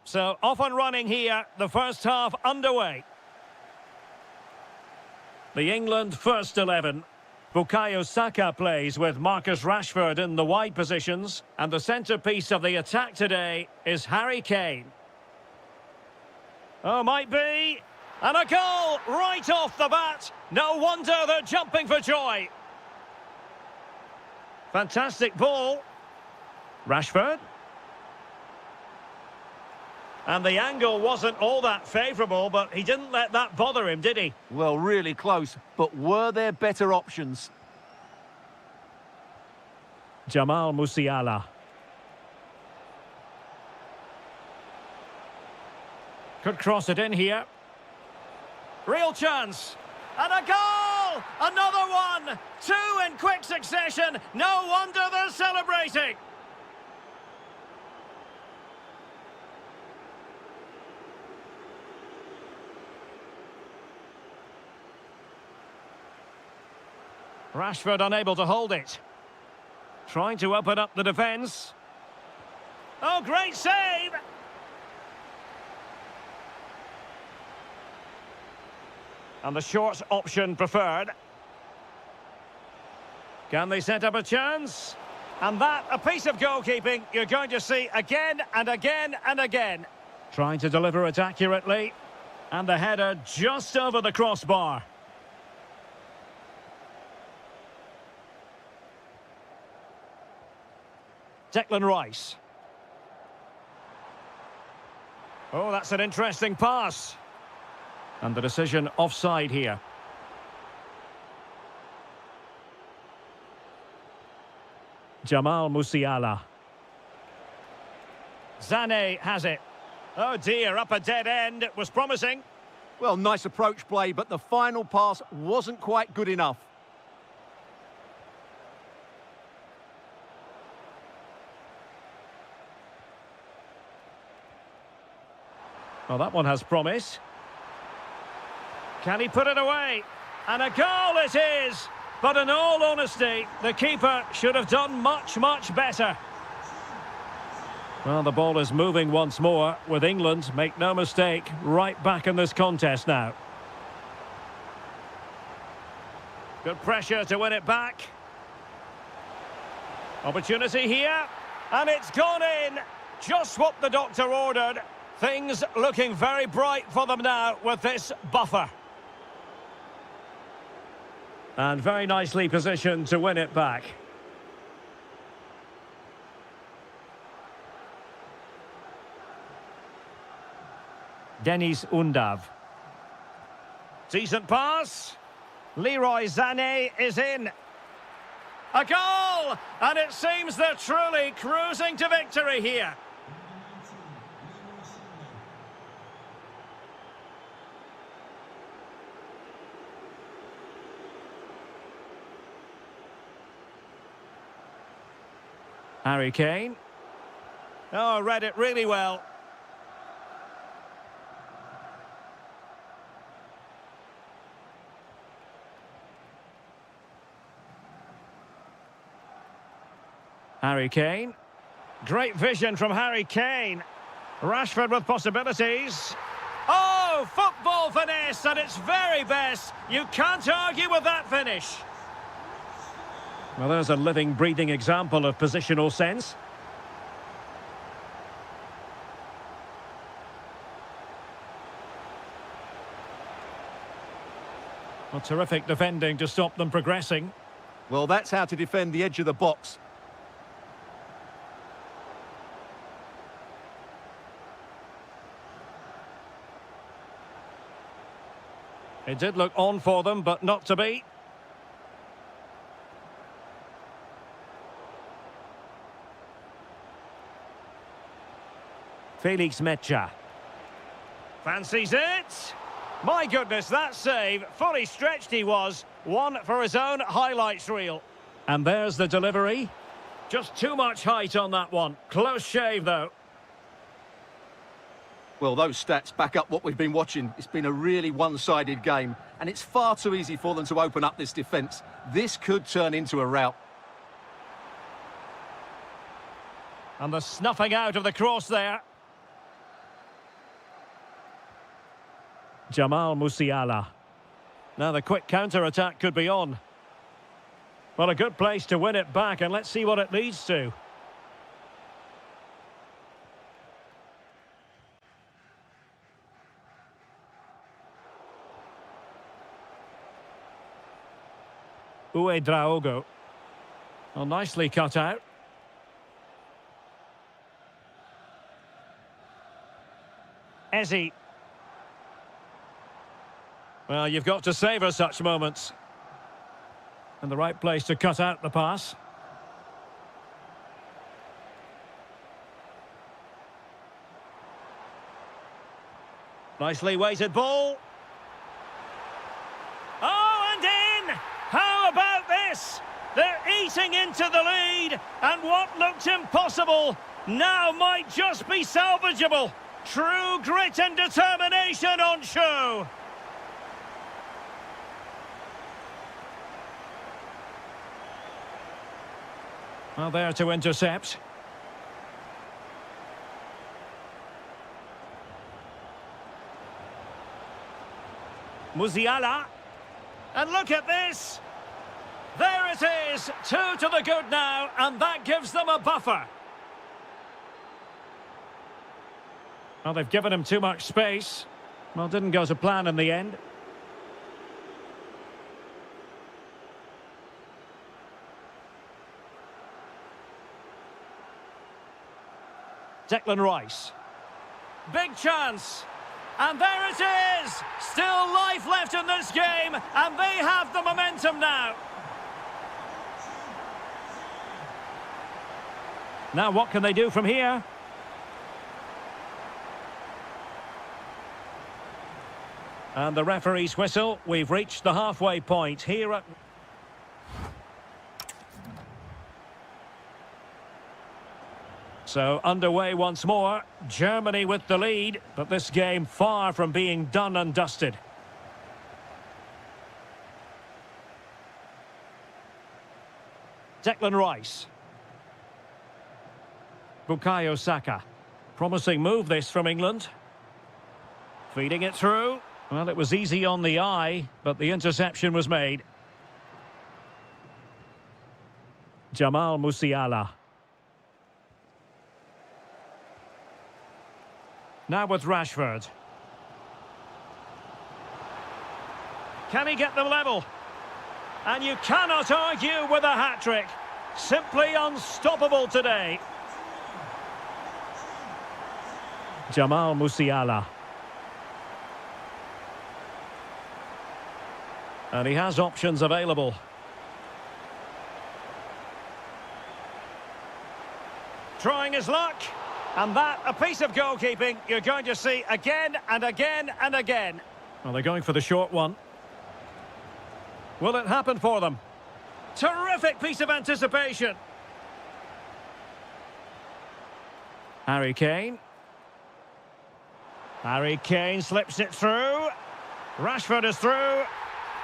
So off and running here, the first half underway. The England first 11. Bukayo Saka plays with Marcus Rashford in the wide positions. And the centrepiece of the attack today is Harry Kane. Oh, might be. And a goal right off the bat. No wonder they're jumping for joy. Fantastic ball. Rashford. And the angle wasn't all that favourable, but he didn't let that bother him, did he? Well, really close, but were there better options? Jamal Musiala. Could cross it in here. Real chance. And a goal! Another one! Two in quick succession. No wonder they're celebrating. Rashford unable to hold it. Trying to open up the defence. Oh, great save! And the short option preferred. Can they set up a chance? And that, a piece of goalkeeping you're going to see again and again and again. Trying to deliver it accurately. And the header just over the crossbar. Declan Rice. Oh, that's an interesting pass. And the decision offside here. Jamal Musiala. Sané has it. Oh dear, up a dead end. It was promising. Well, nice approach play, but the final pass wasn't quite good enough. Well, that one has promise. Can he put it away? And a goal it is! But in all honesty, the keeper should have done much, much better. Well, the ball is moving once more with England, make no mistake, right back in this contest now. Good pressure to win it back. Opportunity here. And it's gone in. Just what the doctor ordered. Things looking very bright for them now with this buffer. And very nicely positioned to win it back. Denis Undav. Decent pass. Leroy Sané is in. A goal! And it seems they're truly cruising to victory here. Harry Kane. Oh, read it really well. Harry Kane. Great vision from Harry Kane. Rashford with possibilities. Oh, football finesse at its very best. You can't argue with that finish. Well, there's a living, breathing example of positional sense. Well, terrific defending to stop them progressing. Well, that's how to defend the edge of the box. It did look on for them, but not to be. Felix Mecha. Fancies it. My goodness, that save. Fully stretched he was. One for his own highlights reel. And there's the delivery. Just too much height on that one. Close shave, though. Well, those stats back up what we've been watching. It's been a really one-sided game, and it's far too easy for them to open up this defence. This could turn into a rout. And the snuffing out of the cross there. Jamal Musiala. Now the quick counter-attack could be on. Well, a good place to win it back, and let's see what it leads to. Draogo. Well, nicely cut out. Ezzy. Well, you've got to savour such moments. And the right place to cut out the pass. Nicely weighted ball. Oh, and in! How about this? They're eating into the lead, and what looked impossible now might just be salvageable. True grit and determination on show. Well, there to intercept. Musiala. And look at this. There it is. 2 to the good now, and that gives them a buffer. Well, they've given him too much space. Well, didn't go to plan in the end. Declan Rice. Big chance. And there it is! Still life left in this game, and they have the momentum now. Now what can they do from here? And the referee's whistle. We've reached the halfway point here at... So underway once more. Germany with the lead, but this game far from being done and dusted. Declan Rice. Bukayo Saka. Promising move this from England. Feeding it through. Well, it was easy on the eye, but the interception was made. Jamal Musiala. Now with Rashford. Can he get them level? And you cannot argue with a hat-trick. Simply unstoppable today. Jamal Musiala. And he has options available. Trying his luck. And that, a piece of goalkeeping you're going to see again and again and again. Well, they're going for the short one. Will it happen for them? Terrific piece of anticipation. Harry Kane. Harry Kane slips it through. Rashford is through.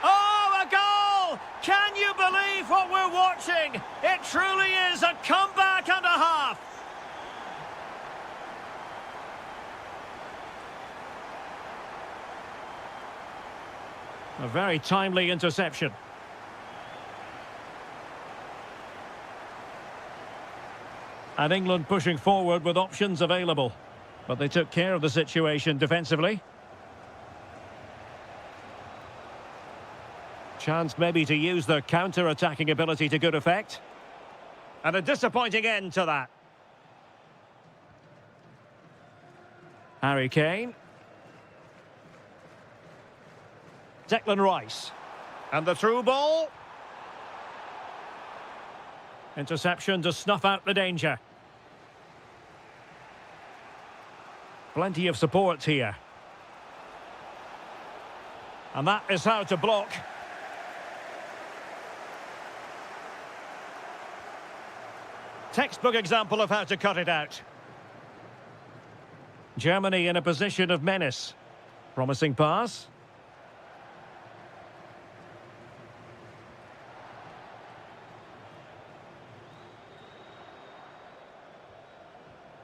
Oh, a goal! Can you believe what we're watching? It truly is a comeback and a half. A very timely interception. And England pushing forward with options available. But they took care of the situation defensively. Chance maybe to use their counter-attacking ability to good effect. And a disappointing end to that. Harry Kane. Declan Rice. And the through ball. Interception to snuff out the danger. Plenty of support here. And that is how to block. Textbook example of how to cut it out. Germany in a position of menace. Promising pass.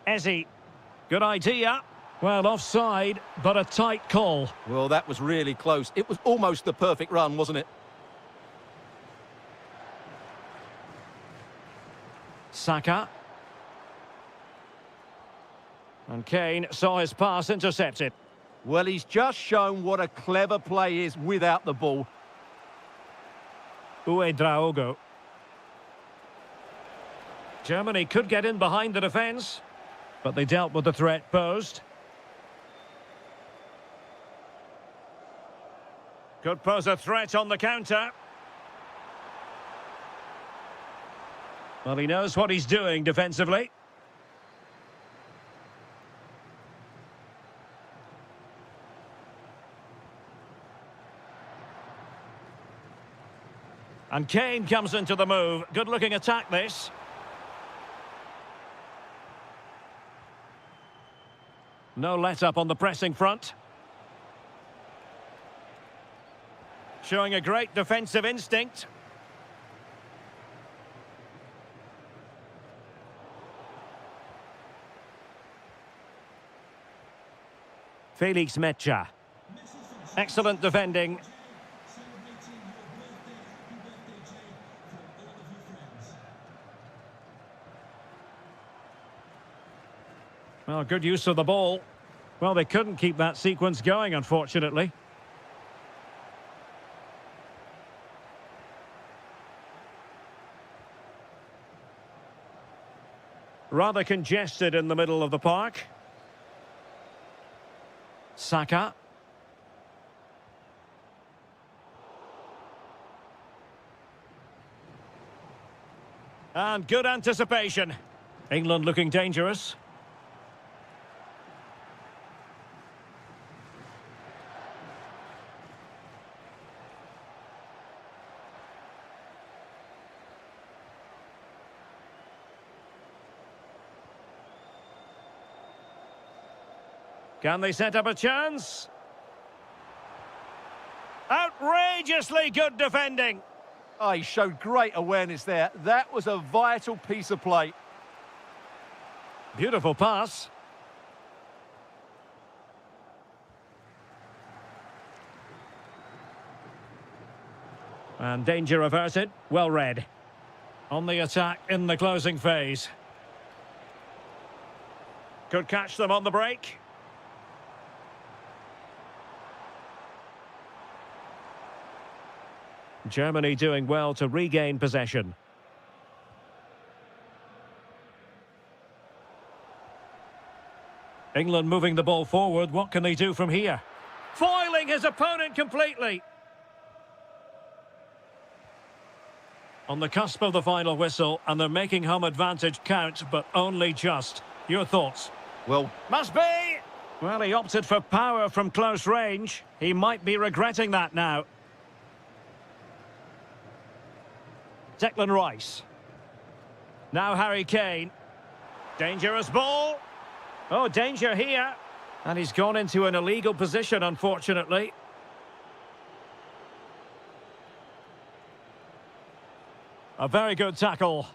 Ezzy. Good idea. Well, offside, but a tight call. Well, that was really close. It was almost the perfect run, wasn't it? Saka. And Kane saw his pass intercepted. Well, he's just shown what a clever play is without the ball. Draogo. Germany could get in behind the defence, but they dealt with the threat posed. Could pose a threat on the counter. Well, he knows what he's doing defensively. And Kane comes into the move. Good-looking attack, this. No let-up on the pressing front. Showing a great defensive instinct. Felix Mecha. Excellent defending. Well, good use of the ball. Well, they couldn't keep that sequence going, unfortunately. Rather congested in the middle of the park. Saka. And good anticipation. England looking dangerous. Can they set up a chance? Outrageously good defending. Oh, he showed great awareness there. That was a vital piece of play. Beautiful pass. And danger averted. Well read. On the attack in the closing phase. Could catch them on the break. Germany doing well to regain possession. England moving the ball forward. What can they do from here? Foiling his opponent completely. On the cusp of the final whistle, and they're making home advantage count, but only just. Your thoughts? Well, must be! Well, he opted for power from close range. He might be regretting that now. Declan Rice. Now Harry Kane. Dangerous ball. Oh, danger here. And he's gone into an illegal position, unfortunately. A very good tackle.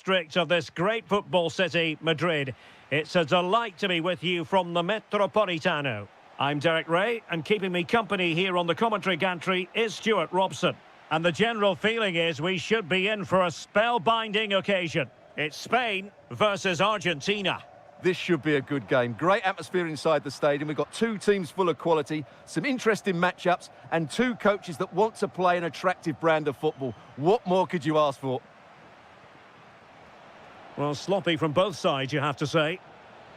district of this great football city, Madrid. It's a delight to be with you from the Metropolitano. I'm Derek Ray, and keeping me company here on the commentary gantry is Stuart Robson. And the general feeling is we should be in for a spellbinding occasion. It's Spain versus Argentina. This should be a good game. Great atmosphere inside the stadium. We've got two teams full of quality, some interesting matchups, and two coaches that want to play an attractive brand of football. What more could you ask for? Well, sloppy from both sides, you have to say.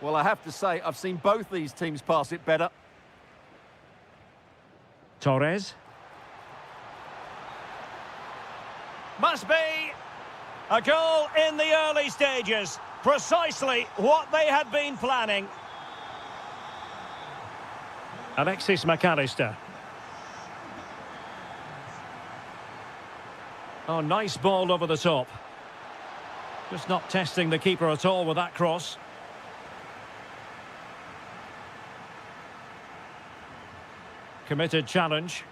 Well, I have to say, I've seen both these teams pass it better. Torres. Must be a goal in the early stages. Precisely what they had been planning. Alexis McAllister. Oh, nice ball over the top. Just not testing the keeper at all with that cross. Committed challenge.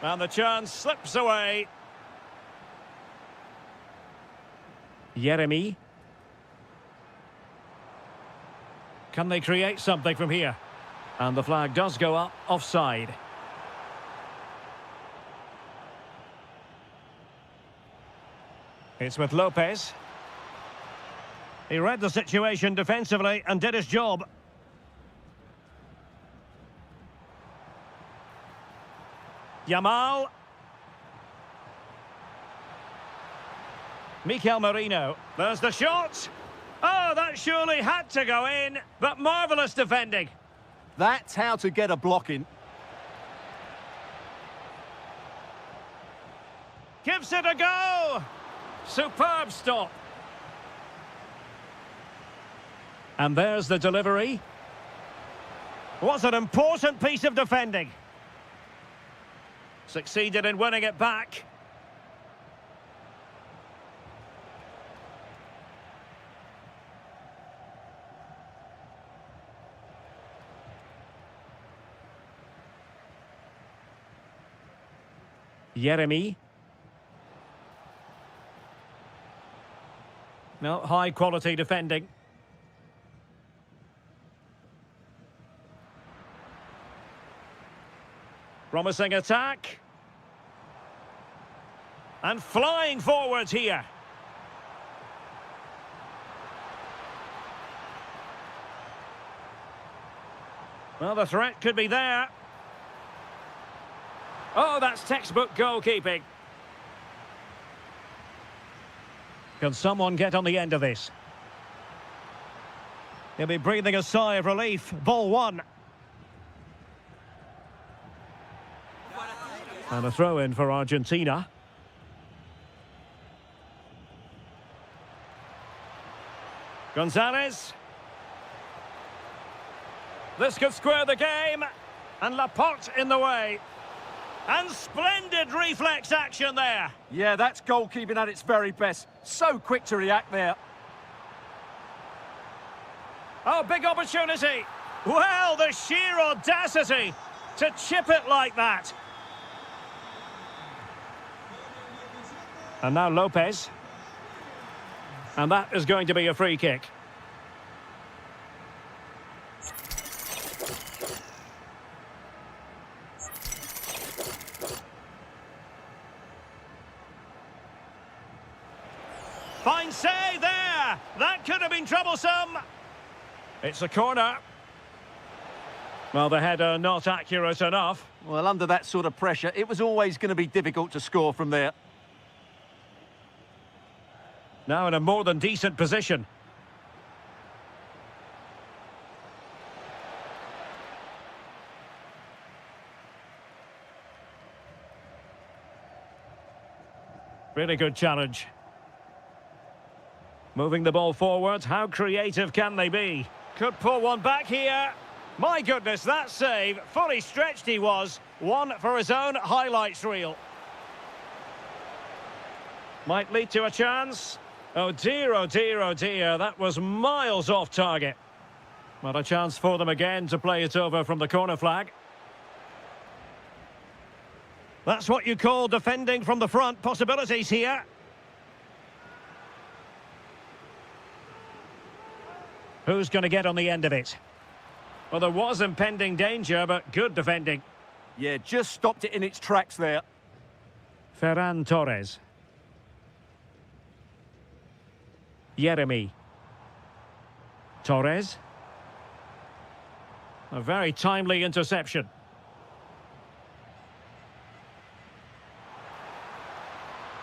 And the chance slips away. Jeremy. Can they create something from here? And the flag does go up, offside. It's with Lopez. He read the situation defensively and did his job. Yamal. Mikel Merino. There's the shot. Oh, that surely had to go in, but marvellous defending. That's how to get a block in. Gives it a go. Superb stop. And there's the delivery. What an important piece of defending. Succeeded in winning it back. Jeremy. No, high quality defending. Promising attack. And flying forwards here. Well, the threat could be there. Oh, that's textbook goalkeeping. Can someone get on the end of this? He'll be breathing a sigh of relief. Ball one. And a throw-in for Argentina. Gonzalez. This could square the game. And Laporte in the way. And splendid reflex action there. Yeah, that's goalkeeping at its very best. So quick to react there. Oh, big opportunity. Well, the sheer audacity to chip it like that. And now Lopez. And that is going to be a free kick. Fine save there. That could have been troublesome. It's a corner. Well, the header not accurate enough. Well, under that sort of pressure, it was always going to be difficult to score from there. Now in a more than decent position. Really good challenge. Moving the ball forward, how creative can they be? Could pull one back here. My goodness, that save, fully stretched he was. One for his own highlights reel. Might lead to a chance. Oh dear, oh dear, oh dear. That was miles off target. Well, a chance for them again to play it over from the corner flag. That's what you call defending from the front. Possibilities here. Who's going to get on the end of it? Well, there was impending danger, but good defending. Yeah, just stopped it in its tracks there. Ferran Torres. Jeremy. Torres. A very timely interception.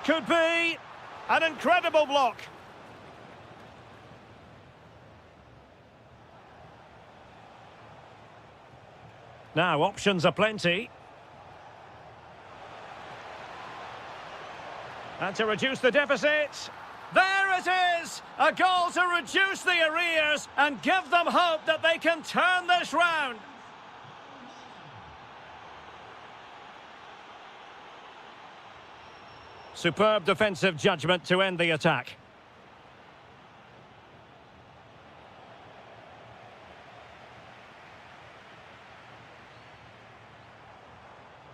Could be an incredible block. Now, options are plenty. And to reduce the deficit, there it is! A goal to reduce the arrears and give them hope that they can turn this round. Superb defensive judgment to end the attack.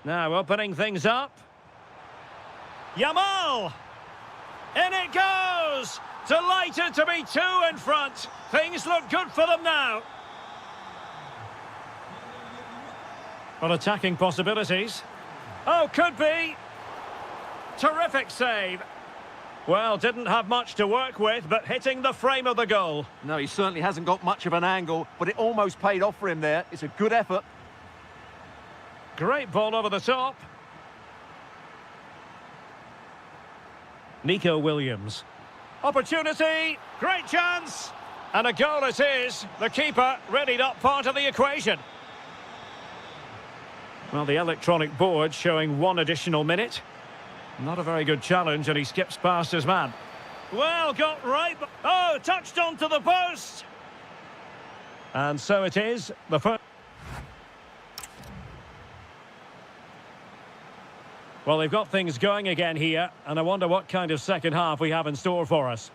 Now opening things up. Yamal! In it goes! Delighted to be 2 in front. Things look good for them now. Well, attacking possibilities. Oh, could be. Terrific save. Well, didn't have much to work with, but hitting the frame of the goal. No, he certainly hasn't got much of an angle, but it almost paid off for him there. It's a good effort. Great ball over the top. Nico Williams. Opportunity, great chance, and a goal it is. The keeper really not part of the equation. Well, the electronic board showing 1 additional minute. Not a very good challenge, and he skips past his man. Well, got right. Oh, touched onto the post. And so it is. The first. Well, they've got things going again here, and I wonder what kind of second half we have in store for us.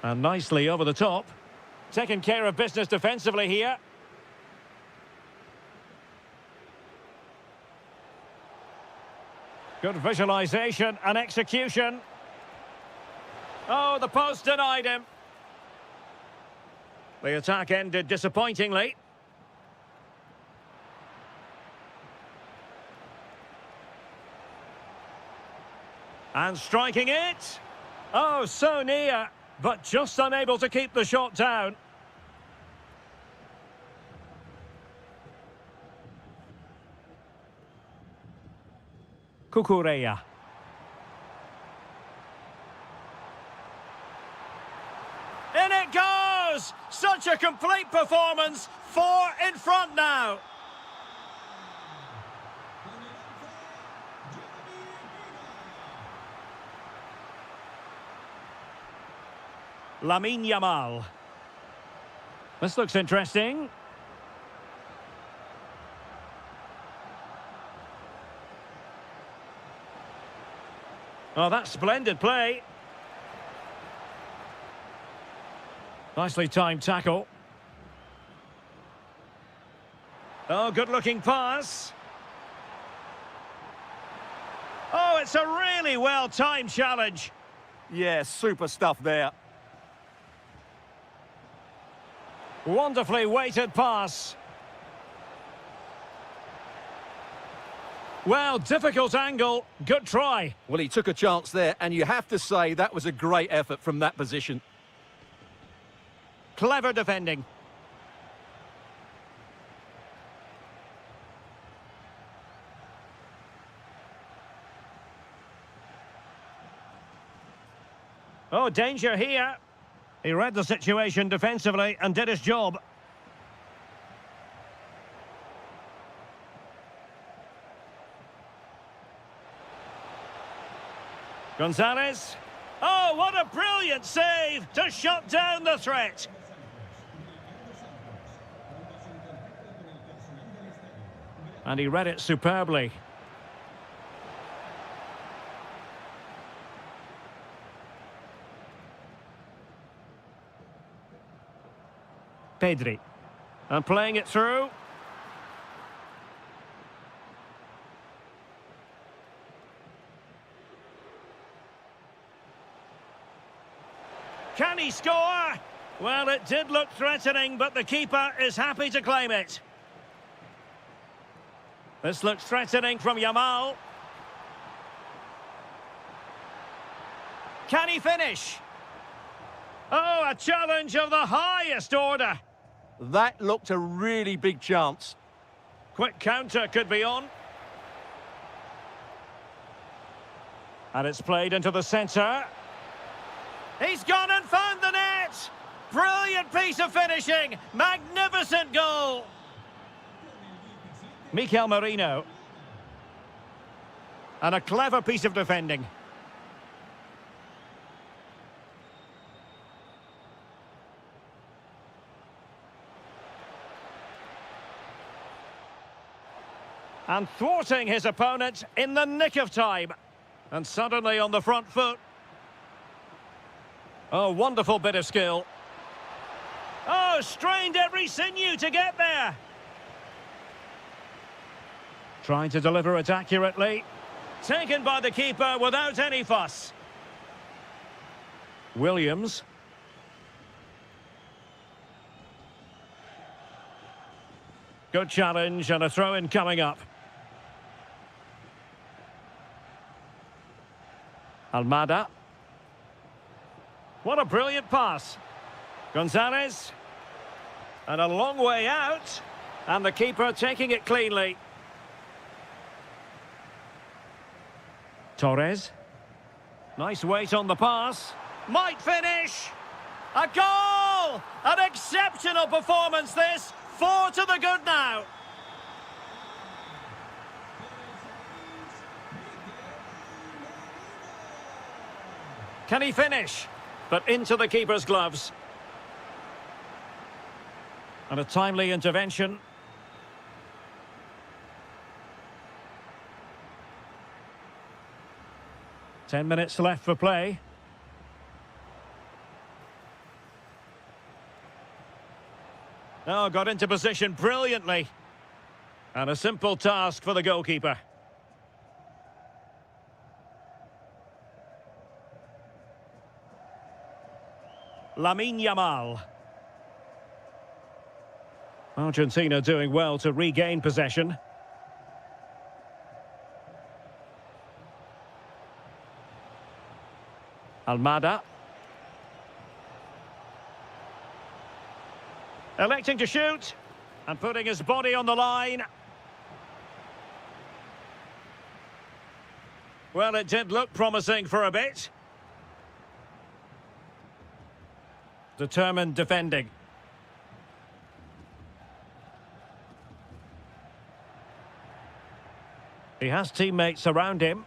And nicely over the top. Taking care of business defensively here. Good visualisation and execution. Oh, the post denied him. The attack ended disappointingly. And striking it. Oh, so near, but just unable to keep the shot down. Cucurella. In it goes! Such a complete performance. 4 in front now. Lamine Yamal. This looks interesting. Oh, that's splendid play. Nicely timed tackle. Oh, good-looking pass. Oh, it's a really well-timed challenge. Yeah, super stuff there. Wonderfully weighted pass. Well, difficult angle. Good try. Well, he took a chance there, and you have to say that was a great effort from that position. Clever defending. Oh, danger here. He read the situation defensively and did his job. Gonzalez. Oh, what a brilliant save to shut down the threat. And he read it superbly. Pedri. And playing it through. Can he score? Well, it did look threatening, but the keeper is happy to claim it. This looks threatening from Yamal. Can he finish? Oh, a challenge of the highest order. That looked a really big chance. Quick counter could be on. And it's played into the centre. He's gone and found the net! Brilliant piece of finishing! Magnificent goal! Mikel Merino. And a clever piece of defending. And thwarting his opponent in the nick of time. And suddenly on the front foot. Oh, wonderful bit of skill. Oh, strained every sinew to get there. Trying to deliver it accurately. Taken by the keeper without any fuss. Williams. Good challenge and a throw-in coming up. Almada. What a brilliant pass. Gonzalez. And a long way out. And the keeper taking it cleanly. Torres. Nice weight on the pass. Might finish. A goal! An exceptional performance this. 4 to the good now. Can he finish? But into the keeper's gloves. And a timely intervention. Ten minutes left for play. Oh, got into position brilliantly. And a simple task for the goalkeeper. Lamine Yamal. Argentina doing well to regain possession. Almada. Electing to shoot. And putting his body on the line. Well, it did look promising for a bit. Determined defending. He has teammates around him.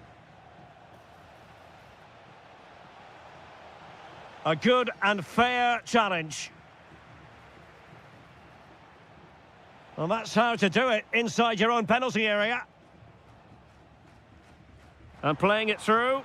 A good and fair challenge. Well, that's how to do it inside your own penalty area. And playing it through.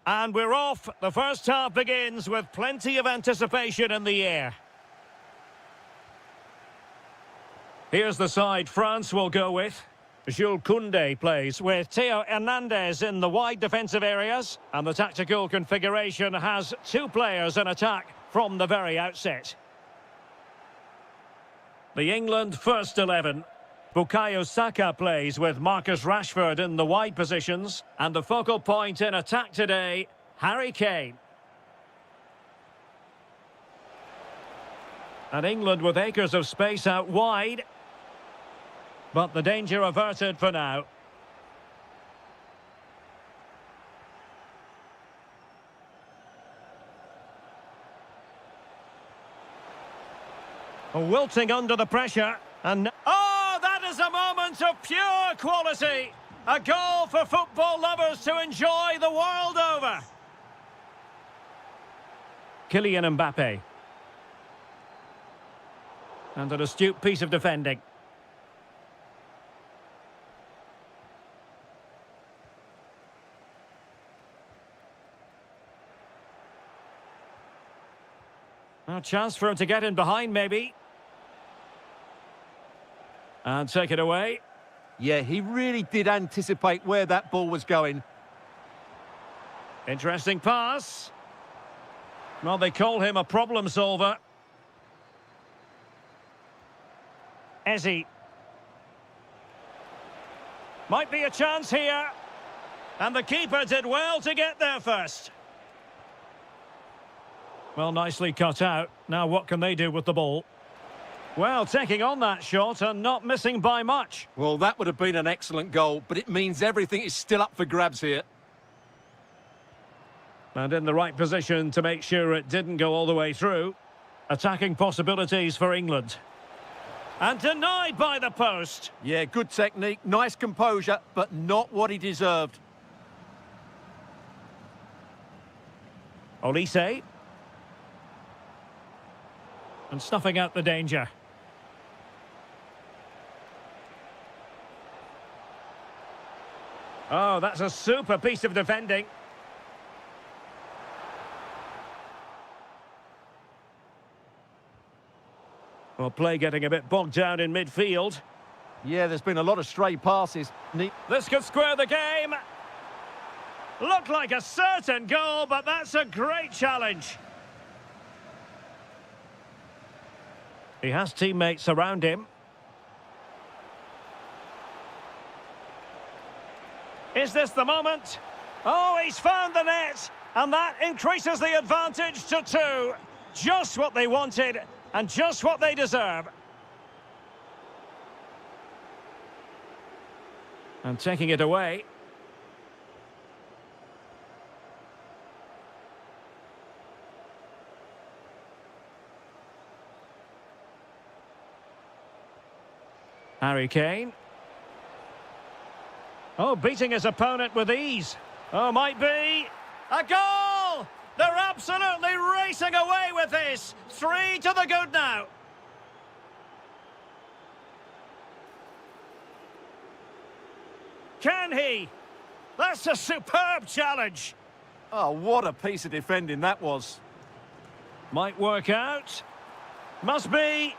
And we're off. The first half begins with plenty of anticipation in the air. Here's the side France will go with. Jules Koundé plays with Theo Hernandez in the wide defensive areas. And the tactical configuration has two players in attack from the very outset. The England first 11. Bukayo Saka plays with Marcus Rashford in the wide positions. And the focal point in attack today, Harry Kane. And England with acres of space out wide. But the danger averted for now. Wilting under the pressure. And oh, that is a moment of pure quality. A goal for football lovers to enjoy the world over. Kylian Mbappe. And an astute piece of defending. A chance for him to get in behind, maybe. And take it away. Yeah, he really did anticipate where that ball was going. Interesting pass. Well, they call him a problem solver. Eze. Might be a chance here. And the keeper did well to get there first. Well, nicely cut out. Now what can they do with the ball? Well, taking on that shot and not missing by much. Well, that would have been an excellent goal, but it means everything is still up for grabs here. And in the right position to make sure it didn't go all the way through. Attacking possibilities for England. And denied by the post. Yeah, good technique, nice composure, but not what he deserved. Olise. And snuffing out the danger. Oh, that's a super piece of defending. Well, play getting a bit bogged down in midfield. Yeah, there's been a lot of stray passes. This could square the game. Looked like a certain goal, but that's a great challenge. He has teammates around him. Is this the moment? Oh, he's found the net. And that increases the advantage to 2. Just what they wanted and just what they deserve. And taking it away. Harry Kane. Oh, beating his opponent with ease. Oh, might be. A goal! They're absolutely racing away with this. 3 to the good now. Can he? That's a superb challenge. Oh, what a piece of defending that was. Might work out. Must be.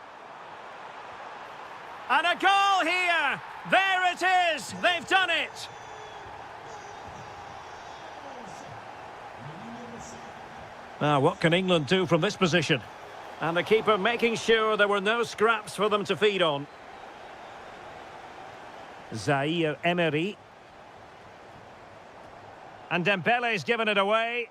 And a goal here! There it is! They've done it! Now, what can England do from this position? And the keeper making sure there were no scraps for them to feed on. Zaire Emery. And Dembele's given it away.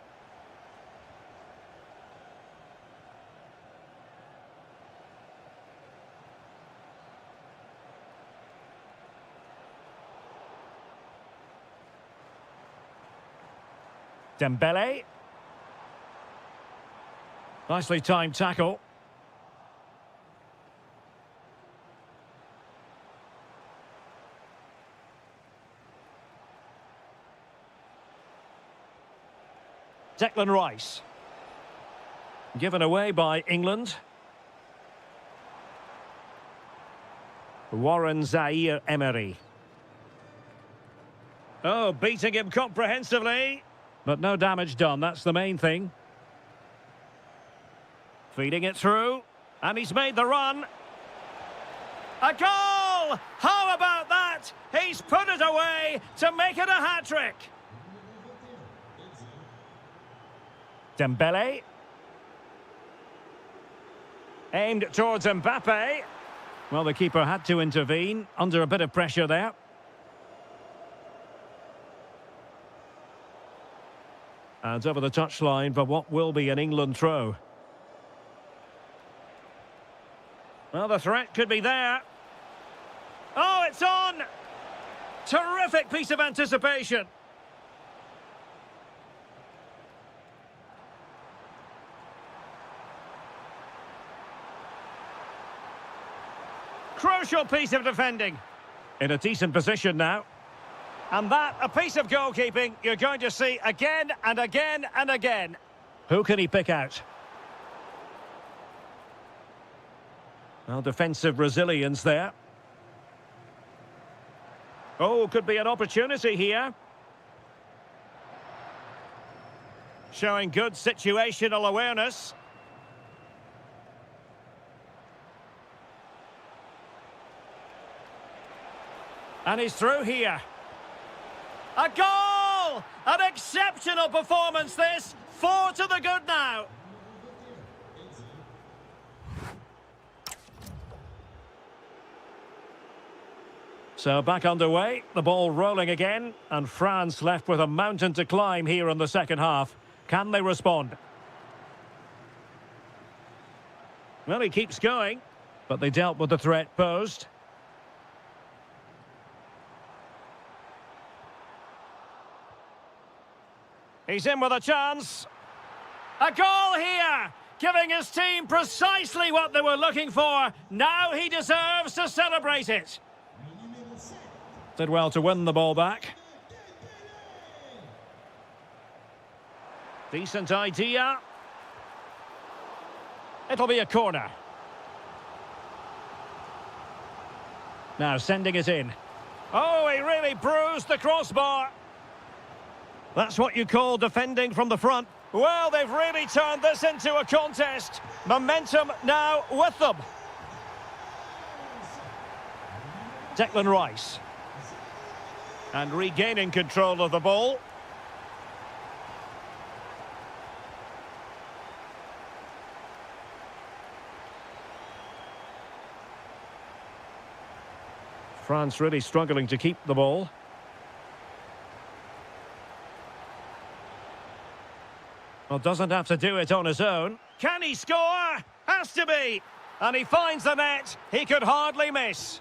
Dembele. Nicely timed tackle. Declan Rice. Given away by England. Warren Zaire Emery. Oh, beating him comprehensively. But no damage done, that's the main thing. Feeding it through. And he's made the run. A goal! How about that? He's put it away to make it a hat-trick. Dembele. Aimed towards Mbappe. Well, the keeper had to intervene, under a bit of pressure there. And over the touchline for what will be an England throw. Well, the threat could be there. Oh, it's on! Terrific piece of anticipation. Crucial piece of defending. In a decent position now. And that, a piece of goalkeeping you're going to see again and again and again. Who can he pick out? Well, defensive resilience there. Oh, could be an opportunity here. Showing good situational awareness. And he's through here. A goal! An exceptional performance this. 4 to the good now. So back underway, the ball rolling again, and France left with a mountain to climb here in the second half. Can they respond? Well, he keeps going, but they dealt with the threat posed. He's in with a chance. A goal here, giving his team precisely what they were looking for. Now he deserves to celebrate it. Did well to win the ball back. Decent idea. It'll be a corner. Now sending it in. Oh, he really bruised the crossbar. That's what you call defending from the front. Well, they've really turned this into a contest. Momentum now with them. Declan Rice. And regaining control of the ball. France really struggling to keep the ball. Well, doesn't have to do it on his own. Can he score? Has to be. And he finds the net. He could hardly miss.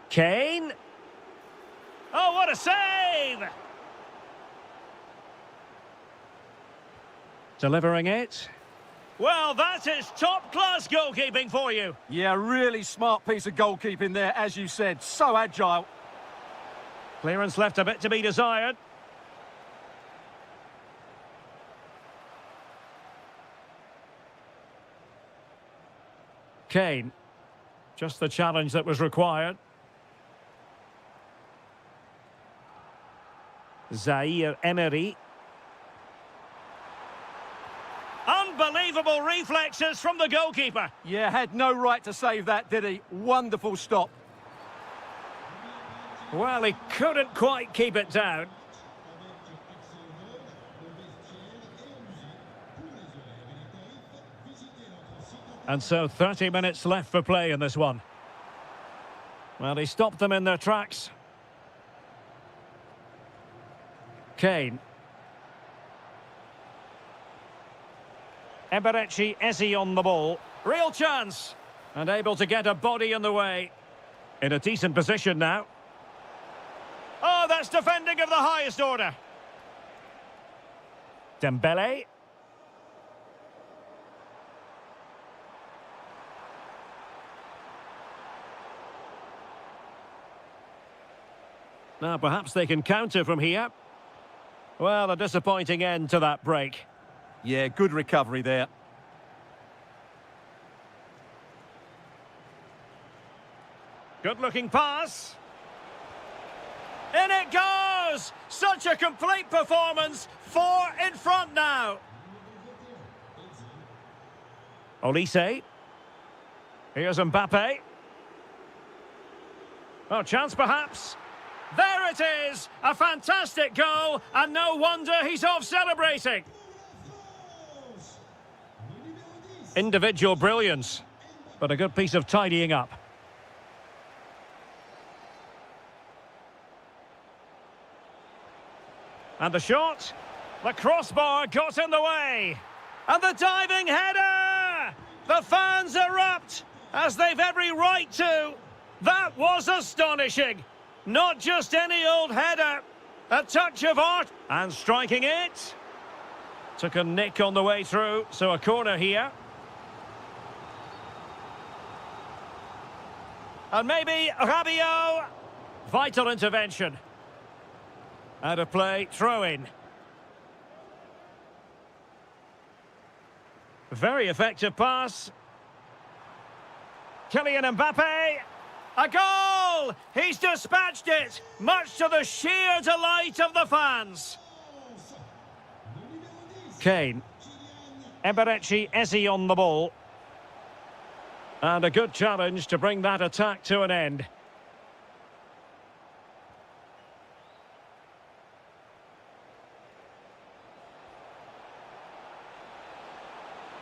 Kane. Oh, what a save! Delivering it. Well, that is top-class goalkeeping for you. Yeah, really smart piece of goalkeeping there, as you said. So agile. Clearance left a bit to be desired. Kane. Just the challenge that was required. Zaire Emery. Unbelievable reflexes from the goalkeeper. Yeah, had no right to save that, did he? Wonderful stop. Well, he couldn't quite keep it down. And so 30 minutes left for play in this one. Well, he stopped them in their tracks. Kane. Eberechi Eze on the ball. Real chance. And able to get a body in the way. In a decent position now. Oh, that's defending of the highest order. Dembele. Now, perhaps they can counter from here. Well, a disappointing end to that break. Yeah, good recovery there. Good-looking pass. In it goes! Such a complete performance. 4 in front now. Olise. Here's Mbappe. Oh, chance perhaps. There it is! A fantastic goal, and no wonder he's off celebrating. Individual brilliance, but a good piece of tidying up. And the shot. The crossbar got in the way. And the diving header! The fans erupt, as they've every right to. That was astonishing. Not just any old header. A touch of art. And striking it. Took a nick on the way through, so a corner here. And maybe Rabiot. Vital intervention. Out of play, throw in. Very effective pass. Kylian Mbappe. A goal! He's dispatched it, much to the sheer delight of the fans. Kane. Eberechi Eze on the ball. And a good challenge to bring that attack to an end.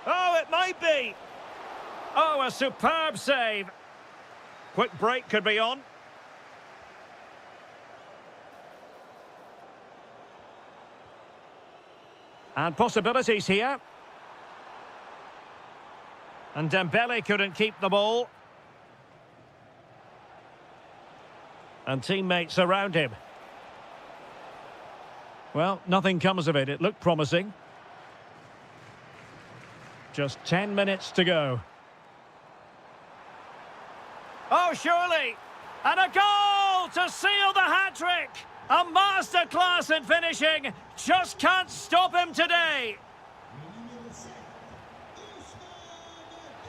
Oh, it might be. Oh, a superb save. Quick break could be on. And possibilities here. And Dembele couldn't keep the ball. And teammates around him. Well, nothing comes of it. It looked promising. Just 10 minutes to go. Oh, surely! And a goal to seal the hat-trick! A masterclass in finishing! Just can't stop him today!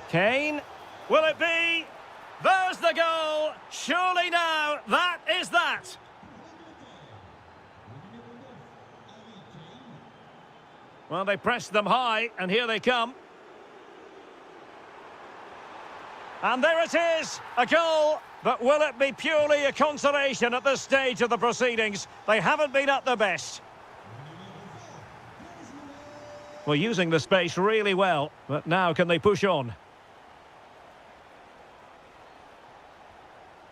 Kane, will it be? There's the goal! Surely now, that is that! Well, they pressed them high, and here they come. And there it is, a goal, but will it be purely a consolation at this stage of the proceedings? They haven't been at their best. Well, using the space really well, but now can they push on?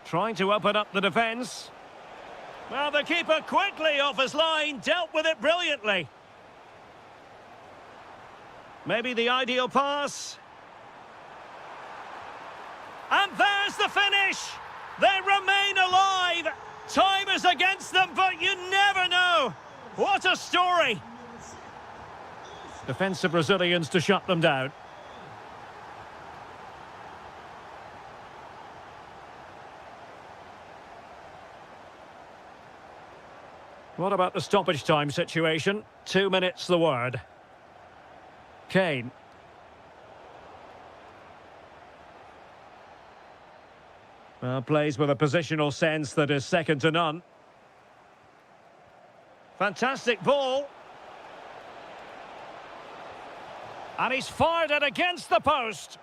Trying to open up the defence. Well, the keeper quickly off his line, dealt with it brilliantly. Maybe the ideal pass. And there's the finish! They remain alive! Time is against them, but you never know! What a story! Defensive Brazilians to shut them down. What about the stoppage time situation? 2 minutes the word. Kane. Well, plays with a positional sense that is second to none. Fantastic ball. And he's fired it against the post.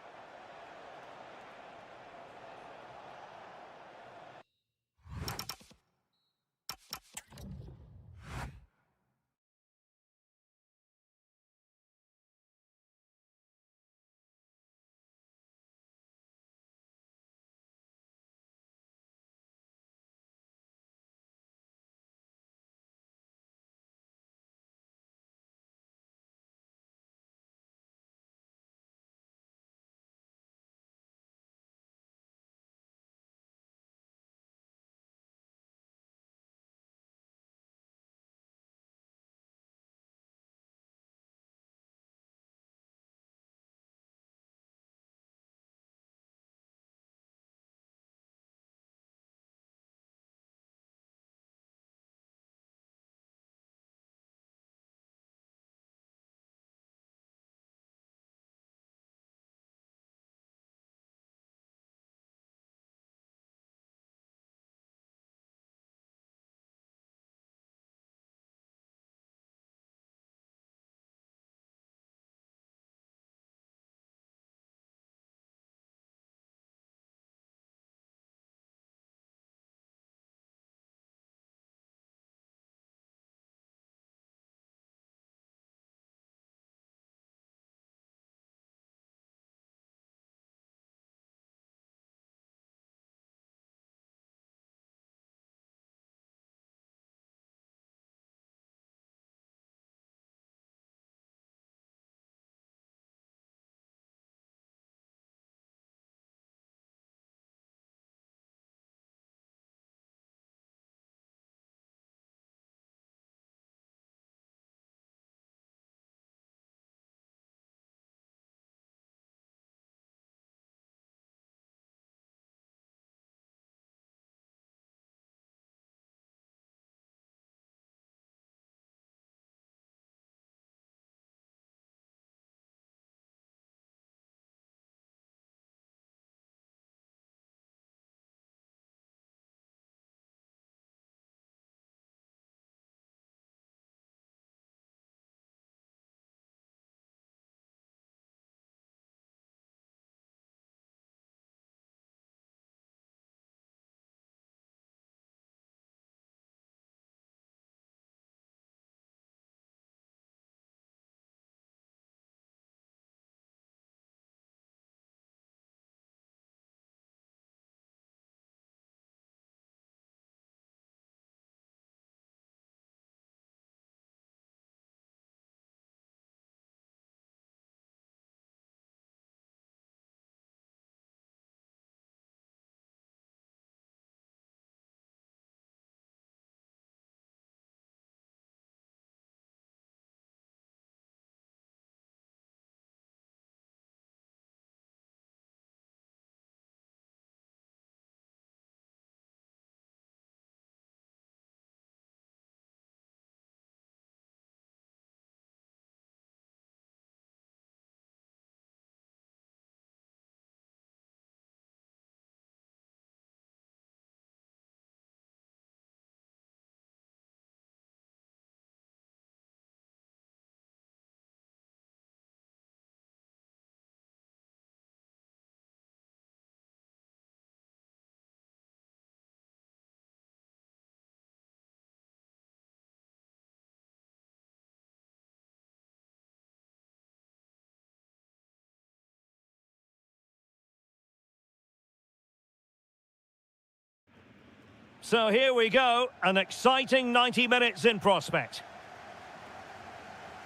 So here we go, an exciting 90 minutes in prospect.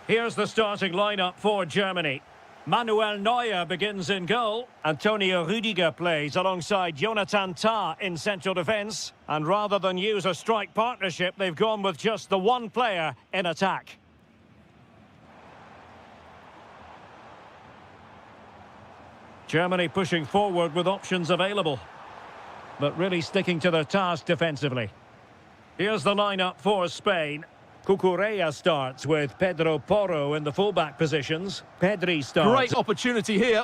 Here's the starting lineup for Germany. Manuel Neuer begins in goal. Antonio Rüdiger plays alongside Jonathan Tah in central defence. And rather than use a strike partnership, they've gone with just the one player in attack. Germany pushing forward with options available, but really sticking to their task defensively. Here's the lineup for Spain. Cucurella starts with Pedro Porro in the fullback positions. Pedri starts. Great opportunity here.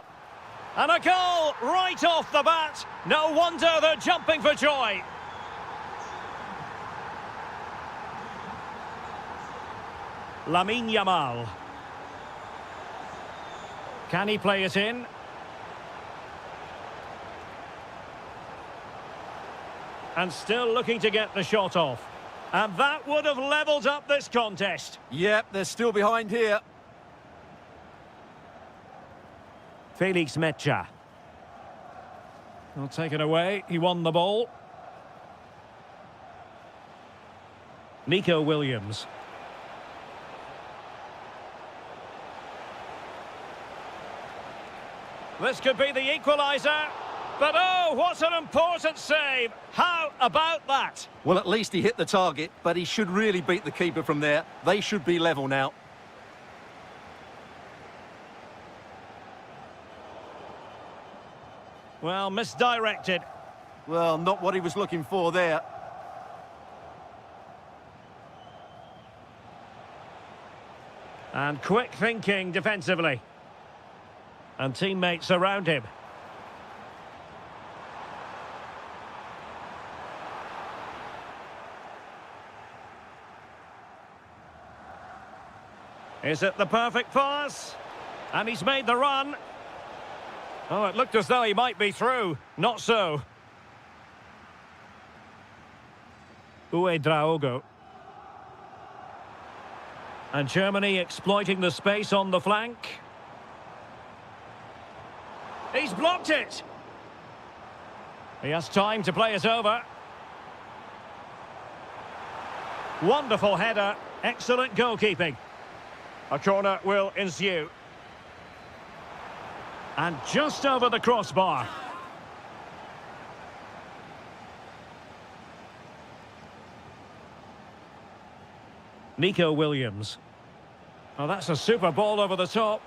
And a goal right off the bat. No wonder they're jumping for joy. Lamine Yamal. Can he play it in? And still looking to get the shot off. And that would have levelled up this contest. Yep, they're still behind here. Felix Mecha. Well, taken away. He won the ball. Nico Williams. This could be the equaliser. But oh, what an important save. How about that? Well, at least he hit the target, but he should really beat the keeper from there. They should be level now. Well, misdirected. Well, not what he was looking for there. And quick thinking defensively. And teammates around him. Is it the perfect pass? And he's made the run. Oh, it looked as though he might be through. Not so. Uedraogo. And Germany exploiting the space on the flank. He's blocked it. He has time to play it over. Wonderful header. Excellent goalkeeping. A corner will ensue. And just over the crossbar. Nico Williams. Oh, that's a super ball over the top.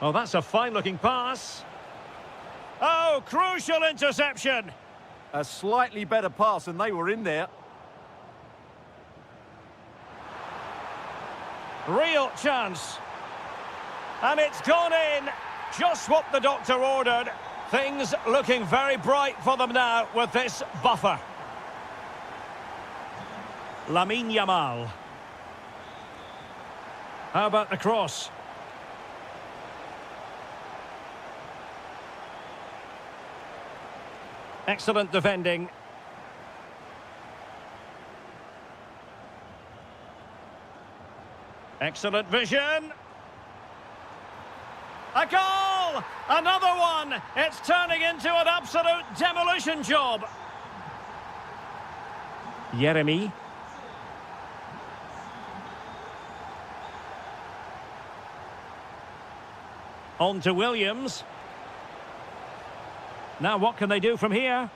Oh, that's a fine-looking pass. Oh, crucial interception. A slightly better pass, and they were in there. Real chance. And it's gone in. Just what the doctor ordered. Things looking very bright for them now with this buffer. Lamine Yamal. How about the cross? Excellent defending. Excellent vision. A goal! Another one! It's turning into an absolute demolition job. Jeremy. On to Williams. Now what can they do from here?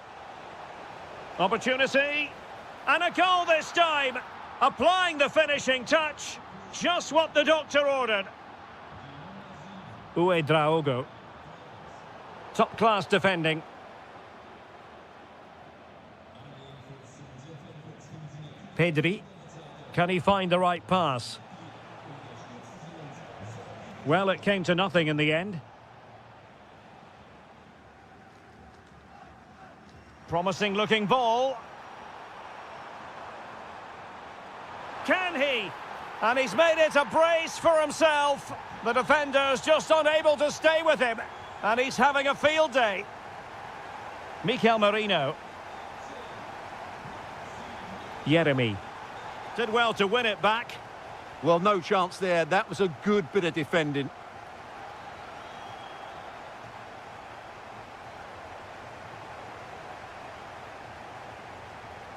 Opportunity. And a goal this time. Applying the finishing touch. Just what the doctor ordered. Uedraogo. Top-class defending. Pedri. Can he find the right pass? Well, it came to nothing in the end. Promising looking ball. Can he? And he's made it a brace for himself. The defender's just unable to stay with him. And he's having a field day. Mikel Merino. Jeremy. Did well to win it back. Well, no chance there. That was a good bit of defending.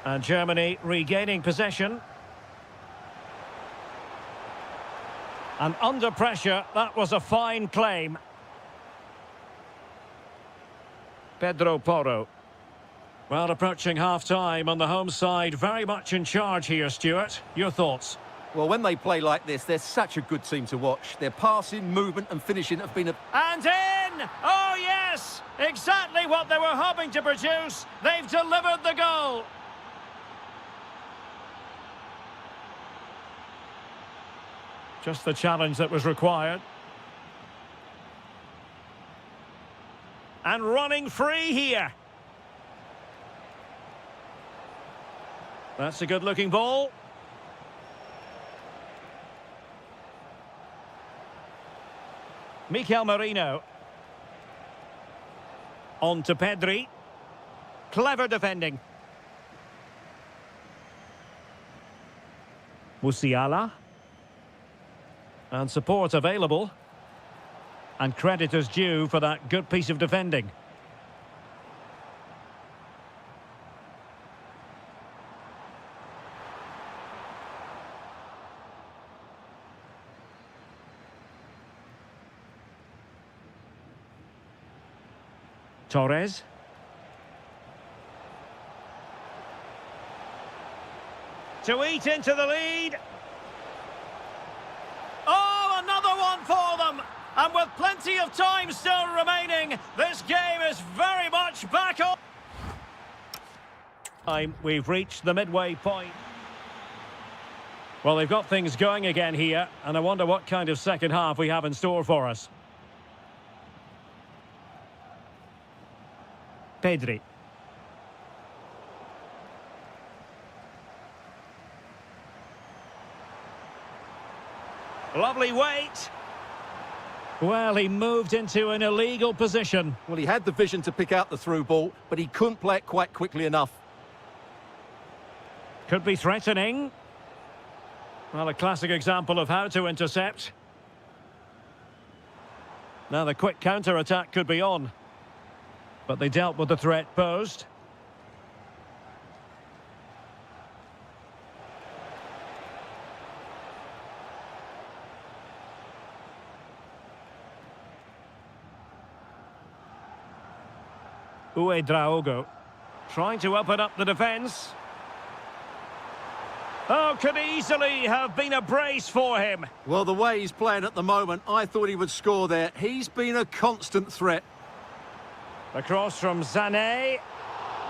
And Germany regaining possession. And under pressure, that was a fine claim. Pedro Porro. Well, approaching half-time on the home side, very much in charge here, Stuart. Your thoughts? Well, when they play like this, they're such a good team to watch. Their passing, movement and finishing have been a... And in! Oh, yes! Exactly what they were hoping to produce. They've delivered the goal. Just the challenge that was required. And running free here. That's a good-looking ball. Mikel Merino. On to Pedri. Clever defending. Musiala. And support available. And credit is due for that good piece of defending. Torres. To eat into the lead. Oh, another one for them. And with plenty of time still remaining, this game is very much back on. We've reached the midway point. Well, they've got things going again here, and I wonder what kind of second half we have in store for us. Pedri. Lovely weight. Well, he moved into an illegal position. Well, he had the vision to pick out the through ball, but he couldn't play it quite quickly enough. Could be threatening. Well, a classic example of how to intercept. Now the quick counter-attack could be on. But they dealt with the threat posed. Draogo trying to open up the defence. Oh, could easily have been a brace for him. Well, the way he's playing at the moment, I thought he would score there. He's been a constant threat. Across from Sané.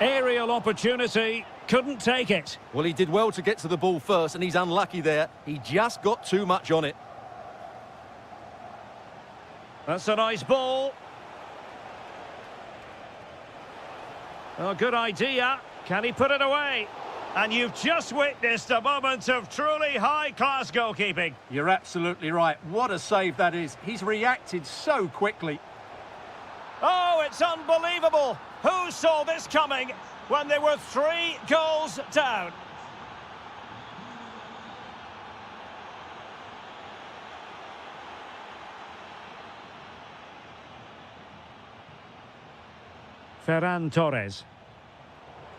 Aerial opportunity. Couldn't take it. Well, he did well to get to the ball first, and he's unlucky there. He just got too much on it. That's a nice ball. Oh, good idea. Can he put it away? And you've just witnessed a moment of truly high-class goalkeeping. You're absolutely right. What a save that is. He's reacted so quickly. Oh, it's unbelievable. Who saw this coming when they were 3 goals down? Ferran Torres.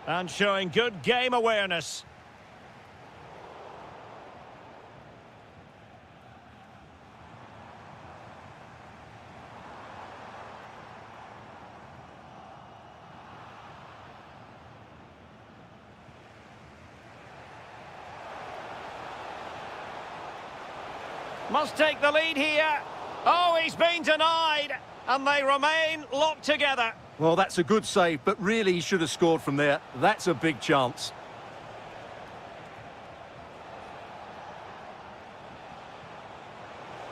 And showing good game awareness. Must take the lead here. Oh, he's been denied. And they remain locked together. Well, that's a good save, but really he should have scored from there. That's a big chance.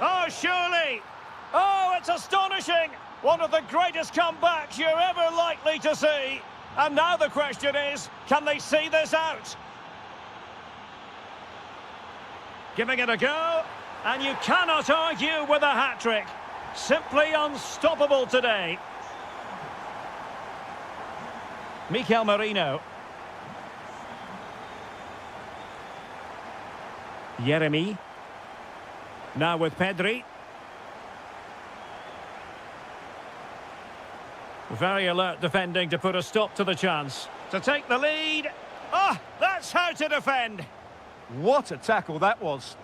Oh, surely. Oh, it's astonishing. One of the greatest comebacks you're ever likely to see. And now the question is, can they see this out? Giving it a go. And you cannot argue with a hat-trick. Simply unstoppable today. Mikel Merino. Yeremy. Now with Pedri. Very alert defending to put a stop to the chance. To take the lead. Oh, that's how to defend. What a tackle that was.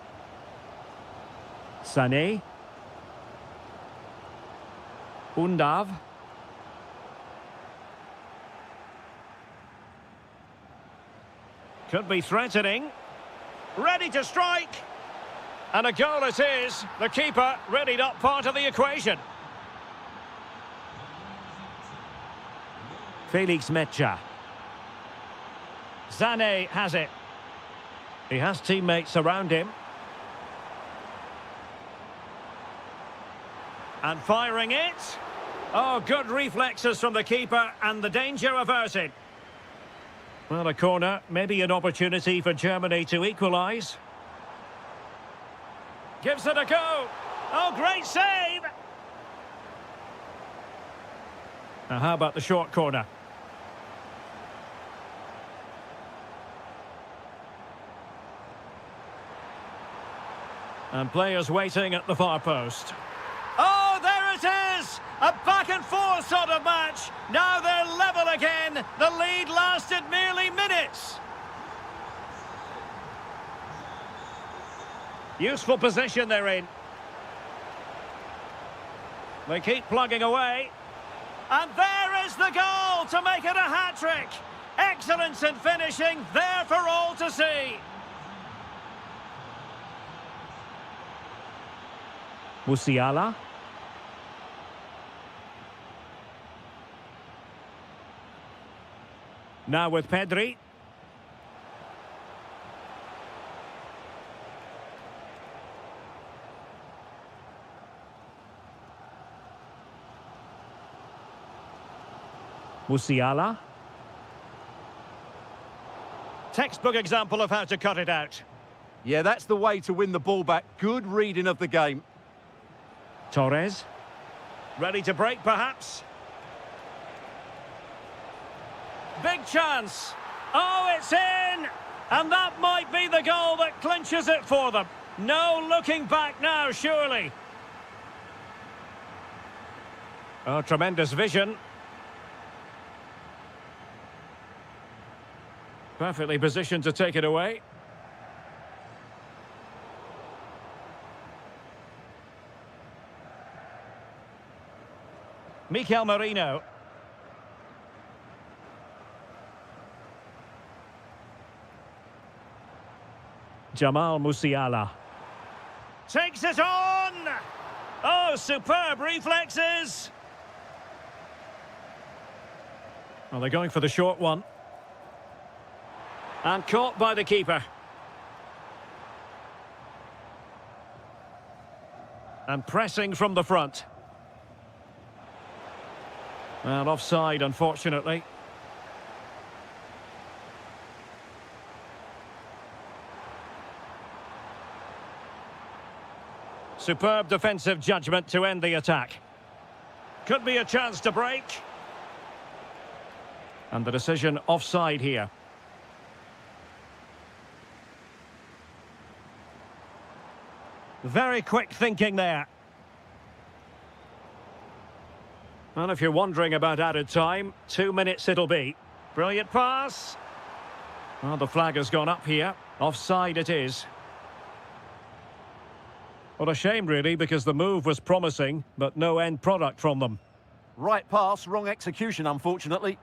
Sané. Undav. Could be threatening. Ready to strike. And a goal it is. The keeper really not part of the equation. Felix Mecha. Sané has it. He has teammates around him. And firing it. Oh, good reflexes from the keeper and the danger averted. Well, a corner, maybe an opportunity for Germany to equalise. Gives it a go. Oh, great save. Now, how about the short corner? And players waiting at the far post. Oh, there it is! A back-and-forth sort of match. Now they're level again. The lead lasted merely minutes. Useful position they're in. They keep plugging away. And there is the goal to make it a hat-trick. Excellence in finishing, there for all to see. Musiala. Now with Pedri. Musiala. Textbook example of how to cut it out. Yeah, that's the way to win the ball back. Good reading of the game. Torres. Ready to break, perhaps. Big chance. Oh, it's in! And that might be the goal that clinches it for them. No looking back now, surely. Oh, tremendous vision. Perfectly positioned to take it away. Mikel Merino. Jamal Musiala. Takes it on! Oh, superb reflexes! Well, they're going for the short one. And caught by the keeper. And pressing from the front. Well, offside, unfortunately. Superb defensive judgment to end the attack. Could be a chance to break. And the decision offside here. Very quick thinking there. And if you're wondering about added time, 2 minutes it'll be. Brilliant pass. Well, the flag has gone up here. Offside it is. What a shame, really, because the move was promising, but no end product from them. Right pass, wrong execution, unfortunately.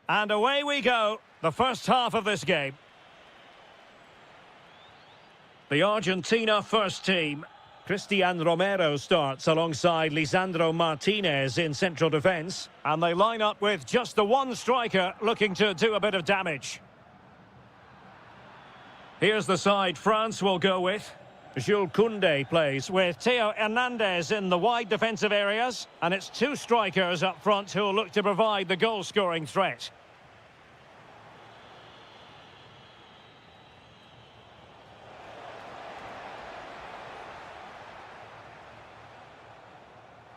And away we go, the first half of this game. The Argentina first team. Cristian Romero starts alongside Lisandro Martinez in central defence. And they line up with just the one striker looking to do a bit of damage. Here's the side France will go with. Jules Koundé plays with Theo Hernandez in the wide defensive areas. And it's two strikers up front who will look to provide the goal-scoring threat.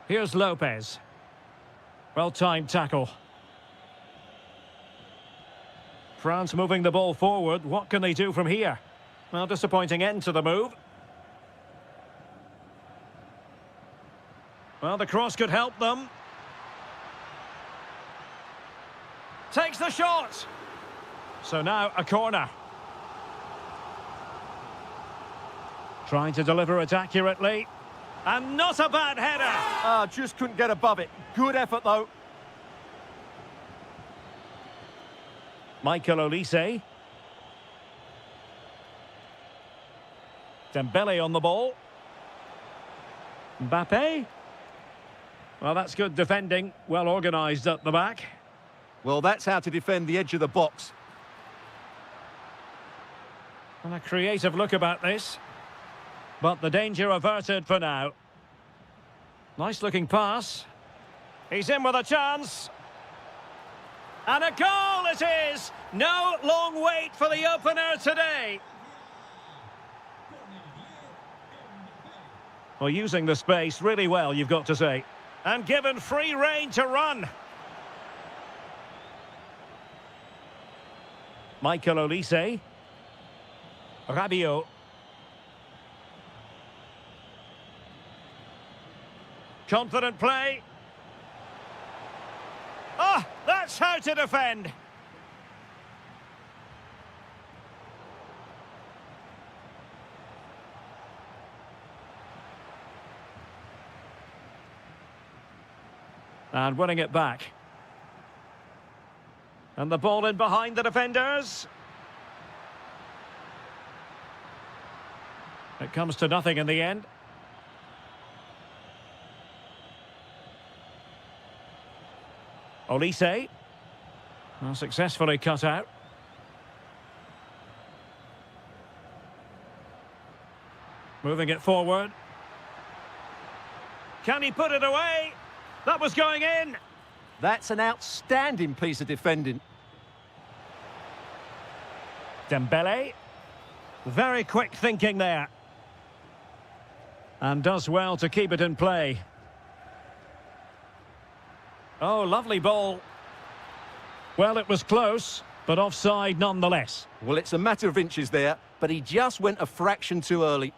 Here's Lopez. Well-timed tackle. France moving the ball forward. What can they do from here? Well, disappointing end to the move. Well, the cross could help them. Takes the shot. So now a corner. Trying to deliver it accurately. And not a bad header. Just couldn't get above it. Good effort, though. Michael Olise. Dembele on the ball. Mbappe. Well, that's good defending. Well organised at the back. Well, that's how to defend the edge of the box. And a creative look about this. But the danger averted for now. Nice looking pass. He's in with a chance. And a goal it is! No long wait for the opener today. Well, using the space really well, you've got to say. And given free rein to run. Michael Olise. Rabiot. Confident play. Ah, that's how to defend. And winning it back. And the ball in behind the defenders. It comes to nothing in the end. Olise. Well, successfully cut out. Moving it forward. Can he put it away? That was going in. That's an outstanding piece of defending. Dembele. Very quick thinking there. And does well to keep it in play. Oh, lovely ball. Well, it was close, but offside nonetheless. Well, it's a matter of inches there, but he just went a fraction too early.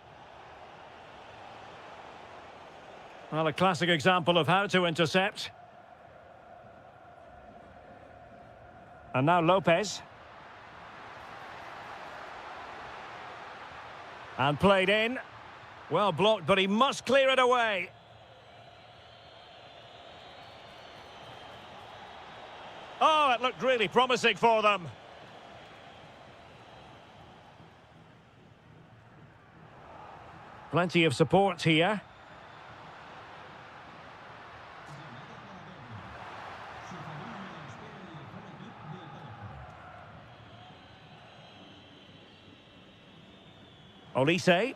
Well, a classic example of how to intercept. And now Lopez. And played in. Well blocked, but he must clear it away. Oh, it looked really promising for them. Plenty of support here. Olise.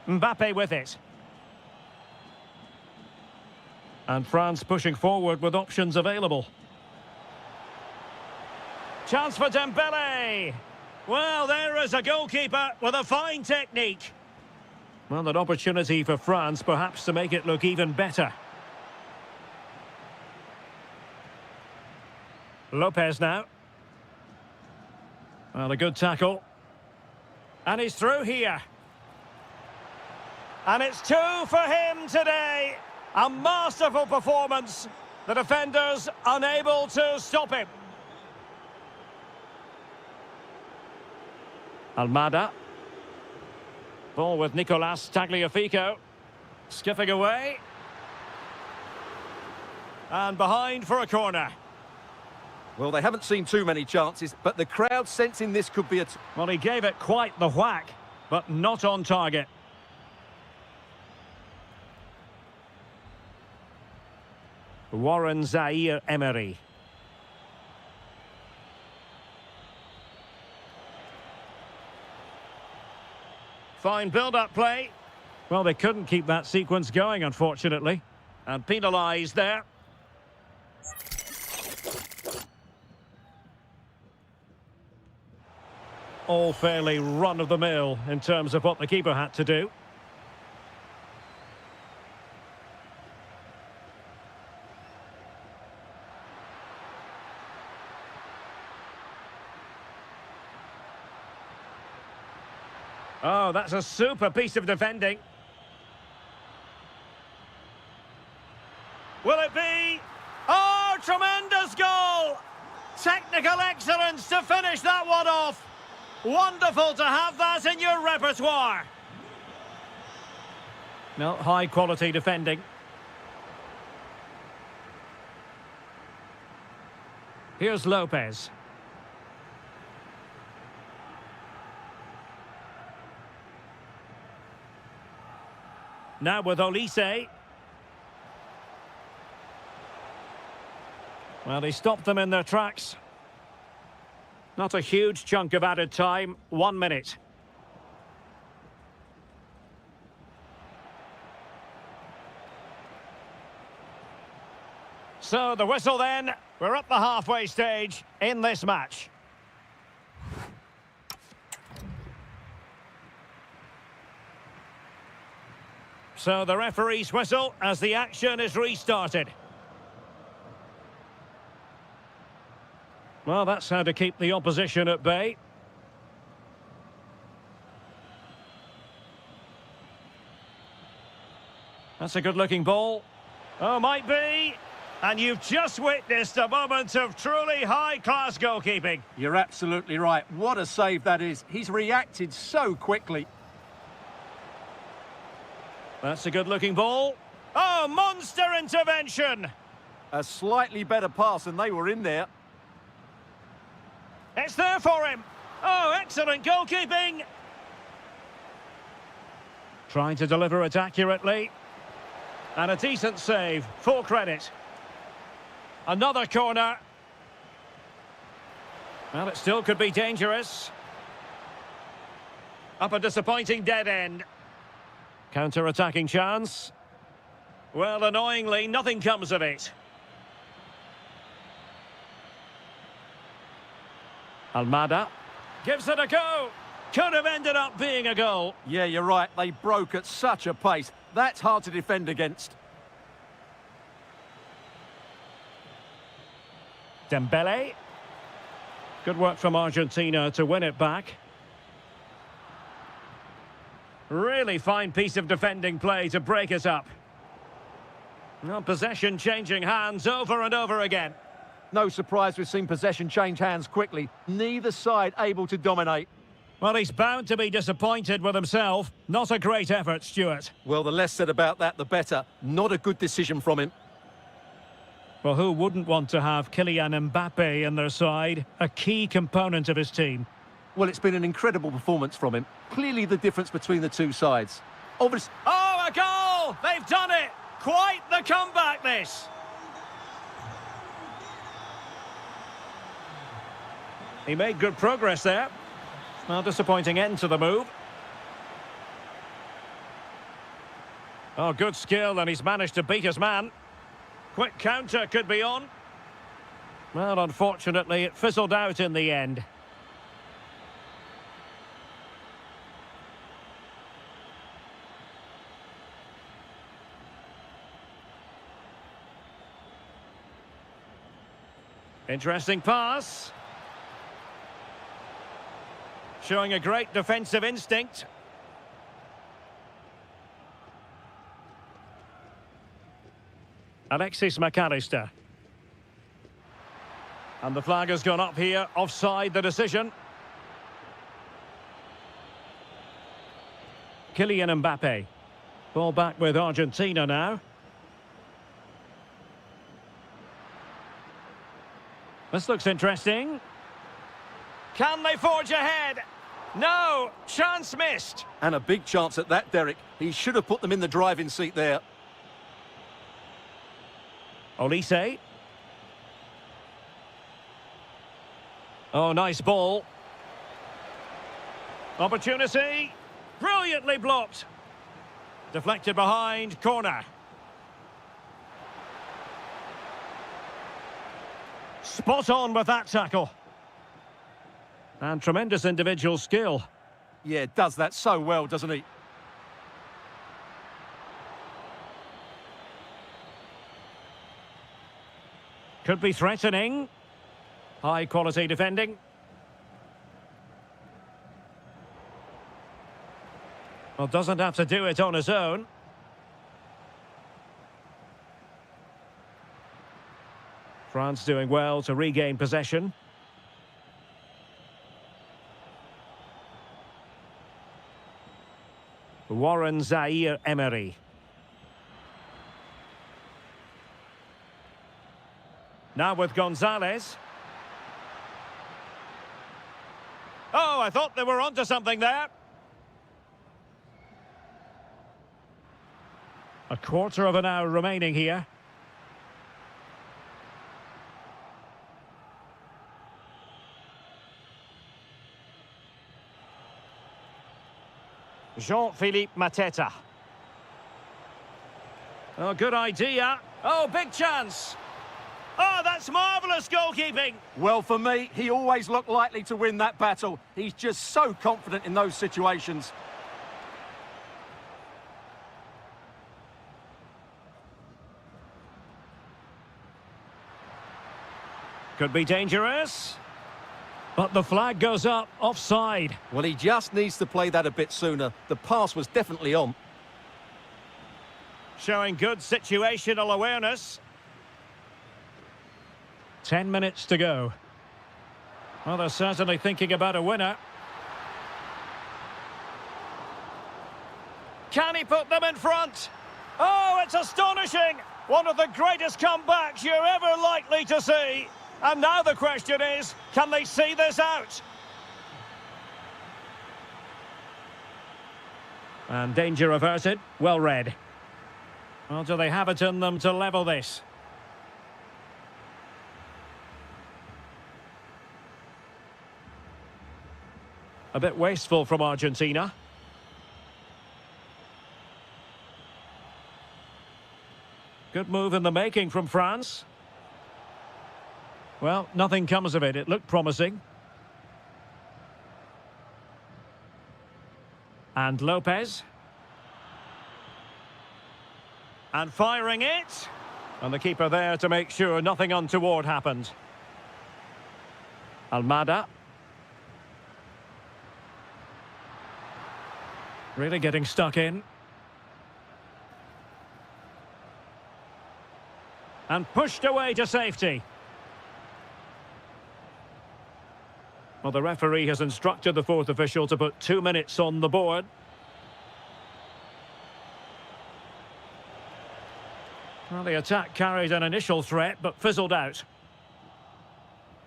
Mbappe with it. And France pushing forward with options available. Chance for Dembele. Well, there is a goalkeeper with a fine technique. Well, an opportunity for France perhaps to make it look even better. Lopez now. Well, a good tackle. And he's through here. And it's 2 for him today. A masterful performance. The defenders unable to stop him. Almada. Ball with Nicolas Tagliafico. Skipping away. And behind for a corner. Well, they haven't seen too many chances, but the crowd sensing this could be a... Well, he gave it quite the whack, but not on target. Warren Zaire-Emery. Fine build-up play. Well, they couldn't keep that sequence going, unfortunately. And penalised there. All fairly run-of-the-mill in terms of what the keeper had to do. Oh, that's a super piece of defending. Will it be? Oh, tremendous goal! Technical excellence to finish that one off. Wonderful to have that in your repertoire. No, high-quality defending. Here's Lopez. Now with Olise. Well, he stopped them in their tracks. Not a huge chunk of added time, 1 minute. So the whistle then, we're up the halfway stage in this match. So the referee's whistle as the action is restarted. Well, that's how to keep the opposition at bay. That's a good-looking ball. Oh, might be. And you've just witnessed a moment of truly high-class goalkeeping. You're absolutely right. What a save that is. He's reacted so quickly. That's a good-looking ball. Oh, monster intervention! A slightly better pass and they were in there. It's there for him. Oh, excellent goalkeeping. Trying to deliver it accurately. And a decent save, full credit. Another corner. Well, it still could be dangerous. Up a disappointing dead end. Counter-attacking chance. Well, annoyingly, nothing comes of it. Almada gives it a go. Could have ended up being a goal. Yeah, you're right. They broke at such a pace. That's hard to defend against. Dembele. Good work from Argentina to win it back. Really fine piece of defending play to break it up. Well, possession changing hands over and over again. No surprise we've seen possession change hands quickly. Neither side able to dominate. Well, he's bound to be disappointed with himself. Not a great effort, Stuart. Well, the less said about that, the better. Not a good decision from him. Well, who wouldn't want to have Kylian Mbappe in their side? A key component of his team. Well, it's been an incredible performance from him. Clearly the difference between the two sides. Obviously... Oh, a goal! They've done it! Quite the comeback, this! He made good progress there. Well, disappointing end to the move. Oh, good skill, and he's managed to beat his man. Quick counter could be on. Well, unfortunately, it fizzled out in the end. Interesting pass. Showing a great defensive instinct. Alexis McAllister. And the flag has gone up here. Offside the decision. Kylian Mbappe. Ball back with Argentina now. This looks interesting. Can they forge ahead? No, chance missed. And a big chance at that, Derek. He should have put them in the driving seat there. Olise. Oh, nice ball. Opportunity. Brilliantly blocked. Deflected behind, corner. Spot on with that tackle. And tremendous individual skill. Yeah, does that so well, doesn't he? Could be threatening. High quality defending. Well, doesn't have to do it on his own. France doing well to regain possession. Warren Zaire-Emery. Now with Gonzalez. Oh, I thought they were onto something there. A quarter of an hour remaining here. Jean-Philippe Mateta. Oh, good idea. Oh, big chance. Oh, that's marvellous goalkeeping. Well, for me, he always looked likely to win that battle. He's just so confident in those situations. Could be dangerous. But the flag goes up, offside. Well, he just needs to play that a bit sooner. The pass was definitely on. Showing good situational awareness. 10 minutes to go. Well, they're certainly thinking about a winner. Can he put them in front? Oh, it's astonishing! One of the greatest comebacks you're ever likely to see. And now the question is, can they see this out? And danger averted. Well read. Well, do they have it in them to level this? A bit wasteful from Argentina. Good move in the making from France. Well, nothing comes of it. It looked promising. And Lopez. And firing it. And the keeper there to make sure nothing untoward happened. Almada. Really getting stuck in. And pushed away to safety. Well, the referee has instructed the fourth official to put 2 minutes on the board. Well, the attack carried an initial threat, but fizzled out.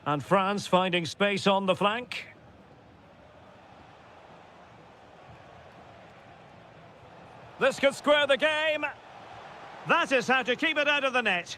And France finding space on the flank. This could square the game. That is how to keep it out of the net.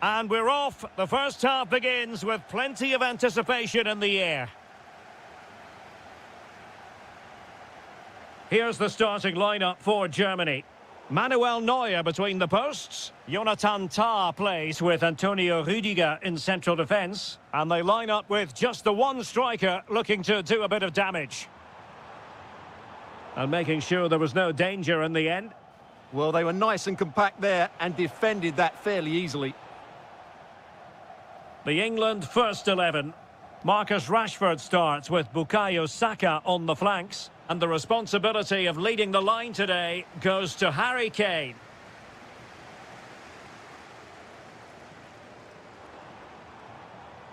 And we're off. The first half begins with plenty of anticipation in the air. Here's the starting lineup for Germany. Manuel Neuer between the posts. Jonathan Tah plays with Antonio Rüdiger in central defence. And they line up with just the one striker looking to do a bit of damage. And making sure there was no danger in the end. Well, they were nice and compact there and defended that fairly easily. The England first 11. Marcus Rashford starts with Bukayo Saka on the flanks. And the responsibility of leading the line today goes to Harry Kane.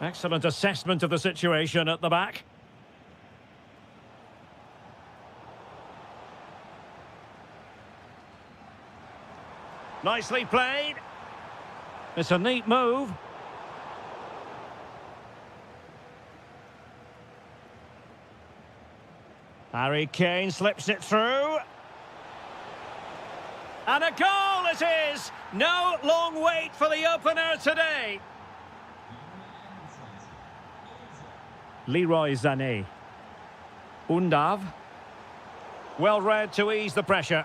Excellent assessment of the situation at the back. Nicely played. It's a neat move. Harry Kane slips it through. And a goal it is! No long wait for the opener today. Leroy Sané. Undav. Well read to ease the pressure.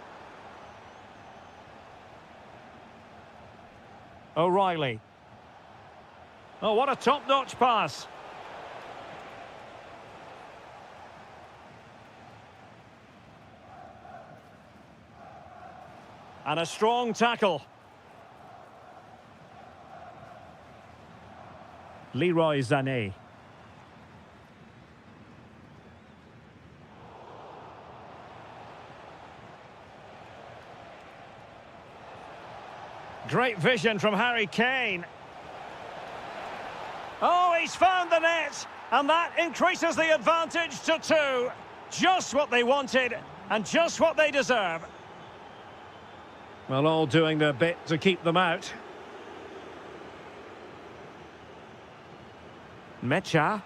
O'Reilly. Oh, what a top-notch pass. And a strong tackle. Leroy Sané. Great vision from Harry Kane. Oh, he's found the net. And that increases the advantage to 2. Just what they wanted and just what they deserve. Well, all doing their bit to keep them out. Mecha.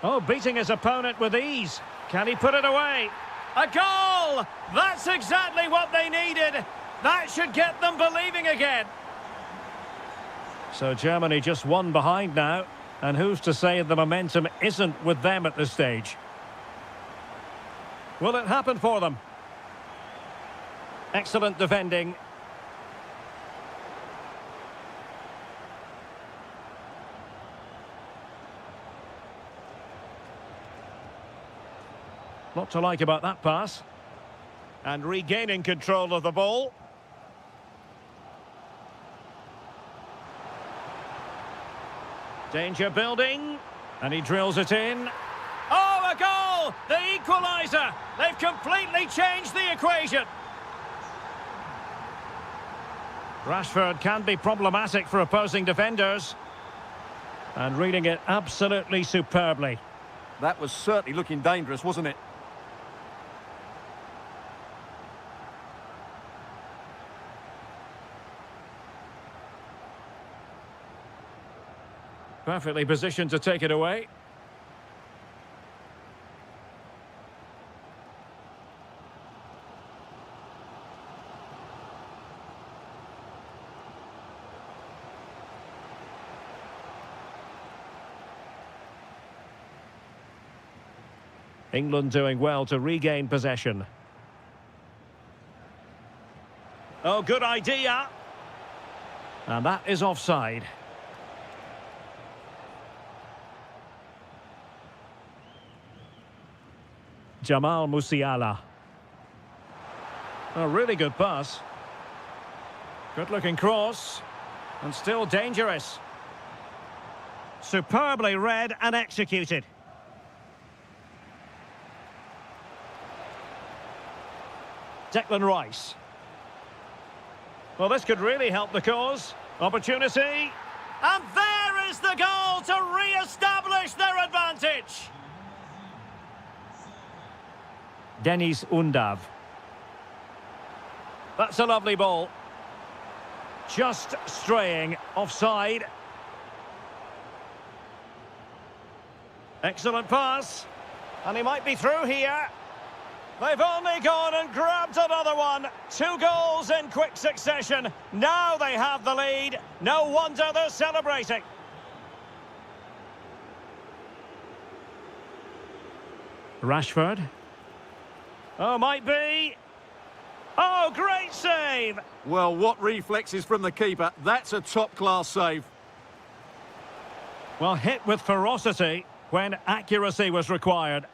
Oh, beating his opponent with ease. Can he put it away? A goal! That's exactly what they needed. That should get them believing again. So Germany just one behind now. And who's to say the momentum isn't with them at this stage? Will it happen for them? Excellent defending. Lot to like about that pass. And regaining control of the ball. Danger building. And he drills it in. Oh, a goal! The equaliser! They've completely changed the equation. Rashford can be problematic for opposing defenders. And reading it absolutely superbly. That was certainly looking dangerous, wasn't it? Perfectly positioned to take it away. England doing well to regain possession. Oh, good idea. And that is offside. Jamal Musiala. A really good pass. Good-looking cross. And still dangerous. Superbly read and executed. Declan Rice. Well, this could really help the cause. Opportunity. And there is the goal to re-establish their advantage. Dennis Undav. That's a lovely ball. Just straying offside. Excellent pass. And he might be through here. They've only gone and grabbed another one. 2 goals in quick succession. Now they have the lead. No wonder they're celebrating. Rashford. Oh, might be. Oh, great save. Well, what reflexes from the keeper. That's a top-class save. Well, hit with ferocity when accuracy was required.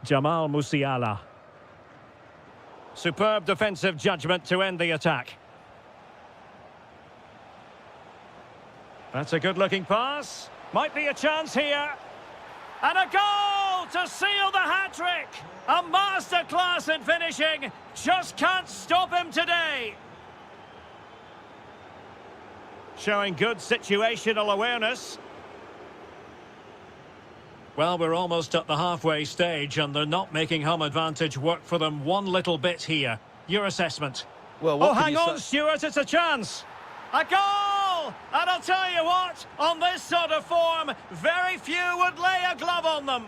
Jamal Musiala. Superb defensive judgment to end the attack. That's a good-looking pass. Might be a chance here. And a goal to seal the hat-trick. A masterclass in finishing. Just can't stop him today. Showing good situational awareness. Well, we're almost at the halfway stage and they're not making home advantage work for them one little bit here. Your assessment? Well, what hang on, Stuart, it's a chance. A goal! And I'll tell you what, on this sort of form, very few would lay a glove on them.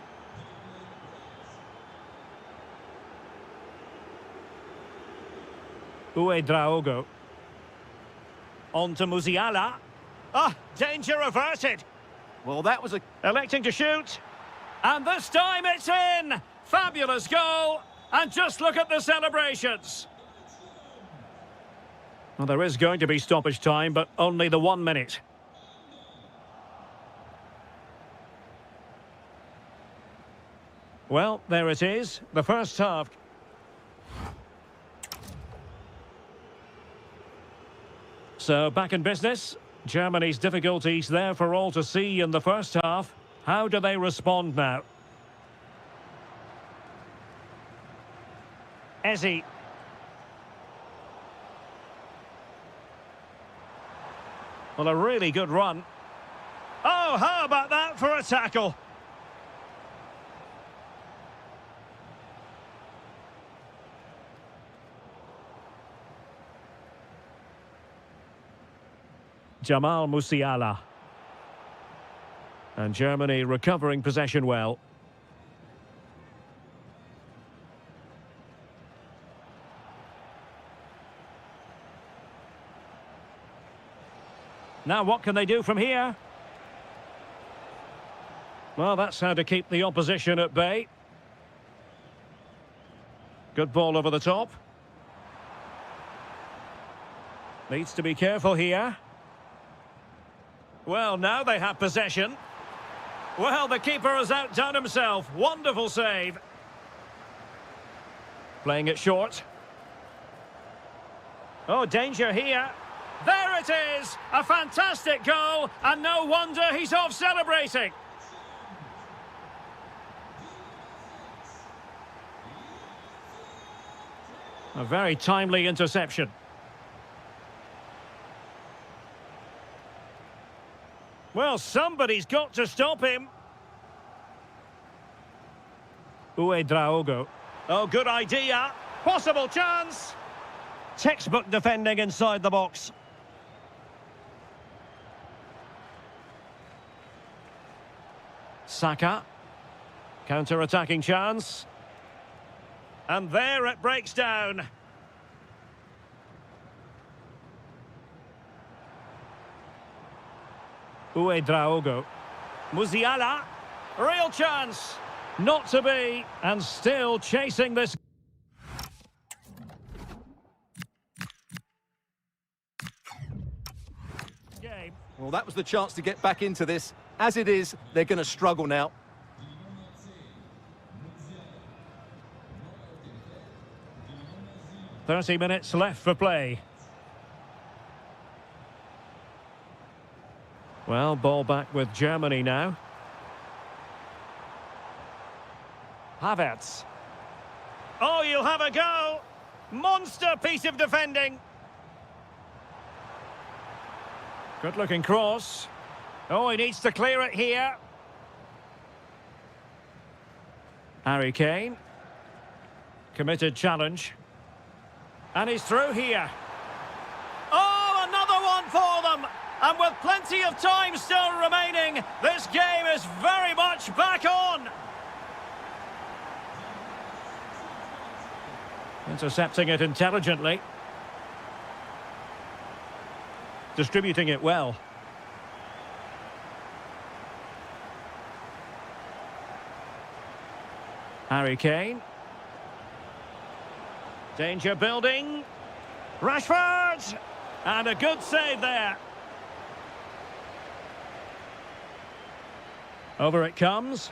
Draogo. On to Musiala. Ah, danger averted. Well, that was a... Electing to shoot. And this time it's in! Fabulous goal! And just look at the celebrations. Well, there is going to be stoppage time, but only the 1 minute. Well, there it is, the first half. So, back in business. Germany's difficulties there for all to see in the first half. How do they respond now? Ezzy. Well, a really good run. Oh, how about that for a tackle? Jamal Musiala. And Germany recovering possession well. Now what can they do from here? Well, that's how to keep the opposition at bay. Good ball over the top. Needs to be careful here. Well, now they have possession. Well, the keeper has outdone himself. Wonderful save. Playing it short. Oh, danger here. There it is! A fantastic goal, and no wonder he's off celebrating. A very timely interception. Well, somebody's got to stop him. Draogo. Oh, good idea. Possible chance. Textbook defending inside the box. Saka. Counter-attacking chance. And there it breaks down. Draogo. Musiala. Real chance. Not to be. And still chasing this. Game. Well, that was the chance to get back into this. As it is, they're going to struggle now. "30 minutes left for play." Well, ball back with Germany now. Havertz. Oh, you'll have a go. Monster piece of defending. Good-looking cross. Oh, he needs to clear it here. Harry Kane. Committed challenge. And he's through here. Oh, another one for them. And with plenty of time still remaining, this game is very much back on. Intercepting it intelligently. Distributing it well. Harry Kane. Danger building. Rashford! And a good save there. Over it comes.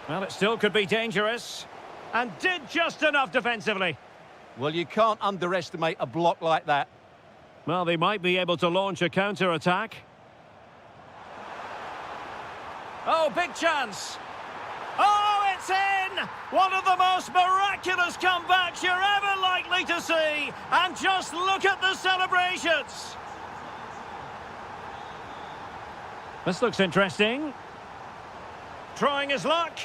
Well, it still could be dangerous. And did just enough defensively. Well, you can't underestimate a block like that. Well, they might be able to launch a counter-attack. Oh, big chance. Oh, it's in! One of the most miraculous comebacks you're ever likely to see. And just look at the celebrations. This looks interesting. Trying his luck.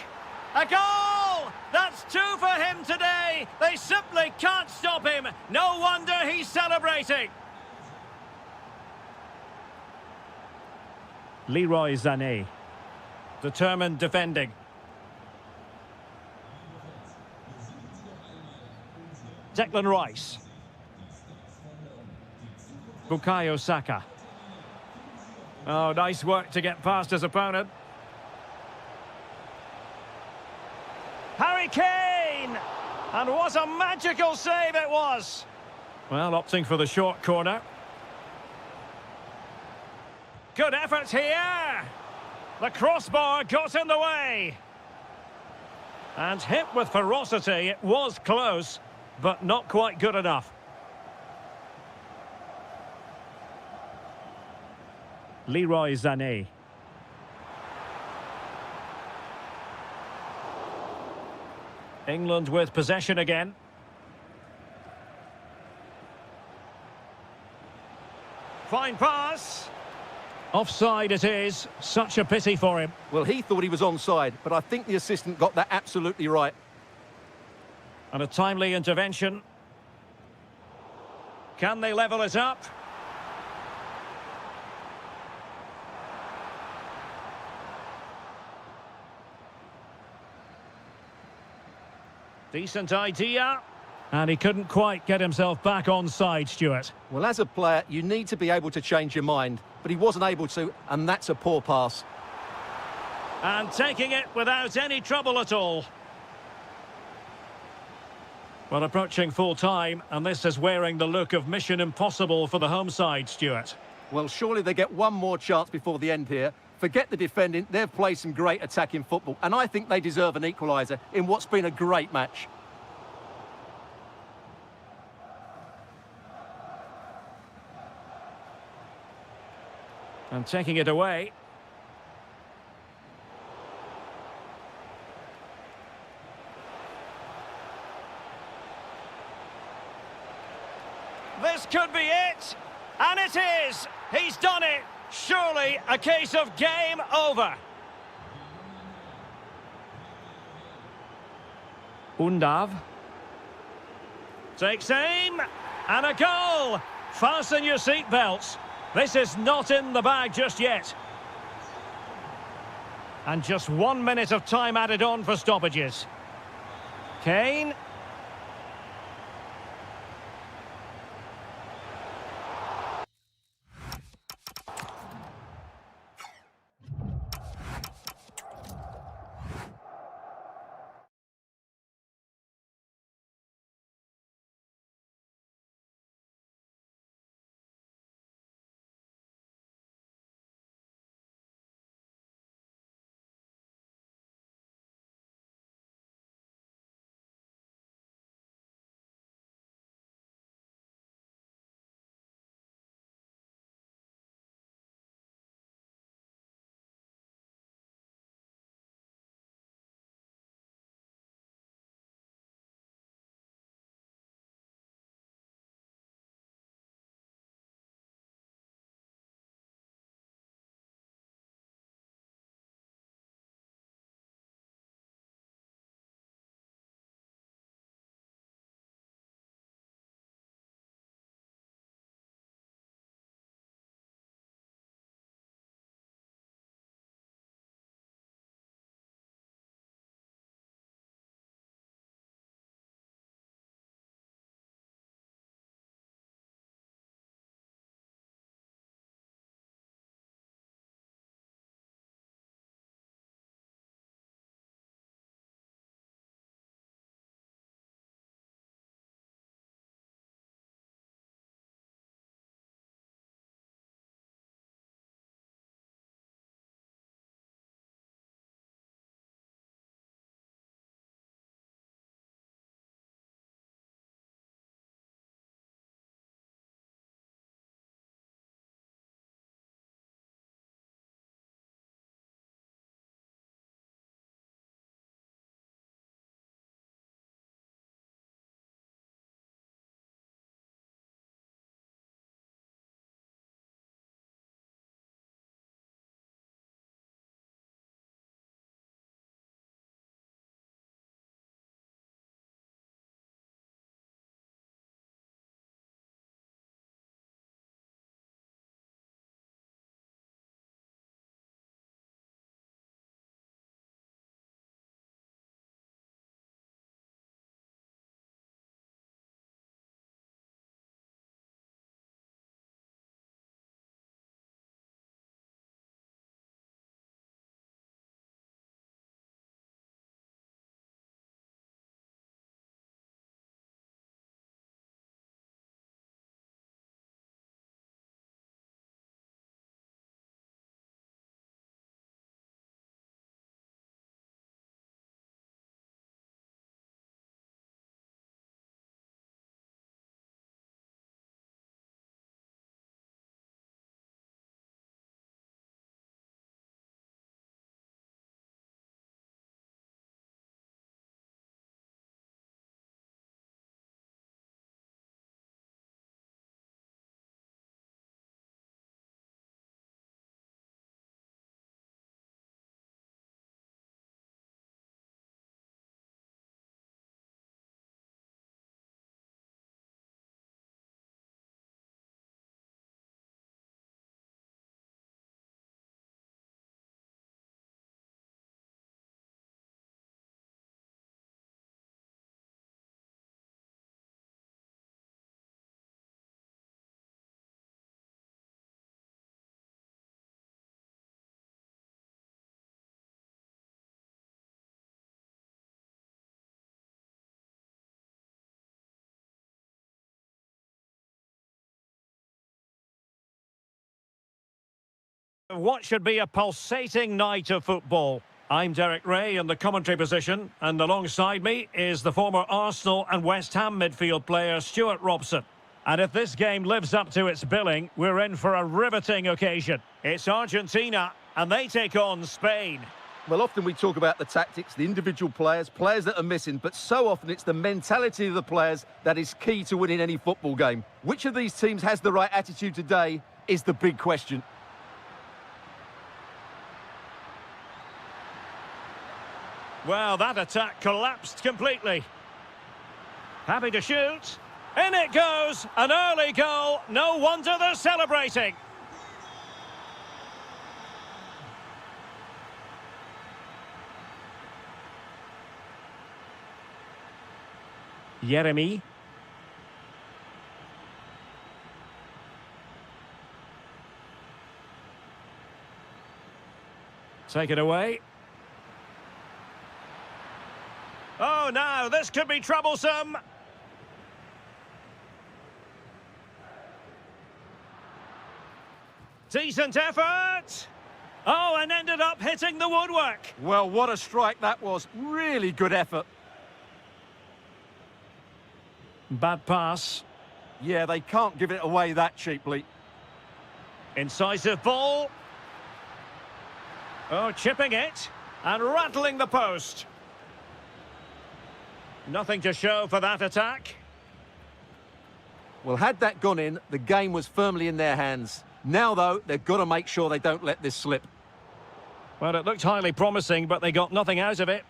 A goal! That's 2 for him today. They simply can't stop him. No wonder he's celebrating. Leroy Sané. Determined defending. Declan Rice. Bukayo Saka. Oh, nice work to get past his opponent. Harry Kane! And what a magical save it was! Well, opting for the short corner. Good effort here! The crossbar got in the way. And hit with ferocity, it was close, but not quite good enough. Leroy Sané. England with possession again. Fine pass. Offside it is. Such a pity for him. Well, he thought he was onside, but I think the assistant got that absolutely right. And a timely intervention. Can they level it up? Decent idea. And he couldn't quite get himself back onside, Stuart. Well, as a player, you need to be able to change your mind, but he wasn't able to, and that's a poor pass. And taking it without any trouble at all. Well, approaching full time, and this is wearing the look of mission impossible for the home side, Stuart. Well, surely they get one more chance before the end here. Forget the defending, they've played some great attacking football, and I think they deserve an equaliser in what's been a great match. And taking it away. This could be it. And it is. He's done it. Surely a case of game over. Undav. Takes aim. And a goal. Fasten your seatbelts. This is not in the bag just yet. And just 1 minute of time added on for stoppages. Kane. What should be a pulsating night of football. I'm Derek Ray in the commentary position, and alongside me is the former Arsenal and West Ham midfield player Stuart Robson. And if this game lives up to its billing, we're in for a riveting occasion. It's Argentina, and they take on Spain. Well, often we talk about the tactics, the individual players that are missing, but so often it's the mentality of the players that is key to winning any football game. Which of these teams has the right attitude today is the big question. Well, that attack collapsed completely. Happy to shoot. In it goes! An early goal. No wonder they're celebrating. Jeremy. Take it away. Oh, now this could be troublesome. Decent effort. Oh, and ended up hitting the woodwork. Well, what a strike that was. Really good effort. Bad pass. Yeah, they can't give it away that cheaply. Incisive ball. Oh, chipping it and rattling the post. Nothing to show for that attack. Well, had that gone in, the game was firmly in their hands. Now, though, they've got to make sure they don't let this slip. Well, it looked highly promising, but they got nothing out of it.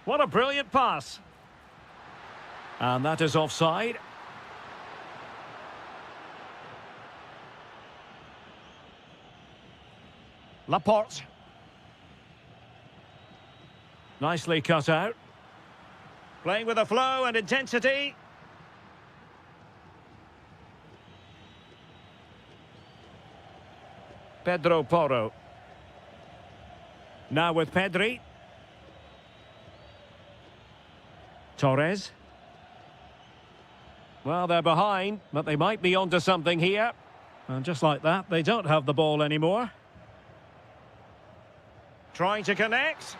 What a brilliant pass. And that is offside. Laporte. Nicely cut out. Playing with a flow and intensity. Pedro Porro. Now with Pedri. Torres. Well, they're behind, but they might be onto something here. And just like that, they don't have the ball anymore. Trying to connect.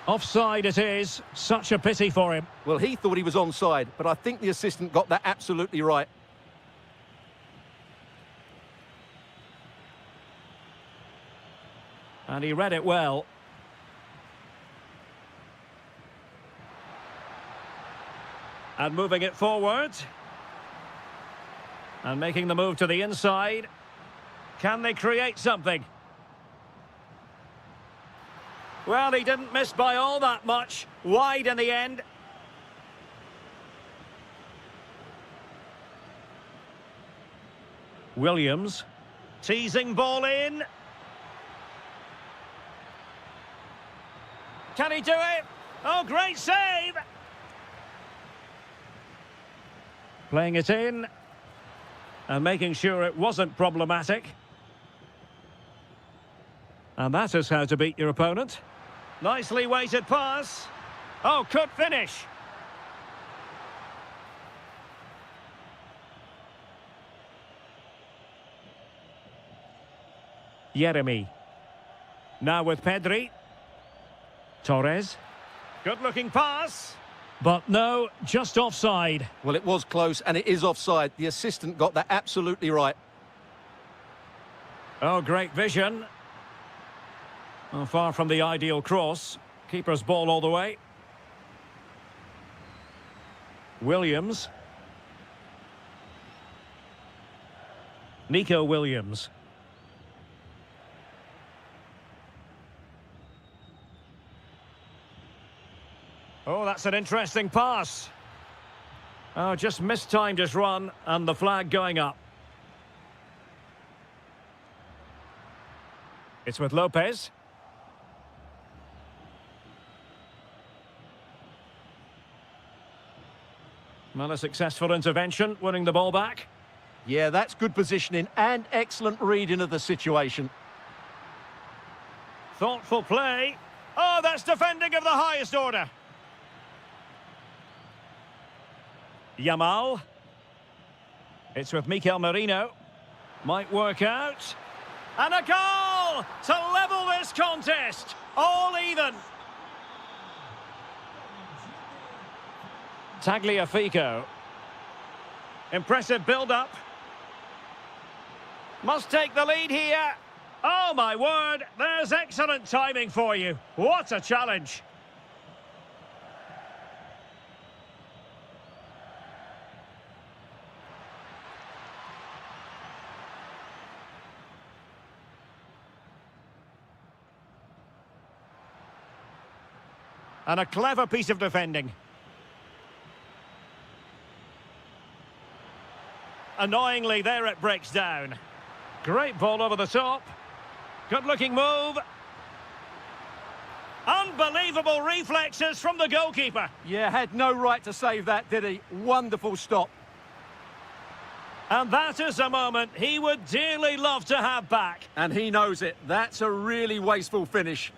Offside it is. Such a pity for him. Well, he thought he was onside, but I think the assistant got that absolutely right. And he read it well. And moving it forward. And making the move to the inside. Can they create something? Well, he didn't miss by all that much. Wide in the end. Williams. Teasing ball in. Can he do it? Oh, great save! Playing it in. And making sure it wasn't problematic. And that is how to beat your opponent. Nicely weighted pass. Oh, could finish. Jeremy. Now with Pedri. Torres. Good-looking pass. But no, just offside. Well, it was close, and it is offside. The assistant got that absolutely right. Oh, great vision. Oh, far from the ideal cross. Keeper's ball all the way. Williams. Nico Williams. Oh, that's an interesting pass. Oh, just mistimed his run, and the flag going up. It's with Lopez. Well, a successful intervention, winning the ball back. Yeah, that's good positioning and excellent reading of the situation. Thoughtful play. Oh, that's defending of the highest order. Yamal. It's with Mikel Merino. Might work out. And a goal to level this contest. All even. Tagliafico. Impressive build-up. Must take the lead here. Oh, my word. There's excellent timing for you. What a challenge. And a clever piece of defending. Annoyingly, there it breaks down. Great ball over the top. Good-looking move. Unbelievable reflexes from the goalkeeper. Yeah, had no right to save that, did he? Wonderful stop. And that is a moment he would dearly love to have back. And he knows it. That's a really wasteful finish.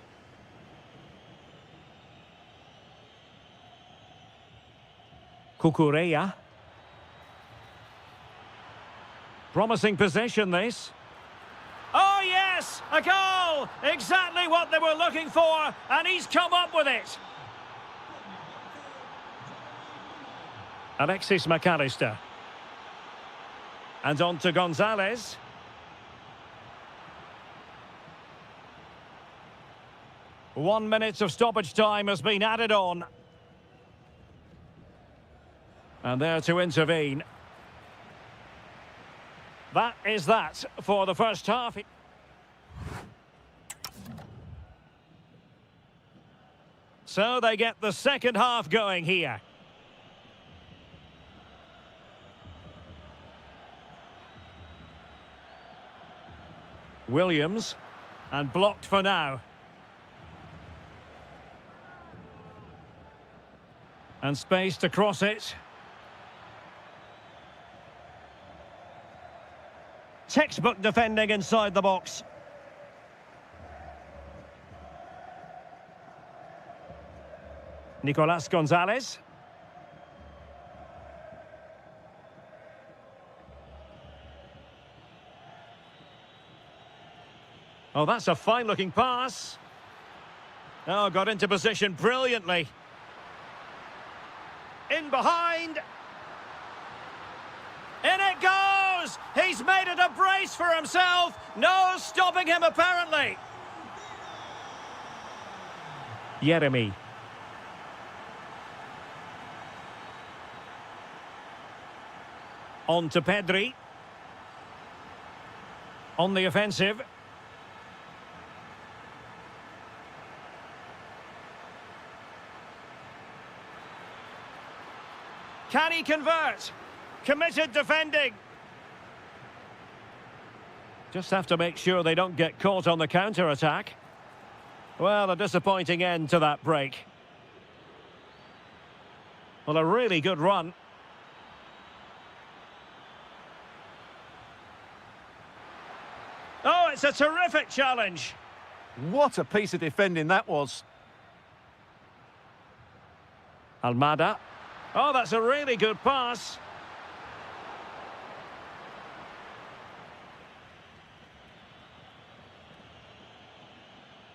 Cucurella. Promising possession, this. Oh, yes! A goal! Exactly what they were looking for, and he's come up with it. Alexis McAllister. And on to Gonzalez. One minute of stoppage time has been added on. And there to intervene. That is that for the first half. So they get the second half going here. Williams, and blocked for now. And space to cross it. Textbook defending inside the box. Nicolas Gonzalez. Oh, that's a fine-looking pass. Oh, got into position brilliantly. In behind. In it goes! He's made it a brace for himself. No stopping him, apparently. Jeremy. On to Pedri. On the offensive. Can he convert? Committed defending. Just have to make sure they don't get caught on the counter-attack. Well, a disappointing end to that break. Well, a really good run. Oh, it's a terrific challenge. What a piece of defending that was. Almada. Oh, that's a really good pass.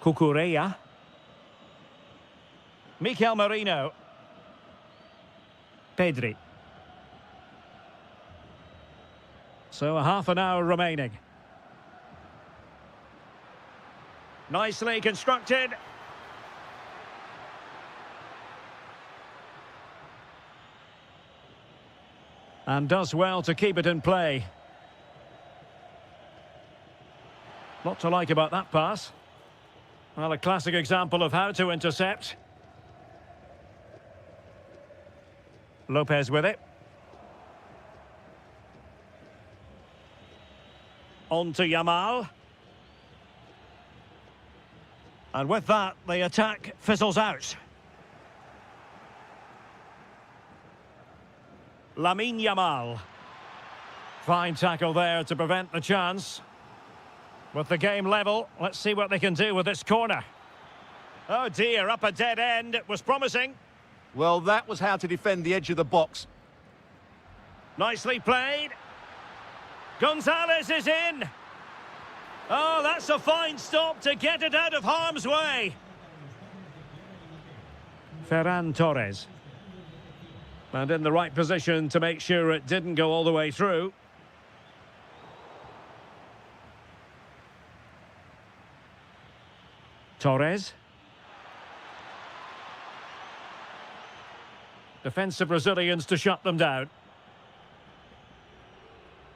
Cucurella. Mikel Merino. Pedri. So a half an hour remaining. Nicely constructed. And does well to keep it in play. Lot to like about that pass. Well, a classic example of how to intercept. Lopez with it. On to Yamal. And with that, the attack fizzles out. Lamine Yamal. Fine tackle there to prevent the chance. With the game level, let's see what they can do with this corner. Oh dear, up a dead end. It was promising. Well, that was how to defend the edge of the box. Nicely played. Gonzalez is in. Oh, that's a fine stop to get it out of harm's way. Ferran Torres. And in the right position to make sure it didn't go all the way through. Torres. Defensive Brazilians to shut them down.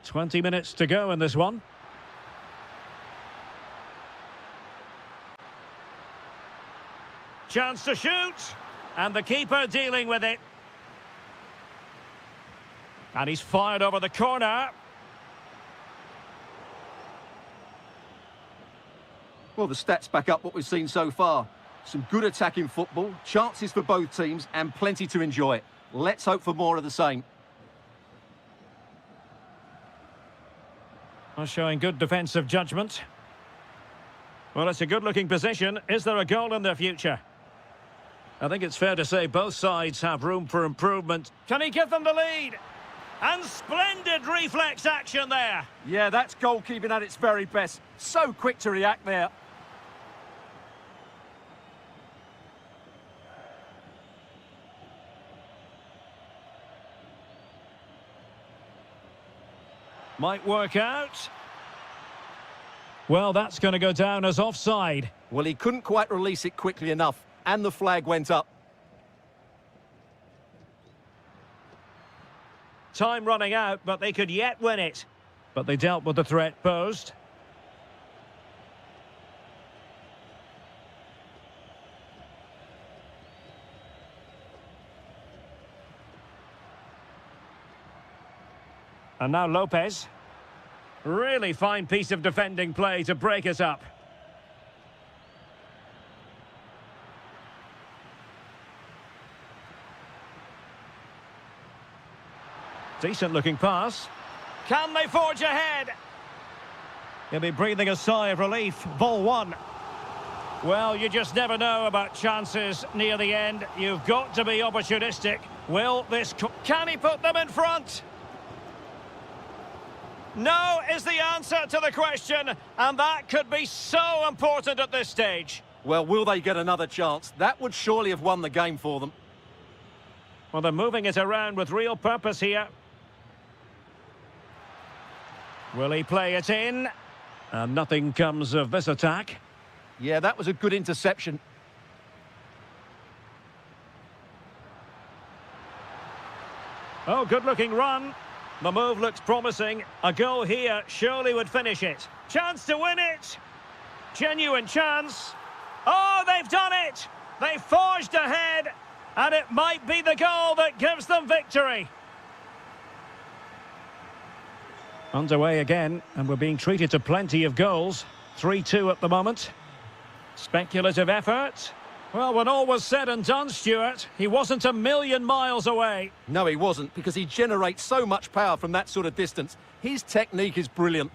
20 minutes to go in this one. Chance to shoot. And the keeper dealing with it. And he's fired over the corner. Well, the stats back up what we've seen so far. Some good attacking football, chances for both teams, and plenty to enjoy. Let's hope for more of the same. Well, showing good defensive judgment. Well, it's a good-looking position. Is there a goal in their future? I think it's fair to say both sides have room for improvement. Can he give them the lead? And splendid reflex action there. Yeah, that's goalkeeping at its very best. So quick to react there. Might work out. Well, that's going to go down as offside. Well, he couldn't quite release it quickly enough, and the flag went up. Time running out, but they could yet win it. But they dealt with the threat posed. And now Lopez. Really fine piece of defending play to break us up. Decent looking pass. Can they forge ahead? He'll be breathing a sigh of relief. Ball one. Well, you just never know about chances near the end. You've got to be opportunistic. Will this... Can he put them in front? No is the answer to the question, and that could be so important at this stage. Well, will they get another chance? That would surely have won the game for them. Well, they're moving it around with real purpose here. Will he play it in? And nothing comes of this attack. Yeah, that was a good interception. Oh, good-looking run. The move looks promising. A goal here surely would finish it. Chance to win it. Genuine chance. Oh, they've done it. They've forged ahead. And it might be the goal that gives them victory. Underway again, and we're being treated to plenty of goals. 3-2 at the moment. Speculative effort. Well, when all was said and done, Stuart, he wasn't a million miles away. No, he wasn't, because he generates so much power from that sort of distance. His technique is brilliant.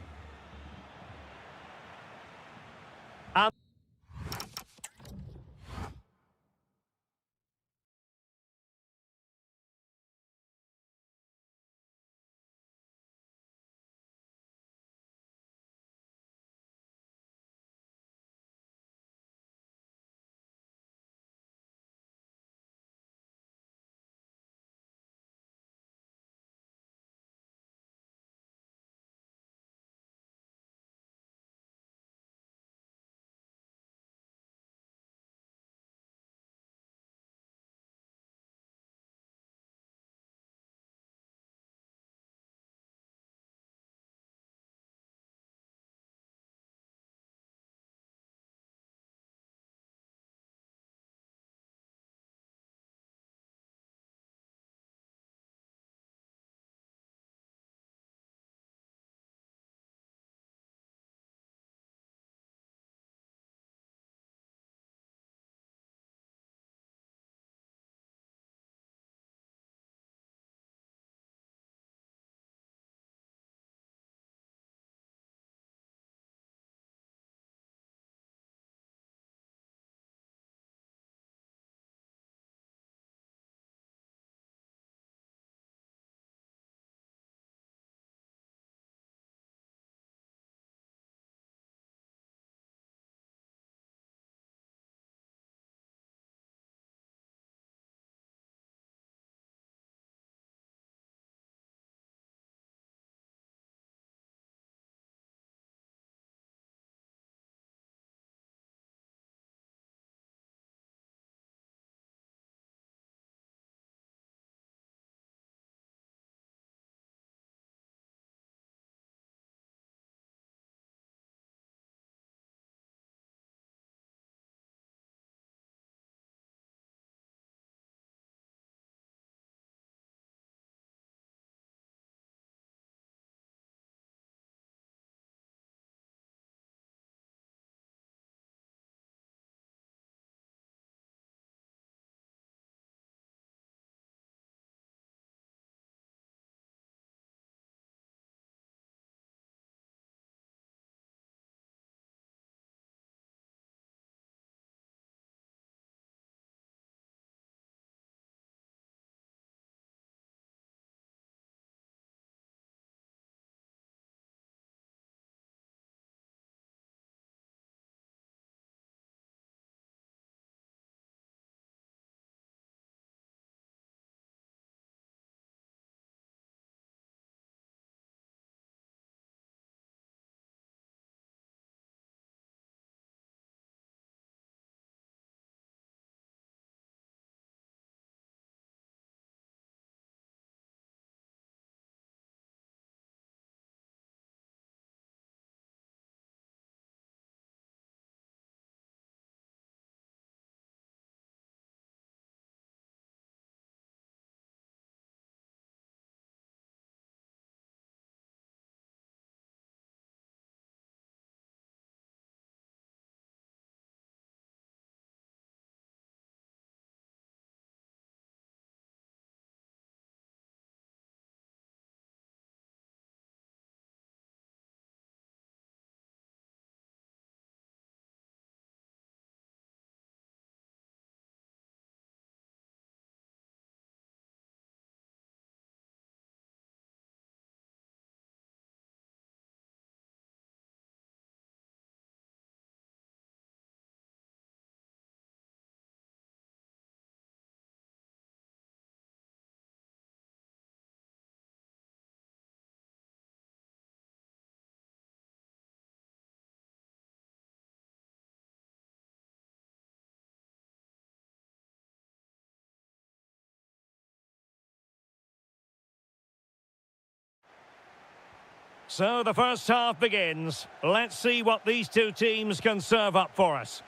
So the first half begins. Let's see what these two teams can serve up for us.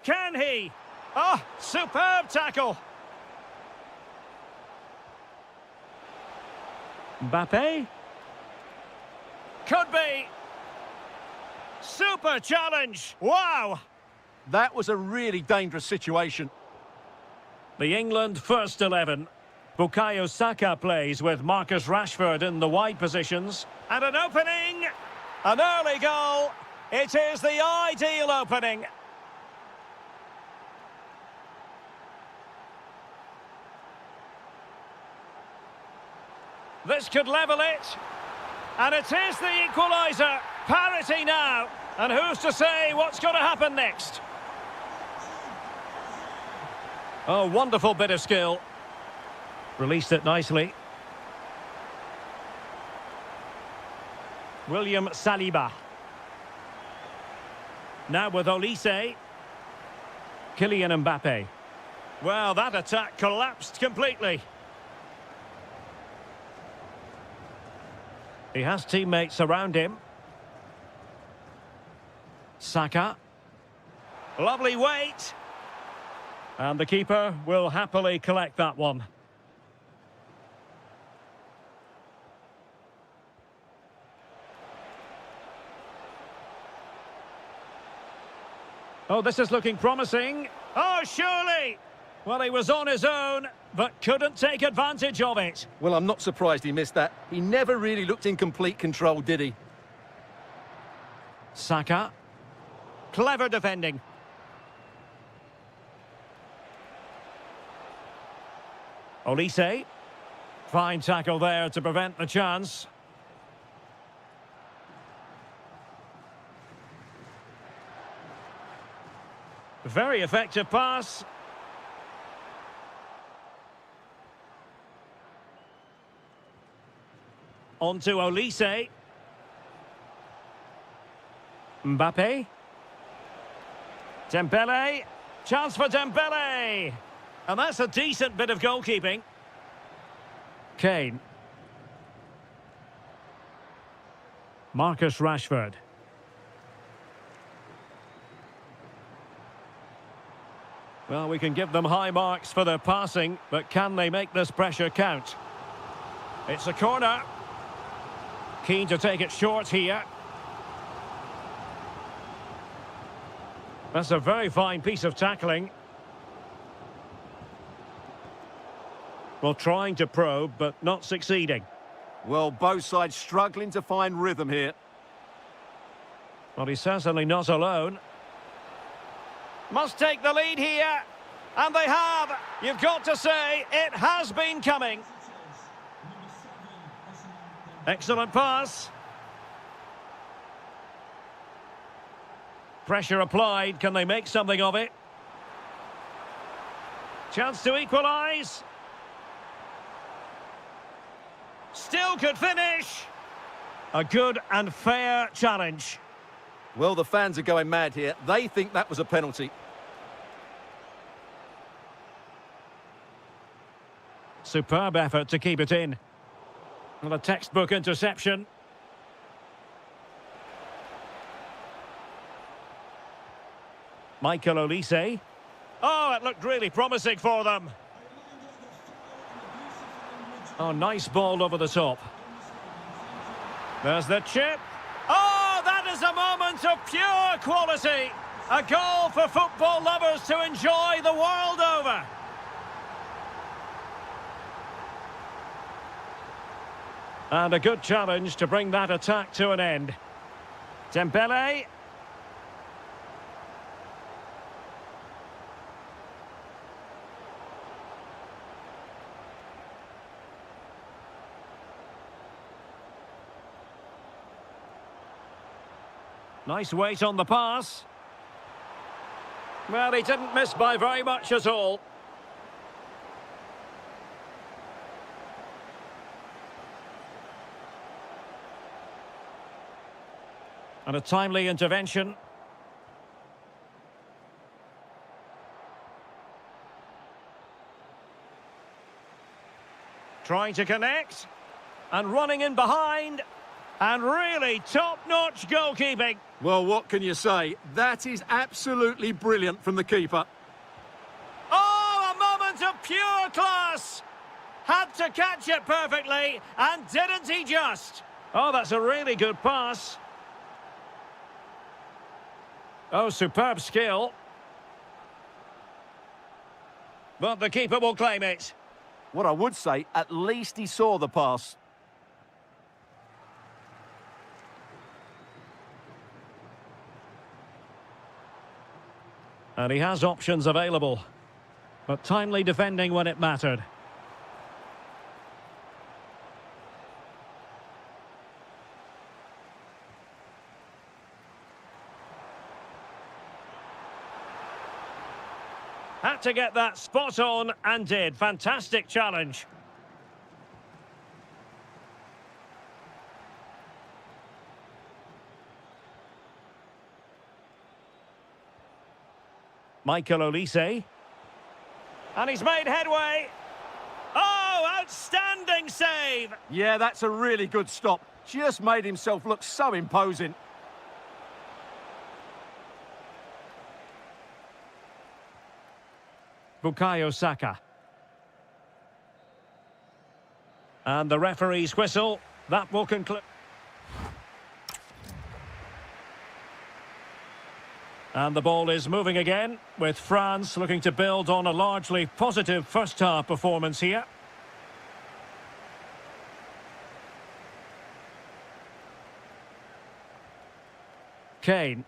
Can he? Oh, superb tackle. Mbappe? Could be. Super challenge. Wow. That was a really dangerous situation. The England first 11. Bukayo Saka plays with Marcus Rashford in the wide positions. And an opening. An early goal. It is the ideal opening. This could level it. And it is the equaliser. Parity now. And who's to say what's going to happen next? Oh, wonderful bit of skill. Released it nicely. William Saliba. Now with Olise. Kylian Mbappe. Well, that attack collapsed completely. He has teammates around him. Saka. Lovely weight. And the keeper will happily collect that one. Oh, this is looking promising. Oh, surely! Well, he was on his own, but couldn't take advantage of it. Well, I'm not surprised he missed that. He never really looked in complete control, did he? Saka. Clever defending. Olise. Fine tackle there to prevent the chance. Very effective pass. On to Olise. Mbappe. Dembele. Chance for Dembele. And that's a decent bit of goalkeeping. Kane. Marcus Rashford. Well, we can give them high marks for their passing, but can they make this pressure count? It's a corner. Keen to take it short here. That's a very fine piece of tackling. Well, trying to probe, but not succeeding. Well, both sides struggling to find rhythm here. Well, he's certainly not alone. Must take the lead here. And they have. You've got to say, it has been coming. Excellent pass. Pressure applied. Can they make something of it? Chance to equalise. Still could finish. A good and fair challenge. Well, the fans are going mad here. They think that was a penalty. Superb effort to keep it in. And a textbook interception. Michael Olise. Oh, it looked really promising for them. Oh, nice ball over the top. There's the chip. Oh, that is a moment of pure quality. A goal for football lovers to enjoy the world over. And a good challenge to bring that attack to an end. Dembele. Nice weight on the pass. Well, he didn't miss by very much at all. And a timely intervention. Trying to connect. And running in behind. And really top-notch goalkeeping. Well, what can you say? That is absolutely brilliant from the keeper. Oh, a moment of pure class! Had to catch it perfectly, and didn't he just? Oh, that's a really good pass. Oh, superb skill. But the keeper will claim it. What I would say, at least he saw the pass. And he has options available. But timely defending when it mattered. Had to get that spot on and did. Fantastic challenge. Michael Olise. And he's made headway. Oh, outstanding save! Yeah, that's a really good stop. Just made himself look so imposing. Bukayo Saka. And the referee's whistle. That will conclude. And the ball is moving again, with France looking to build on a largely positive first-half performance here. Kane.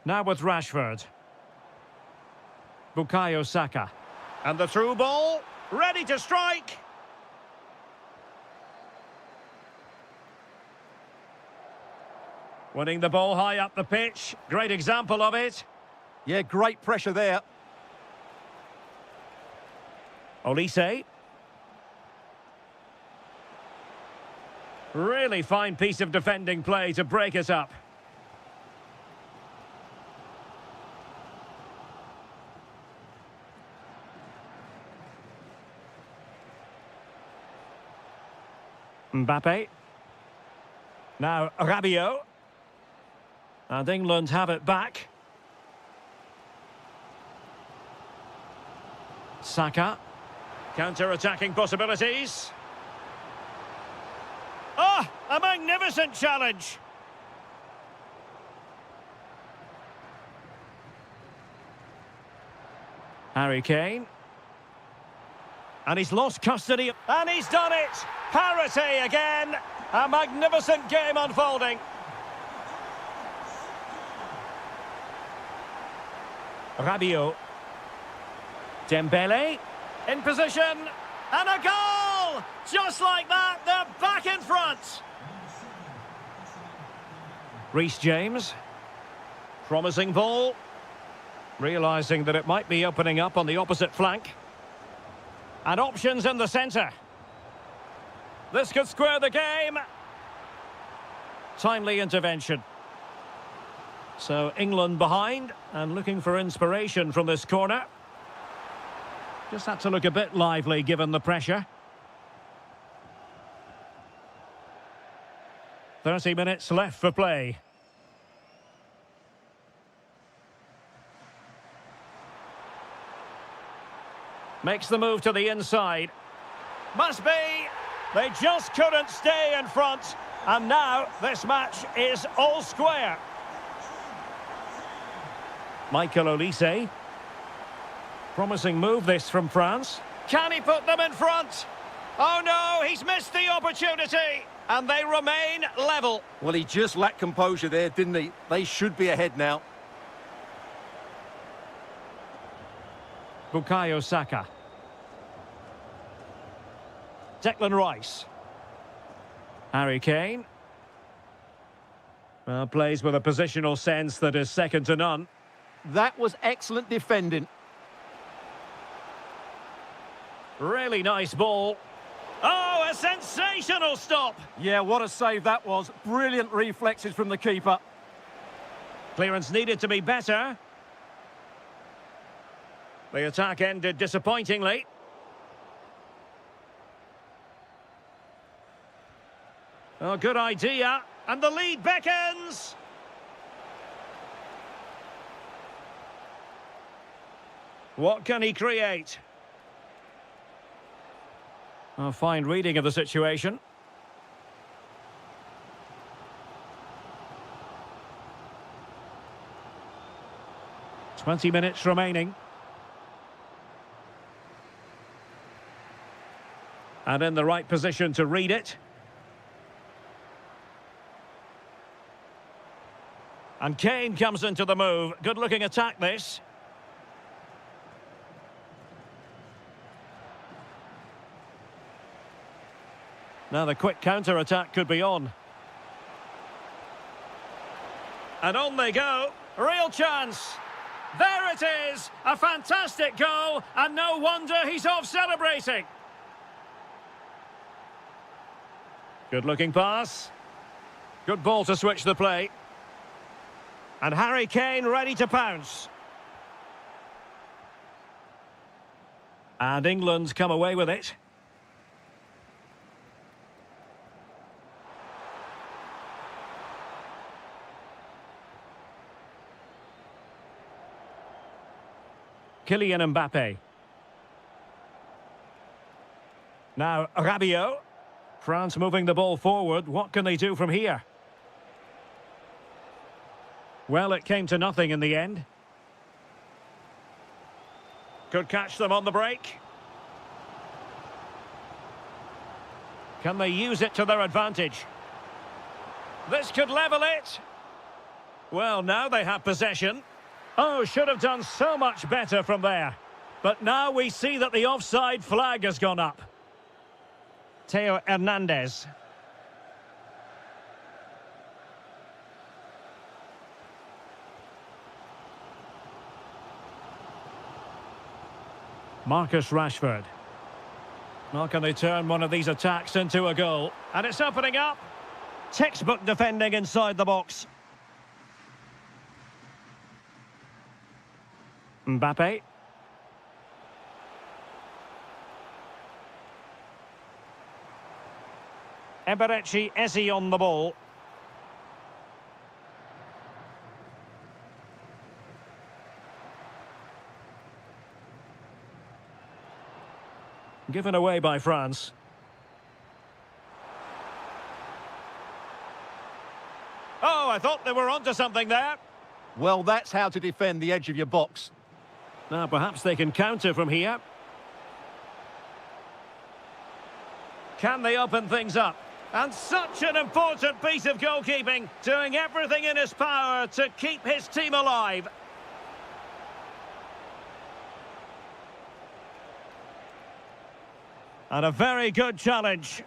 Now with Rashford. Bukayo Saka. And the through ball, ready to strike. Winning the ball high up the pitch. Great example of it. Yeah, great pressure there. Olise. Really fine piece of defending play to break us up. Mbappe. Now Rabiot. And England have it back. Saka. Counter-attacking possibilities. Ah, a magnificent challenge. Harry Kane. And he's lost custody. And he's done it. Parity again. A magnificent game unfolding. Rabiot. Dembele. In position. And a goal! Just like that, they're back in front. Reece James. Promising ball. Realising that it might be opening up on the opposite flank. And options in the centre. This could square the game. Timely intervention. So England behind and looking for inspiration from this corner. Just had to look a bit lively given the pressure. 30 minutes left for play. Makes the move to the inside. Must be. They just couldn't stay in front. And now this match is all square. Michael Olise. Promising move this from France. Can he put them in front? Oh no, he's missed the opportunity. And they remain level. Well, he just lacked composure there, didn't he? They should be ahead now. Bukayo Saka. Declan Rice. Harry Kane. Well, plays with a positional sense that is second to none. That was excellent defending. Really nice ball. Oh, a sensational stop. Yeah, what a save that was. Brilliant reflexes from the keeper. Clearance needed to be better. The attack ended disappointingly. Oh, good idea. And the lead beckons. What can he create? A fine reading of the situation. Twenty minutes remaining. And in the right position to read it. And Kane comes into the move. Good-looking attack, this. Now the quick counter-attack could be on. And on they go. Real chance. There it is. A fantastic goal. And no wonder he's off celebrating. Good-looking pass. Good ball to switch the play. And Harry Kane ready to pounce. And England's come away with it. Kylian Mbappe. Now Rabiot. France moving the ball forward. What can they do from here? Well, it came to nothing in the end. Could catch them on the break. Can they use it to their advantage? This could level it. Well, now they have possession. Oh, should have done so much better from there. But now we see that the offside flag has gone up. Theo Hernandez. Marcus Rashford. Now can they turn one of these attacks into a goal? And it's opening up. Textbook defending inside the box. Mbappe. Eberechi Eze on the ball. Given away by France. Oh, I thought they were onto something there. Well, that's how to defend the edge of your box. Now, perhaps they can counter from here. Can they open things up? And such an important piece of goalkeeping, doing everything in his power to keep his team alive. And a very good challenge.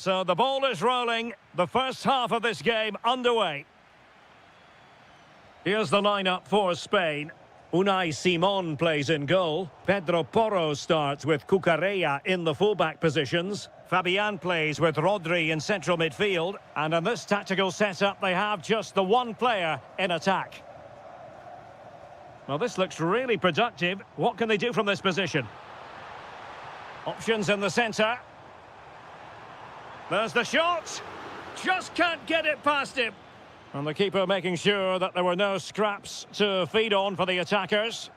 So the ball is rolling. The first half of this game underway. Here's the lineup for Spain. Unai Simon plays in goal. Pedro Porro starts with Cucurella in the fullback positions. Fabian plays with Rodri in central midfield. And in this tactical setup, they have just the one player in attack. Well, this looks really productive. What can they do from this position? Options in the centre. There's the shot. Just can't get it past him. And the keeper making sure that there were no scraps to feed on for the attackers.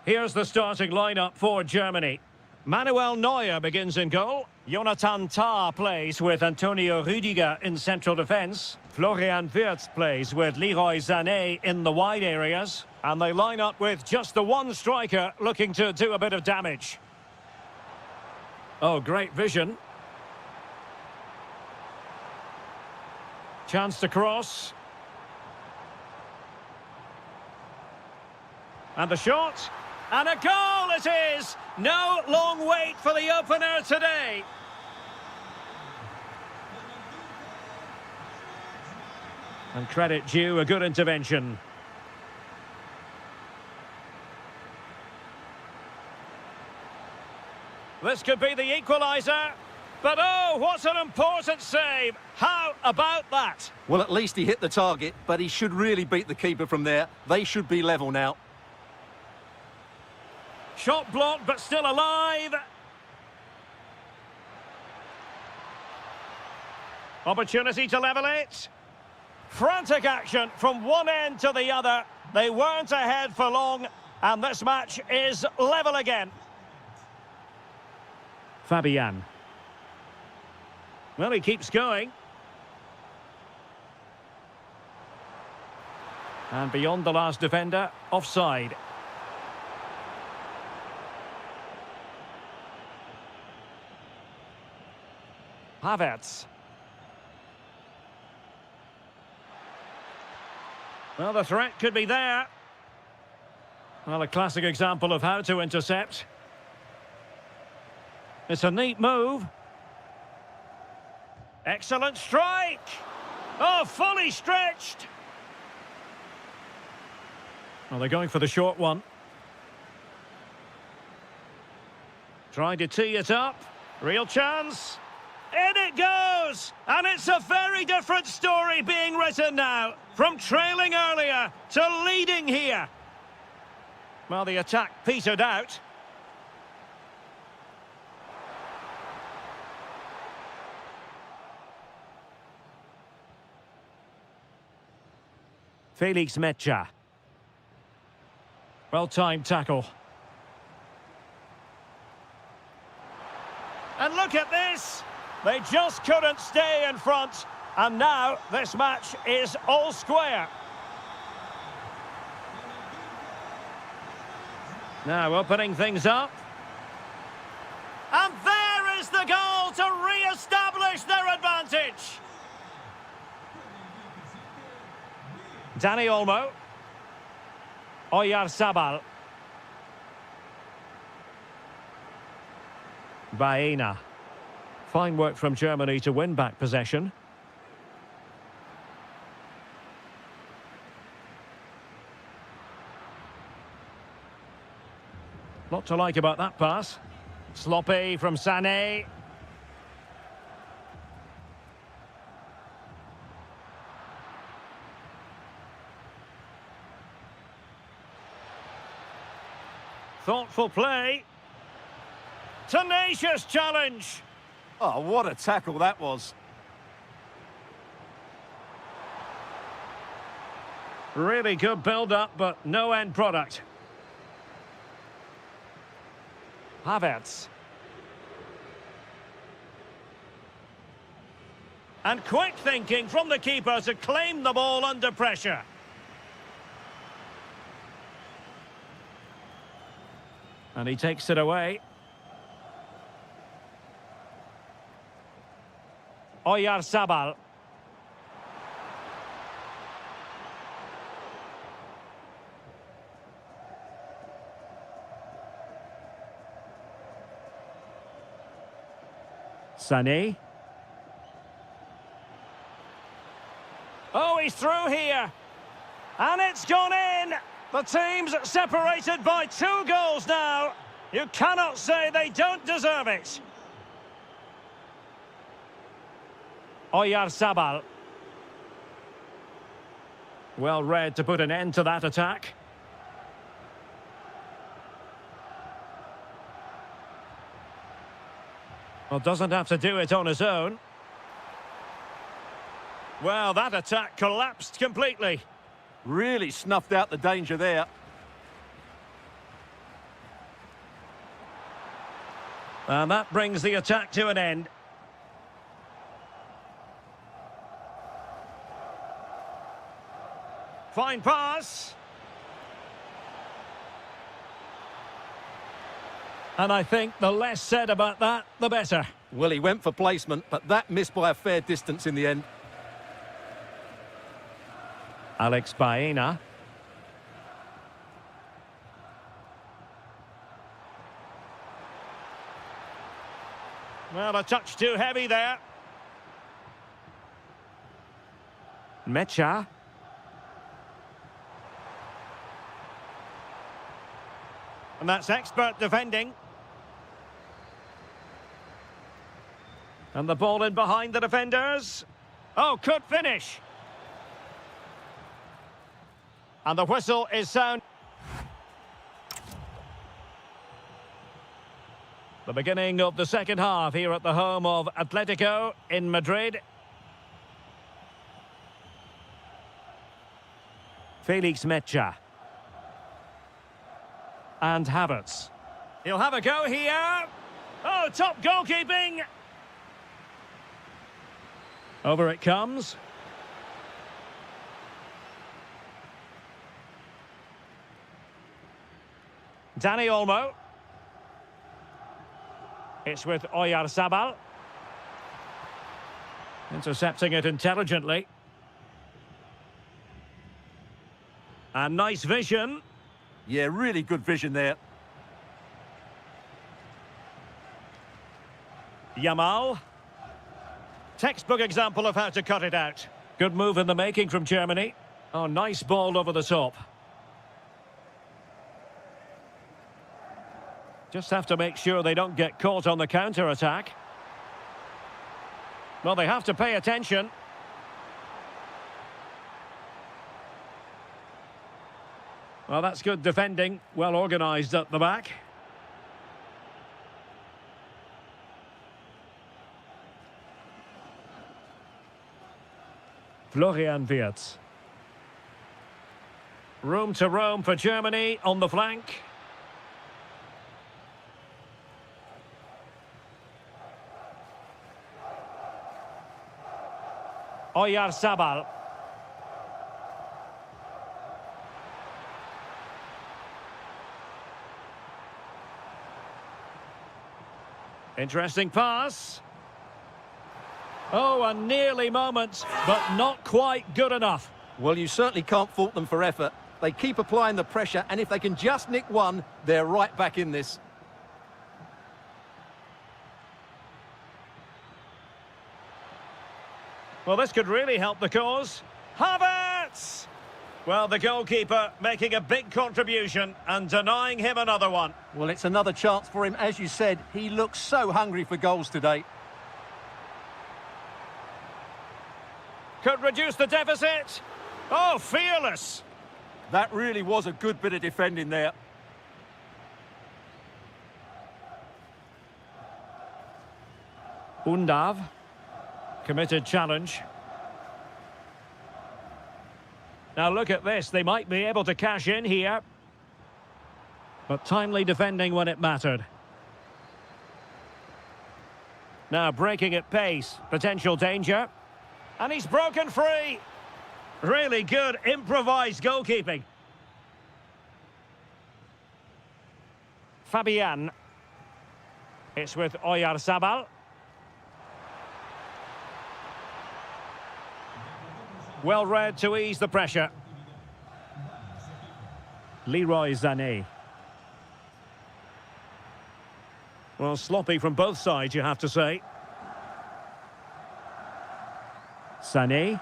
Here's the starting lineup for Germany. Manuel Neuer begins in goal. Jonathan Tah plays with Antonio Rüdiger in central defence. Florian Wirtz plays with Leroy Sané in the wide areas. And they line up with just the one striker looking to do a bit of damage. Oh, great vision. Chance to cross. And the shot. And a goal it is! No long wait for the opener today. And credit due, a good intervention. This could be the equaliser. But oh, what an important save! How about that? Well, at least he hit the target, but he should really beat the keeper from there. They should be level now. Shot blocked, but still alive. Opportunity to level it. Frantic action from one end to the other. They weren't ahead for long, and this match is level again. Fabian. Well, he keeps going. And beyond the last defender, offside. Havertz. Well, the threat could be there. Well, a classic example of how to intercept. It's a neat move. Excellent strike! Oh, fully stretched! Well, they're going for the short one. Trying to tee it up. Real chance. In it goes! And it's a very different story being written now. From trailing earlier to leading here. Well, the attack petered out. Felix Mecha. Well-timed tackle. And look at this! They just couldn't stay in front. And now this match is all square. Now opening things up. And there is the goal to re-establish their advantage. Dani Olmo. Oyarzabal. Baena. Fine work from Germany to win back possession. Lot to like about that pass. Sloppy from Sané. Thoughtful play. Tenacious challenge. Oh, what a tackle that was. Really good build-up, but no end product. Havertz. And quick thinking from the keeper to claim the ball under pressure. And he takes it away. Oyarzabal. Sané. Oh, he's through here. And it's gone in. The team's separated by 2 goals now. You cannot say they don't deserve it. Oyarzabal. Well read to put an end to that attack. Well, doesn't have to do it on his own. Well, that attack collapsed completely. Really snuffed out the danger there. And that brings the attack to an end. Fine pass. And I think the less said about that, the better. Well, he went for placement, but that missed by a fair distance in the end. Alex Baena. Well, a touch too heavy there. Mecha. And that's expert defending. And the ball in behind the defenders. Oh, could finish. And the whistle is sound. The beginning of the second half here at the home of Atletico in Madrid. Felix Mecha. And Havertz. He'll have a go here. Oh, top goalkeeping. Over it comes. Dani Olmo. It's with Oyarzabal. Intercepting it intelligently. And nice vision. Yeah, really good vision there. Yamal. Textbook example of how to cut it out. Good move in the making from Germany. Oh, nice ball over the top. Just have to make sure they don't get caught on the counter-attack. Well, they have to pay attention. Well, that's good defending. Well organised at the back. Florian Wirtz. Room to roam for Germany on the flank. Oyarzabal. Interesting pass. Oh, a nearly moment, but not quite good enough. Well, you certainly can't fault them for effort. They keep applying the pressure, and if they can just nick one, they're right back in this. Well, this could really help the cause. Havertz! Well, the goalkeeper making a big contribution and denying him another one. Well, it's another chance for him. As you said, he looks so hungry for goals today. Could reduce the deficit. Oh, fearless. That really was a good bit of defending there. Undav. Committed challenge. Now look at this. They might be able to cash in here. But timely defending when it mattered. Now breaking at pace. Potential danger. And he's broken free. Really good improvised goalkeeping. Fabian. It's with Oyarzabal. Well read to ease the pressure. Leroy Sané. Well, sloppy from both sides, you have to say. Sané.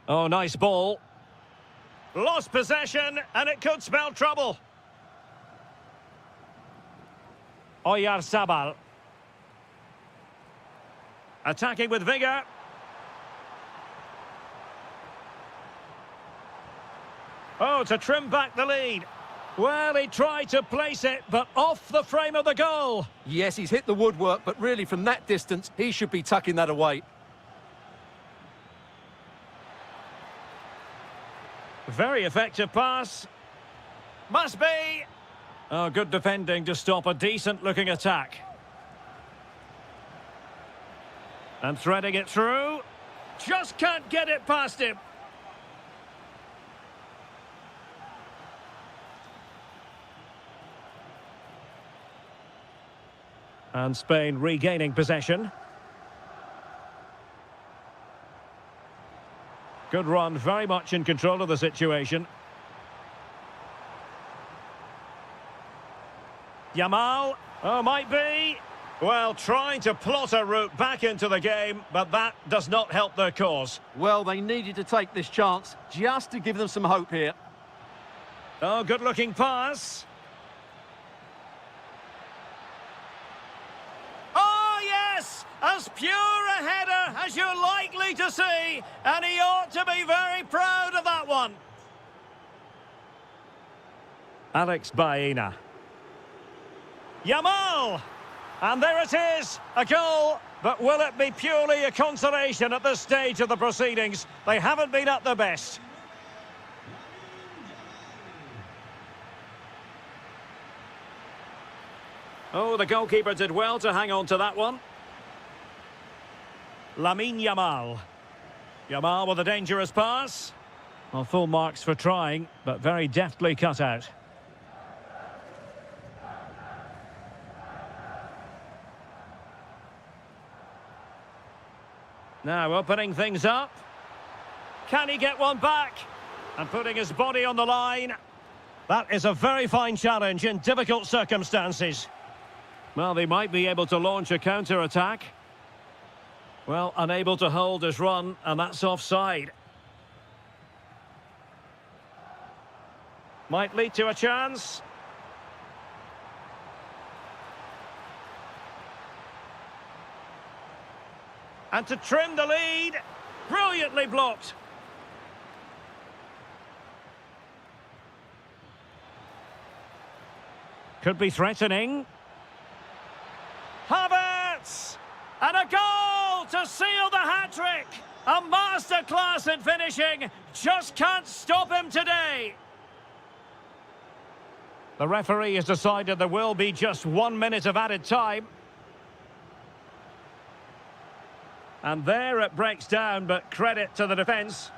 Oh, nice ball. Lost possession, and it could spell trouble. Oyarzabal. Attacking with vigour. Oh, to trim back the lead. Well, he tried to place it, but off the frame of the goal. Yes, he's hit the woodwork, but really from that distance, he should be tucking that away. Very effective pass. Must be. Oh, good defending to stop a decent-looking attack. And threading it through. Just can't get it past him. And Spain regaining possession. Good run, very much in control of the situation. Yamal, oh, might be. Well, trying to plot a route back into the game, but that does not help their cause. Well, they needed to take this chance just to give them some hope here. Oh, good-looking pass. As pure a header as you're likely to see, and he ought to be very proud of that one. Alex Baena. Yamal! And there it is, a goal, but will it be purely a consolation at this stage of the proceedings? They haven't been at their best. Oh, the goalkeeper did well to hang on to that one. Lamine Yamal. Yamal with a dangerous pass. Well, full marks for trying, but very deftly cut out. Now opening things up. Can he get one back? And putting his body on the line. That is a very fine challenge in difficult circumstances. Well, they might be able to launch a counter-attack. Well, unable to hold his run, and that's offside. Might lead to a chance. And to trim the lead, brilliantly blocked. Could be threatening. Havertz! And a goal to seal the hat-trick! A masterclass in finishing. Just can't stop him today. The referee has decided there will be just 1 minute of added time. And there it breaks down, but credit to the defence.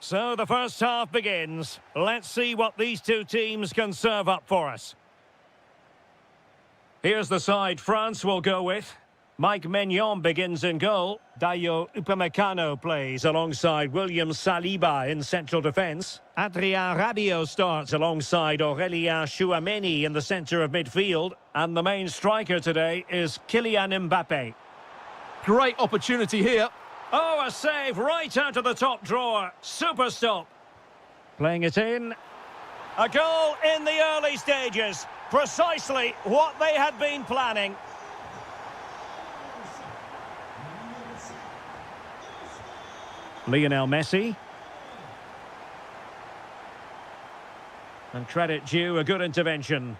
So the first half begins. Let's see what these two teams can serve up for us. Here's the side France will go with. Mike Maignan begins in goal. Dayo Upamecano plays alongside William Saliba in central defence. Adrien Rabiot starts alongside Aurélien Tchouameni in the centre of midfield. And the main striker today is Kylian Mbappé. Great opportunity here. Oh, a save right out of the top drawer. Super stop. Playing it in. A goal in the early stages. Precisely what they had been planning. Lionel Messi. And credit due, a good intervention.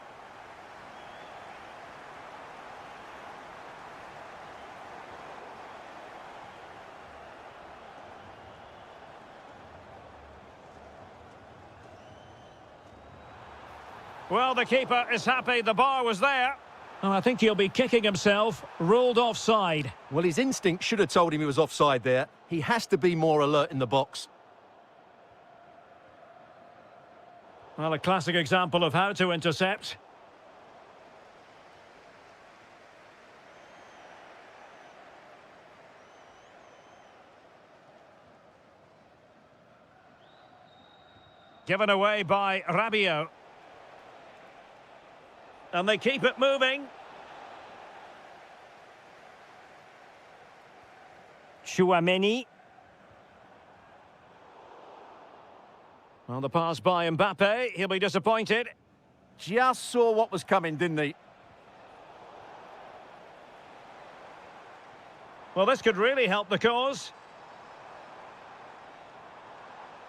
Well, the keeper is happy the bar was there. And I think he'll be kicking himself, ruled offside. Well, his instinct should have told him he was offside there. He has to be more alert in the box. Well, a classic example of how to intercept. Given away by Rabiot. And they keep it moving. Tchouameni. Well, the pass by Mbappé. He'll be disappointed. Just saw what was coming, didn't he? Well, this could really help the cause.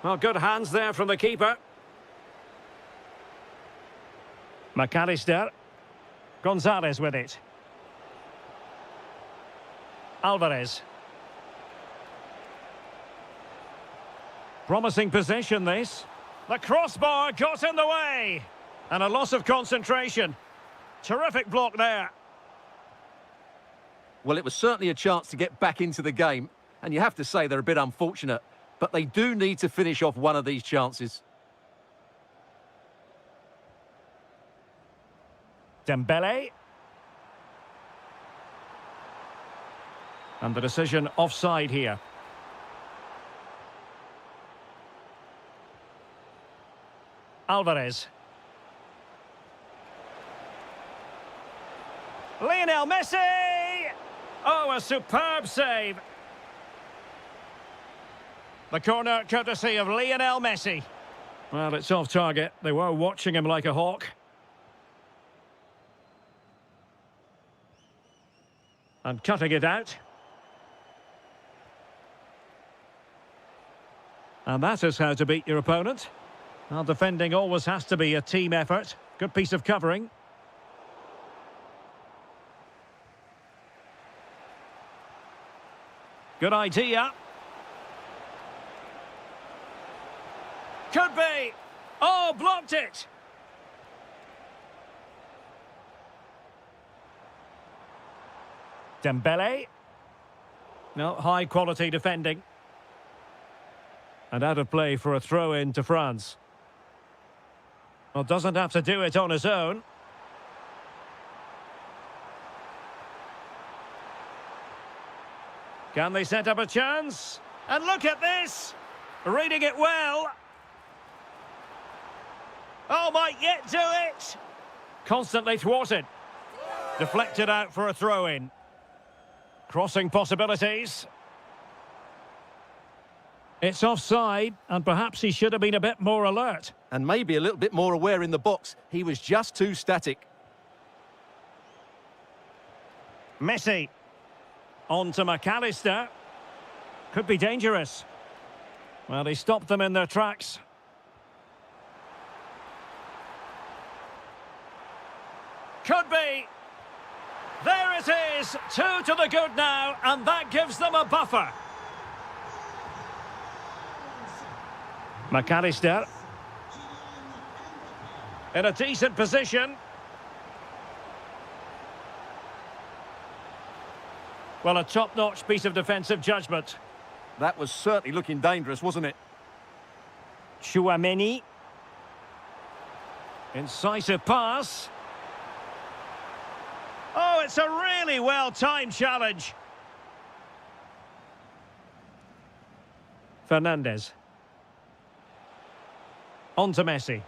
Well, good hands there from the keeper. McAllister. Gonzalez with it. Alvarez. Promising possession, this. The crossbar got in the way. And a loss of concentration. Terrific block there. Well, it was certainly a chance to get back into the game. And you have to say they're a bit unfortunate. But they do need to finish off one of these chances. Dembele. And the decision offside here. Alvarez. Lionel Messi! Oh, a superb save. The corner courtesy of Lionel Messi. Well, it's off target. They were watching him like a hawk. And cutting it out. And that is how to beat your opponent. Well, defending always has to be a team effort. Good piece of covering. Good idea. Could be. Oh, blocked it. Dembele. No, high quality defending. And out of play for a throw-in to France. Well, doesn't have to do it on his own. Can they set up a chance? And look at this! Reading it well. Oh, might yet do it! Constantly thwarted. Deflected out for a throw-in. Crossing possibilities. It's offside, and perhaps he should have been a bit more alert. And maybe a little bit more aware in the box. He was just too static. Messi. On to McAllister. Could be dangerous. Well, he stopped them in their tracks. Could be. There it is. 2 to the good now, and that gives them a buffer. McAllister. In a decent position. Well, a top-notch piece of defensive judgment. That was certainly looking dangerous, wasn't it? Chouameni. Incisive pass. Oh, it's a really well-timed challenge. Fernandez. On to Messi.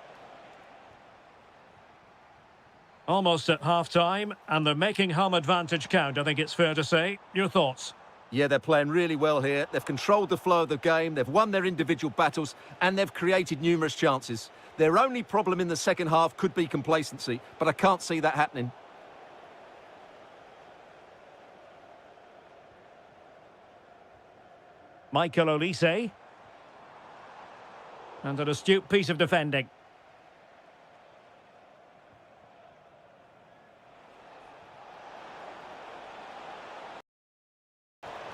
Almost at half-time, and they're making home advantage count, I think it's fair to say. Your thoughts? Yeah, they're playing really well here. They've controlled the flow of the game, they've won their individual battles, and they've created numerous chances. Their only problem in the second half could be complacency, but I can't see that happening. Michael Olise. And an astute piece of defending.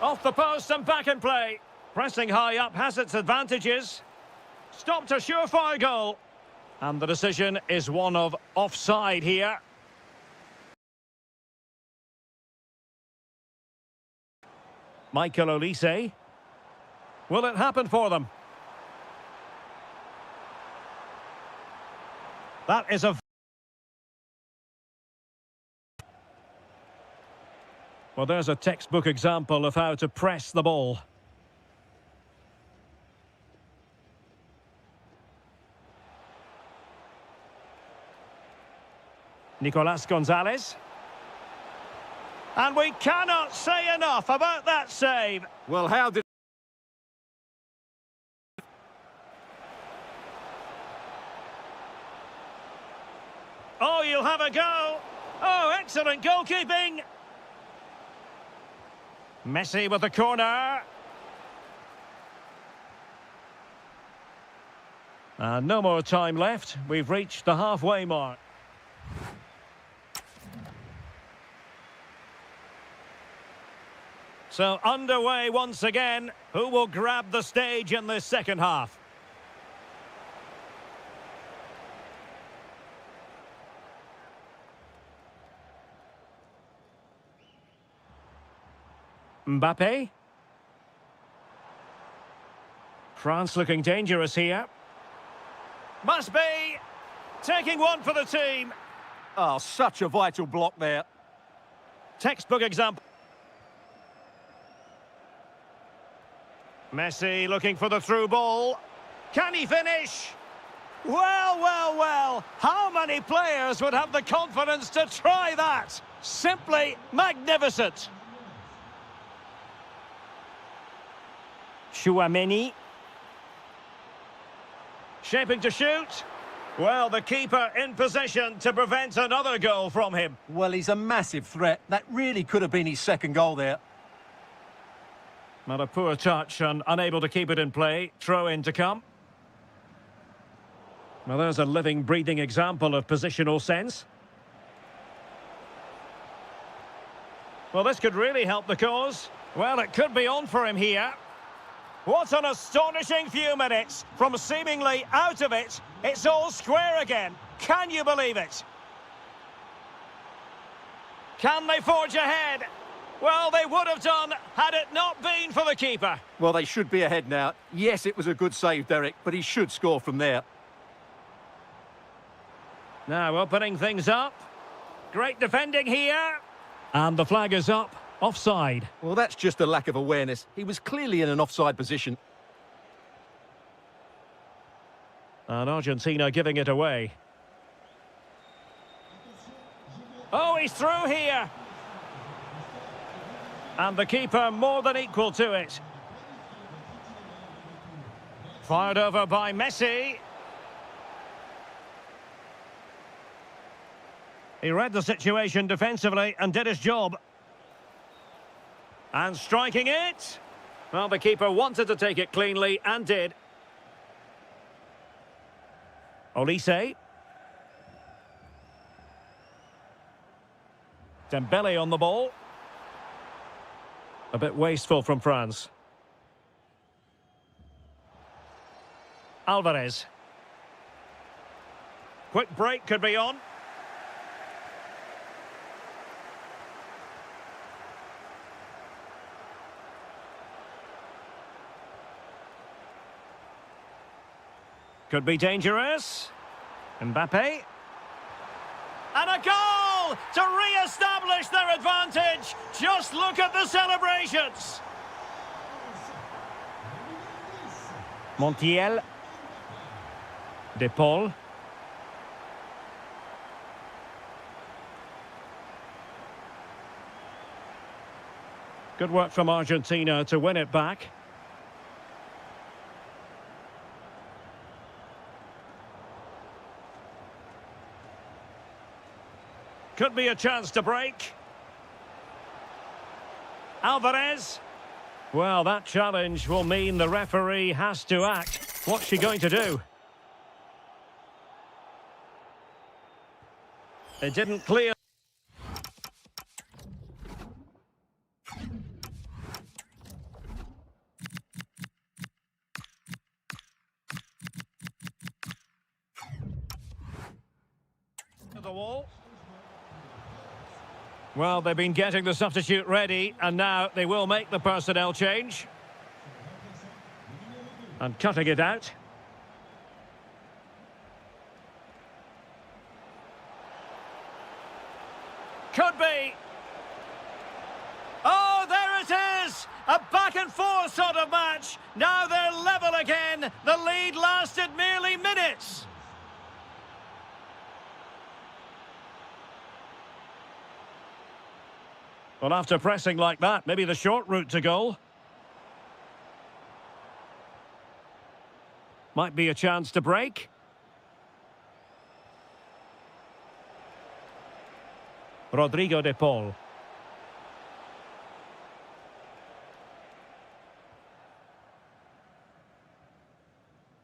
Off the post and back in play. Pressing high up has its advantages. Stopped a surefire goal. And the decision is one of offside here. Michael Olise. Will it happen for them? That is a... Well, there's a textbook example of how to press the ball. Nicolas Gonzalez. And we cannot say enough about that save. Well, how did... Oh, you'll have a go. Oh, excellent goalkeeping. Messi with the corner. No more time left. We've reached the halfway mark. So underway once again. Who will grab the stage in this second half? Mbappe. France looking dangerous here. Must be. Taking one for the team. Oh, such a vital block there. Textbook example. Messi looking for the through ball. Can he finish? Well, well, well. How many players would have the confidence to try that? Simply magnificent. Chouameni. Shaping to shoot. Well, the keeper in position to prevent another goal from him. Well, he's a massive threat. That really could have been his second goal there. Not a poor touch and unable to keep it in play. Throw in to come. Well, there's a living, breathing example of positional sense. Well, this could really help the cause. Well, it could be on for him here. What an astonishing few minutes. From seemingly out of it, it's all square again. Can you believe it? Can they forge ahead? Well, they would have done had it not been for the keeper. Well, they should be ahead now. Yes, it was a good save, Derek, but he should score from there. Now opening things up. Great defending here. And the flag is up. Offside. Well, that's just a lack of awareness. He was clearly in an offside position. And Argentina giving it away. Oh, he's through here. And the keeper more than equal to it. Fired over by Messi. He read the situation defensively and did his job. And striking it. Well, the keeper wanted to take it cleanly and did. Olise. Dembele on the ball. A bit wasteful from France. Alvarez. Quick break could be on. Could be dangerous. Mbappe. And a goal to re-establish their advantage. Just look at the celebrations. Montiel. De Paul. Good work from Argentina to win it back. Could be a chance to break. Alvarez. Well, that challenge will mean the referee has to act. What's she going to do? It didn't clear. The wall. Well, they've been getting the substitute ready, and now they will make the personnel change. And cutting it out. Could be. Oh, there it is! A back-and-forth sort of match. Now they're level again. The lead lasted merely minutes. Well, after pressing like that, maybe the short route to goal. Might be a chance to break. Rodrigo de Paul.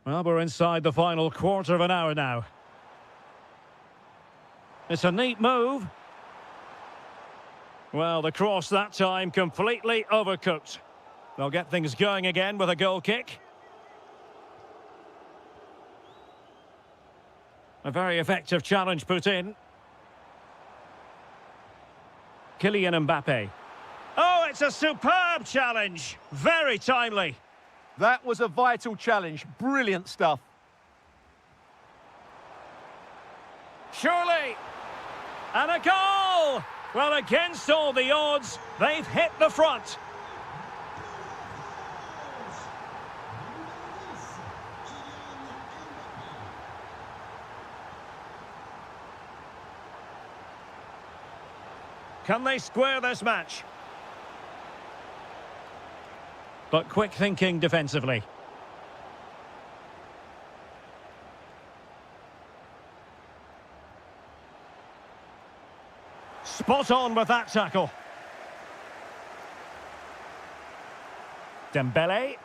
Well, we're inside the final quarter of an hour now. It's a neat move. Well, the cross that time completely overcooked. They'll get things going again with a goal kick. A very effective challenge put in. Kylian Mbappe. Oh, it's a superb challenge. Very timely. That was a vital challenge. Brilliant stuff. Surely. And a goal! Well, against all the odds, they've hit the front. Can they square this match? But quick thinking defensively. Spot on with that tackle. Dembele.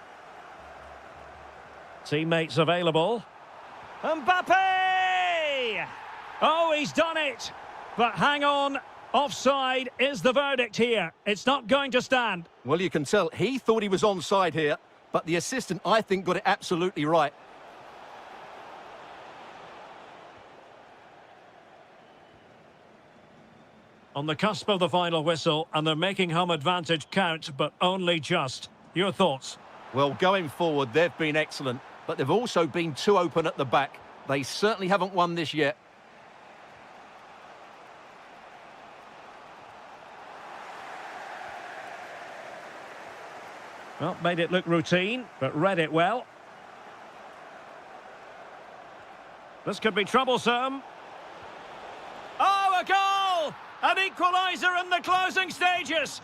Teammates available. Mbappe! Oh, he's done it! But hang on, offside is the verdict here. It's not going to stand. Well, you can tell he thought he was onside here, but the assistant, I think, got it absolutely right. On the cusp of the final whistle, and they're making home advantage count, but only just. Your thoughts? Well, going forward, they've been excellent, but they've also been too open at the back. They certainly haven't won this yet. Well, made it look routine, but read it well. This could be troublesome. Oh, a goal! An equaliser in the closing stages.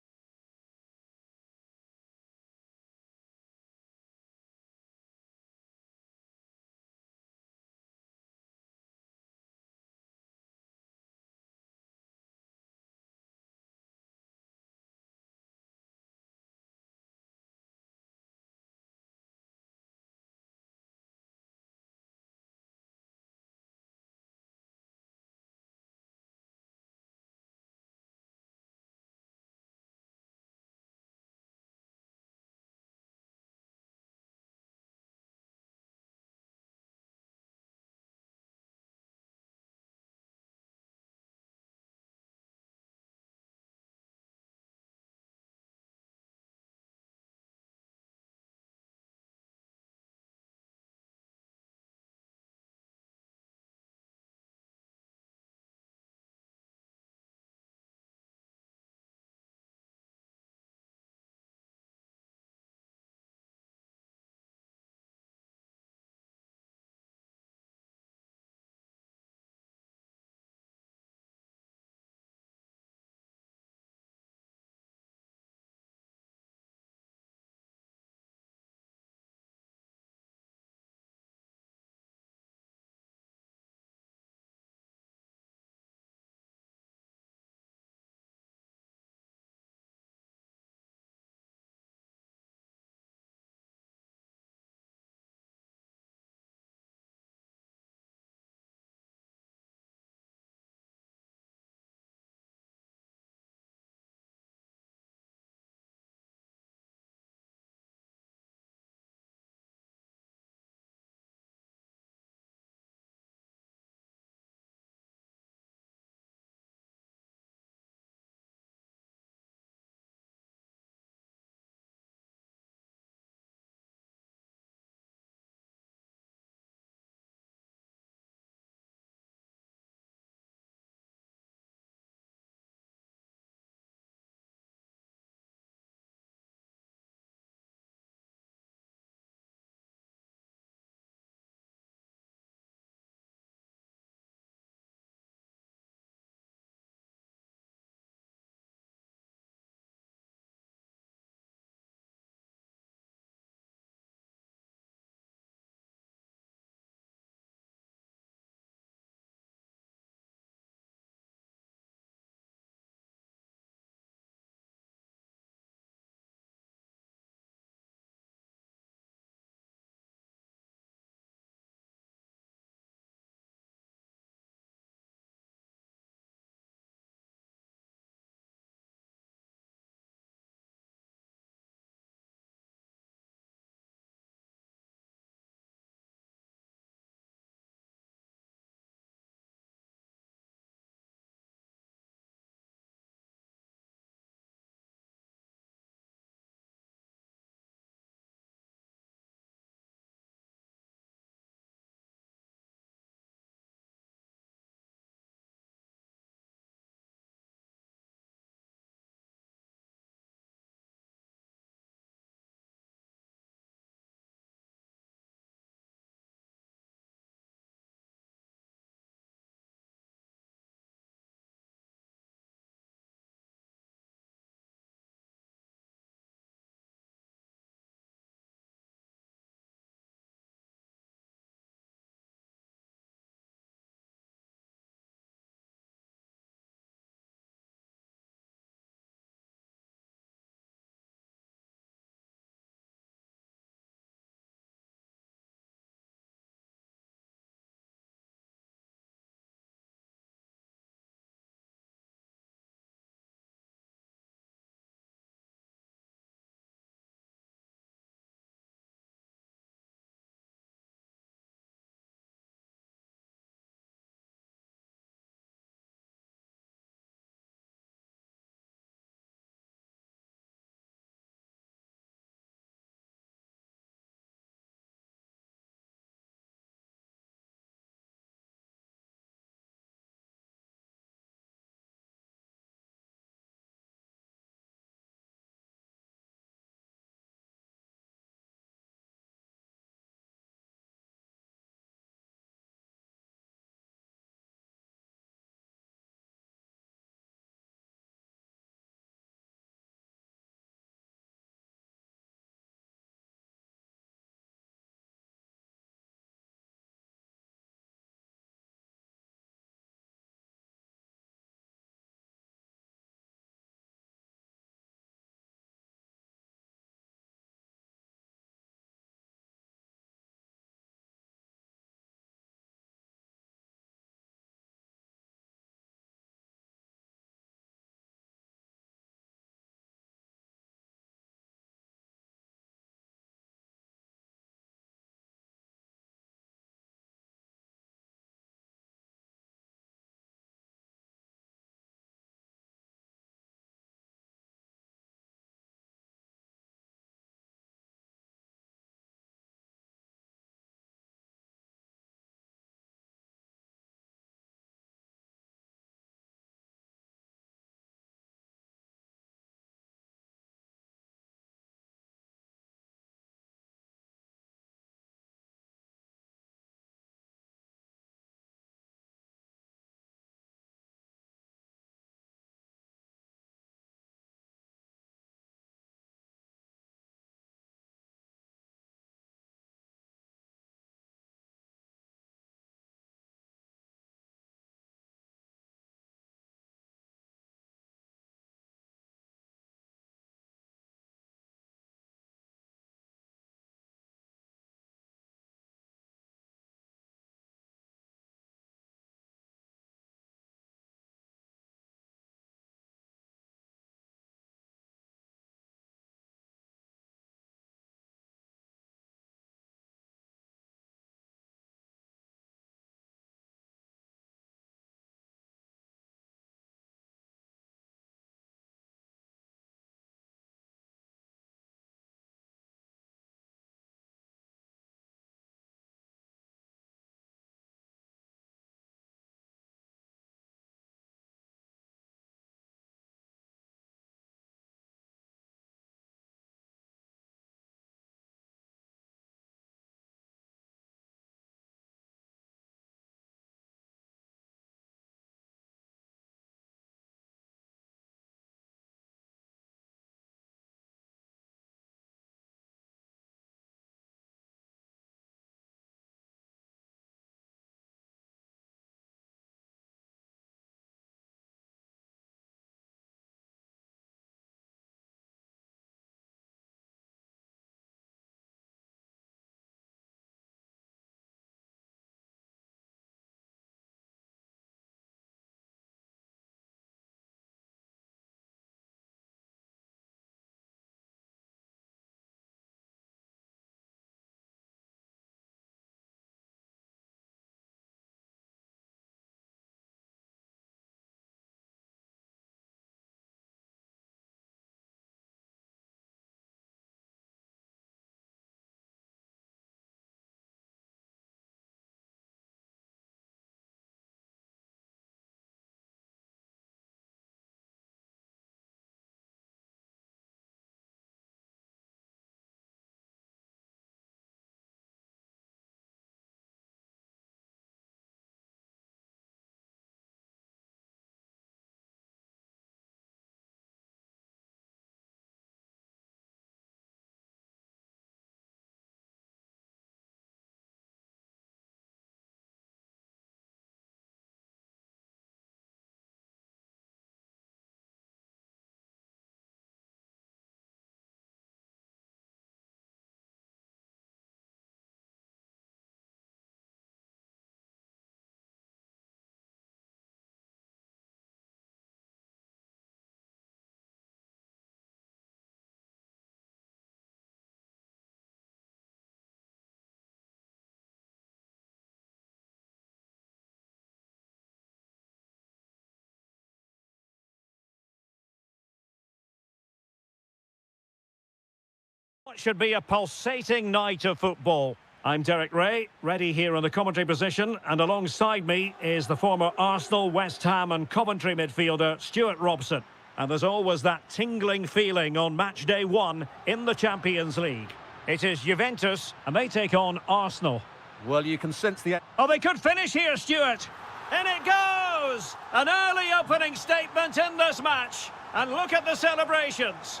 it should be a pulsating night of football. I'm Derek Ray, ready here on the commentary position, and alongside me is the former Arsenal, West Ham and Coventry midfielder Stuart Robson. And there's always that tingling feeling on match day one in the Champions League. It is Juventus, and they take on Arsenal. Well, you can sense the... Oh, they could finish here, Stuart. In it goes! An early opening statement in this match. And look at the celebrations.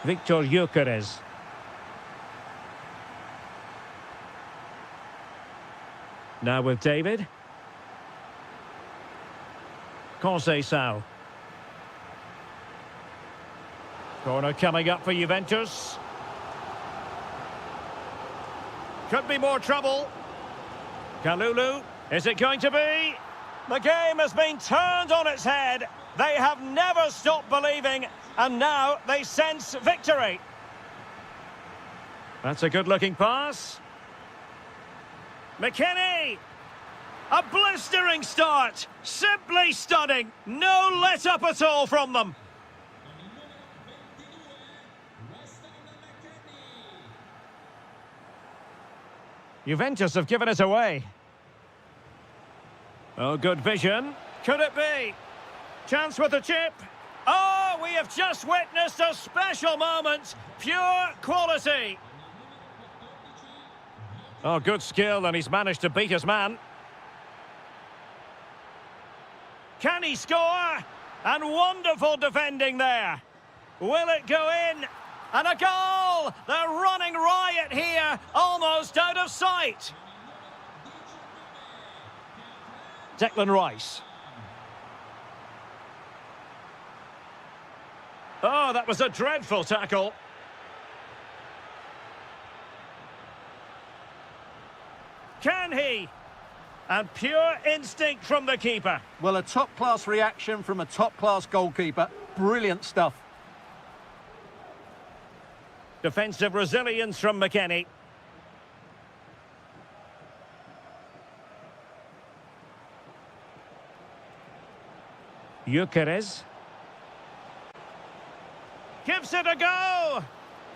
Victor Gyökeres. Now with David. Conceição. Corner coming up for Juventus. Could be more trouble. Kalulu. Is it going to be? The game has been turned on its head. They have never stopped believing, and now they sense victory. That's a good-looking pass. McKennie! A blistering start! Simply stunning! No let-up at all from them. Juventus have given it away. Oh, good vision. Could it be? Chance with the chip. Oh, we have just witnessed a special moment. Pure quality. Oh, good skill, and he's managed to beat his man. Can he score? And wonderful defending there. Will it go in? And a goal! They're running riot here, almost out of sight. Declan Rice. Oh, that was a dreadful tackle. Can he? And pure instinct from the keeper. Well, a top-class reaction from a top-class goalkeeper. Brilliant stuff. Defensive resilience from McKennie. Gyökeres. Gives it a go!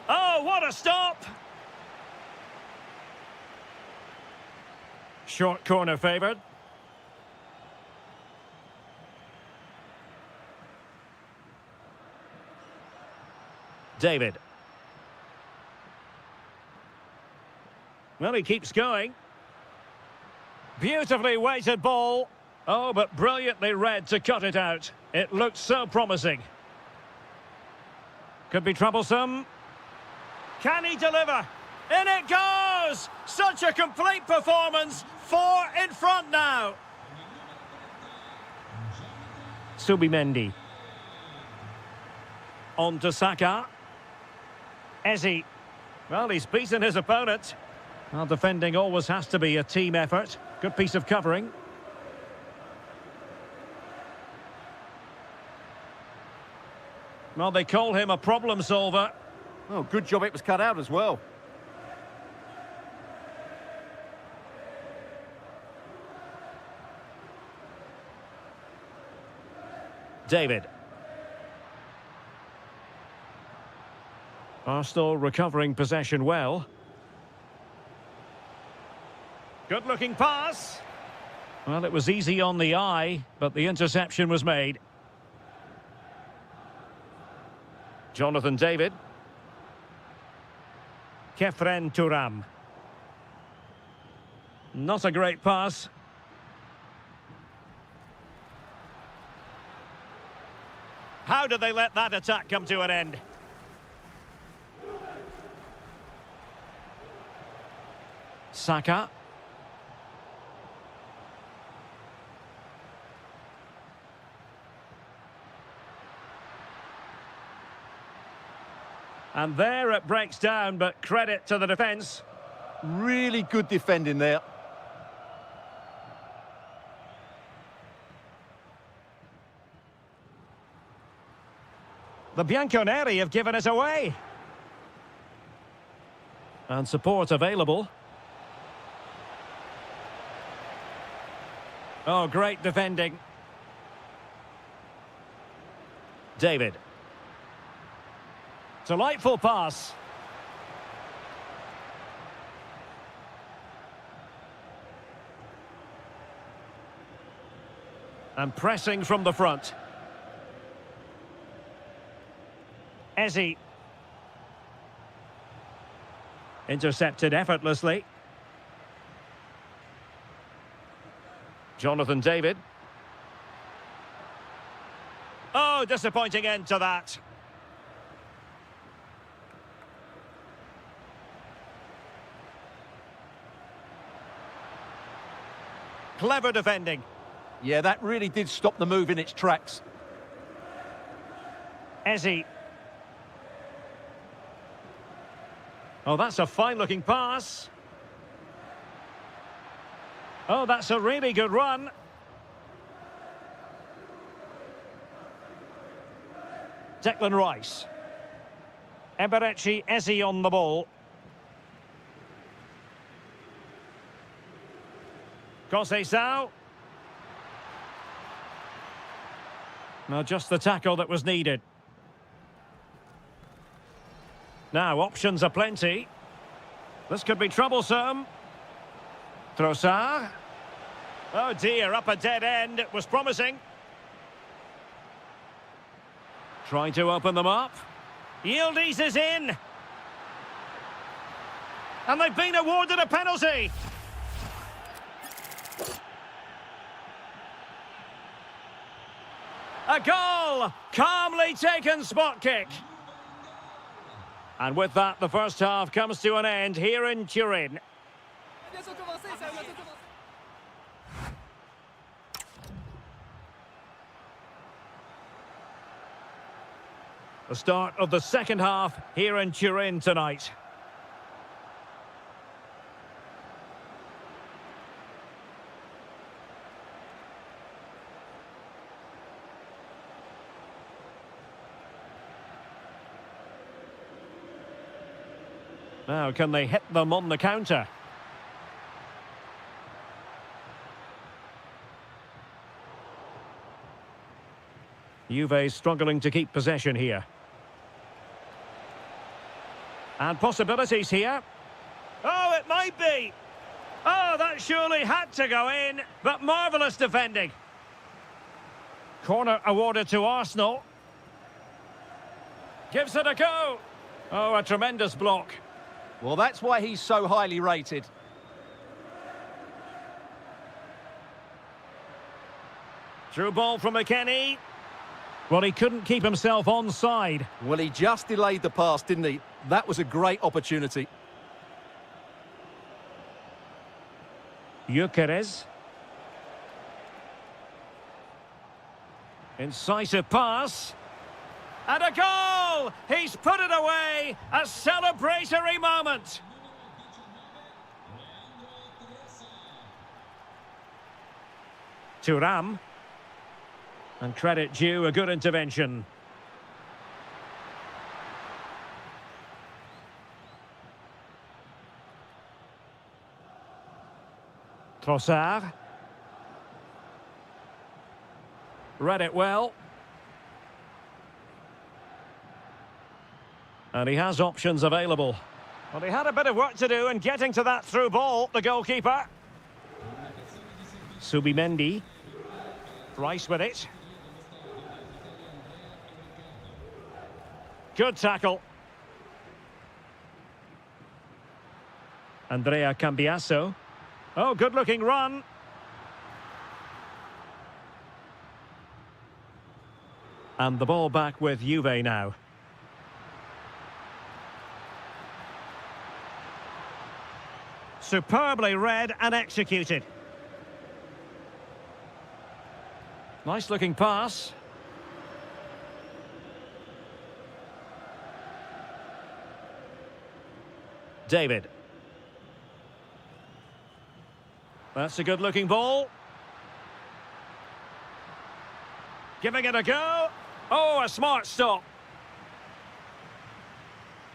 Oh, what a stop! Short corner favoured. David. Well, he keeps going. Beautifully weighted ball. Oh, but brilliantly read to cut it out. It looked so promising. Could be troublesome. Can he deliver? In it goes! Such a complete performance. 4 in front now. Subimendi. On to Saka. Eze. Well, he's beaten his opponent. Well, defending always has to be a team effort. Good piece of covering. Well, they call him a problem solver. Oh, good job it was cut out as well. David. Arsenal recovering possession well. Good-looking pass. Well, it was easy on the eye, but the interception was made. Jonathan David. Kefren Turam. Not a great pass. How did they let that attack come to an end? Saka. And there it breaks down, but credit to the defence. Really good defending there. The Bianconeri have given it away. And support available. Oh, great defending. David. Delightful pass. And pressing from the front. Ezzy. Intercepted effortlessly. Jonathan David. Oh, disappointing end to that. Clever defending. Yeah, that really did stop the move in its tracks. Ezzy. Oh, that's a fine-looking pass. Oh, that's a really good run. Declan Rice. Eberechi Ezzy on the ball. Conceição. Now just the tackle that was needed. Now options are plenty. This could be troublesome. Trossard. Oh dear, up a dead end. It was promising. Trying to open them up. Yildiz is in. And they've been awarded a penalty. A goal! Calmly taken spot kick. And with that, the first half comes to an end here in Turin. The start of the second half here in Turin tonight. Now, can they hit them on the counter? Juve struggling to keep possession here. And possibilities here. Oh, it might be. Oh, that surely had to go in, but marvellous defending. Corner awarded to Arsenal. Gives it a go. Oh, a tremendous block. Well, that's why he's so highly rated. Through ball from McKennie. Well, he couldn't keep himself onside. Well, he just delayed the pass, didn't he? That was a great opportunity. Gyökeres. Incisive pass. And a goal! He's put it away! A celebratory moment! Thuram. And credit due, a good intervention. Trossard. Read it well. And he has options available. Well, he had a bit of work to do in getting to that through ball, the goalkeeper. Subimendi. Rice with it. Good tackle. Andrea Cambiasso. Oh, good-looking run. And the ball back with Juve now. Superbly read and executed. Nice-looking pass. David. That's a good-looking ball. Giving it a go. Oh, a smart stop.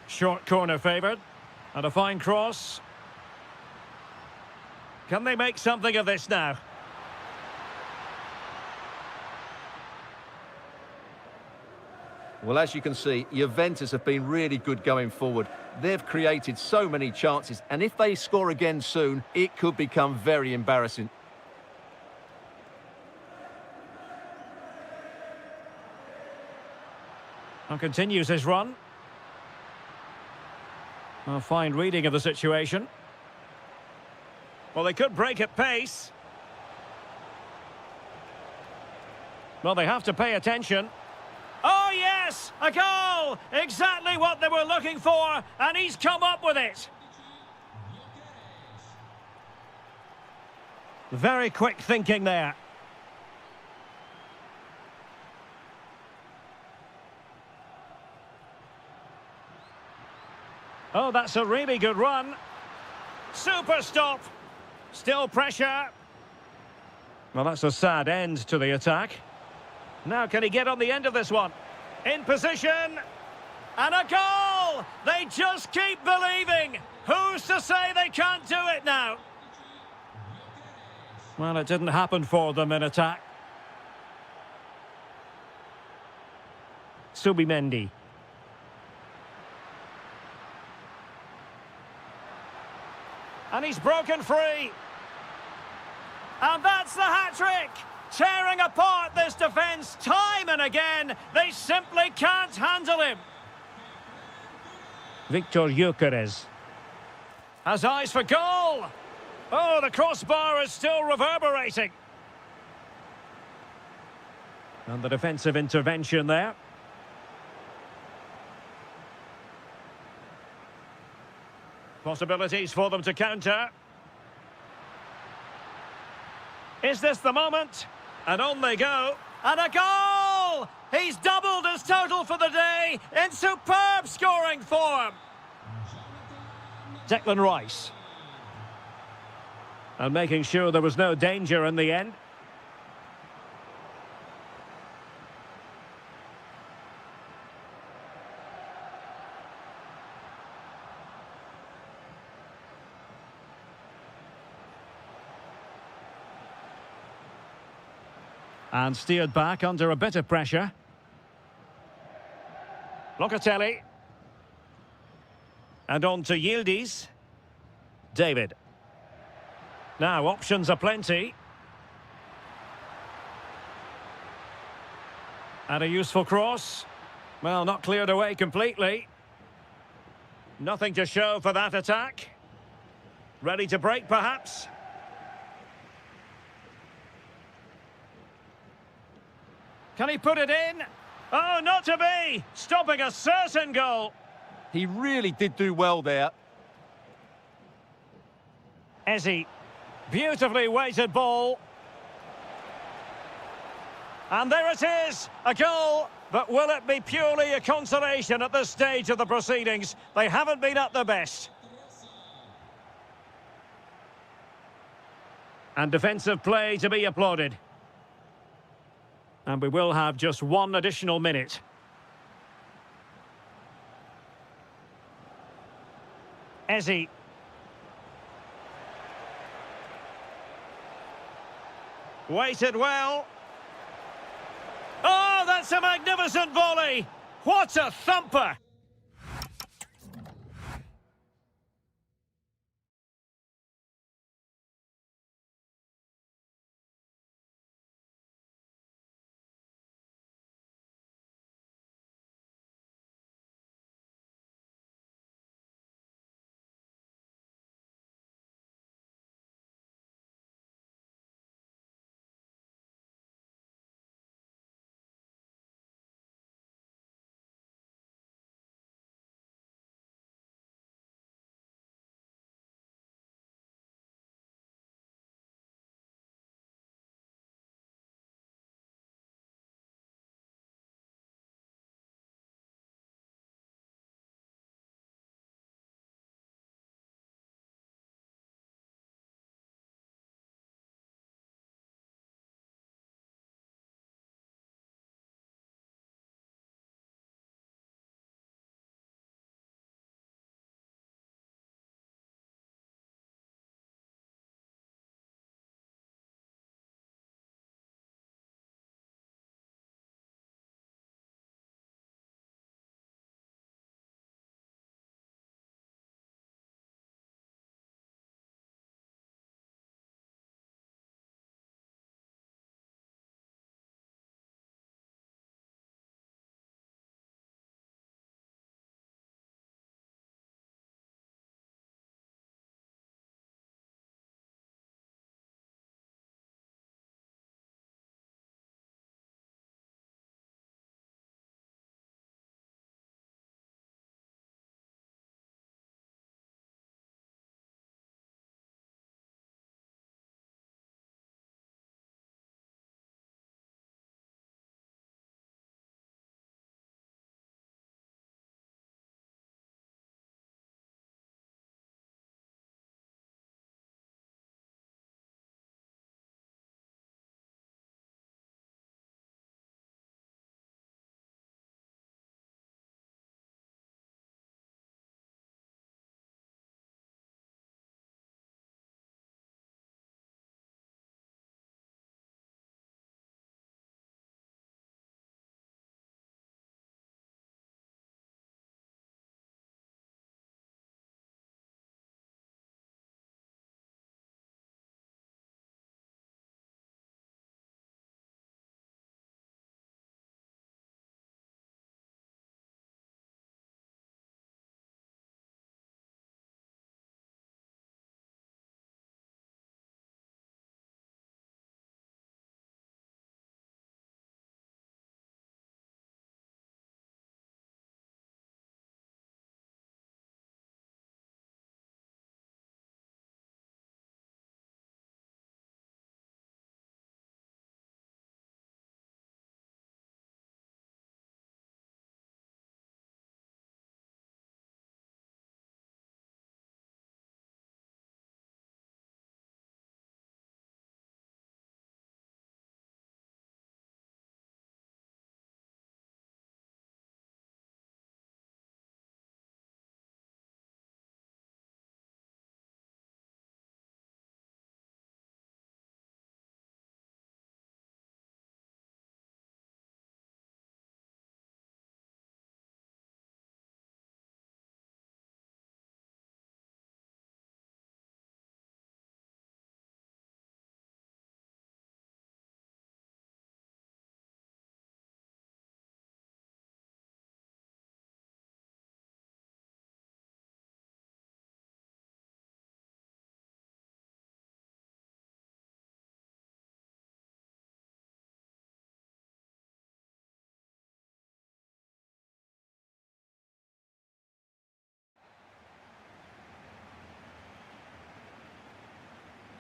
Short corner favoured. And a fine cross. Can they make something of this now? Well, as you can see, Juventus have been really good going forward. They've created so many chances, and if they score again soon, it could become very embarrassing. And continues his run. A fine reading of the situation. Well, they could break at pace. Well, they have to pay attention. Oh, yes! A goal! Exactly what they were looking for, and he's come up with it. Very quick thinking there. Oh, that's a really good run. Super stop. Still pressure. Well, that's a sad end to the attack. Now, can he get on the end of this one? In position. And a goal! They just keep believing. Who's to say they can't do it now? Well, it didn't happen for them in attack. Subimendi. And he's broken free. And that's the hat-trick! Tearing apart this defence time and again. They simply can't handle him. Victor Gyökeres has eyes for goal. Oh, the crossbar is still reverberating. And the defensive intervention there. Possibilities for them to counter. Is this the moment? And on they go. And a goal! He's doubled his total for the day in superb scoring form. Declan Rice. And making sure there was no danger in the end. And steered back under a bit of pressure. Locatelli. And on to Yildiz. David. Now, options are plenty. And a useful cross. Well, not cleared away completely. Nothing to show for that attack. Ready to break, perhaps? Can he put it in? Oh, not to be! Stopping a certain goal. He really did do well there. Ezzy. Beautifully weighted ball. And there it is, a goal. But will it be purely a consolation at this stage of the proceedings? They haven't been at their best. And defensive play to be applauded. And we will have just one additional minute. Ezzy. Waited well. Oh, that's a magnificent volley! What a thumper!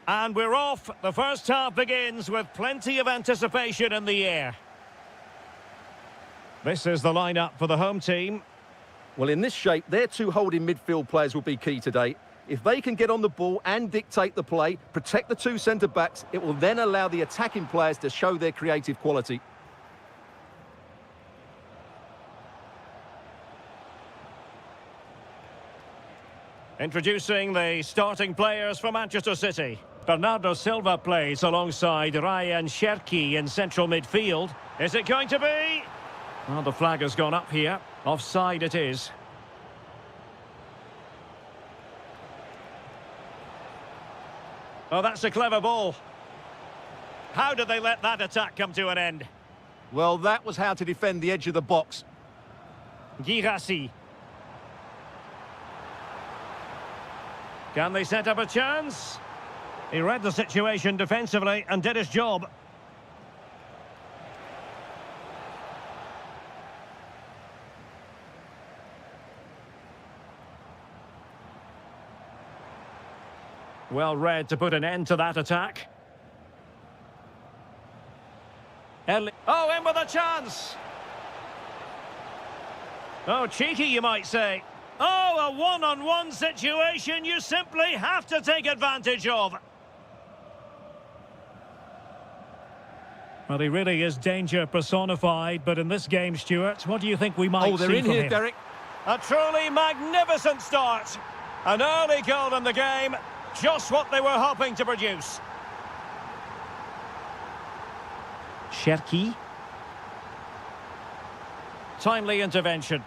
And we're off. The first half begins with plenty of anticipation in the air. This is the lineup for the home team. Well, in this shape, their two holding midfield players will be key today. If they can get on the ball and dictate the play, protect the two centre-backs, it will then allow the attacking players to show their creative quality. Introducing the starting players for Manchester City. Bernardo Silva plays alongside Ryan Cherki in central midfield. Is it going to be? Well, the flag has gone up here. Offside it is. Oh, that's a clever ball. How did they let that attack come to an end? Well, that was how to defend the edge of the box. Girassi. Can they set up a chance? He read the situation defensively and did his job. Well read to put an end to that attack. Oh, in with a chance! Oh, cheeky, you might say. Oh, a one-on-one situation you simply have to take advantage of. Well, he really is danger personified, but in this game, Stuart, what do you think we might see from him? Oh, they're in here, Derek. A truly magnificent start. An early goal in the game, just what they were hoping to produce. Cherki. Timely intervention.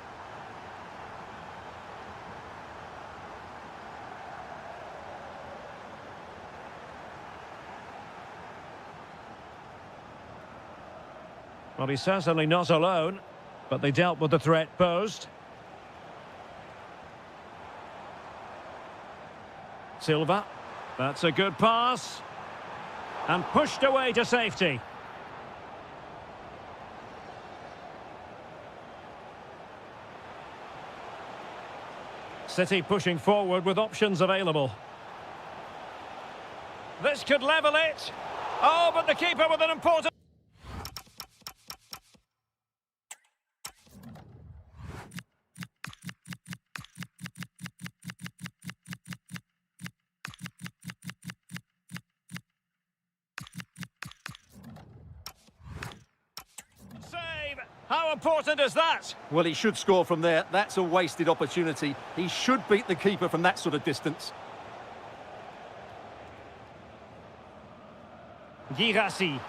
Well, he's certainly not alone, but they dealt with the threat posed. Silva. That's a good pass. And pushed away to safety. City pushing forward with options available. This could level it. Oh, but the keeper with an important... How important is that? Well, he should score from there. That's a wasted opportunity. He should beat the keeper from that sort of distance. Girassi.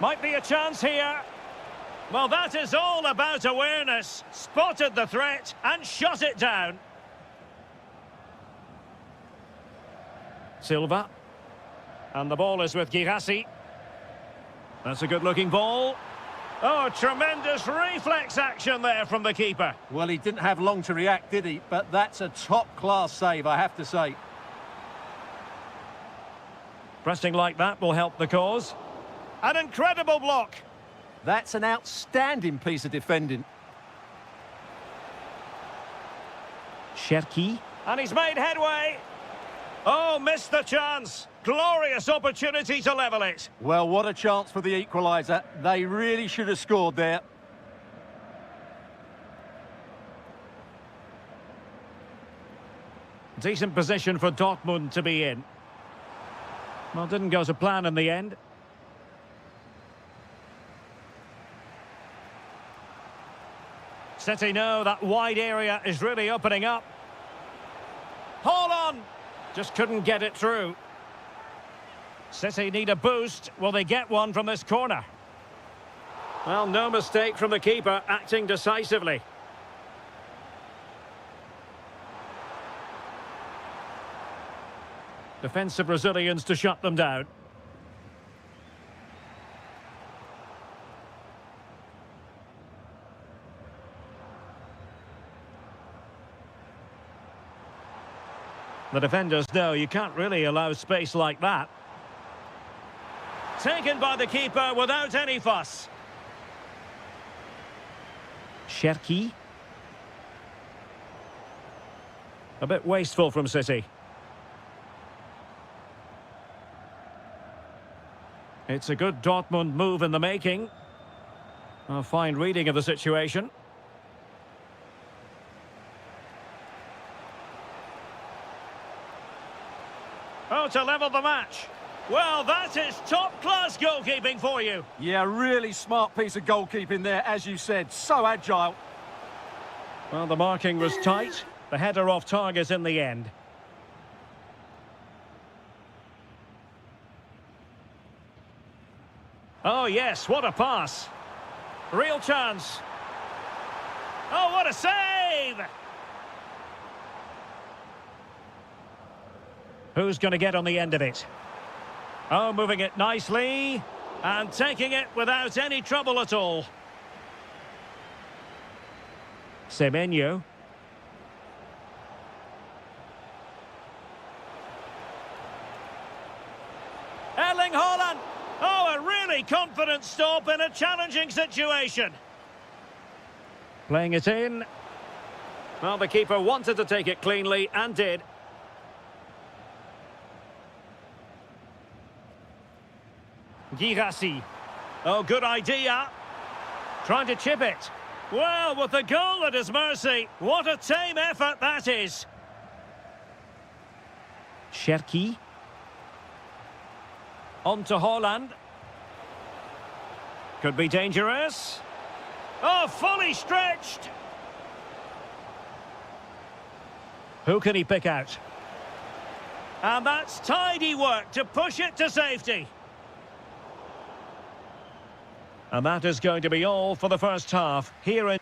Might be a chance here. Well, that is all about awareness. Spotted the threat and shut it down. Silva. And the ball is with Girassi. That's a good-looking ball. Oh, tremendous reflex action there from the keeper. Well, he didn't have long to react, did he? But that's a top-class save, I have to say. Pressing like that will help the cause. An incredible block. That's an outstanding piece of defending. Cherki. And he's made headway. Oh, missed the chance. Glorious opportunity to level it. Well, what a chance for the equaliser. They really should have scored there. Decent position for Dortmund to be in. Well, didn't go to plan in the end. City know that wide area is really opening up. Hold on! Just couldn't get it through. City need a boost. Will they get one from this corner? Well, no mistake from the keeper, acting decisively. Defensive Brazilians to shut them down. The defenders know you can't really allow space like that. Taken by the keeper without any fuss. Cherki. A bit wasteful from City. It's a good Dortmund move in the making. A fine reading of the situation. Oh, to level the match. Well, that is top-class goalkeeping for you. Yeah, really smart piece of goalkeeping there, as you said. So agile. Well, the marking was tight. The header off target in the end. Oh, yes, what a pass. Real chance. Oh, what a save! Who's going to get on the end of it? Oh, moving it nicely. And taking it without any trouble at all. Semenyo. Erling Haaland. Oh, a really confident stop in a challenging situation. Playing it in. Well, the keeper wanted to take it cleanly and did. Girassi. Oh, good idea. Trying to chip it. Well, with the goal at his mercy, what a tame effort that is. Cherki. On to Haaland. Could be dangerous. Oh, fully stretched. Who can he pick out? And that's tidy work to push it to safety. And that is going to be all for the first half here in...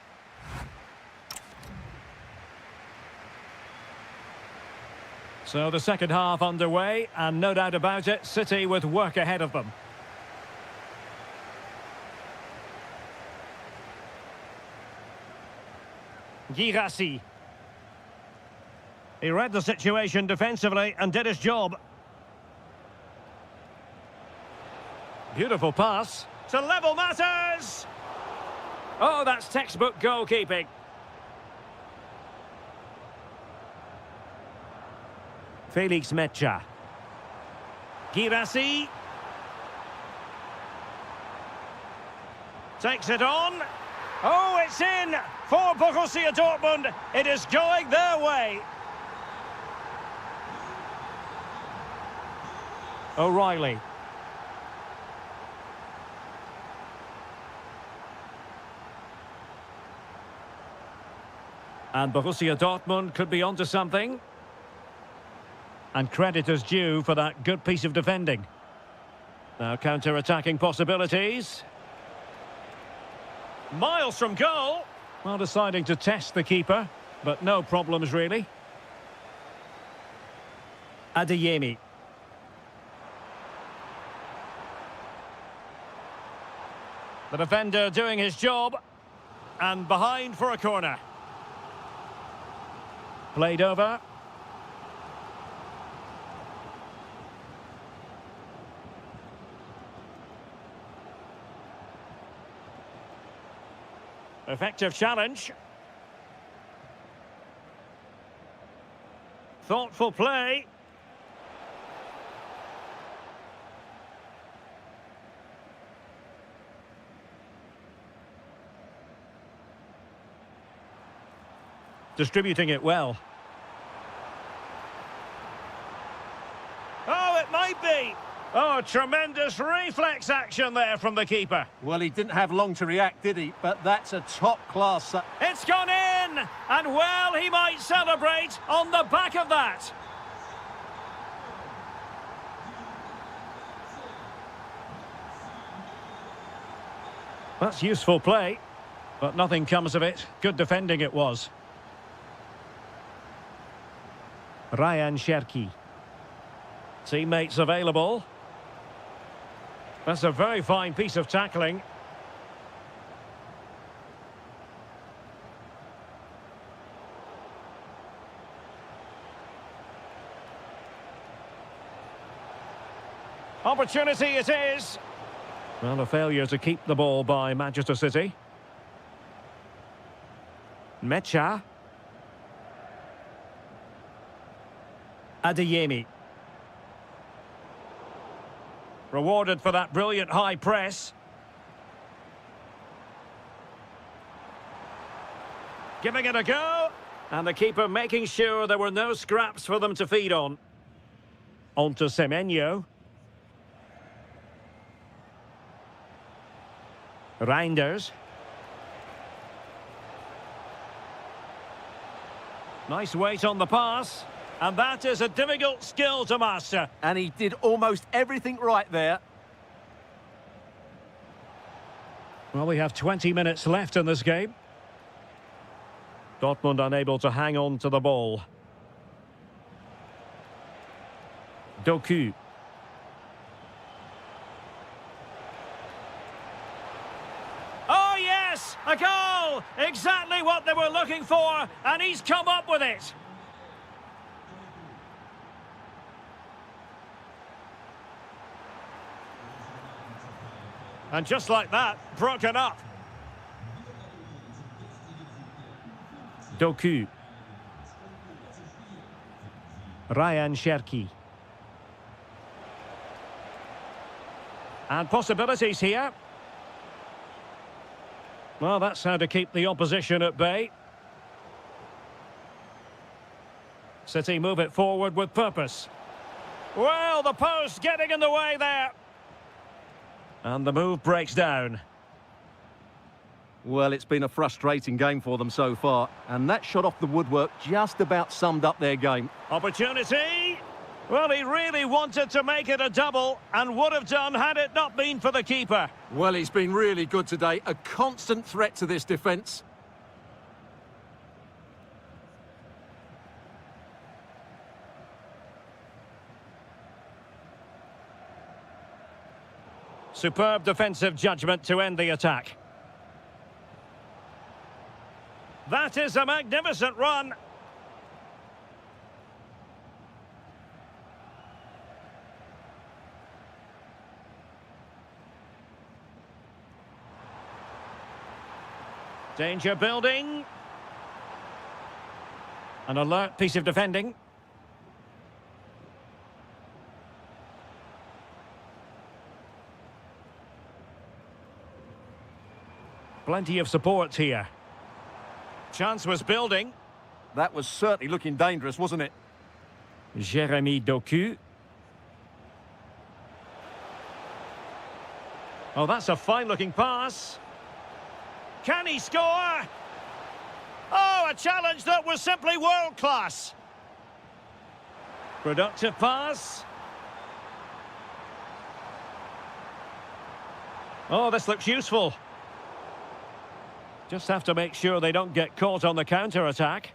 So the second half underway, and no doubt about it, City with work ahead of them. Girassi. He read the situation defensively and did his job. Beautiful pass to level matters. Oh, that's textbook goalkeeping. Felix Mecha. Girassi. Takes it on. Oh, it's in for Borussia Dortmund. It is going their way. O'Reilly. And Borussia Dortmund could be onto something. And credit is due for that good piece of defending. Now counter-attacking possibilities. Miles from goal. Well, deciding to test the keeper, but no problems really. Adeyemi. The defender doing his job. And behind for a corner. Played over. Effective challenge. Thoughtful play. Distributing it well. Oh, it might be. Oh, tremendous reflex action there from the keeper. Well, he didn't have long to react, did he? But that's a top-class... It's gone in! And, well, he might celebrate on the back of that. That's useful play, but nothing comes of it. Good defending it was. Ryan Cherki. Teammates available. That's a very fine piece of tackling. Opportunity it is. Well, a failure to keep the ball by Manchester City. Mecha. Adeyemi. Rewarded for that brilliant high press. Giving it a go. And the keeper making sure there were no scraps for them to feed on. On to Semenyo. Reinders. Nice weight on the pass. And that is a difficult skill to master. And he did almost everything right there. Well, we have 20 minutes left in this game. Dortmund unable to hang on to the ball. Doku. Oh, yes! A goal! Exactly what they were looking for, and he's come up with it. And just like that, broken up. Doku. Ryan Cherki. And possibilities here. Well, that's how to keep the opposition at bay. City move it forward with purpose. Well, the post getting in the way there. And the move breaks down. Well, it's been a frustrating game for them so far, and that shot off the woodwork just about summed up their game. Opportunity! Well, he really wanted to make it a double, and would have done had it not been for the keeper. Well, he's been really good today. A constant threat to this defence. Superb defensive judgment to end the attack. That is a magnificent run. Danger building. An alert piece of defending. Plenty of support here. Chance was building. That was certainly looking dangerous, wasn't it? Jeremy Doku. Oh, that's a fine-looking pass. Can he score? Oh, a challenge that was simply world-class. Productive pass. Oh, this looks useful. Just have to make sure they don't get caught on the counter-attack.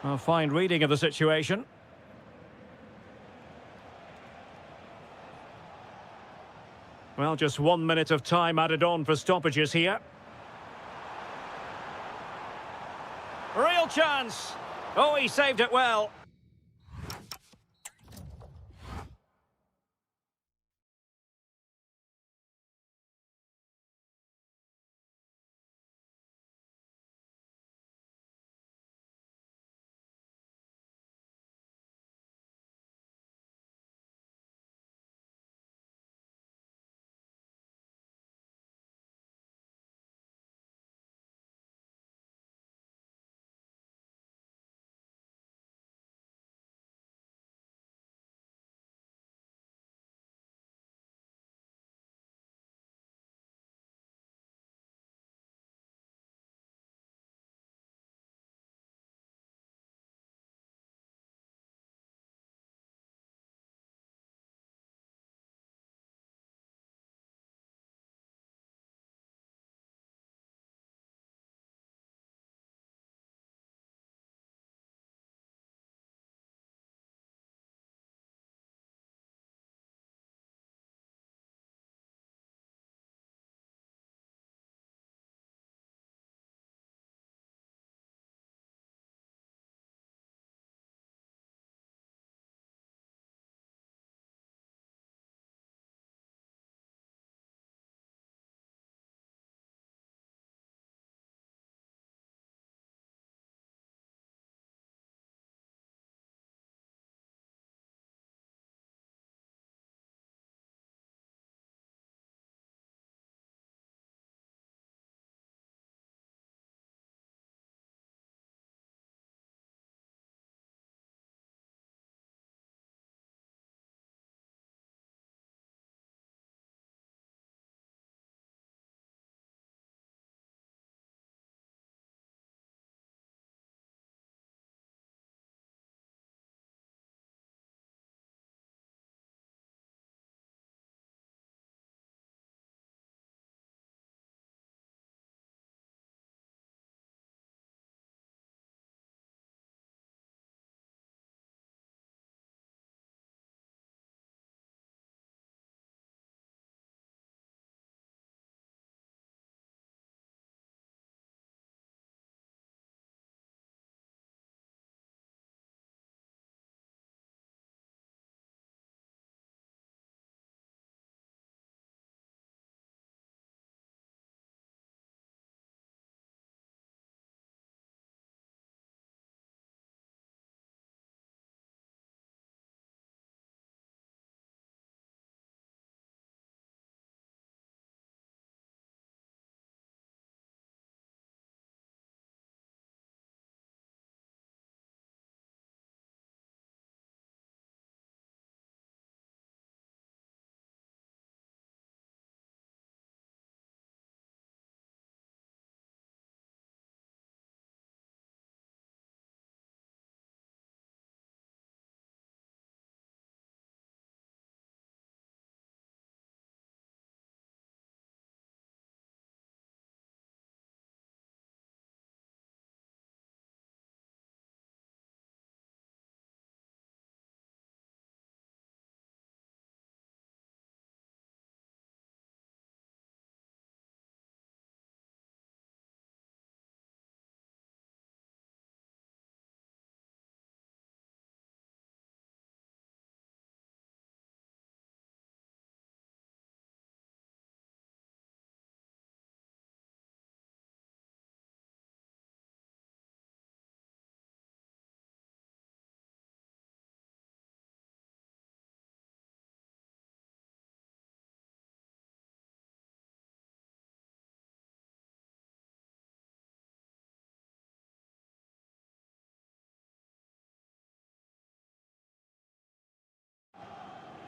A fine reading of the situation. Well, just 1 minute of time added on for stoppages here. Real chance. Oh, he saved it well.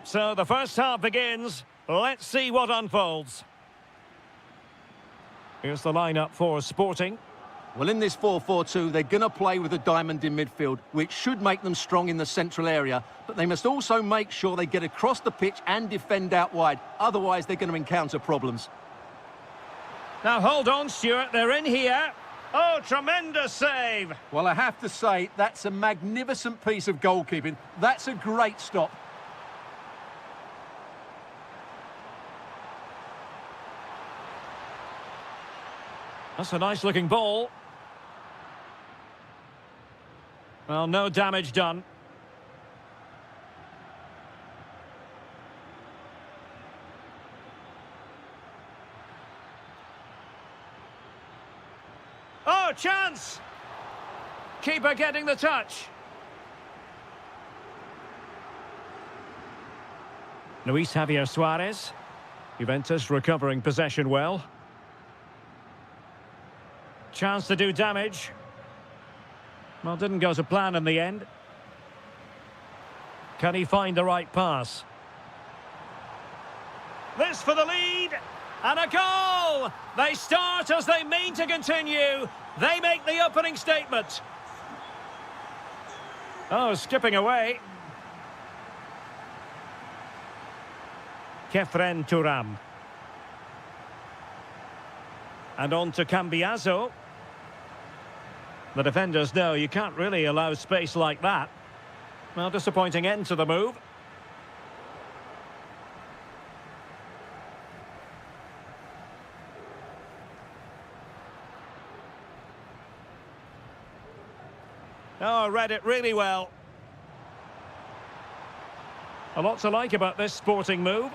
So the first half begins. Let's see what unfolds. Here's the lineup for Sporting. Well, in this 4-4-2, they're going to play with a diamond in midfield, which should make them strong in the central area. But they must also make sure they get across the pitch and defend out wide. Otherwise, they're going to encounter problems. Now, hold on, Stuart. They're in here. Oh, tremendous save. Well, I have to say, that's a magnificent piece of goalkeeping. That's a great stop. That's a nice-looking ball. Well, no damage done. Oh, chance! Keeper getting the touch. Luis Javier Suarez. Juventus recovering possession well. Chance to do damage. Well, didn't go to plan in the end. Can he find the right pass? This for the lead. And a goal! They start as they mean to continue. They make the opening statement. Oh, skipping away. Kefren Turam. And on to Cambiaso. The defenders know you can't really allow space like that. Well, disappointing end to the move. Oh, read it really well. A lot to like about this Sporting move.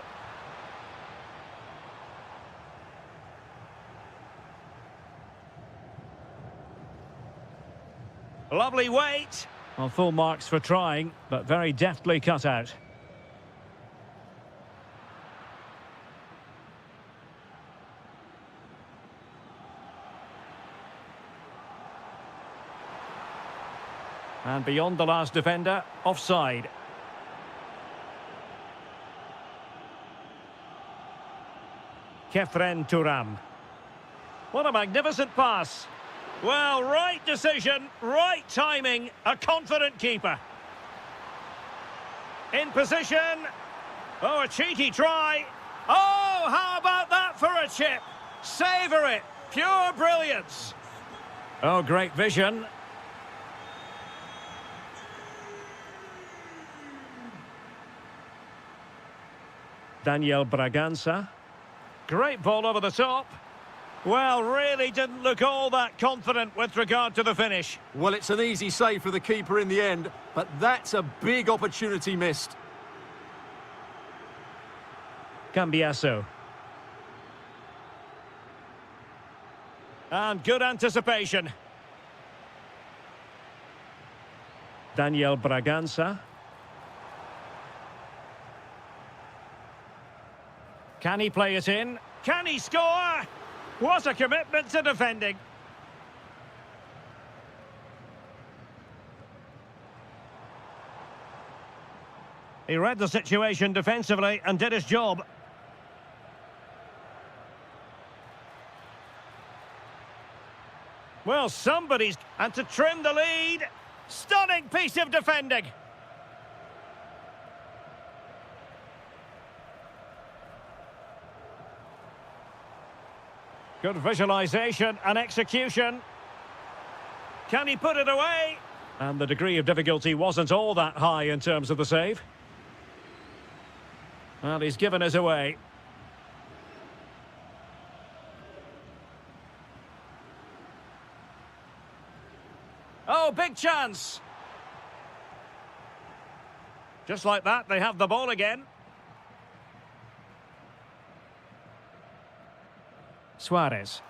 Lovely weight. Well, full marks for trying, but very deftly cut out. And beyond the last defender, offside. Kefren Turam. What a magnificent pass. Well, right decision, right timing, a confident keeper. In position. Oh, a cheeky try. Oh, how about that for a chip? Savour it. Pure brilliance. Oh, great vision. Daniel Bragança. Great ball over the top. Well, really didn't look all that confident with regard to the finish. Well, it's an easy save for the keeper in the end, but that's a big opportunity missed. Cambiaso. And good anticipation. Daniel Bragança. Can he play it in? Can he score? What a commitment to defending. He read the situation defensively and did his job. Well, somebody's... And to trim the lead. Stunning piece of defending. Good visualisation and execution. Can he put it away? And the degree of difficulty wasn't all that high in terms of the save. Well, he's given it away. Oh, big chance. Just like that, they have the ball again. Suarez.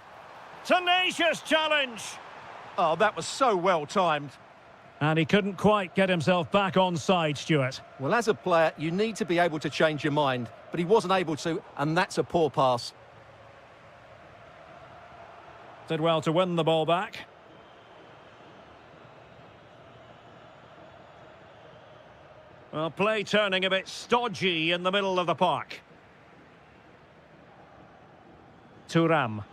Tenacious challenge. Oh, that was so well timed. And he couldn't quite get himself back on side, Stuart. Well, as a player, you need to be able to change your mind, but he wasn't able to, and that's a poor pass. Did well to win the ball back. Well, play turning a bit stodgy in the middle of the park. Thuram.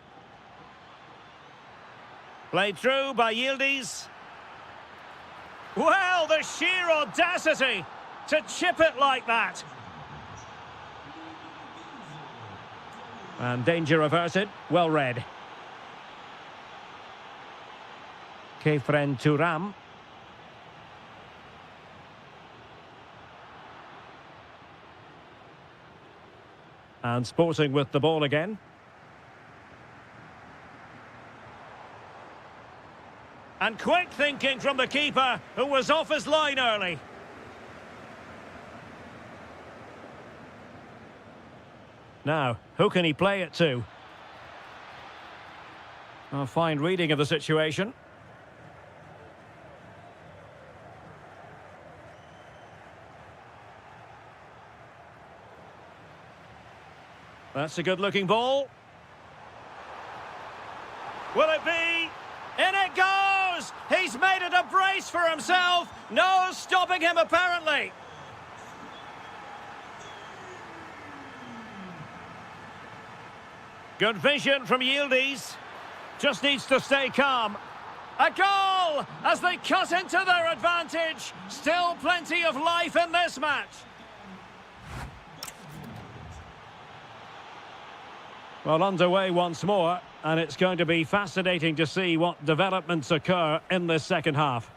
Played through by Yildiz. Well, the sheer audacity to chip it like that. And danger averted. Well read. Kefren Thuram. And Sporting with the ball again. And quick thinking from the keeper, who was off his line early. Now, who can he play it to? A fine reading of the situation. That's a good-looking ball. Will it be? In it goes! He's made it a brace for himself. No stopping him, apparently. Good vision from Yildiz. Just needs to stay calm. A goal as they cut into their advantage. Still plenty of life in this match. Well, underway once more, and it's going to be fascinating to see what developments occur in this second half.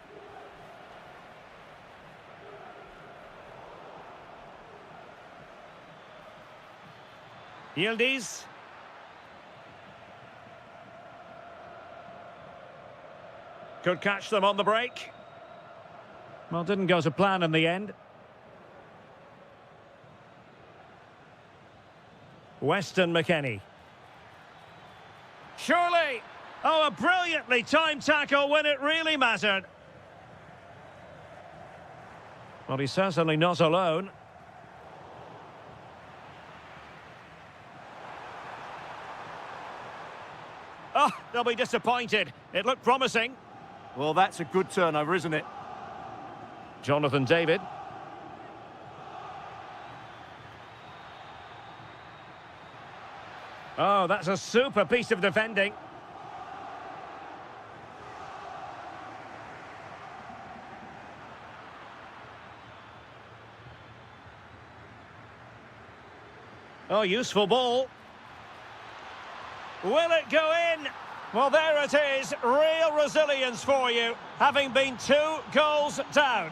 Yildiz. Could catch them on the break. Well, didn't go to plan in the end. Weston McKennie. Surely! Oh, a brilliantly timed tackle when it really mattered. Well, he's certainly not alone. Oh, they'll be disappointed. It looked promising. Well, that's a good turnover, isn't it? Jonathan David. Oh, that's a super piece of defending. Oh, useful ball. Will it go in? Well, there it is. Real resilience for you, having been 2 goals down.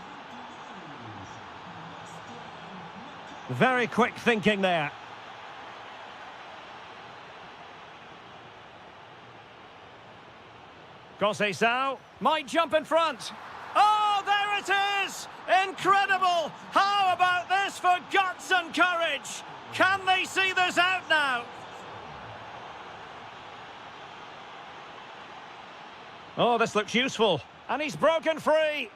Very quick thinking there. Conceição might jump in front. Oh, there it is! Incredible! How about this for guts and courage? Can they see this out now? Oh, this looks useful. And he's broken free.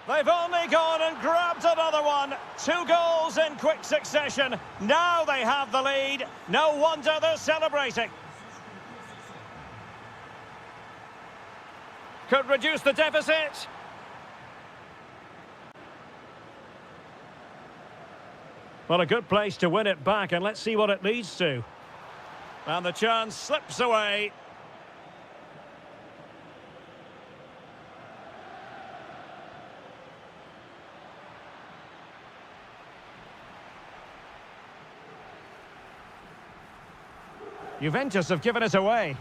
They've only gone and grabbed another one. 2 goals in quick succession. Now they have the lead. No wonder they're celebrating. Could reduce the deficit. Well, a good place to win it back, and let's see what it leads to. And the chance slips away. Juventus have given it away.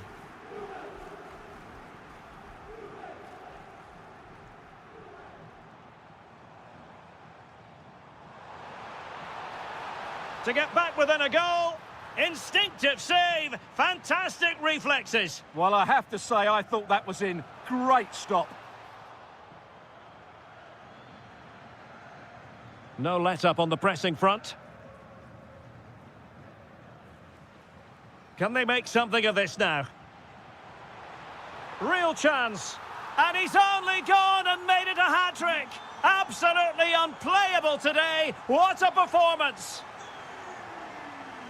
To get back within a goal. Instinctive save. Fantastic reflexes. Well, I have to say, I thought that was in. Great stop. No let-up on the pressing front. Can they make something of this now? Real chance. And he's only gone and made it a hat-trick. Absolutely unplayable today. What a performance.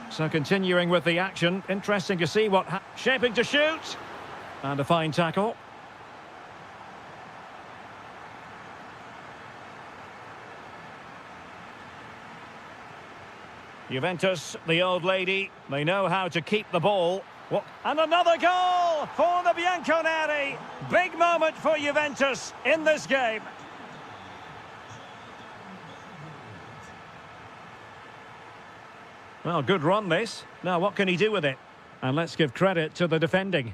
So continuing with the action, interesting to see what shaping to shoot. And a fine tackle. Juventus, the old lady, they know how to keep the ball. What? And another goal for the Bianconeri. Big moment for Juventus in this game. Well, good run this. Now, what can he do with it? And let's give credit to the defending.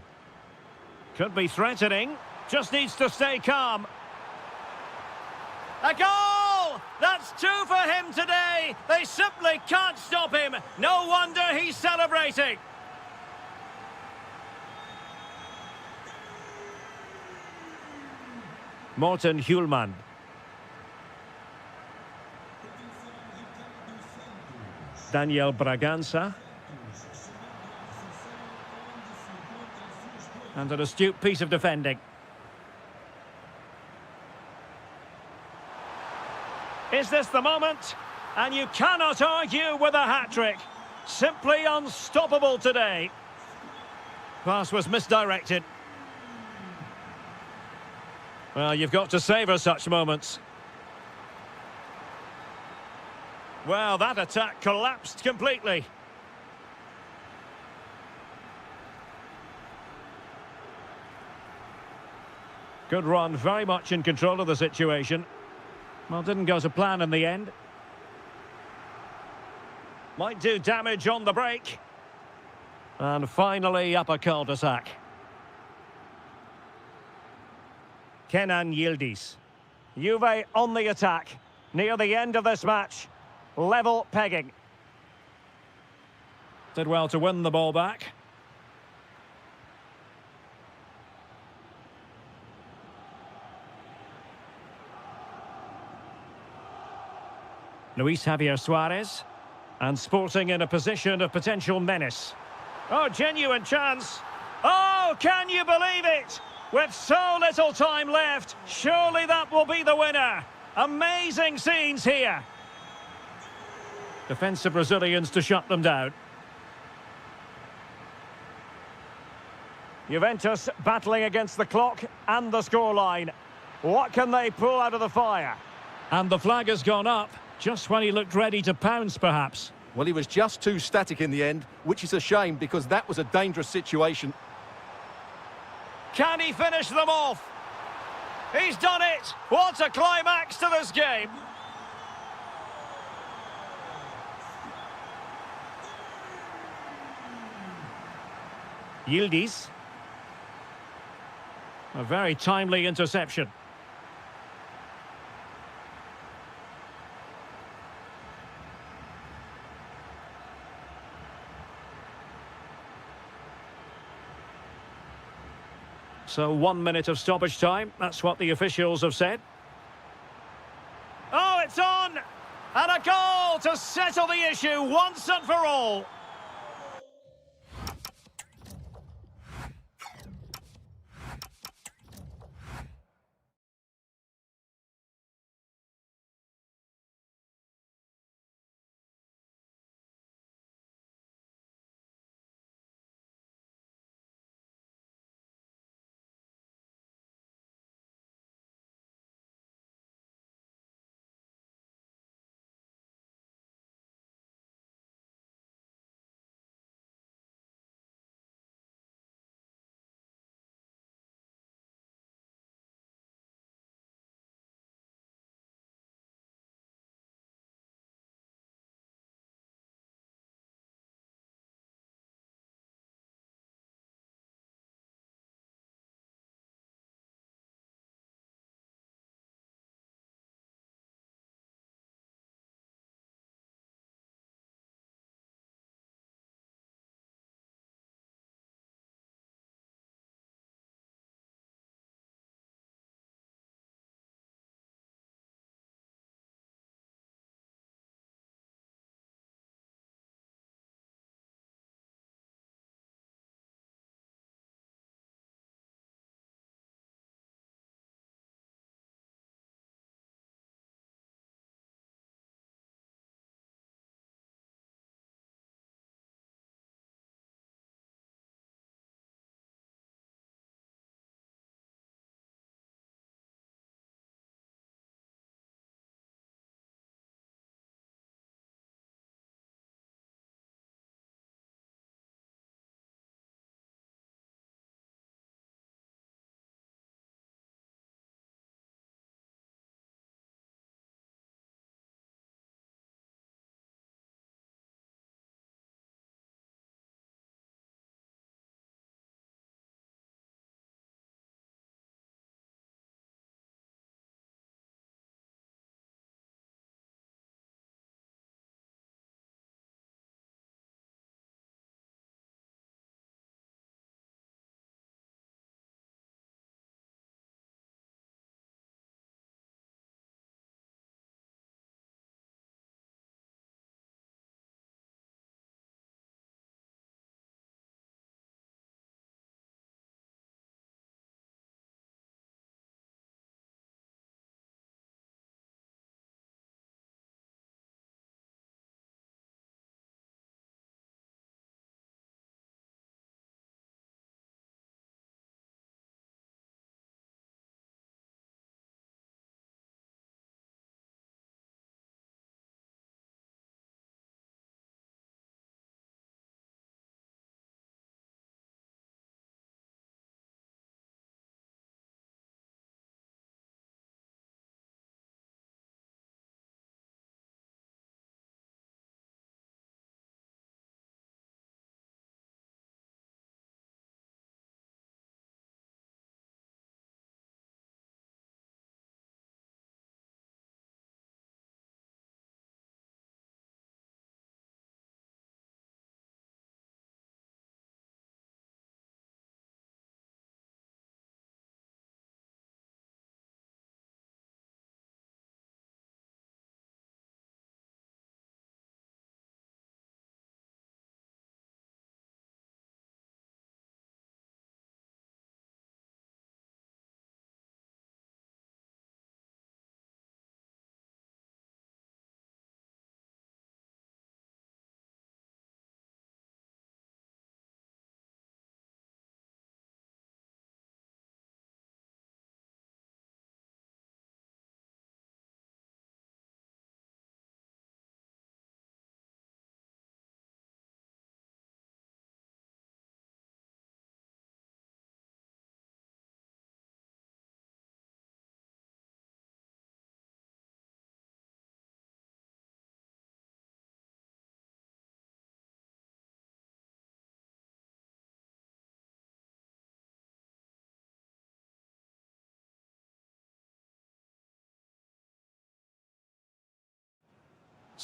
Could be threatening. Just needs to stay calm. A goal! That's two for him today. They simply can't stop him. No wonder he's celebrating. Morten Hjulmand. Daniel Bragança. And an astute piece of defending. Is this the moment? And you cannot argue with a hat-trick. Simply unstoppable today. Pass was misdirected. Well, you've got to savour such moments. Well, that attack collapsed completely. Good run, very much in control of the situation. Well, didn't go to plan in the end. Might do damage on the break. And finally up a cul-de-sac. Kenan Yildiz. Juve on the attack. Near the end of this match. Level pegging. Did well to win the ball back. Luis Javier Suarez. And Sporting in a position of potential menace. Oh, genuine chance. Oh, can you believe it? With so little time left, surely that will be the winner. Amazing scenes here. Defensive Brazilians to shut them down. Juventus battling against the clock and the scoreline. What can they pull out of the fire? And the flag has gone up, just when he looked ready to pounce, perhaps. Well, he was just too static in the end, which is a shame because that was a dangerous situation. Can he finish them off? He's done it! What a climax to this game! Yildiz. A very timely interception. So 1 minute of stoppage time. That's what the officials have said. Oh, it's on! And a goal to settle the issue once and for all.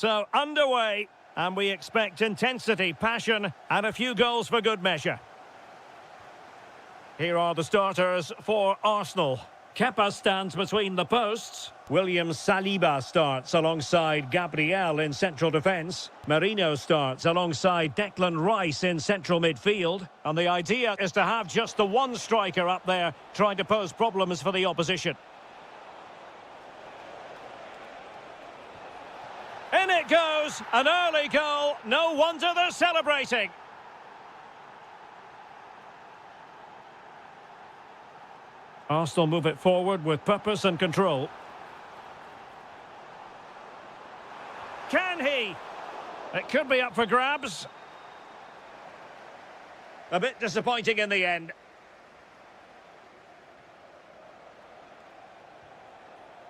So, underway, and we expect intensity, passion, and a few goals for good measure. Here are the starters for Arsenal. Kepa stands between the posts. William Saliba starts alongside Gabriel in central defence. Marino starts alongside Declan Rice in central midfield. And the idea is to have just the one striker up there trying to pose problems for the opposition. In it goes, an early goal. No wonder they're celebrating. Arsenal move it forward with purpose and control. Can he? It could be up for grabs. A bit disappointing in the end.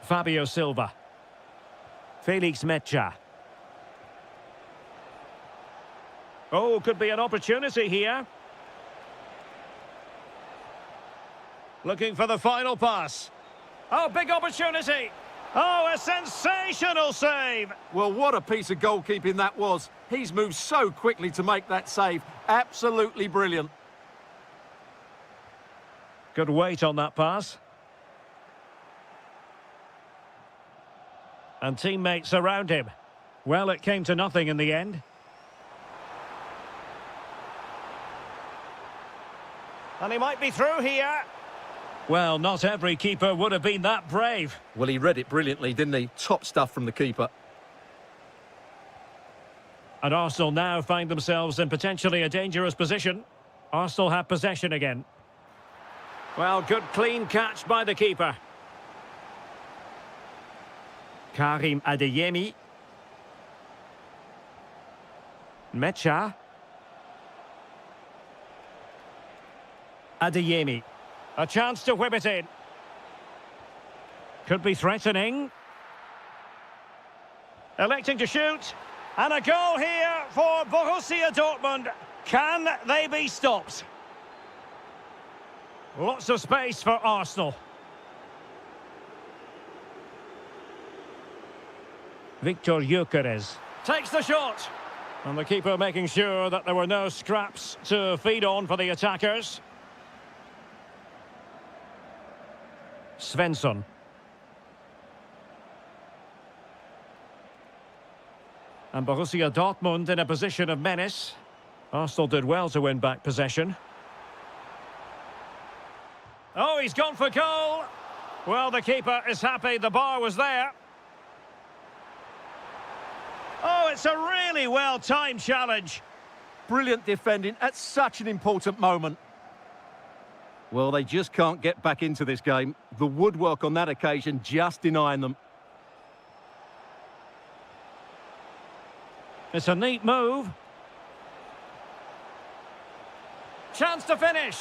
Fabio Silva. Felix Mecha. Oh, could be an opportunity here. Looking for the final pass. Oh, big opportunity. Oh, a sensational save. Well, what a piece of goalkeeping that was. He's moved so quickly to make that save. Absolutely brilliant. Good weight on that pass. And teammates around him. Well, it came to nothing in the end. And he might be through here. Well, not every keeper would have been that brave. Well, he read it brilliantly, didn't he? Top stuff from the keeper. And Arsenal now find themselves in potentially a dangerous position. Arsenal have possession again. Well, good clean catch by the keeper. Karim Adeyemi. Mecha. Adeyemi. A chance to whip it in. Could be threatening. Electing to shoot. And a goal here for Borussia Dortmund. Can they be stopped? Lots of space for Arsenal. Victor Gyökeres takes the shot. And the keeper making sure that there were no scraps to feed on for the attackers. Svensson. And Borussia Dortmund in a position of menace. Arsenal did well to win back possession. Oh, he's gone for goal. Well, the keeper is happy the bar was there. Oh, it's a really well-timed challenge. Brilliant defending at such an important moment. Well, they just can't get back into this game. The woodwork on that occasion just denying them. It's a neat move. Chance to finish.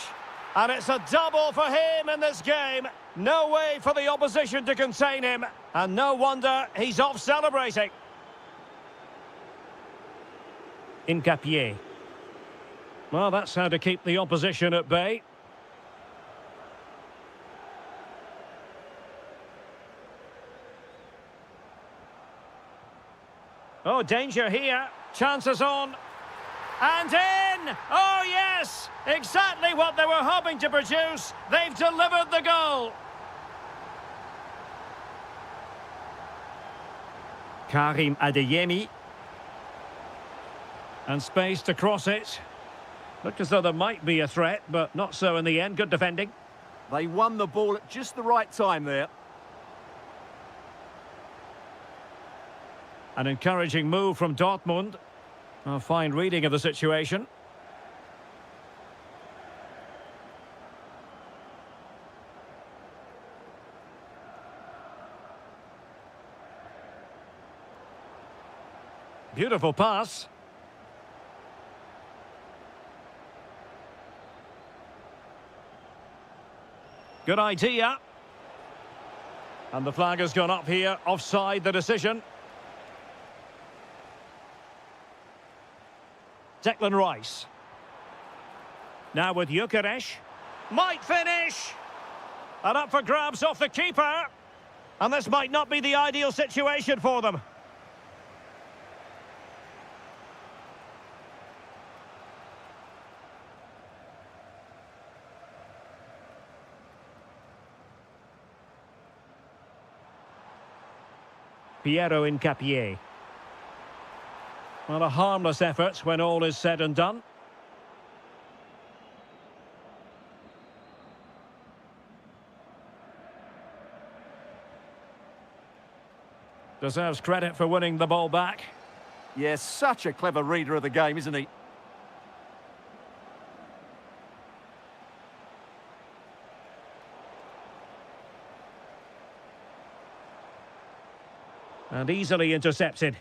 And it's a double for him in this game. No way for the opposition to contain him. And no wonder he's off celebrating. Incapié. Well, that's how to keep the opposition at bay. Oh, danger here. Chances on. And in! Oh, yes! Exactly what they were hoping to produce. They've delivered the goal. Karim Adeyemi. And space to cross it. Looked as though there might be a threat, but not so in the end. Good defending. They won the ball at just the right time there. An encouraging move from Dortmund. A fine reading of the situation. Beautiful pass. Good idea. And the flag has gone up here. Offside the decision. Declan Rice. Now with Gyökeres. Might finish. And up for grabs off the keeper. And this might not be the ideal situation for them. Piero Incapié. Well, a harmless effort when all is said and done. Deserves credit for winning the ball back. Yes, such a clever reader of the game, isn't he? And easily intercepted.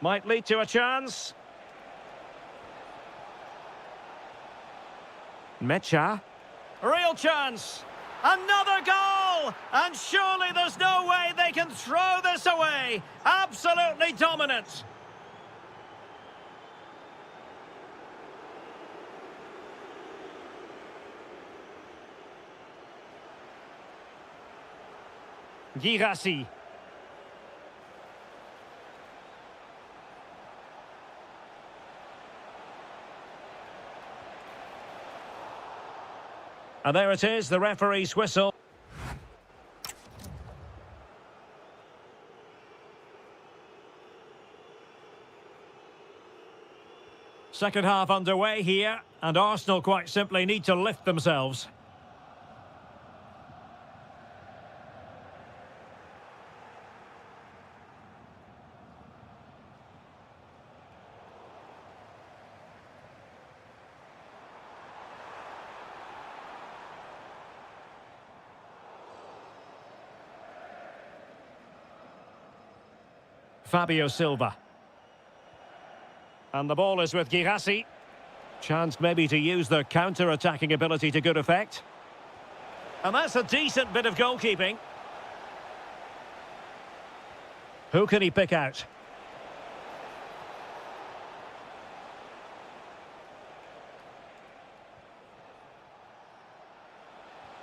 Might lead to a chance. Mecha. Real chance. Another goal! And surely there's no way they can throw this away. Absolutely dominant. Girassi. And there it is, the referee's whistle. Second half underway here, and Arsenal quite simply need to lift themselves. Fabio Silva. And the ball is with Girassi. Chance maybe to use their counter-attacking ability to good effect. And that's a decent bit of goalkeeping. Who can he pick out?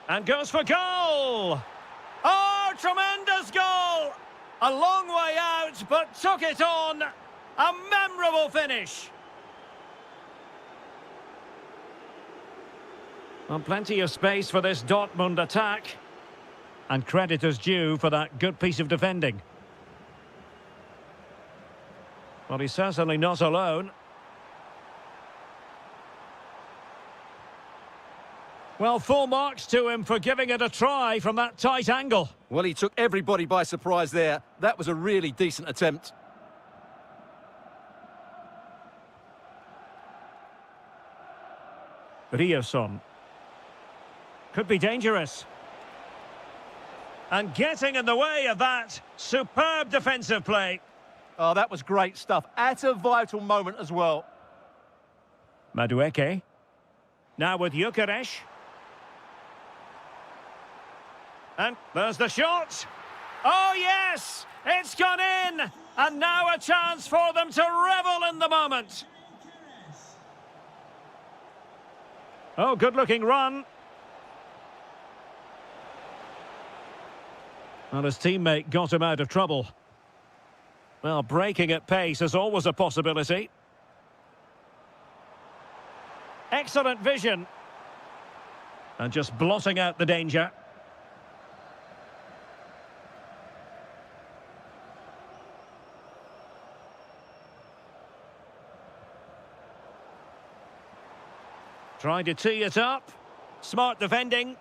And goes for goal! Oh, tremendous goal! A long way out, but took it on. A memorable finish. Well, plenty of space for this Dortmund attack. And credit is due for that good piece of defending. Well, he's certainly not alone. Well, full marks to him for giving it a try from that tight angle. Well, he took everybody by surprise there. That was a really decent attempt. Ryerson. Could be dangerous. And getting in the way of that. Superb defensive play. Oh, that was great stuff. At a vital moment as well. Madueke. Now with Gyökeres. And there's the shot. Oh, yes! It's gone in! And now a chance for them to revel in the moment. Oh, good-looking run. Well, his teammate got him out of trouble. Well, breaking at pace is always a possibility. Excellent vision. And just blotting out the danger. Trying to tee it up. Smart defending.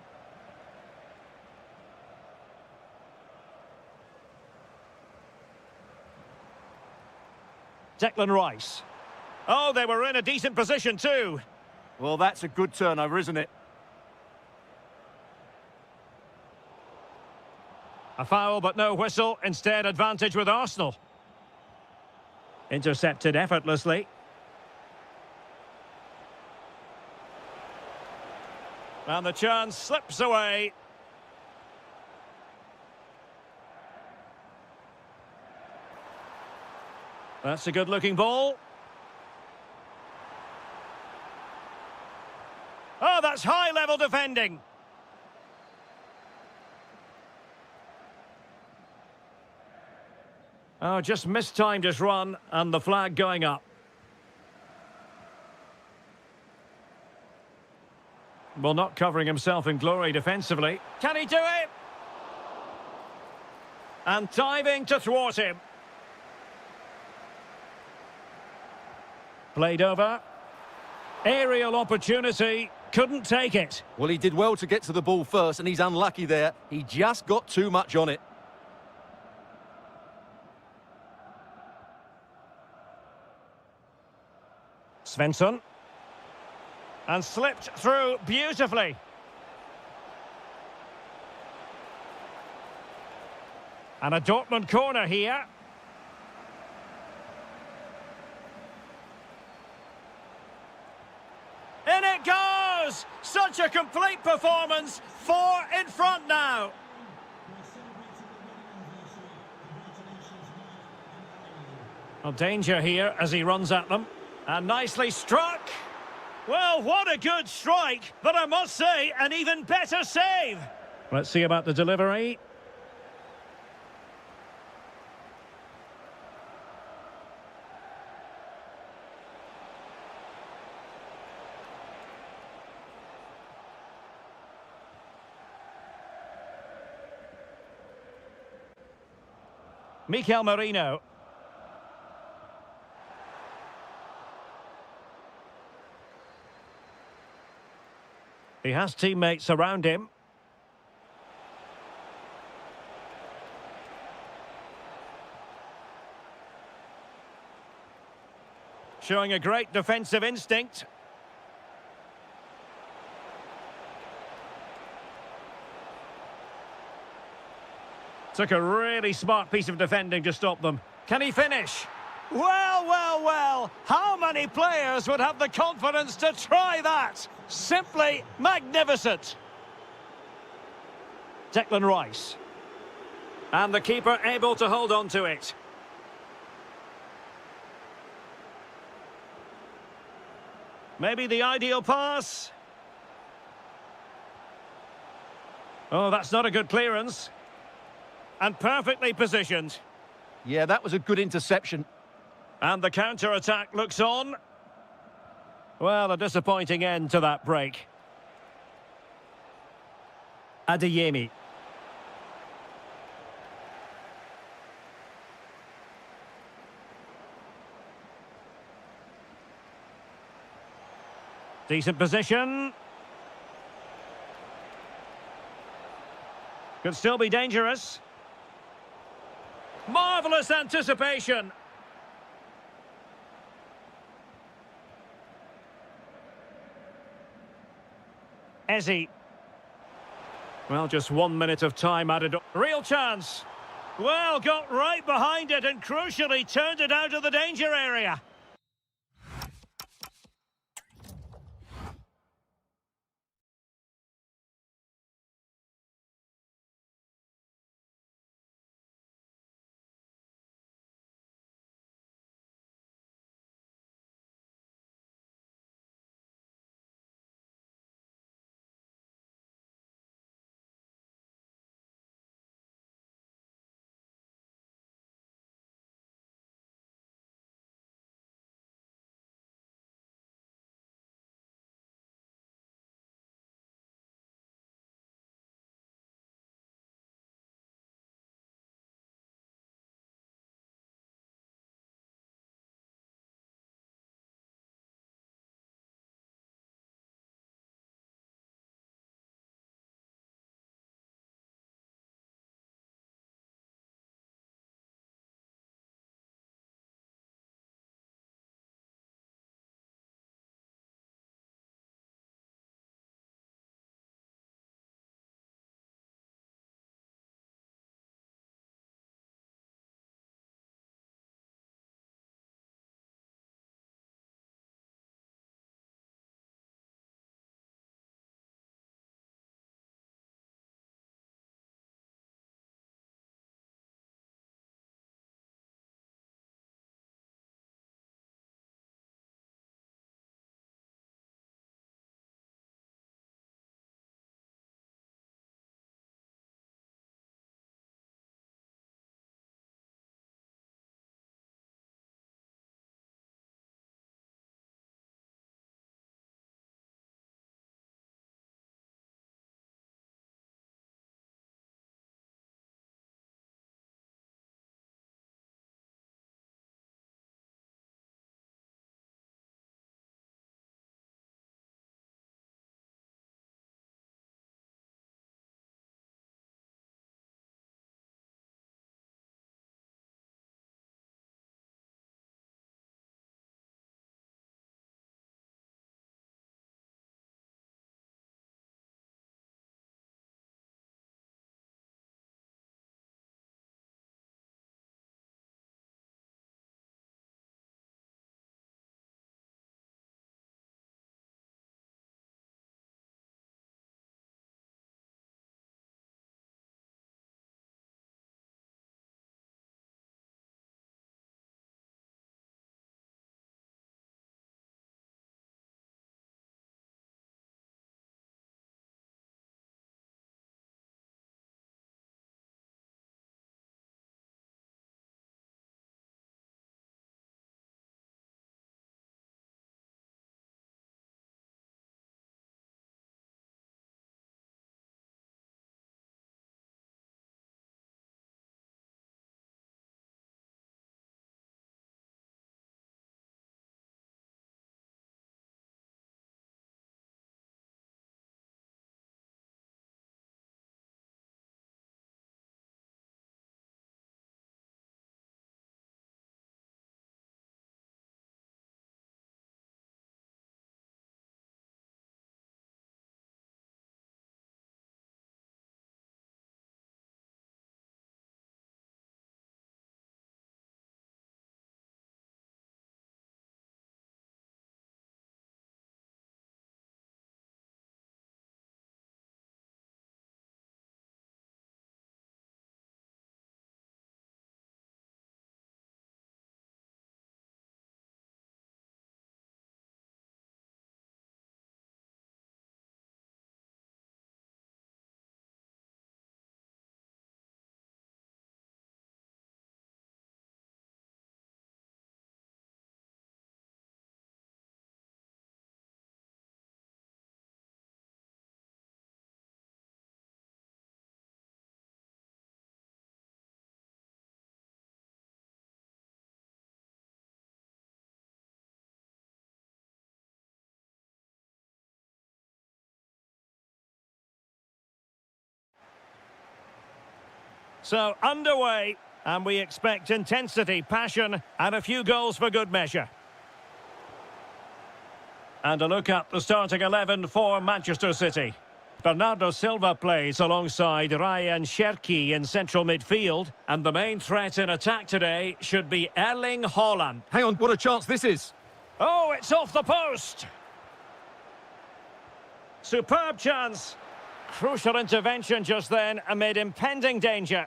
Declan Rice. Oh, they were in a decent position too. Well, that's a good turnover, isn't it? A foul, but no whistle. Instead, advantage with Arsenal. Intercepted effortlessly. And the chance slips away. That's a good-looking ball. Oh, that's high-level defending. Oh, just mistimed his run, and the flag going up. Well, not covering himself in glory defensively. Can he do it? And diving to thwart him. Played over. Aerial opportunity. Couldn't take it. Well, he did well to get to the ball first, and he's unlucky there. He just got too much on it. Svensson. And slipped through beautifully. And a Dortmund corner here. In it goes! Such a complete performance. 4 in front now. Well, danger here as he runs at them. And nicely struck. Well, what a good strike, but I must say, an even better save. Let's see about the delivery. Mikel Merino. He has teammates around him. Showing a great defensive instinct. Took a really smart piece of defending to stop them. Can he finish? Well, well, well. How many players would have the confidence to try that? Simply magnificent. Declan Rice. And the keeper able to hold on to it. Maybe the ideal pass. Oh, that's not a good clearance. And perfectly positioned. Yeah, that was a good interception. And the counter-attack looks on. Well, a disappointing end to that break. Adeyemi. Decent position. Could still be dangerous. Marvellous anticipation. Ezzy. Well, just 1 minute of time added up. Real chance. Well, got right behind it and crucially turned it out of the danger area. So, underway, and we expect intensity, passion, and a few goals for good measure. And a look at the starting 11 for Manchester City. Bernardo Silva plays alongside Ryan Cherki in central midfield, and the main threat in attack today should be Erling Haaland. Hang on, what a chance this is. Oh, it's off the post! Superb chance. Crucial intervention just then amid impending danger.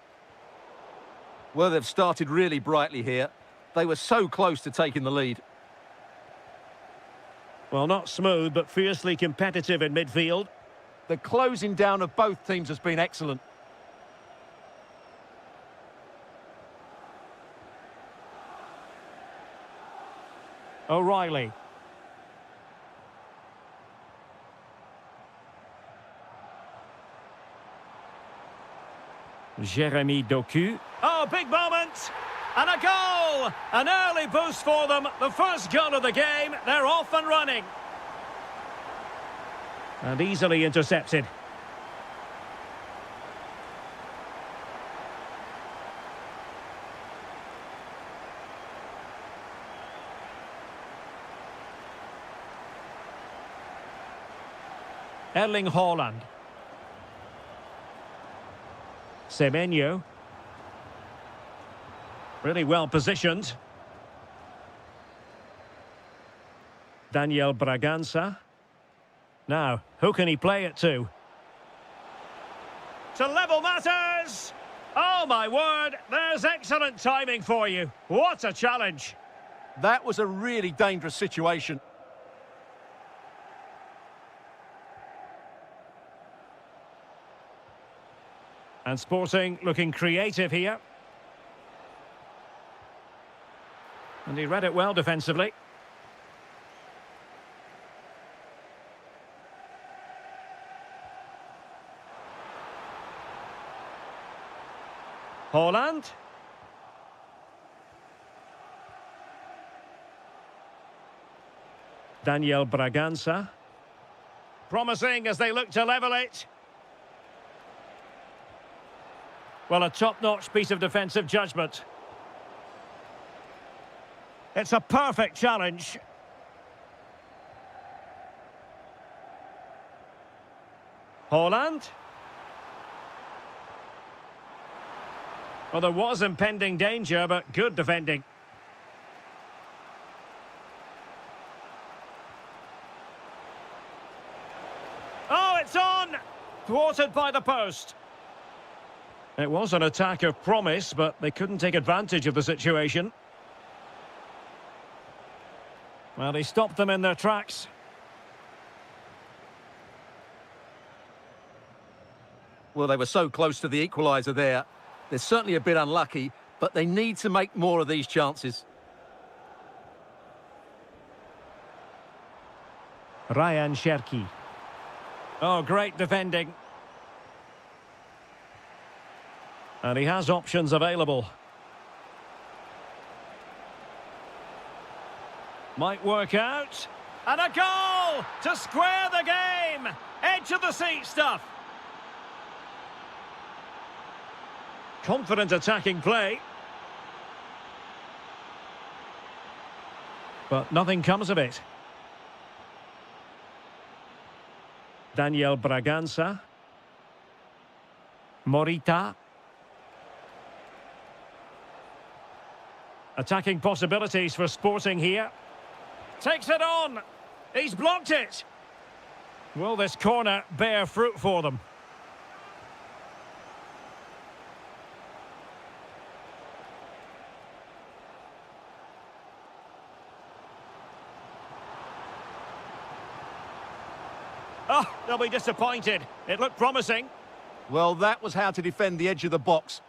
Well, they've started really brightly here. They were so close to taking the lead. Well, not smooth, but fiercely competitive in midfield. The closing down of both teams has been excellent. O'Reilly. Jeremy Doku. Oh, big moment! And a goal! An early boost for them. The first goal of the game. They're off and running. And easily intercepted. Erling Haaland. Semenyo. Really well positioned. Daniel Bragança. Now, who can he play it to? To level matters! Oh, my word, there's excellent timing for you. What a challenge. That was a really dangerous situation. And Sporting looking creative here. And he read it well defensively. Haaland. Daniel Bragança. Promising as they look to level it. Well, a top-notch piece of defensive judgment. It's a perfect challenge. Haaland. Well, there was impending danger, but good defending. Oh, it's on! Thwarted by the post. It was an attack of promise, but they couldn't take advantage of the situation. Well, he stopped them in their tracks. Well, they were so close to the equaliser there. They're certainly a bit unlucky, but they need to make more of these chances. Ryan Cherki. Oh, great defending. And he has options available. Might work out. And a goal to square the game. Edge of the seat stuff. Confident attacking play. But nothing comes of it. Daniel Bragança. Morita. Attacking possibilities for Sporting here. Takes it on. He's blocked it. Will this corner bear fruit for them? Oh, they'll be disappointed. It looked promising. Well, that was how to defend the edge of the box.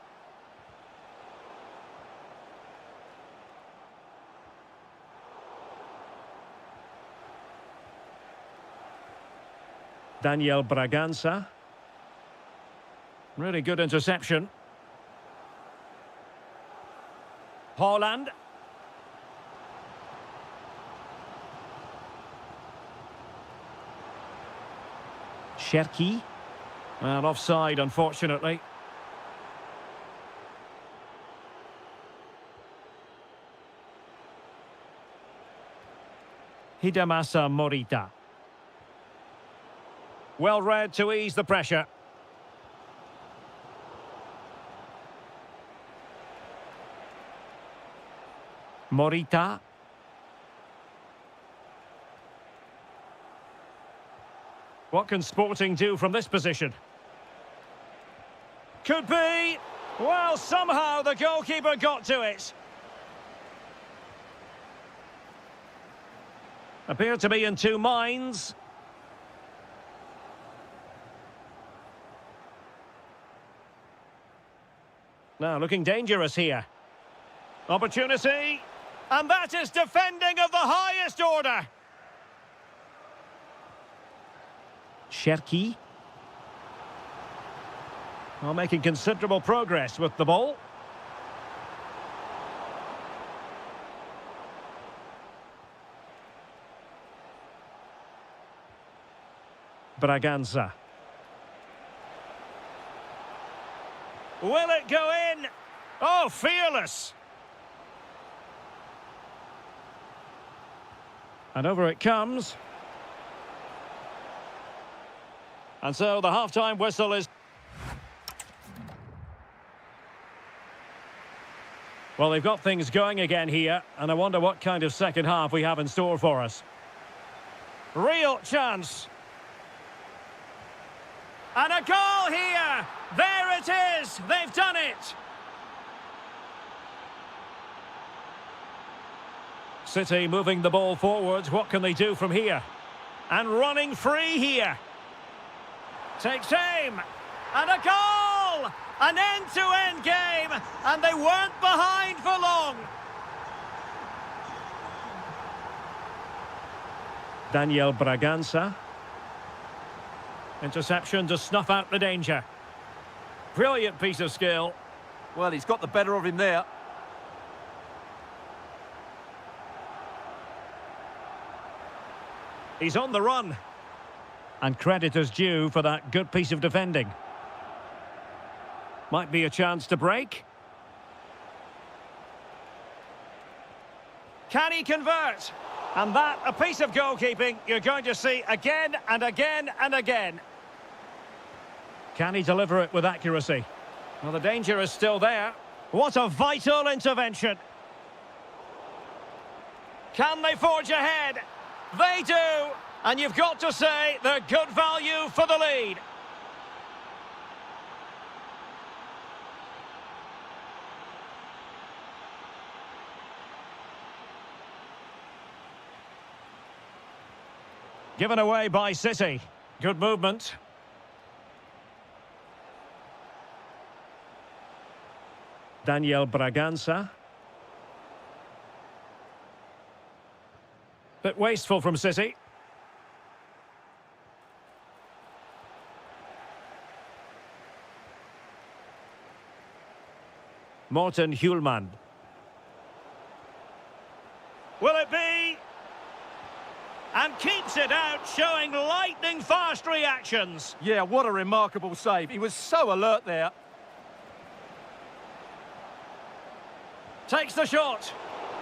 Daniel Bragança. Really good interception. Haaland. Cherki. Well, offside, unfortunately. Hidemasa Morita. Well read to ease the pressure. Morita. What can Sporting do from this position? Could be. Well, somehow the goalkeeper got to it. Appear to be in two minds. Now looking dangerous here. Opportunity. And that is defending of the highest order. Cherki. Well, making considerable progress with the ball. Braganza. Will it go in? Oh, fearless. And over it comes. And so the half-time whistle is... Well, they've got things going again here, and I wonder what kind of second half we have in store for us. Real chance. And a goal here! There it is! They've done it! City moving the ball forwards. What can they do from here? And running free here. Takes aim. And a goal! An end-to-end game. And they weren't behind for long. Daniel Braganza. Interception to snuff out the danger. Brilliant piece of skill. Well, he's got the better of him there. He's on the run. And credit is due for that good piece of defending. Might be a chance to break. Can he convert? And that, a piece of goalkeeping you're going to see again and again and again. Can he deliver it with accuracy? Well, the danger is still there. What a vital intervention. Can they forge ahead? They do. And you've got to say they're good value for the lead. Given away by City. Good movement. Daniel Braganza. Bit wasteful from City. Morten Hjulmand. Will it be? And keeps it out, showing lightning-fast reactions. Yeah, what a remarkable save. He was so alert there. Takes the shot.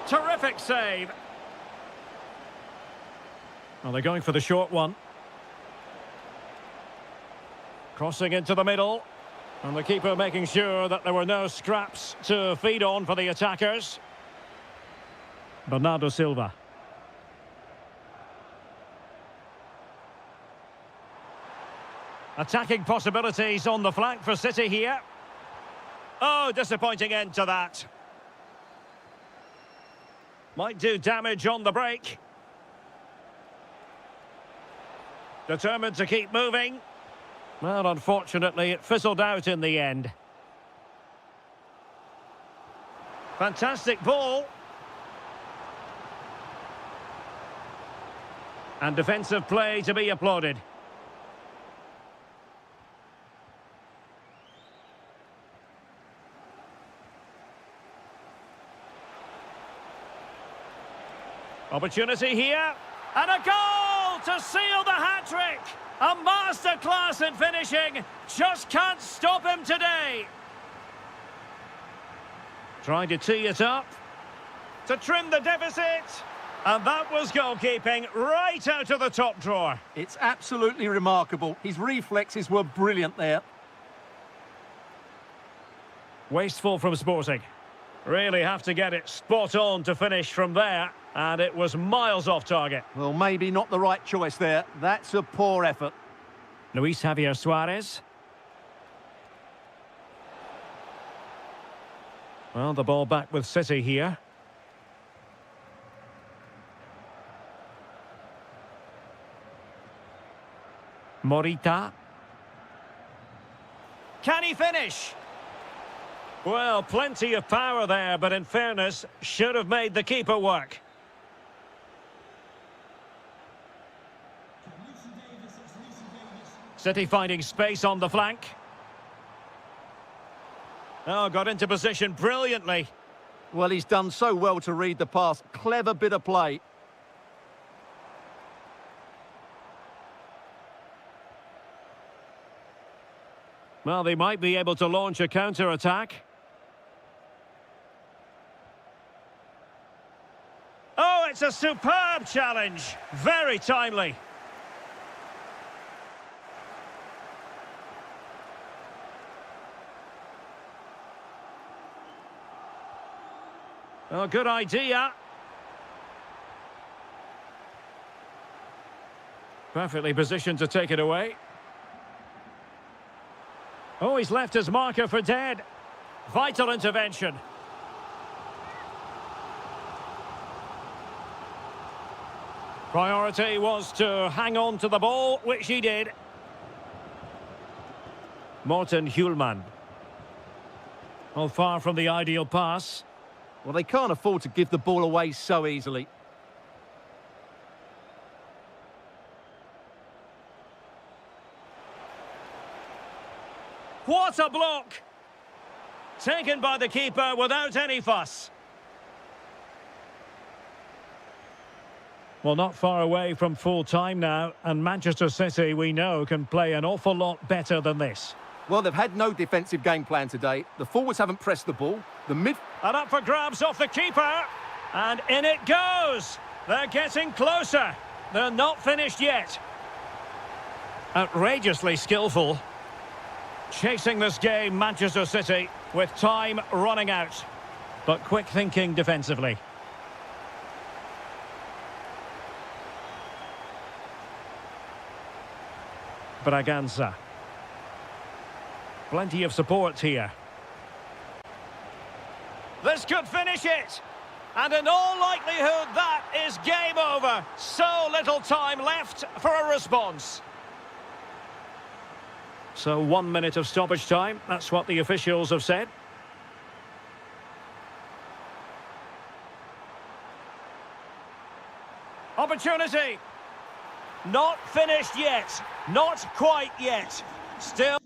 Terrific save. Well, they're going for the short one. Crossing into the middle. And the keeper making sure that there were no scraps to feed on for the attackers. Bernardo Silva. Attacking possibilities on the flank for City here. Oh, disappointing end to that. Might do damage on the break. Determined to keep moving. Well, unfortunately, it fizzled out in the end. Fantastic ball. And defensive play to be applauded. Opportunity here. And a goal to seal the hat-trick. A masterclass in finishing. Just can't stop him today. Trying to tee it up. To trim the deficit. And that was goalkeeping right out of the top drawer. It's absolutely remarkable. His reflexes were brilliant there. Wasteful from Sporting. Really have to get it spot on to finish from there. And it was miles off target. Well, maybe not the right choice there. That's a poor effort. Luis Javier Suarez. Well, the ball back with City here. Morita. Can he finish? Well, plenty of power there, but in fairness, should have made the keeper work. City finding space on the flank. Oh, got into position brilliantly. Well, he's done so well to read the pass. Clever bit of play. Well, they might be able to launch a counter-attack. Oh, it's a superb challenge. Very timely. Oh, good idea. Perfectly positioned to take it away. Oh, he's left his marker for dead. Vital intervention. Priority was to hang on to the ball, which he did. Morten Hjulman. Well, far from the ideal pass. Well, they can't afford to give the ball away so easily. What a block! Taken by the keeper without any fuss. Well, not far away from full time now, and Manchester City, we know, can play an awful lot better than this. Well, they've had no defensive game plan today. The forwards haven't pressed the ball. The mid... And up for grabs off the keeper. And in it goes. They're getting closer. They're not finished yet. Outrageously skillful. Chasing this game, Manchester City, with time running out. But quick thinking defensively. Braganza. Plenty of support here. This could finish it. And in all likelihood, that is game over. So little time left for a response. So 1 minute of stoppage time. That's what the officials have said. Opportunity. Not finished yet. Not quite yet. Still.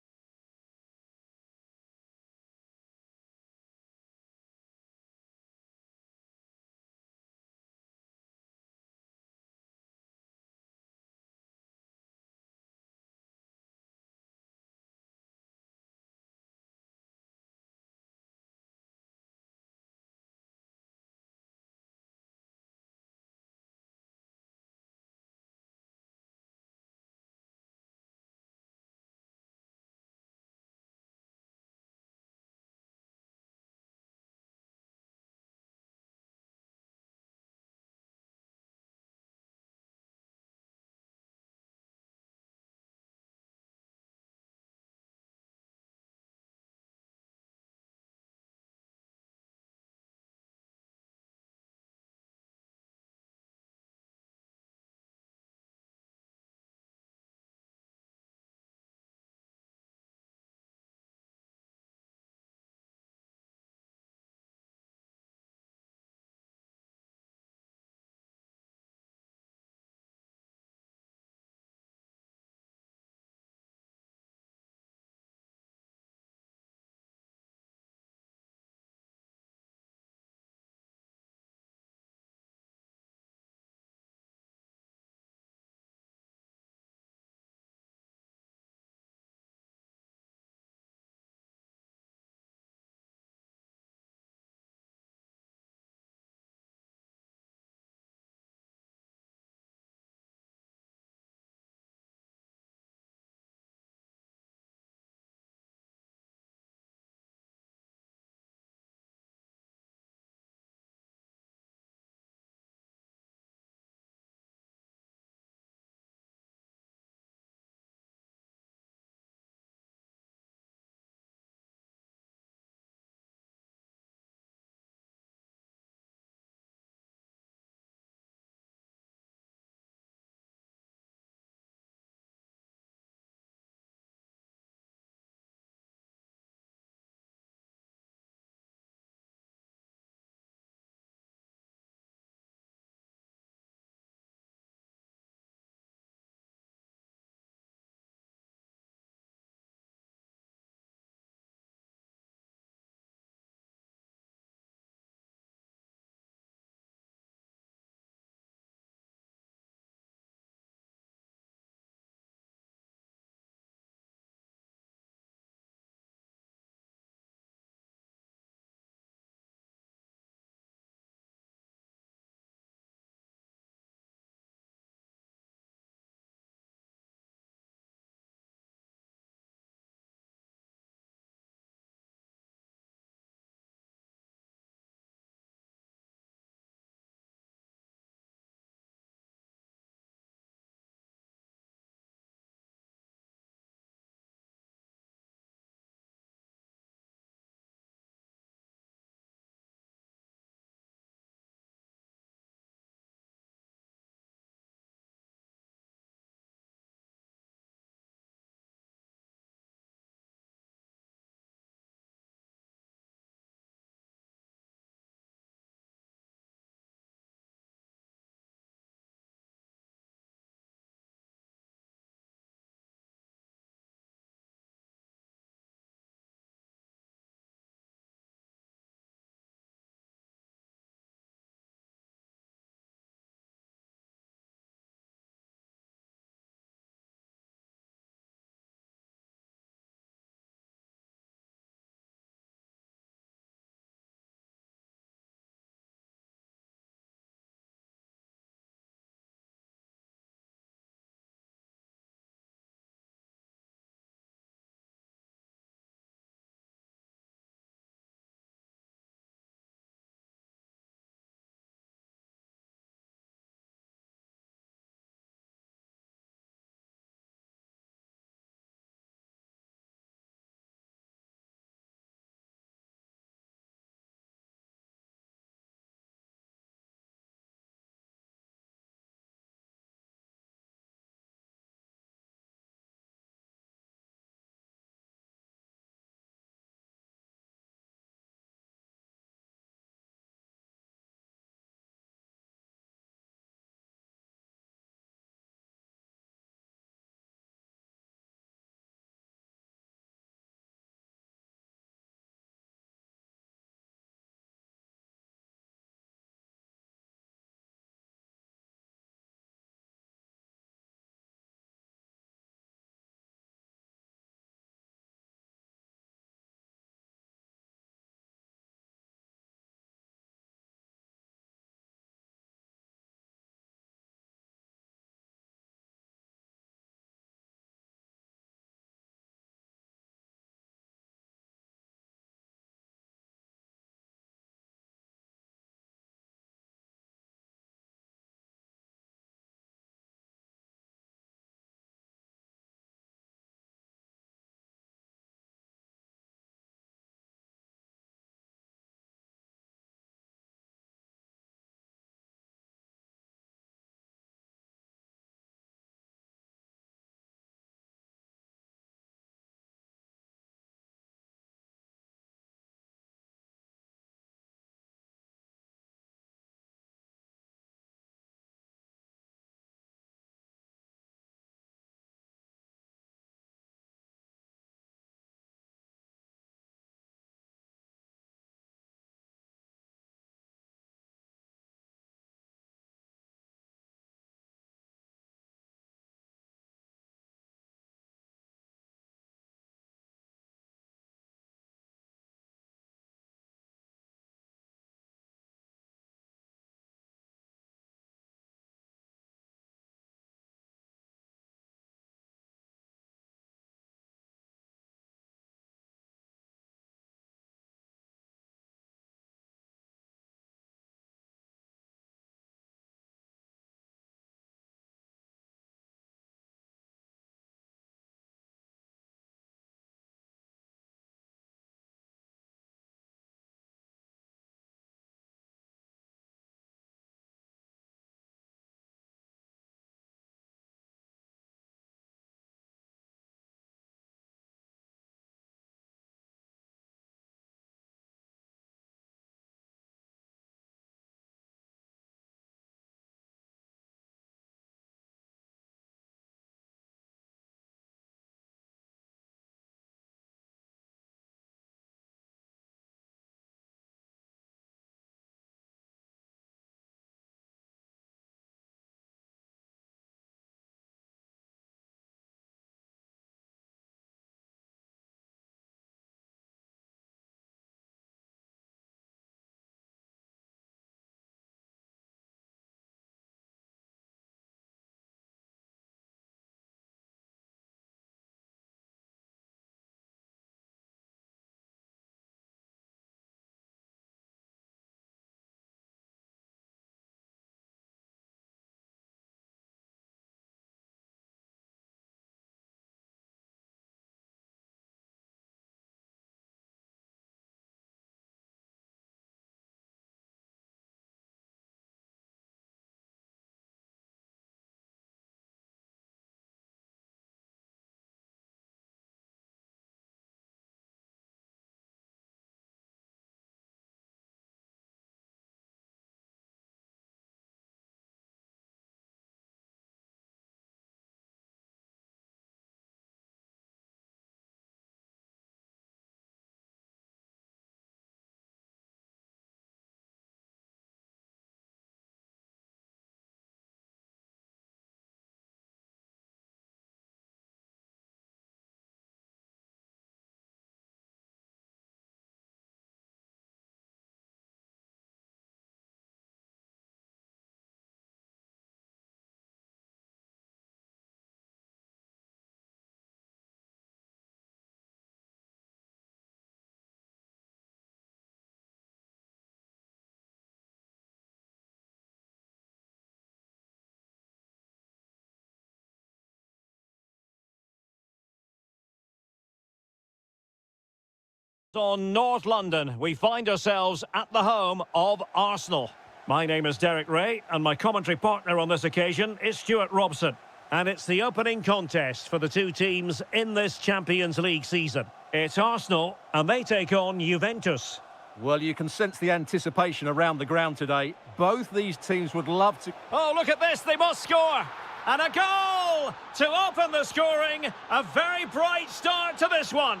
On North London, we find ourselves at the home of Arsenal. My name is Derek Ray, and my commentary partner on this occasion is Stuart Robson. And it's the opening contest for the two teams in this Champions League season. It's Arsenal, and they take on Juventus. Well, you can sense the anticipation around the ground today. Both these teams would love to... Oh, look at this, they must score! And a goal to open the scoring. A very bright start to this one.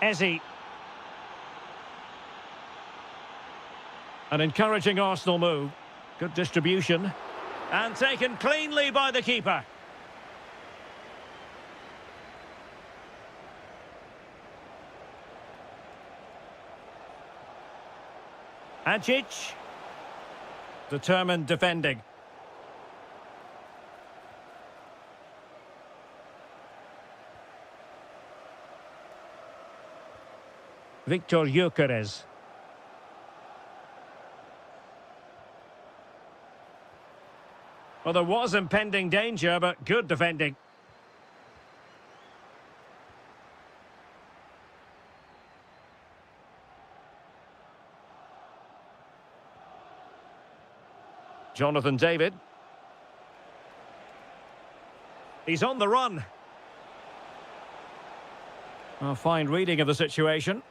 Eze. An encouraging Arsenal move. Good distribution. And taken cleanly by the keeper. Ajic. Determined defending. Victor Gyökeres. Well, there was impending danger, but good defending. Jonathan David. He's on the run. A fine reading of the situation.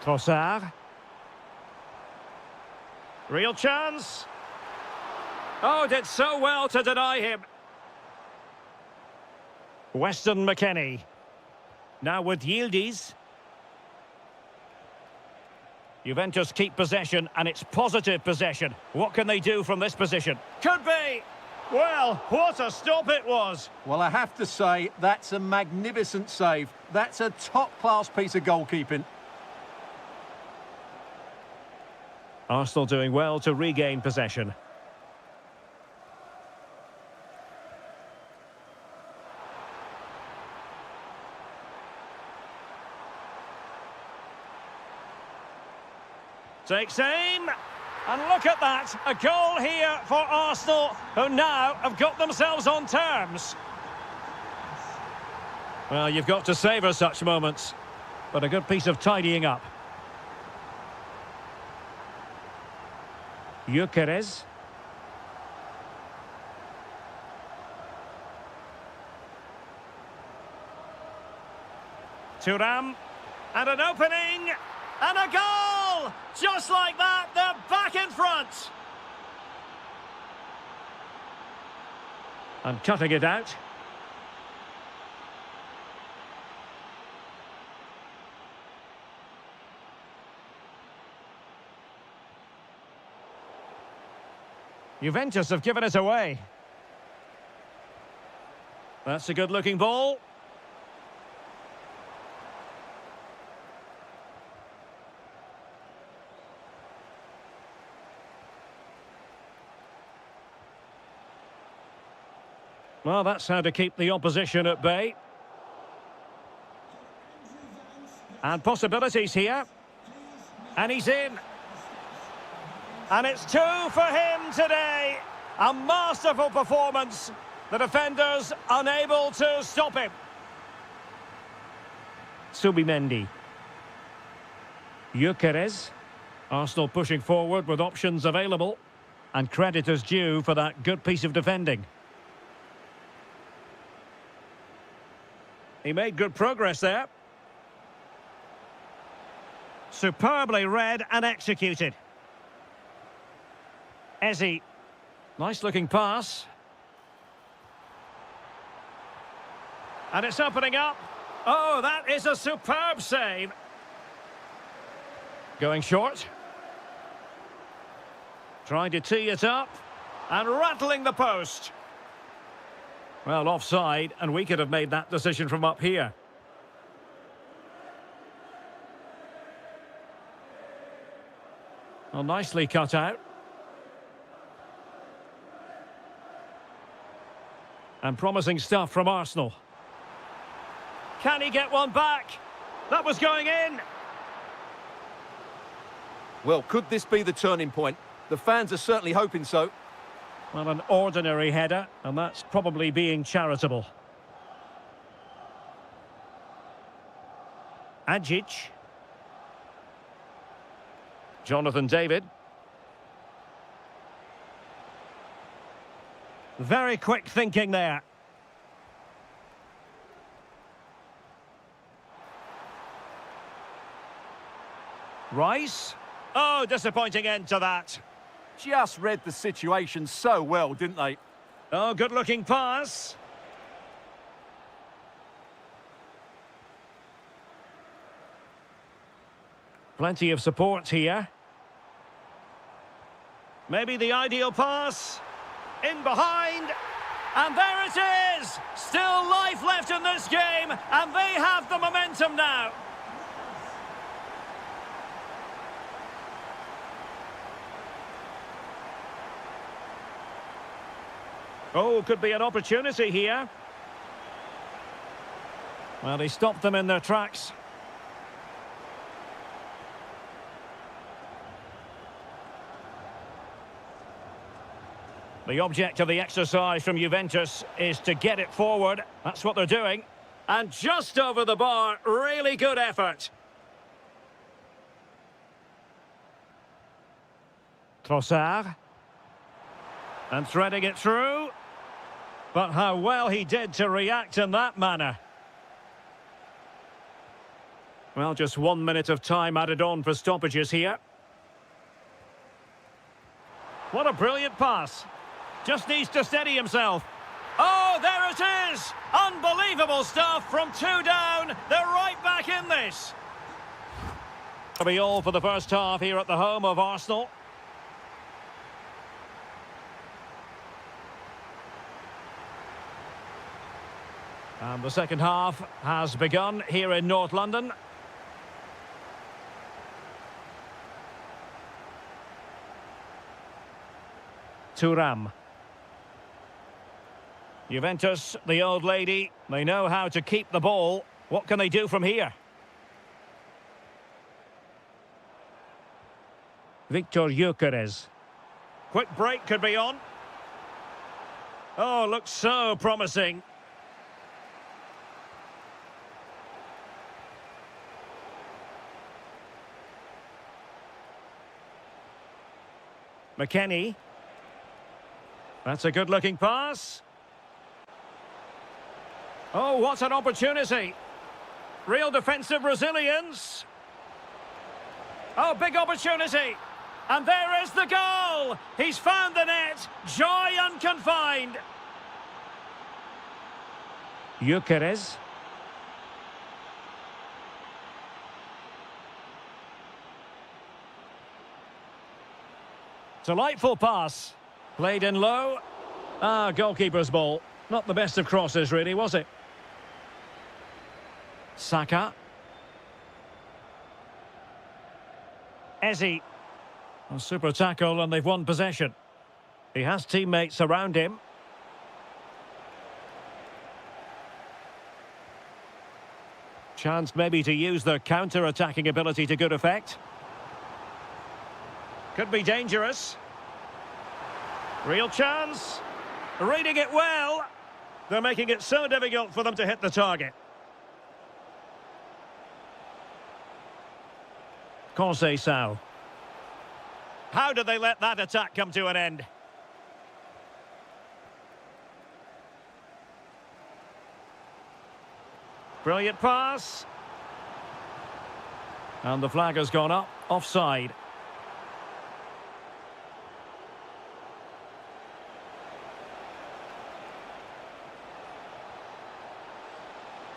Trossard. Real chance. Oh, did so well to deny him. Weston McKennie. Now with Yildiz. Juventus keep possession, and it's positive possession. What can they do from this position? Could be! Well, what a stop it was. Well, I have to say, that's a magnificent save. That's a top-class piece of goalkeeping. Arsenal doing well to regain possession. Takes aim, and look at that, a goal here for Arsenal, who now have got themselves on terms. Well, you've got to savour such moments, but a good piece of tidying up. Gyökeres. Thuram, and an opening, and a goal! Just like that, they're back in front. And cutting it out. Juventus have given it away. That's a good-looking ball. Well, that's how to keep the opposition at bay. And possibilities here. And he's in. And it's 2 for him today. A masterful performance. The defenders unable to stop him. Subimendi. Gyökeres. Arsenal pushing forward with options available. And credit is due for that good piece of defending. He made good progress there. Superbly read and executed. Eze. Nice looking pass. And it's opening up. Oh, that is a superb save. Going short. Trying to tee it up. And rattling the post. Well, offside, and we could have made that decision from up here. Well, nicely cut out. And promising stuff from Arsenal. Can he get one back? That was going in. Well, could this be the turning point? The fans are certainly hoping so. Well, an ordinary header, and that's probably being charitable. Ajic. Jonathan David. Very quick thinking there. Rice. Oh, disappointing end to that. Just read the situation so well, didn't they? Oh, good-looking pass. Plenty of support here. Maybe the ideal pass. In behind. And there it is! Still life left in this game, and they have the momentum now. Oh, could be an opportunity here. Well, he stopped them in their tracks. The object of the exercise from Juventus is to get it forward. That's what they're doing. And just over the bar, really good effort. Trossard. And threading it through. But how well he did to react in that manner. Well, just 1 minute of time added on for stoppages here. What a brilliant pass. Just needs to steady himself. Oh, there it is! Unbelievable stuff from 2 down. They're right back in this. That'll be all for the first half here at the home of Arsenal. And the second half has begun here in North London. Thuram. Juventus, the old lady, they know how to keep the ball. What can they do from here? Victor Gyökeres. Quick break could be on. Oh, looks so promising. McKennie. That's a good-looking pass. Oh, what an opportunity. Real defensive resilience. Oh, big opportunity. And there is the goal. He's found the net. Joy unconfined. Gyökeres. Delightful pass. Played in low. Ah, goalkeeper's ball. Not the best of crosses, really, was it? Saka. Eze. A super tackle and they've won possession. He has teammates around him. Chance maybe to use their counter-attacking ability to good effect. Could be dangerous. Real chance. Reading it well. They're making it so difficult for them to hit the target. Conceição. How did they let that attack come to an end? Brilliant pass. And the flag has gone up. Offside.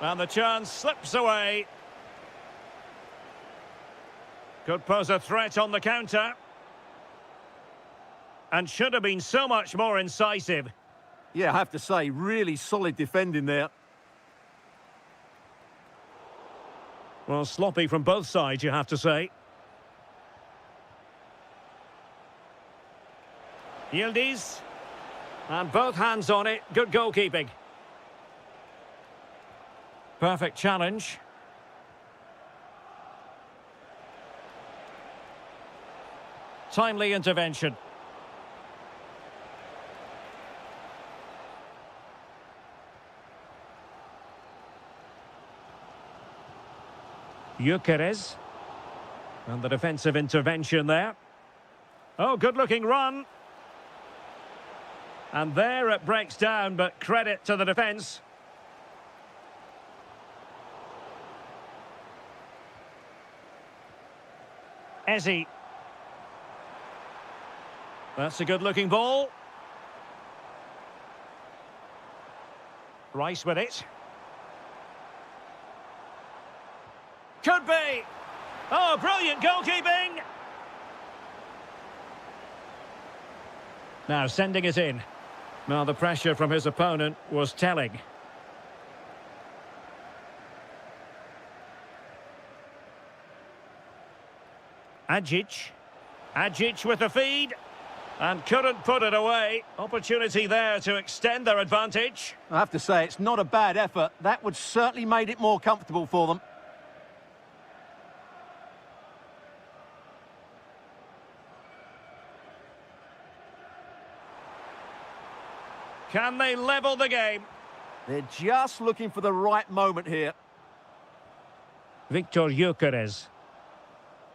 And the chance slips away. Could pose a threat on the counter. And should have been so much more incisive. Yeah, I have to say, really solid defending there. Well, sloppy from both sides, you have to say. Yildiz. And both hands on it. Good goalkeeping. Perfect challenge. Timely intervention. Gyökeres. And the defensive intervention there. Oh, good-looking run. And there it breaks down, but credit to the defence. Ezzy. That's a good-looking ball. Rice with it. Could be. Oh, brilliant goalkeeping. Now sending it in. Now the pressure from his opponent was telling. Ajic. Ajic with the feed. And couldn't put it away. Opportunity there to extend their advantage. I have to say, it's not a bad effort. That would certainly made it more comfortable for them. Can they level the game? They're just looking for the right moment here. Victor Gyökeres.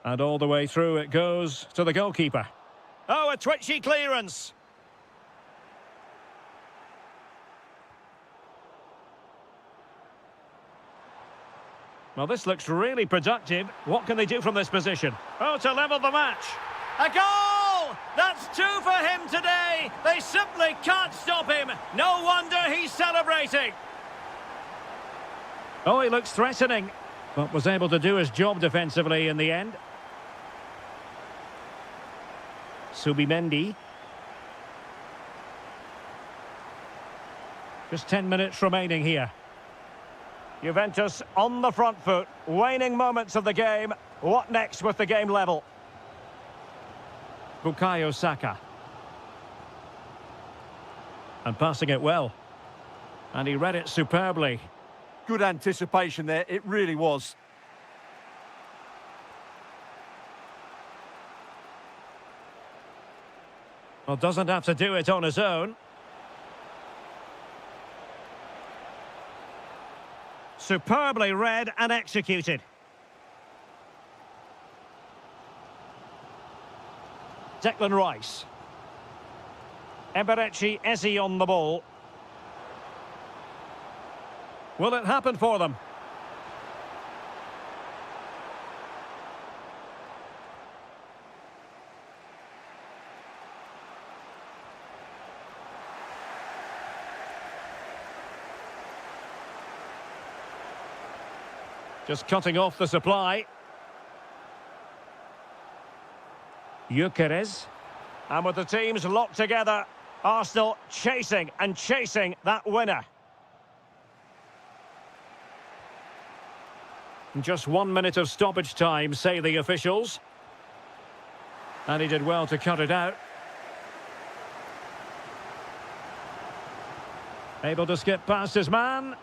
And all the way through it goes to the goalkeeper. Oh, a twitchy clearance. Well, this looks really productive. What can they do from this position? Oh, to level the match. A goal! That's 2 for him today. They simply can't stop him. No wonder he's celebrating. Oh, he looks threatening, but was able to do his job defensively in the end. Subimendi. Just 10 minutes remaining here. Juventus on the front foot. Waning moments of the game. What next with the game level? Bukayo Saka. And passing it well. And he read it superbly. Good anticipation there, it really was. Well, doesn't have to do it on his own. Superbly read and executed. Declan Rice. Eberechi Eze on the ball. Will it happen for them? Just cutting off the supply. Gyökeres. And with the teams locked together, Arsenal chasing and chasing that winner. Just 1 minute of stoppage time, say the officials. And he did well to cut it out. Able to skip past his man.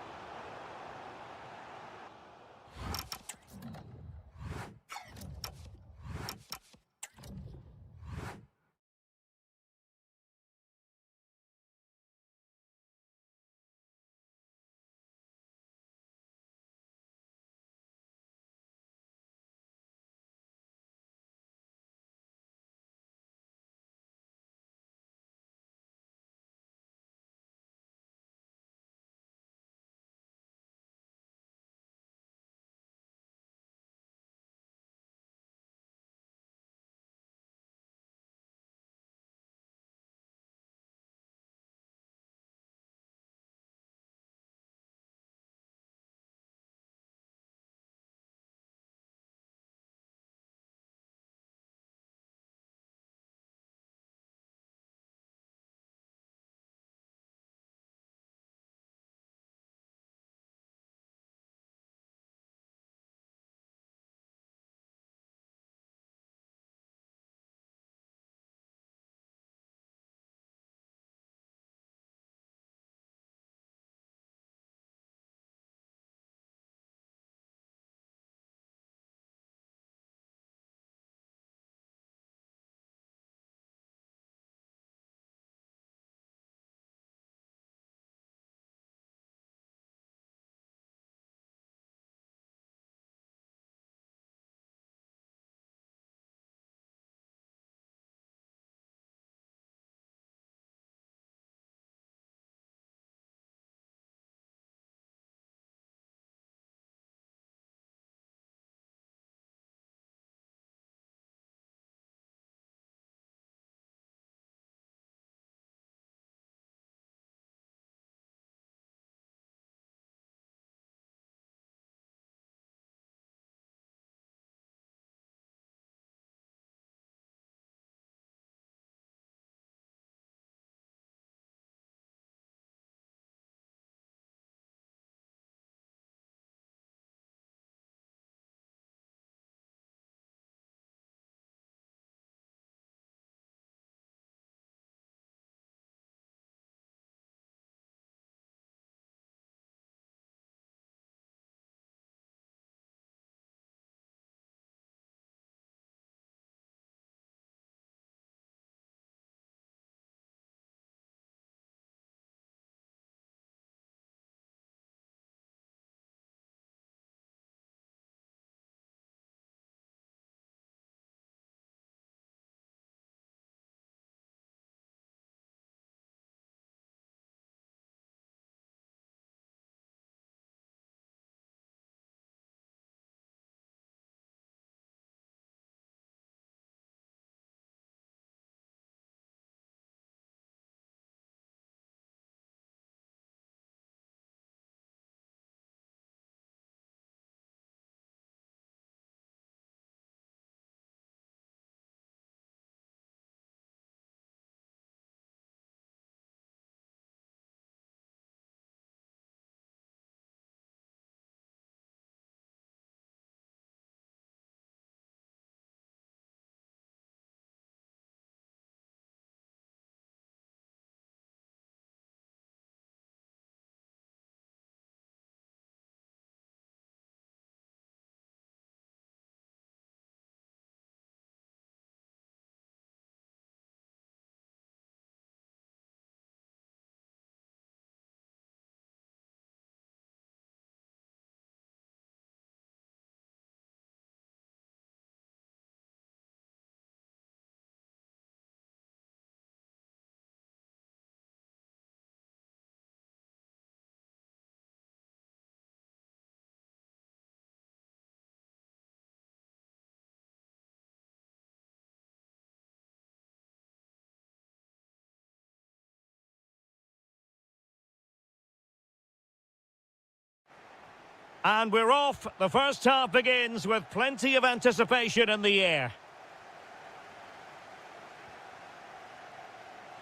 And we're off. The first half begins with plenty of anticipation in the air.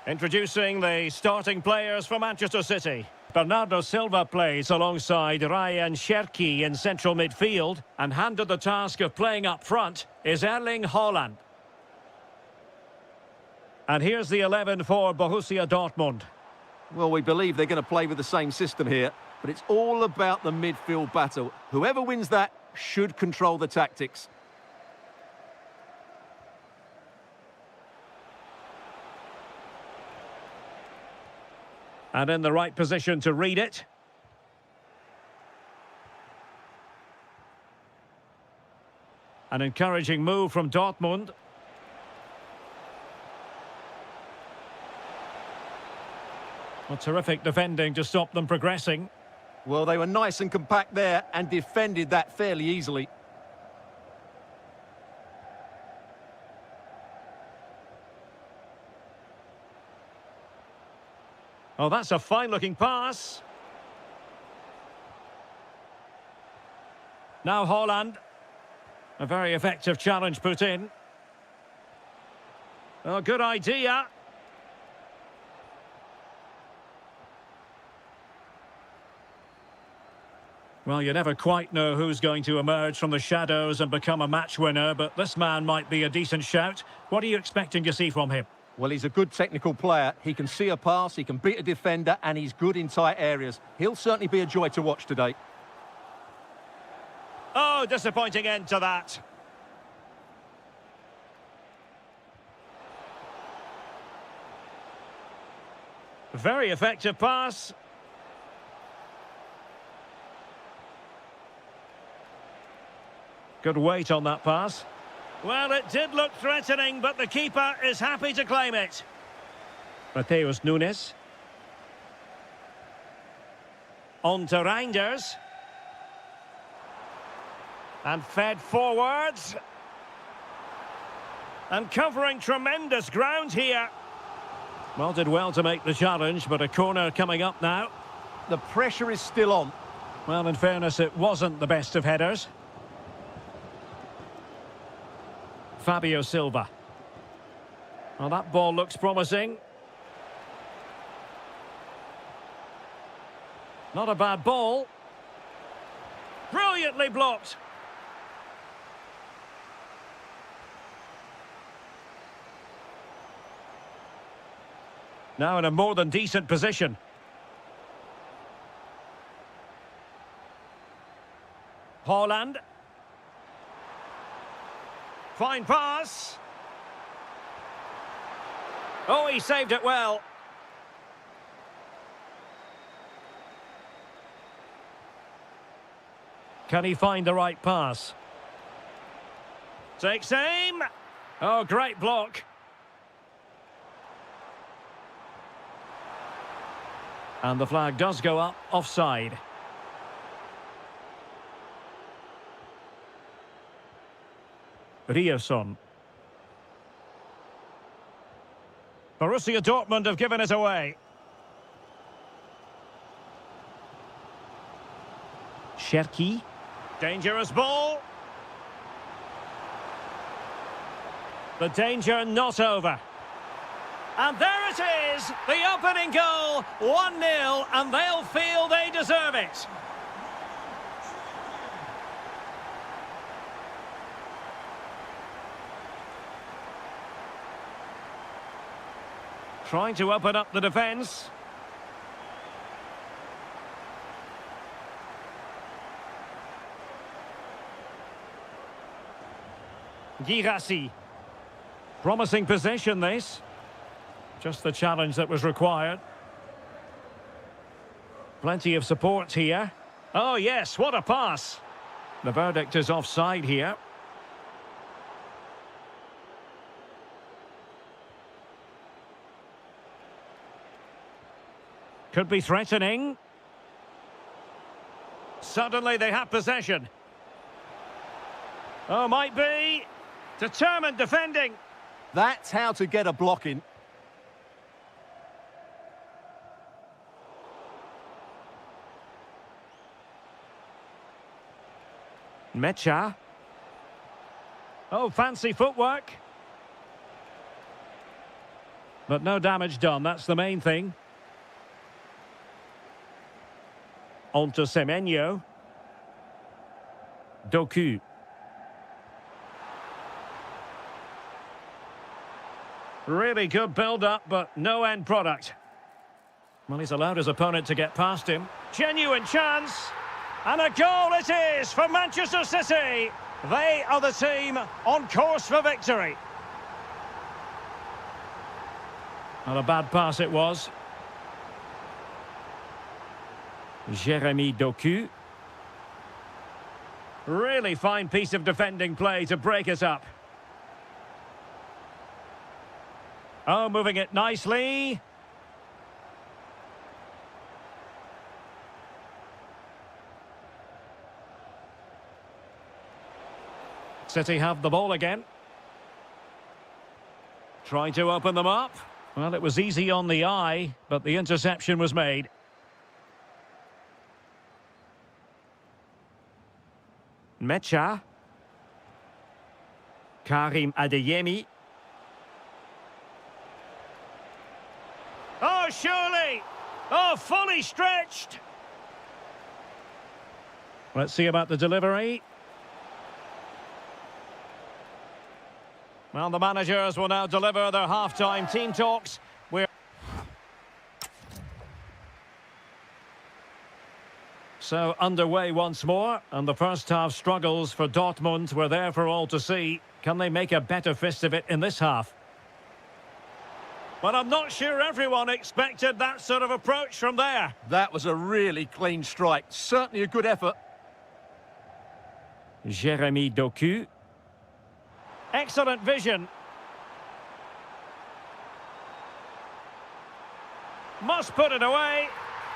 Introducing the starting players for Manchester City. Bernardo Silva plays alongside Ryan Cherki in central midfield, and handed the task of playing up front is Erling Haaland. And here's the 11 for Borussia Dortmund. Well, we believe they're going to play with the same system here, but it's all about the midfield battle. Whoever wins that should control the tactics. And in the right position to read it. An encouraging move from Dortmund. Well, terrific defending to stop them progressing. Well, they were nice and compact there and defended that fairly easily. Oh, that's a fine-looking pass. Now Haaland. A very effective challenge put in. Oh, good idea. Well, you never quite know who's going to emerge from the shadows and become a match winner, but this man might be a decent shout. What are you expecting to see from him? Well, he's a good technical player. He can see a pass, he can beat a defender, and he's good in tight areas. He'll certainly be a joy to watch today. Oh, disappointing end to that. Very effective pass. Good weight on that pass. Well, it did look threatening, but the keeper is happy to claim it. Mateus Nunes. On to Reinders. And fed forwards. And covering tremendous ground here. Well, did well to make the challenge, but a corner coming up now. The pressure is still on. Well, in fairness, it wasn't the best of headers. Fabio Silva. Well, that ball looks promising. Not a bad ball. Brilliantly blocked. Now in a more than decent position. Haaland. Fine pass. Oh, he saved it well. Can he find the right pass? Takes aim. Oh, great block. And the flag does go up, offside. Riosson. Borussia Dortmund have given it away. Cherki. Dangerous ball. The danger not over. And there it is, the opening goal, 1-0, and they'll feel they deserve it. Trying to open up the defence. Girassi. Promising possession, this. Just the challenge that was required. Plenty of support here. Oh, yes, what a pass. The verdict is offside here. Could be threatening. Suddenly they have possession. Oh, might be. Determined defending. That's how to get a block in. Mecha. Oh, fancy footwork. But no damage done, that's the main thing. On to Semenyo. Doku. Really good build-up, but no end product. Well, he's allowed his opponent to get past him. Genuine chance. And a goal it is for Manchester City. They are the team on course for victory. Not a bad pass it was. Jeremy Doku. Really fine piece of defending play to break us up. Oh, moving it nicely. City have the ball again. Trying to open them up. Well, it was easy on the eye, but the interception was made. Mecha. Karim Adeyemi. Oh, surely! Oh, fully stretched! Let's see about the delivery. Well, the managers will now deliver their half-time team talks. So, underway once more, and the first half struggles for Dortmund were there for all to see. Can they make a better fist of it in this half? But I'm not sure everyone expected that sort of approach from there. That was a really clean strike. Certainly a good effort. Jeremy Doku. Excellent vision. Must put it away.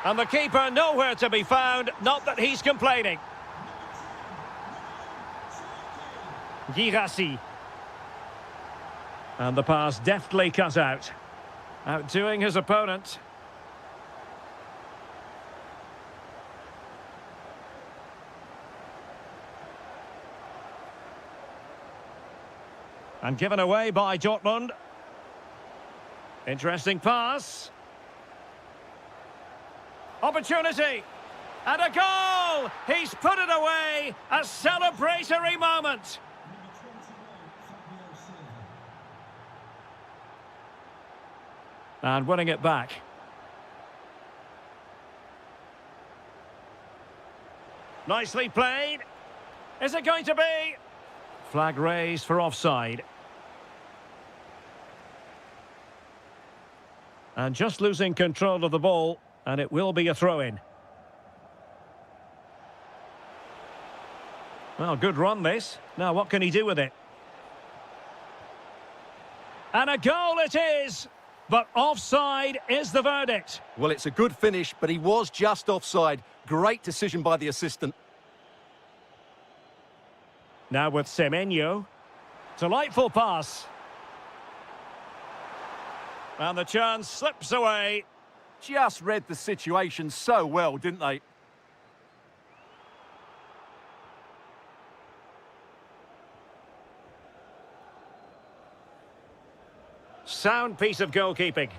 And the keeper nowhere to be found. Not that he's complaining. Girassi. And the pass deftly cut out. Outdoing his opponent. And given away by Dortmund. Interesting pass. Opportunity. And a goal! He's put it away. A celebratory moment. And winning it back. Nicely played. Is it going to be? Flag raised for offside. And just losing control of the ball, and it will be a throw-in. Well, good run this. Now, what can he do with it? And a goal it is! But offside is the verdict. Well, it's a good finish, but he was just offside. Great decision by the assistant. Now with Semenyo. Delightful pass. And the chance slips away. Just read the situation so well, didn't they? Sound piece of goalkeeping.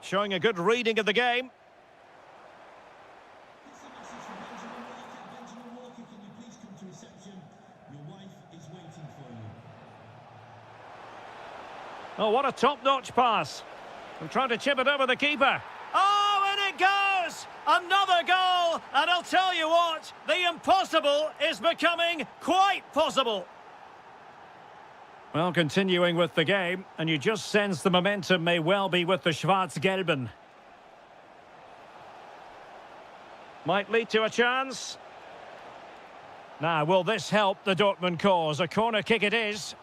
Showing a good reading of the game. Oh, what a top-notch pass. I'm trying to chip it over the keeper. Oh, and it goes! Another goal! And I'll tell you what, the impossible is becoming quite possible. Well, continuing with the game, and you just sense the momentum may well be with the Schwarz-Gelben. Might lead to a chance. Now, will this help the Dortmund cause? A corner kick it is.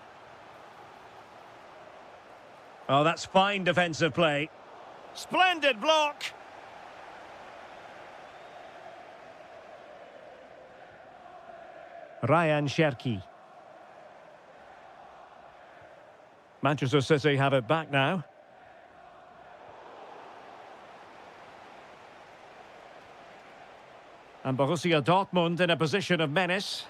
Oh, that's fine defensive play. Splendid block. Ryan Cherki. Manchester City have it back now. And Borussia Dortmund in a position of menace.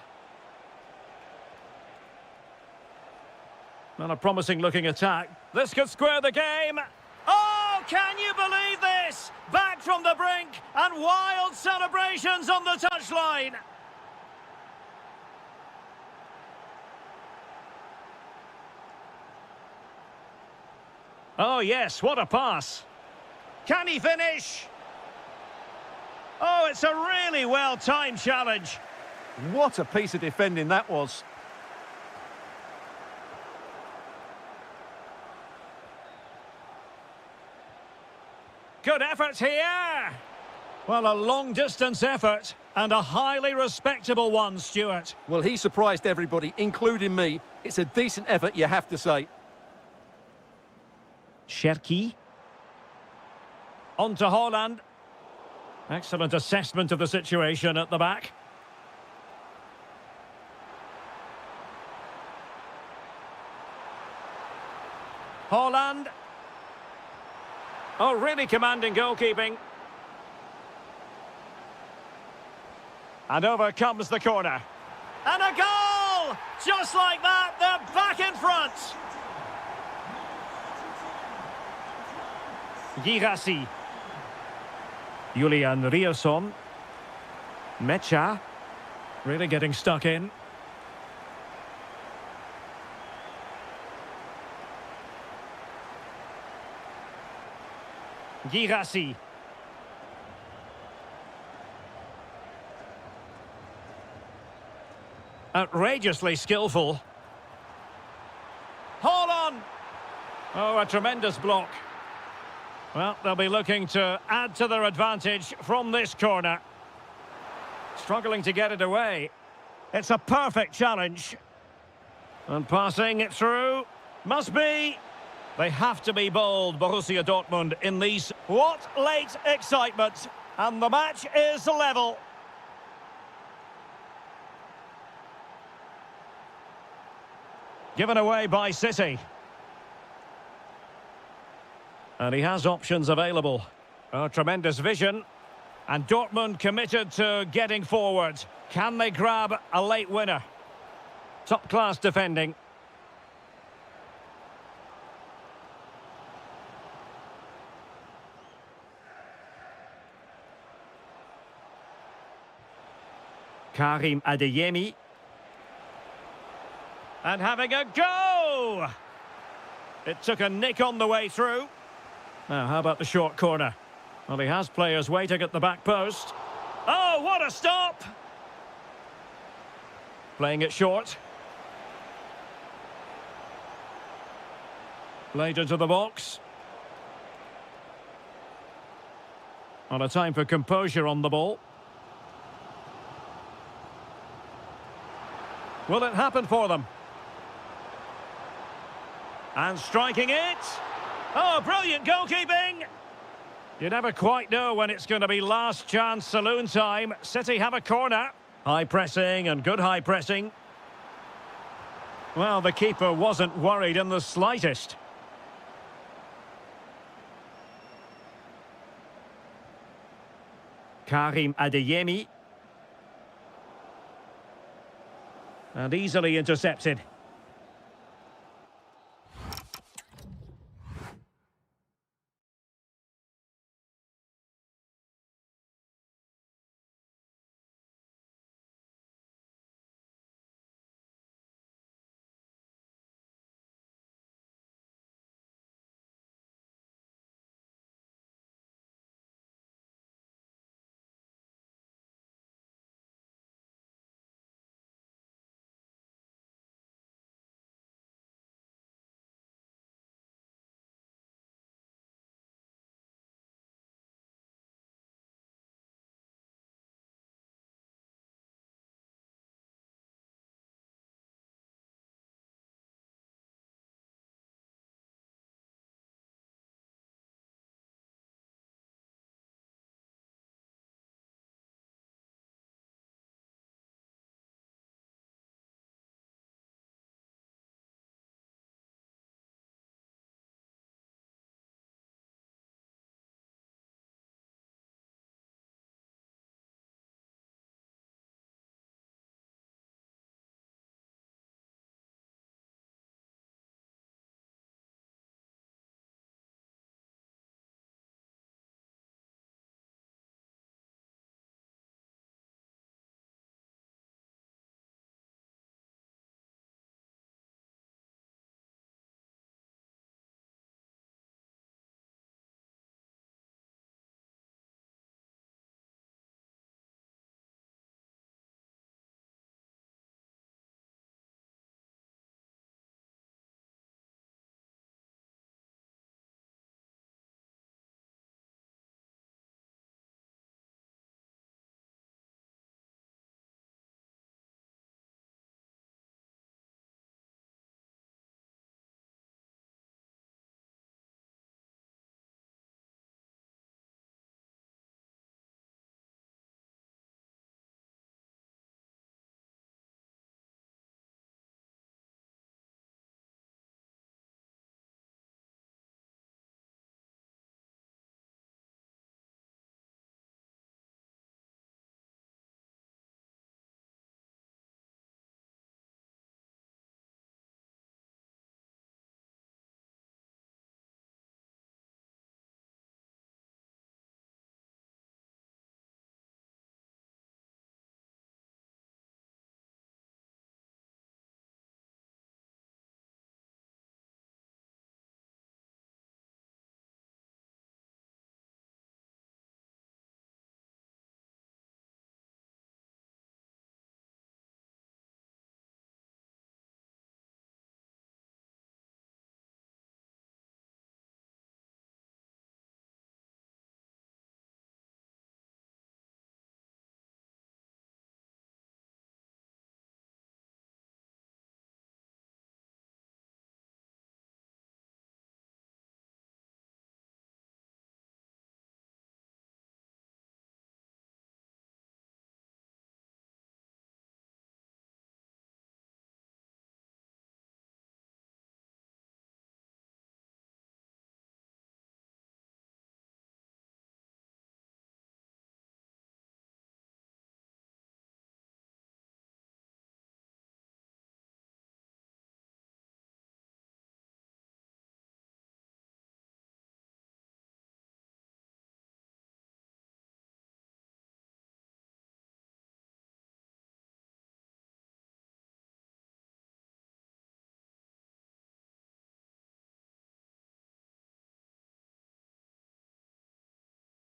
Not a promising looking attack. This could square the game. Oh, can you believe this? Back from the brink and wild celebrations on the touchline. Oh yes, what a pass. Can he finish? Oh, it's a really well-timed challenge. What a piece of defending that was. Good effort here. Well, a long-distance effort and a highly respectable one, Stuart. Well, he surprised everybody, including me. It's a decent effort, you have to say. Cherki. On to Haaland. Excellent assessment of the situation at the back. Haaland. Oh, really commanding goalkeeping. And over comes the corner. And a goal! Just like that, they're back in front. Girassi. Julian Rierson. Mecha. Really getting stuck in. Girassi. Outrageously skillful. Hold on! Oh, a tremendous block. Well, they'll be looking to add to their advantage from this corner. Struggling to get it away. It's a perfect challenge. And passing it through. Must be. They have to be bold, Borussia Dortmund, in these. What late excitement. And the match is level. Given away by City. And he has options available. Oh, tremendous vision. And Dortmund committed to getting forward. Can they grab a late winner? Top-class defending. Karim Adeyemi. And having a go! It took a nick on the way through. Now, how about the short corner? Well, he has players waiting at the back post. Oh, what a stop! Playing it short. Played into the box. On a time for composure on the ball. Will it happen for them? And striking it. Oh, brilliant goalkeeping. You never quite know when it's going to be last chance saloon time. City have a corner. High pressing and good high pressing. Well, the keeper wasn't worried in the slightest. Karim Adeyemi. And easily intercepted.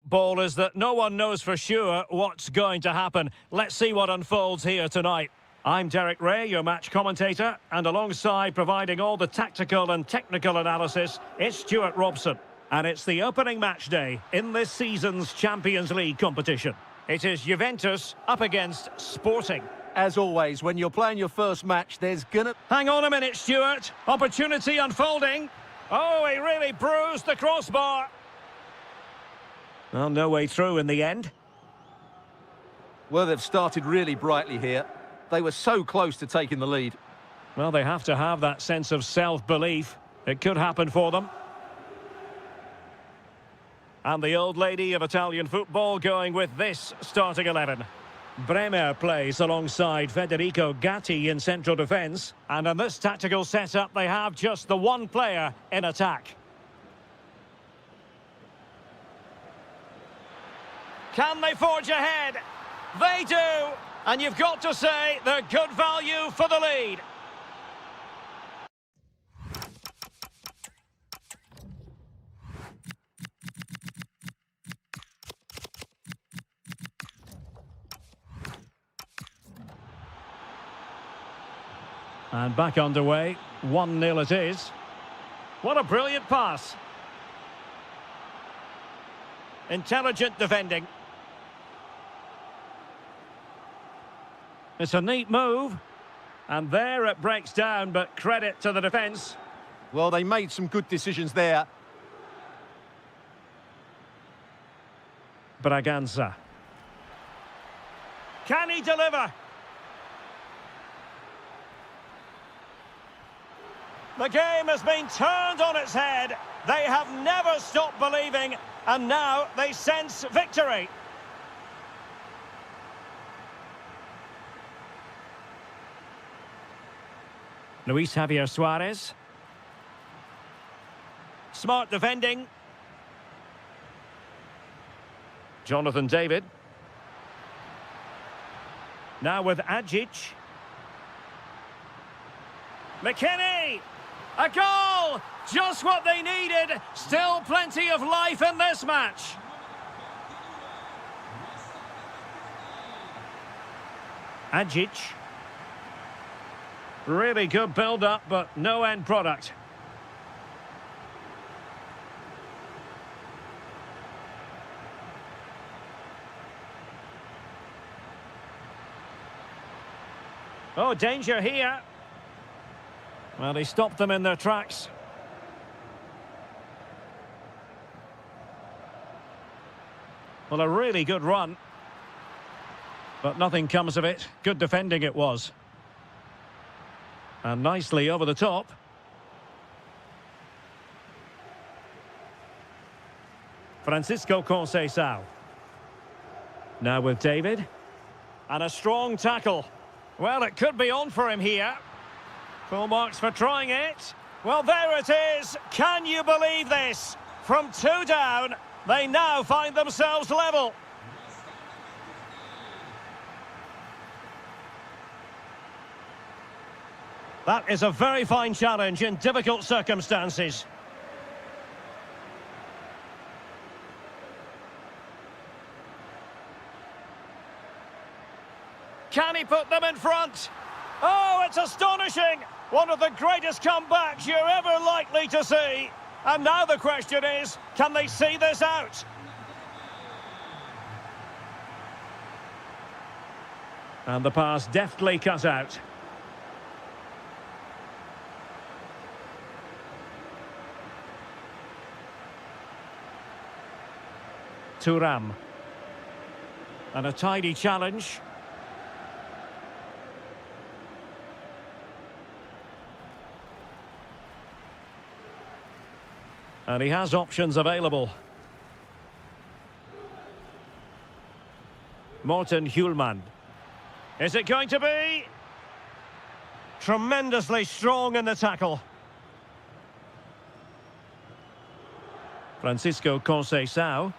football is that no one knows for sure what's going to happen. Let's see what unfolds here tonight. I'm Derek Ray, your match commentator, and alongside providing all the tactical and technical analysis, it's Stuart Robson. And it's the opening match day in this season's Champions League competition. It is Juventus up against Sporting. As always, when you're playing your first match, there's gonna... Hang on a minute, Stuart. Opportunity unfolding. Oh, he really bruised the crossbar. Well, no way through in the end. Well, they've started really brightly here. They were so close to taking the lead. Well, they have to have that sense of self-belief. It could happen for them. And the old lady of Italian football going with this starting 11. Bremer plays alongside Federico Gatti in central defence. And in this tactical setup, they have just the one player in attack. Can they forge ahead? They do! And you've got to say they're good value for the lead. And back underway, 1-0 it is. What a brilliant pass. Intelligent defending. It's a neat move. And there it breaks down, but credit to the defence. Well, they made some good decisions there. Braganza. Can he deliver? The game has been turned on its head. They have never stopped believing, and now they sense victory. Luis Javier Suarez. Smart defending. Jonathan David. Now with Ajic. McKinney! A goal! Just what they needed. Still plenty of life in this match. Ajic. Really good build-up, but no end product. Oh, danger here. Well, he stopped them in their tracks. Well, a really good run. But nothing comes of it. Good defending it was. And nicely over the top. Francisco Conceição. Now with David. And a strong tackle. Well, it could be on for him here. Full marks for trying it. Well, there it is. Can you believe this? From 2 down, they now find themselves level. That is a very fine challenge in difficult circumstances. Can he put them in front? Oh, it's astonishing! One of the greatest comebacks you're ever likely to see. And now the question is, can they see this out? And the pass deftly cut out. Thuram. And a tidy challenge. And he has options available. Morten Hjulmand. Is it going to be? Tremendously strong in the tackle. Francisco Conceição.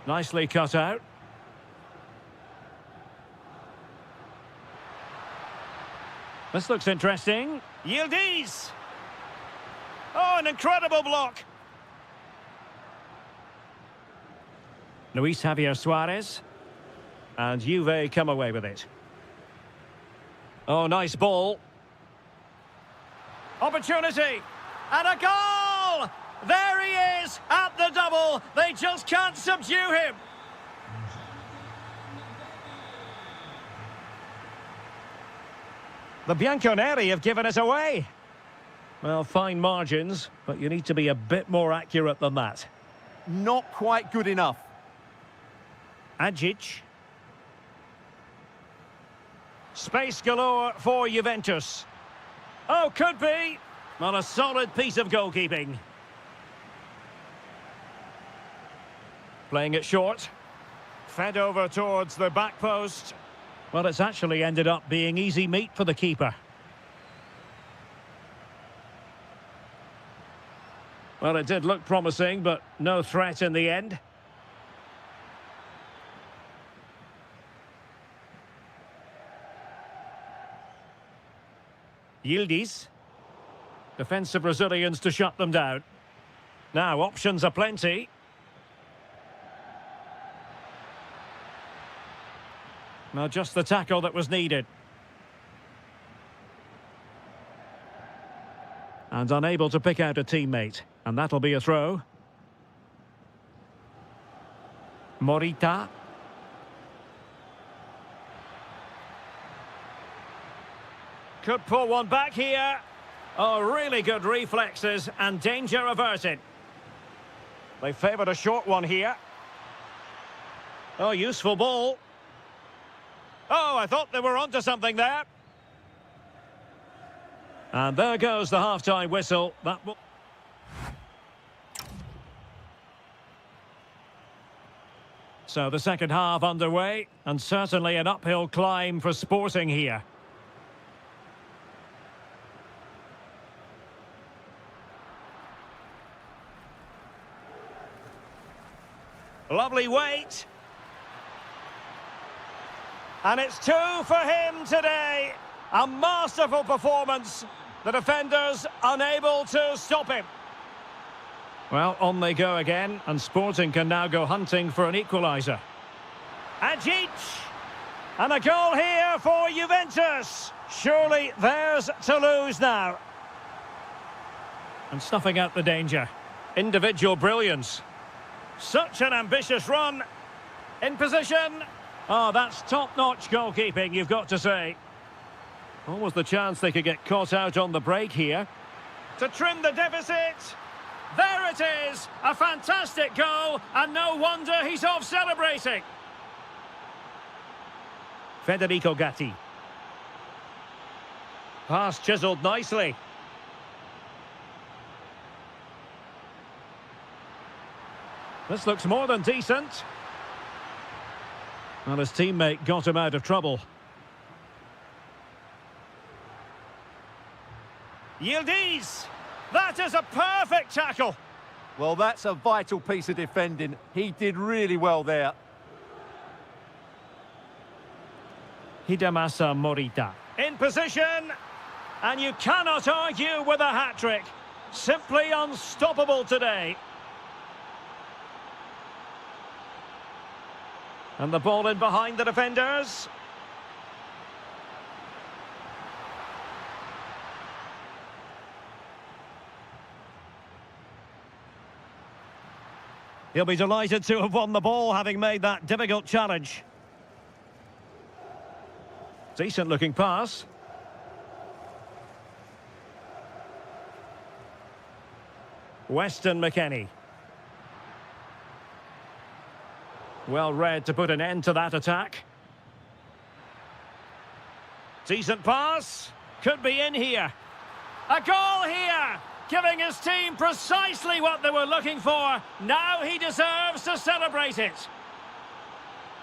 Nicely cut out. This looks interesting. Yildiz! Oh, an incredible block. Luis Javier Suarez. And Juve come away with it. Oh, nice ball. Opportunity. And a goal! There he is at the double. They just can't subdue him. The Bianconeri have given us away. Well, fine margins, but you need to be a bit more accurate than that. Not quite good enough. Agic. Space galore for Juventus. Oh, could be. Not a solid piece of goalkeeping. Playing it short. Fed over towards the back post. Well, it's actually ended up being easy meat for the keeper. Well, it did look promising, but no threat in the end. Yildiz. Defensive Brazilians to shut them down. Now, options are plenty. Well, just the tackle that was needed. And unable to pick out a teammate. And that'll be a throw. Morita. Could pull one back here. Oh, really good reflexes and danger averted. They favoured a short one here. Oh, useful ball. Oh, I thought they were onto something there. And there goes the half-time whistle. That will... So the second half underway, and certainly an uphill climb for Sporting here. Lovely weight. And it's 2 for him today. A masterful performance. The defenders unable to stop him. Well, on they go again, and Sporting can now go hunting for an equaliser. Agic! And a goal here for Juventus. Surely theirs to lose now. And snuffing out the danger. Individual brilliance. Such an ambitious run. In position. Oh, that's top-notch goalkeeping, you've got to say. Almost the chance they could get caught out on the break here. To trim the deficit. There it is. A fantastic goal, and no wonder he's off celebrating. Federico Gatti. Pass chiselled nicely. This looks more than decent. Well, his teammate got him out of trouble. Yildiz! That is a perfect tackle! Well, that's a vital piece of defending. He did really well there. Hidemasa Morita. In position, and you cannot argue with a hat-trick. Simply unstoppable today. And the ball in behind the defenders. He'll be delighted to have won the ball, having made that difficult challenge. Decent looking pass. Weston McKennie. Well read to put an end to that attack. Decent pass. Could be in here. A goal here! Giving his team precisely what they were looking for. Now he deserves to celebrate it.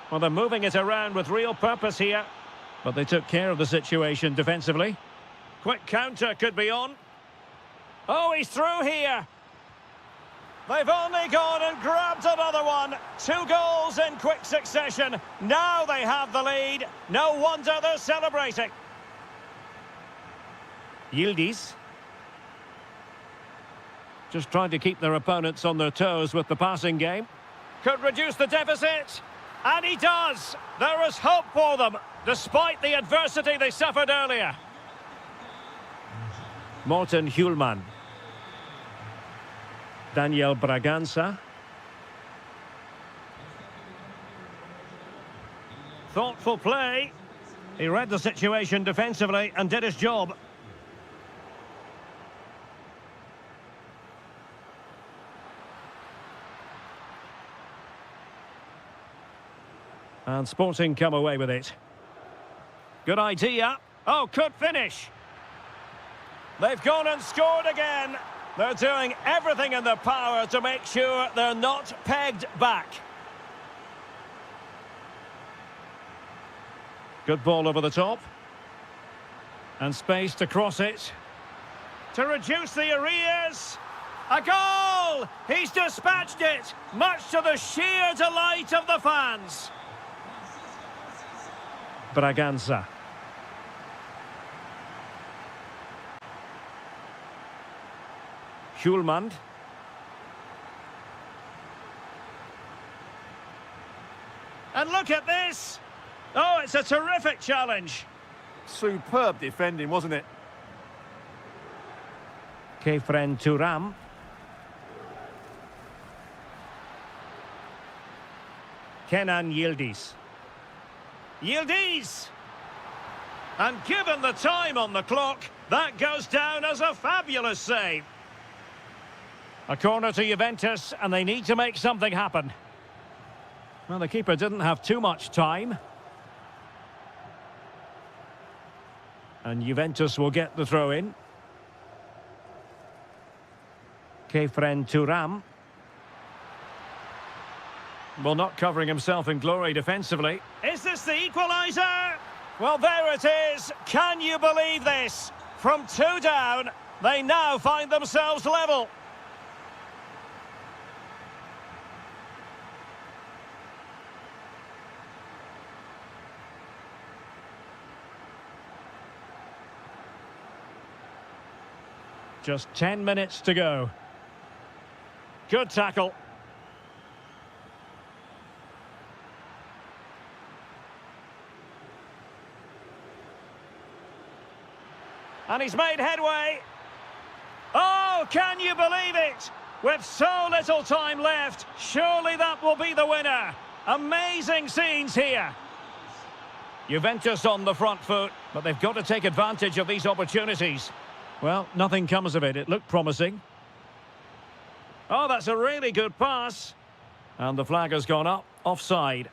Well, they're moving it around with real purpose here. But they took care of the situation defensively. Quick counter could be on. Oh, he's through here. They've only gone and grabbed another one. 2 goals in quick succession. Now they have the lead. No wonder they're celebrating. Yildiz. Just trying to keep their opponents on their toes with the passing game. Could reduce the deficit. And he does. There is hope for them, despite the adversity they suffered earlier. Morten Hjulman. Daniel Braganza. Thoughtful play. He read the situation defensively and did his job. And Sporting come away with it. Good idea. Oh, could finish. They've gone and scored again. They're doing everything in their power to make sure they're not pegged back. Good ball over the top. And space to cross it. To reduce the arrears. A goal! He's dispatched it, much to the sheer delight of the fans. Braganza. Hjulmand. And look at this! Oh, it's a terrific challenge. Superb defending, wasn't it? Kefren Turam. Kenan Yildiz. Yildiz! And given the time on the clock, that goes down as a fabulous save. A corner to Juventus, and they need to make something happen. Well, the keeper didn't have too much time. And Juventus will get the throw in. Kefren Turam. Well, not covering himself in glory defensively. Is this the equaliser? Well, there it is. Can you believe this? From 2 down, they now find themselves level. Just 10 minutes to go. Good tackle. And he's made headway. Oh, can you believe it? With so little time left, surely that will be the winner. Amazing scenes here. Juventus on the front foot, but they've got to take advantage of these opportunities. Well, nothing comes of it. It looked promising. Oh, that's a really good pass. And the flag has gone up, offside.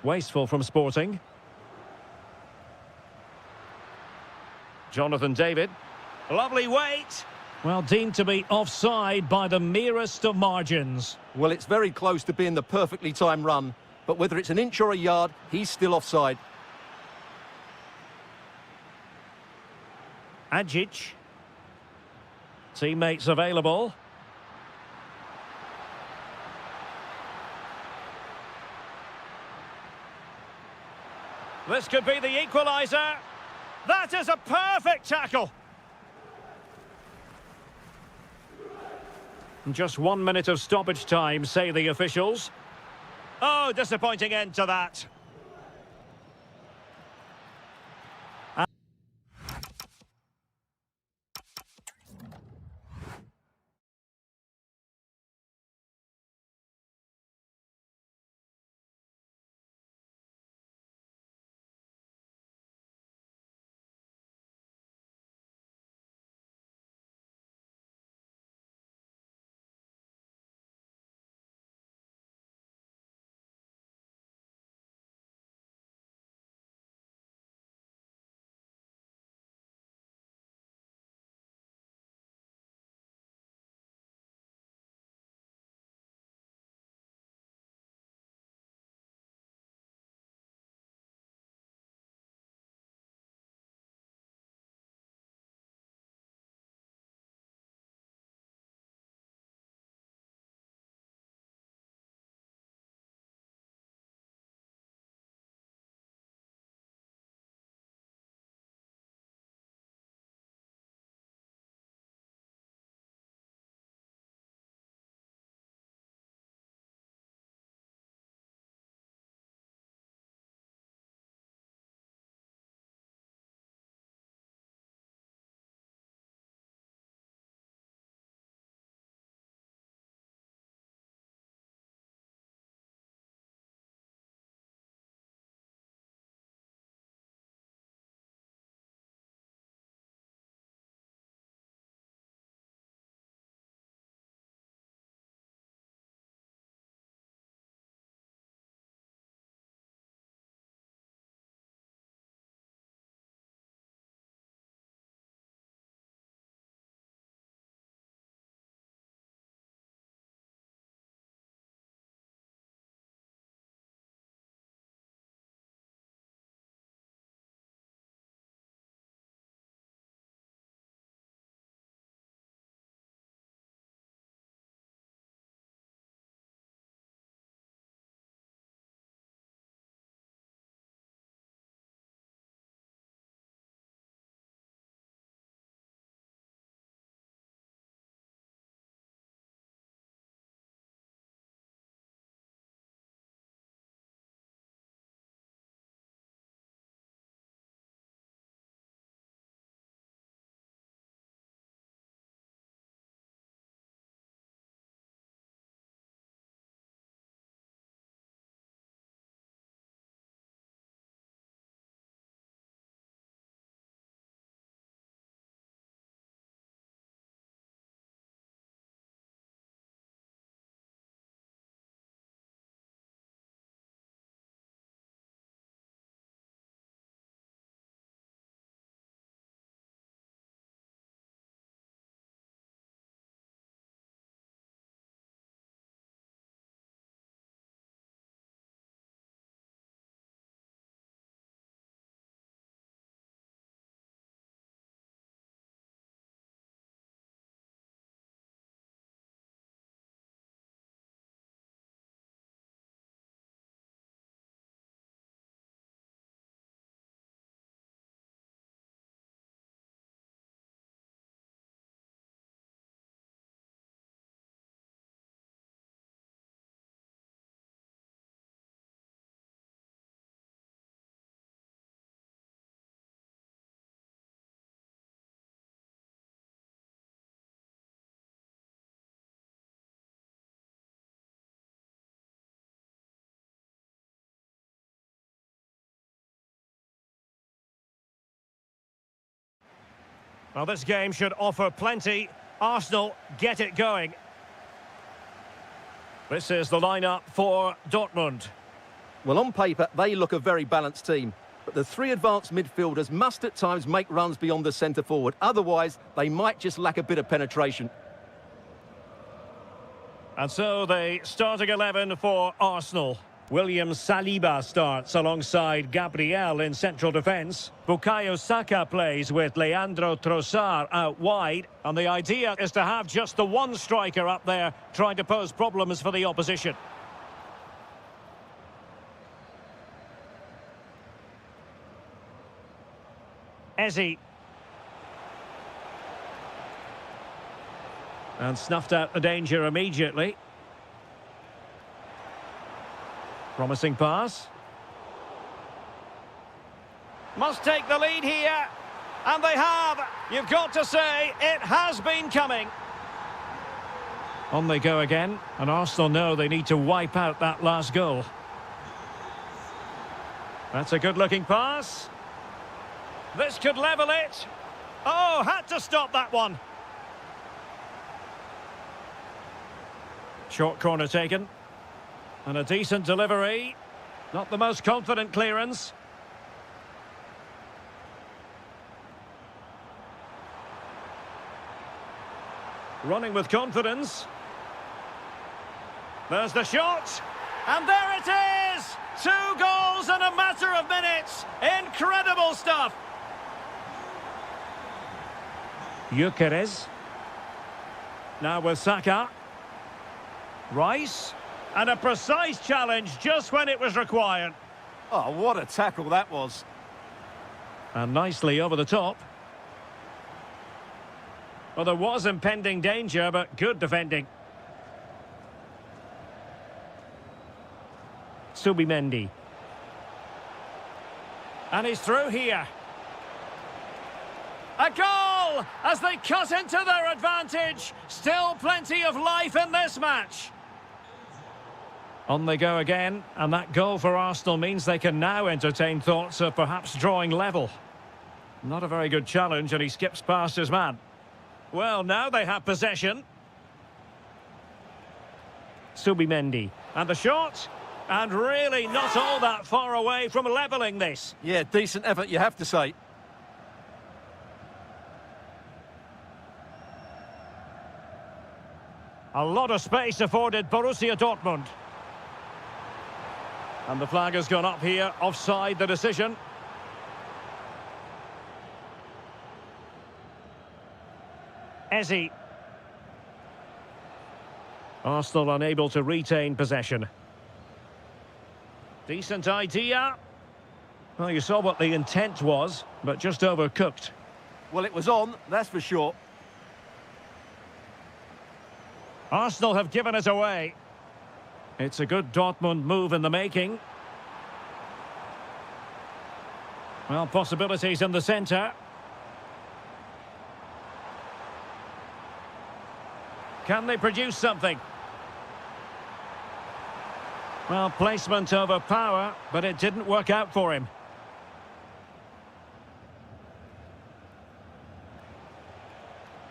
Wasteful from Sporting. Jonathan David. Lovely weight. Well, deemed to be offside by the merest of margins. Well, it's very close to being the perfectly timed run, but whether it's an inch or a yard, he's still offside. Ajic. Teammates available. This could be the equaliser. That is a perfect tackle. Just 1 minute of stoppage time, say the officials. Oh, disappointing end to that. Well, this game should offer plenty. Arsenal get it going. This is the lineup for Dortmund. Well, on paper, they look a very balanced team. But the three advanced midfielders must at times make runs beyond the centre forward. Otherwise, they might just lack a bit of penetration. And so the starting 11 for Arsenal. William Saliba starts alongside Gabriel in central defence. Bukayo Saka plays with Leandro Trossard out wide. And the idea is to have just the one striker up there trying to pose problems for the opposition. Eze. And snuffed out the danger immediately. Promising pass. Must take the lead here. And they have. You've got to say, it has been coming. On they go again. And Arsenal know they need to wipe out that last goal. That's a good-looking pass. This could level it. Oh, had to stop that one. Short corner taken. And a decent delivery. Not the most confident clearance. Running with confidence. There's the shot. And there it is! 2 goals in a matter of minutes. Incredible stuff. Gyökeres. Now with Saka. Rice. And a precise challenge just when it was required. Oh, what a tackle that was. And nicely over the top. Well, there was impending danger, but good defending. Subimendi. And he's through here. A goal as they cut into their advantage. Still plenty of life in this match. On they go again, and that goal for Arsenal means they can now entertain thoughts of perhaps drawing level. Not a very good challenge, and he skips past his man. Well, now they have possession. Subimendi. And the shot. And really not all that far away from levelling this. Yeah, decent effort, you have to say. A lot of space afforded Borussia Dortmund. And the flag has gone up here, offside the decision. Eze. Arsenal unable to retain possession. Decent idea. Well, you saw what the intent was, but just overcooked. Well, it was on, that's for sure. Arsenal have given it away. It's a good Dortmund move in the making. Well, possibilities in the centre. Can they produce something? Well, placement over power, but it didn't work out for him.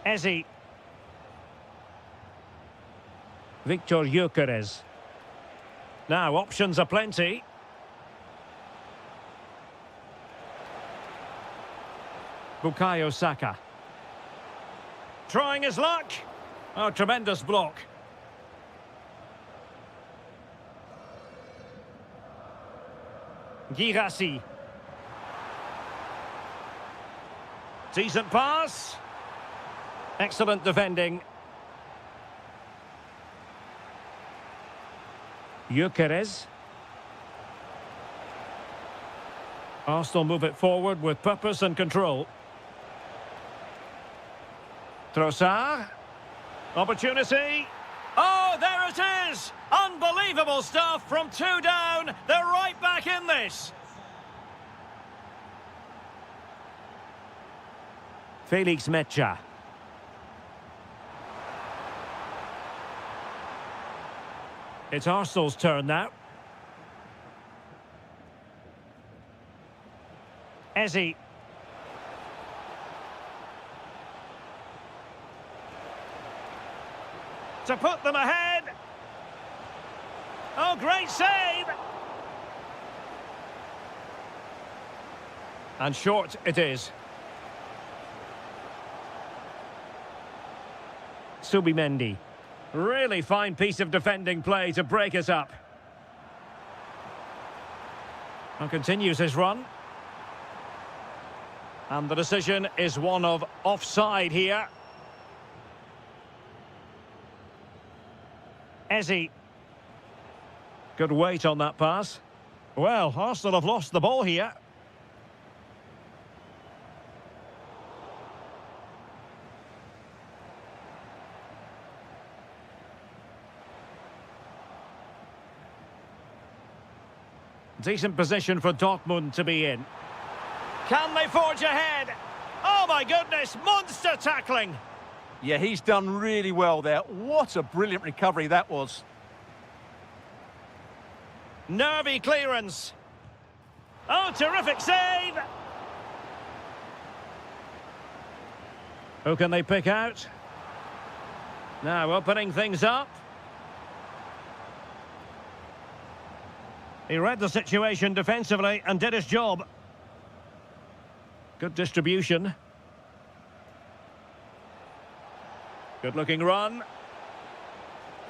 Eze. Victor Gyökeres. Now, options are plenty. Bukayo Saka. Trying his luck. Oh, tremendous block. Girassi. Decent pass. Excellent defending. Gyökeres. Arsenal move it forward with purpose and control. Trossard. Opportunity. Oh, there it is! Unbelievable stuff from 2 down. They're right back in this. Felix Mecha. It's Arsenal's turn now. Eze. to put them ahead. Oh, great save! And short it is. Subimendi. Really fine piece of defending play to break us up. And continues his run. And the decision is one of offside here. Ezzy. Good weight on that pass. Well, Arsenal have lost the ball here. Decent position for Dortmund to be in. Can they forge ahead? Oh my goodness, monster tackling! Yeah, he's done really well there. What a brilliant recovery that was. Nervy clearance. Oh, terrific save! Who can they pick out? Now opening things up. He read the situation defensively and did his job. Good distribution. Good-looking run.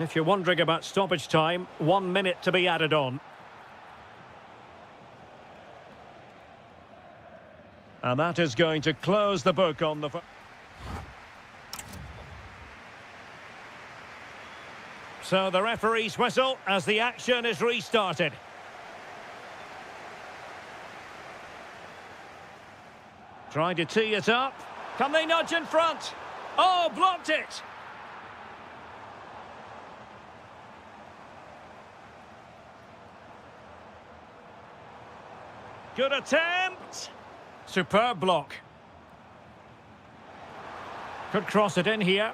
If you're wondering about stoppage time, 1 minute to be added on. And that is going to close the book on the... So the referee's whistle as the action is restarted. Trying to tee it up. Can they nudge in front? Oh, blocked it! Good attempt! Superb block. Could cross it in here.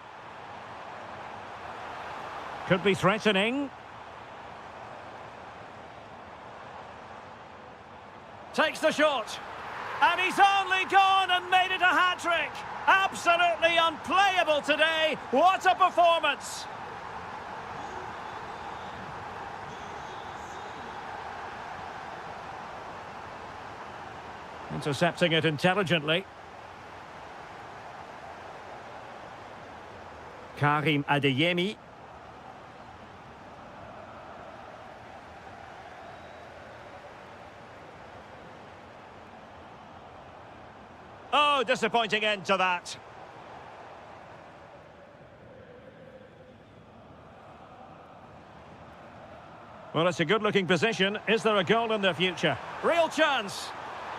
Could be threatening. Takes the shot. And he's only gone and made it a hat-trick. Absolutely unplayable today. What a performance. Intercepting it intelligently. Karim Adeyemi. Oh, disappointing end to that. Well, it's a good-looking position. Is there a goal in the future? Real chance.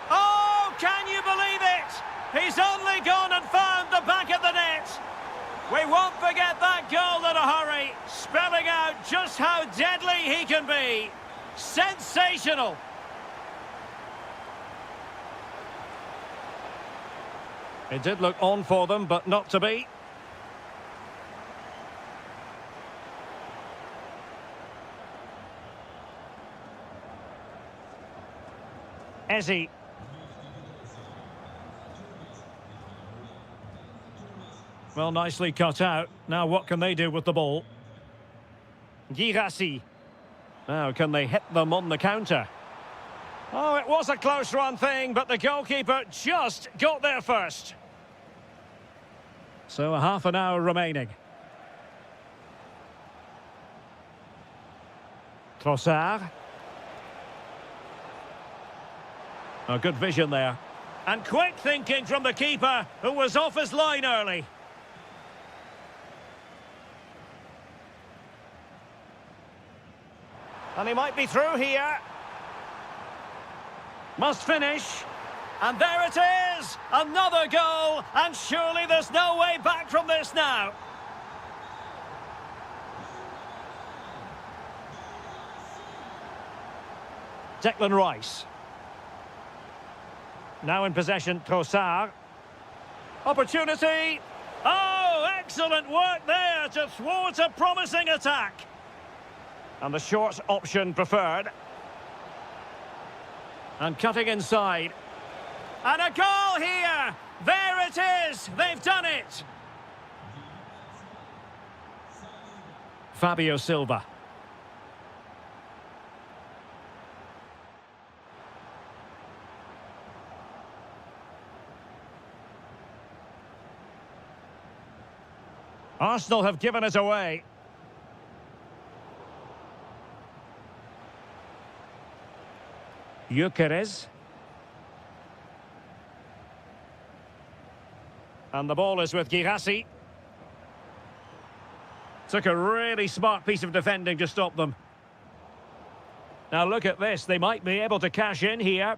Oh, can you believe it? He's only gone and found the back of the net. We won't forget that goal in a hurry, spelling out just how deadly he can be. Sensational. It did look on for them, but not to be. Ezzy. Well, nicely cut out. Now what can they do with the ball? Girassi. Now can they hit them on the counter? Oh, it was a close run thing, but the goalkeeper just got there first. So a half an hour remaining. Trossard. A good vision there. And quick thinking from the keeper, who was off his line early. And he might be through here. Must finish. And there it is! Another goal! And surely there's no way back from this now. Declan Rice. Now in possession, Trossard. Opportunity! Oh, excellent work there to thwart a promising attack. And the short option preferred. And cutting inside. And a goal here! There it is! They've done it! Fabio Silva. Arsenal have given it away. Gyökeres. And the ball is with Girassi. Took a really smart piece of defending to stop them. Now look at this, they might be able to cash in here.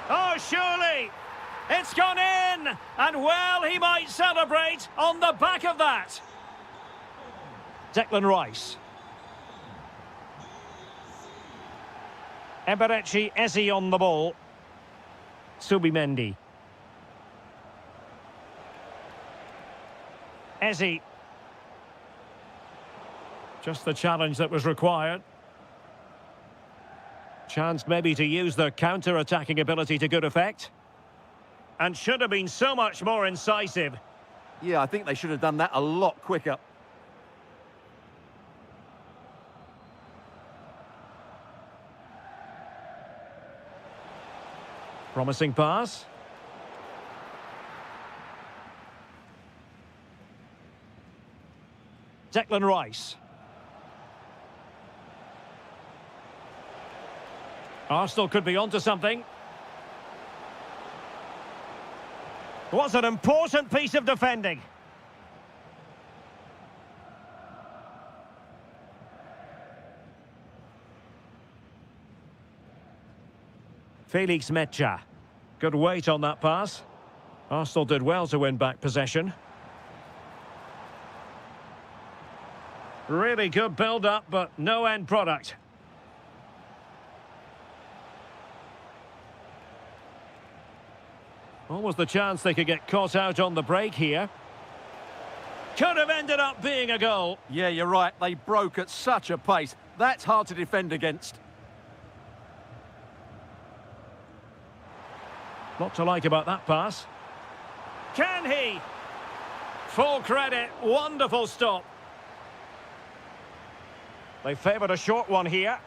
Oh, surely! It's gone in! And well, he might celebrate on the back of that. Declan Rice. Eberechi Eze on the ball. Subimendi. Eze. Just the challenge that was required. Chance maybe to use their counter-attacking ability to good effect. And should have been so much more incisive. Yeah, I think they should have done that a lot quicker. Promising pass. Declan Rice. Arsenal could be onto something. Was an important piece of defending. Felix Mecha. Good weight on that pass. Arsenal did well to win back possession. Really good build-up, but no end product. Almost the chance they could get caught out on the break here. Could have ended up being a goal. Yeah, you're right. They broke at such a pace. That's hard to defend against. Lot to like about that pass. Can he? Full credit. Wonderful stop. They favoured a short one here.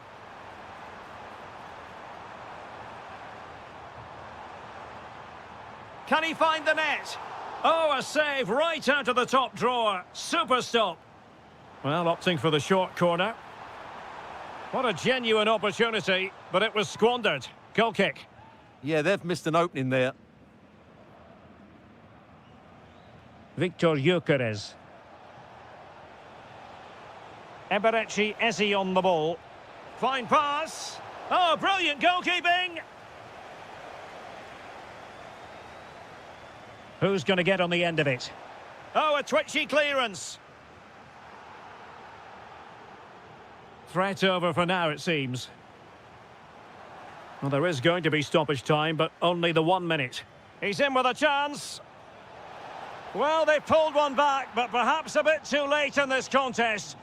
Can he find the net? Oh, a save right out of the top drawer. Super stop. Well, opting for the short corner. What a genuine opportunity, but it was squandered. Goal kick. Yeah, they've missed an opening there. Victor Gyökeres. Eberechi Eze on the ball. Fine pass. Oh, brilliant goalkeeping. Who's going to get on the end of it? Oh, a twitchy clearance. Threat over for now, it seems. Well, there is going to be stoppage time, but only the 1 minute. He's in with a chance. Well, they pulled one back, but perhaps a bit too late in this contest.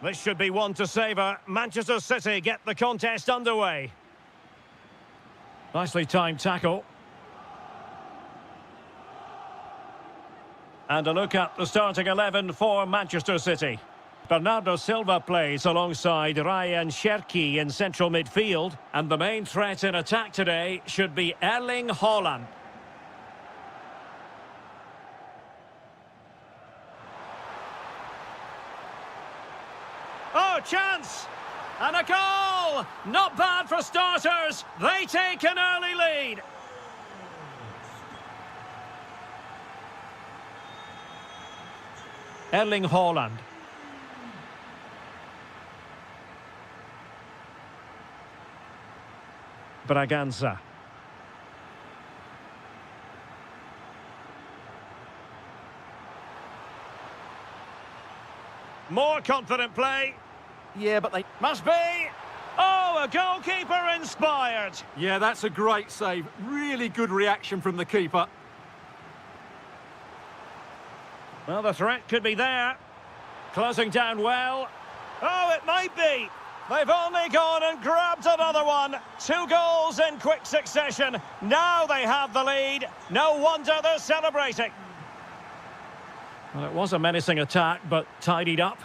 This should be one to savour. Manchester City get the contest underway. Nicely timed tackle. And a look at the starting 11 for Manchester City. Bernardo Silva plays alongside Ryan Cherki in central midfield. And the main threat in attack today should be Erling Haaland. Oh, chance! And a goal! Not bad for starters. They take an early lead. Erling Haaland. Braganza. More confident play. Yeah, but they... Must be. Oh, a goalkeeper inspired. Yeah, that's a great save. Really good reaction from the keeper. Well, the threat could be there. Closing down well. Oh, it might be. They've only gone and grabbed another one. 2 goals in quick succession. Now they have the lead. No wonder they're celebrating. Well, it was a menacing attack, but tidied up.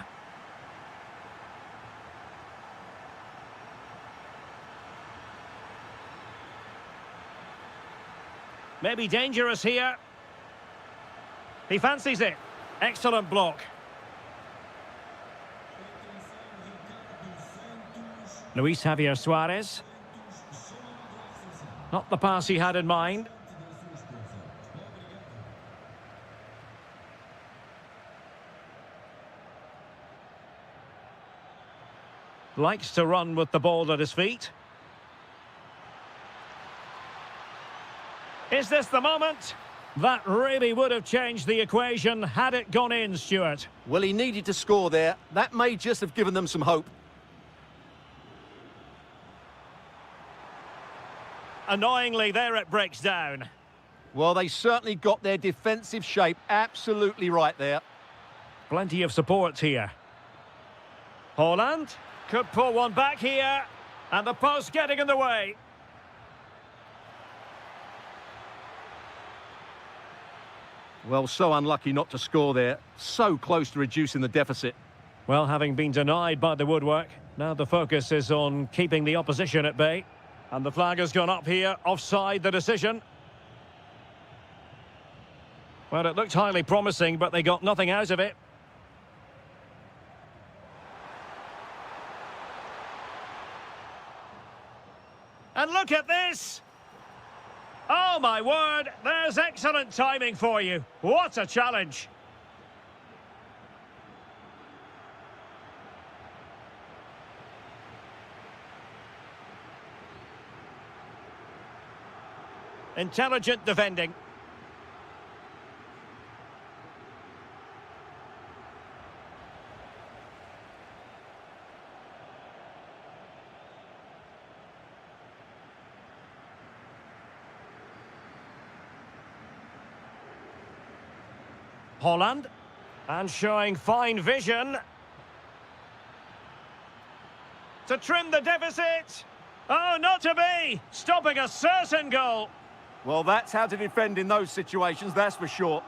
Maybe dangerous here. He fancies it. Excellent block. Luis Javier Suarez. Not the pass he had in mind. Likes to run with the ball at his feet. Is this the moment? That really would have changed the equation had it gone in, Stuart. Well, he needed to score there. That may just have given them some hope. Annoyingly, there it breaks down. Well, they certainly got their defensive shape absolutely right there. Plenty of support here. Haaland could pull one back here. And the post getting in the way. Well, so unlucky not to score there. So close to reducing the deficit. Well, having been denied by the woodwork, now the focus is on keeping the opposition at bay. And the flag has gone up here, offside the decision. Well, it looked highly promising, but they got nothing out of it. And look at this! Oh, my word, there's excellent timing for you. What a challenge. Intelligent defending. Haaland, and showing fine vision to trim the deficit. Oh, not to be, stopping a certain goal. Well, that's how to defend in those situations, that's for sure.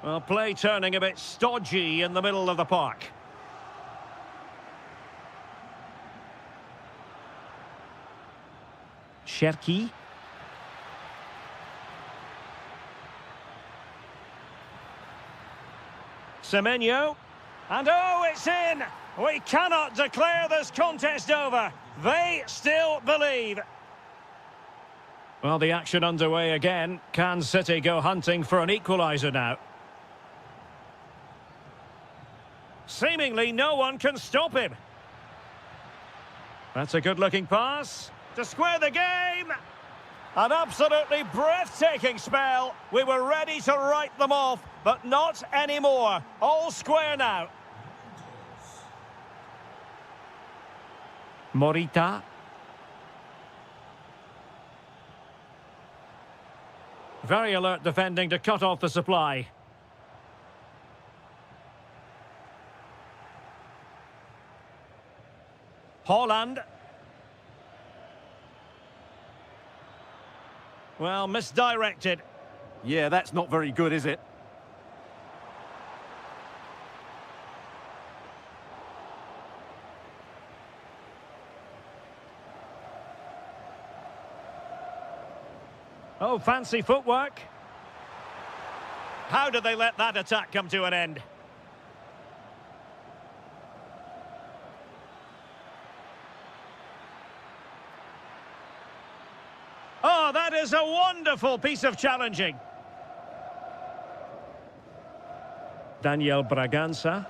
Well, play turning a bit stodgy in the middle of the park. Cherki. Semenyo. And oh, it's in! We cannot declare this contest over. They still believe. Well, the action underway again. Can City go hunting for an equaliser now? Seemingly no one can stop him. That's a good-looking pass to square the game. An absolutely breathtaking spell. We were ready to write them off, but not anymore. All square now. Morita. Very alert defending to cut off the supply. Holland. Well, misdirected. Yeah, that's not very good, is it? Oh, fancy footwork. How did they let that attack come to an end? Oh, that is a wonderful piece of challenging. Daniel Bragança.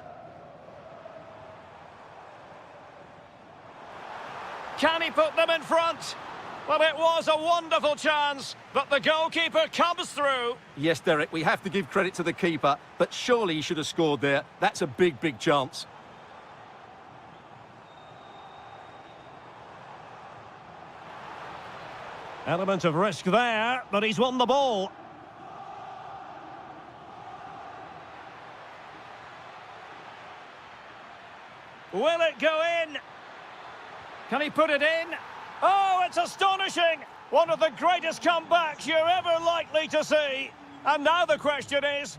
Can he put them in front? Well, it was a wonderful chance, but the goalkeeper comes through. Yes, Derek, we have to give credit to the keeper, but surely he should have scored there. That's a big, big chance. Element of risk there, but he's won the ball. Will it go in? Can he put it in? Oh, it's astonishing! One of the greatest comebacks you're ever likely to see. And now the question is...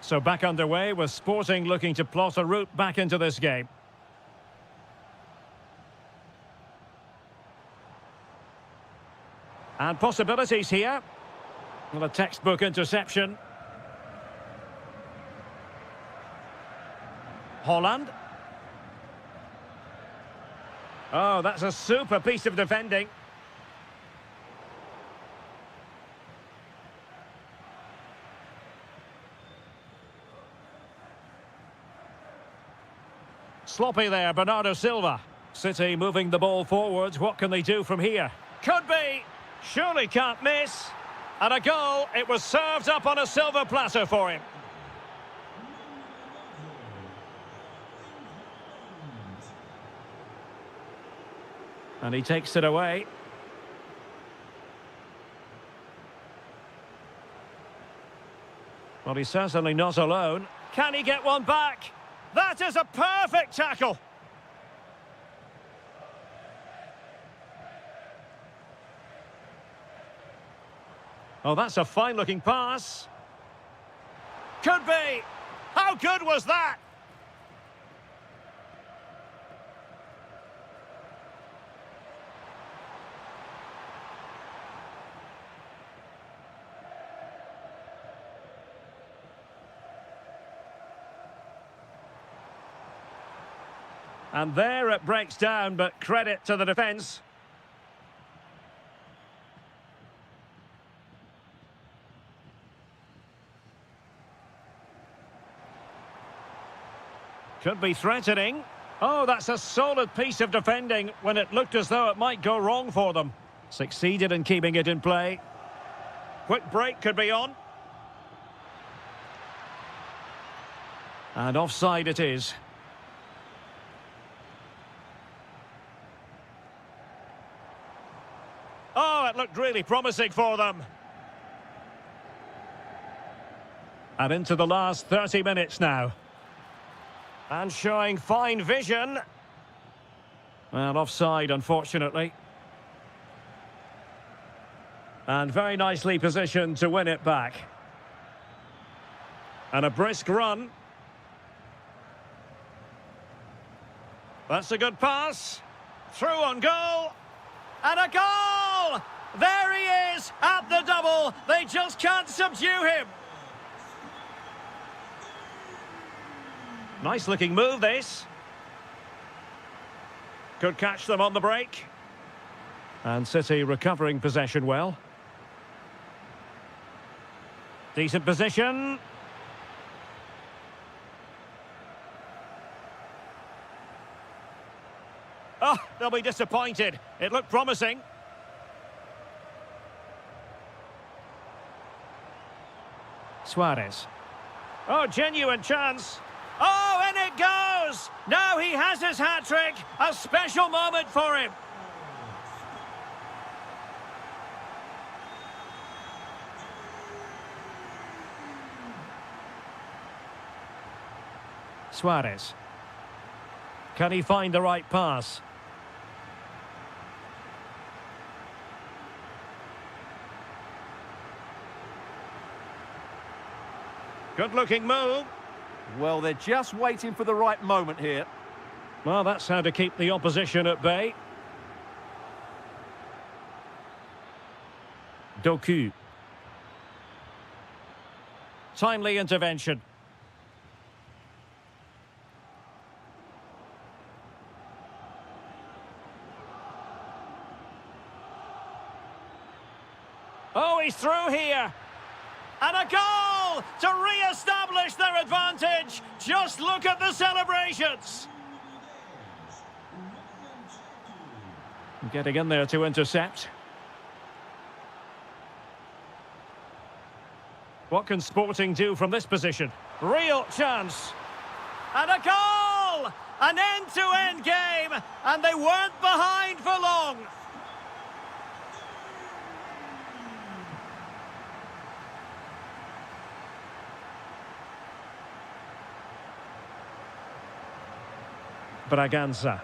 So back underway with Sporting looking to plot a route back into this game. And possibilities here. Well, a textbook interception. Holland. Oh, that's a super piece of defending. Sloppy there, Bernardo Silva. City moving the ball forwards. What can they do from here? Could be. Surely can't miss. And a goal. It was served up on a silver platter for him. And he takes it away. Well, he's certainly not alone. Can he get one back? That is a perfect tackle. Oh, that's a fine-looking pass. Could be. How good was that? And there it breaks down, but credit to the defence. Could be threatening. Oh, that's a solid piece of defending when it looked as though it might go wrong for them. Succeeded in keeping it in play. Quick break could be on. And offside it is. Oh, it looked really promising for them. And into the last 30 minutes now. And showing fine vision. Well, offside, unfortunately. And very nicely positioned to win it back. And a brisk run. That's a good pass. Through on goal. And a goal! There he is at the double. They just can't subdue him. Nice looking move, this. Could catch them on the break. And City recovering possession well. Decent position. Oh, they'll be disappointed. It looked promising. Suarez. Oh, genuine chance. Oh, and it goes! Now he has his hat-trick. A special moment for him. Suarez. Can he find the right pass? Good-looking move. Well, they're just waiting for the right moment here. Well, that's how to keep the opposition at bay. Doku. Timely intervention. Oh, he's through here. And a goal to re-establish their advantage. Just look at the celebrations. Getting in there to intercept. What can Sporting do from this position? Real chance. And a goal! An end-to-end game, and they weren't behind for long. Braganza.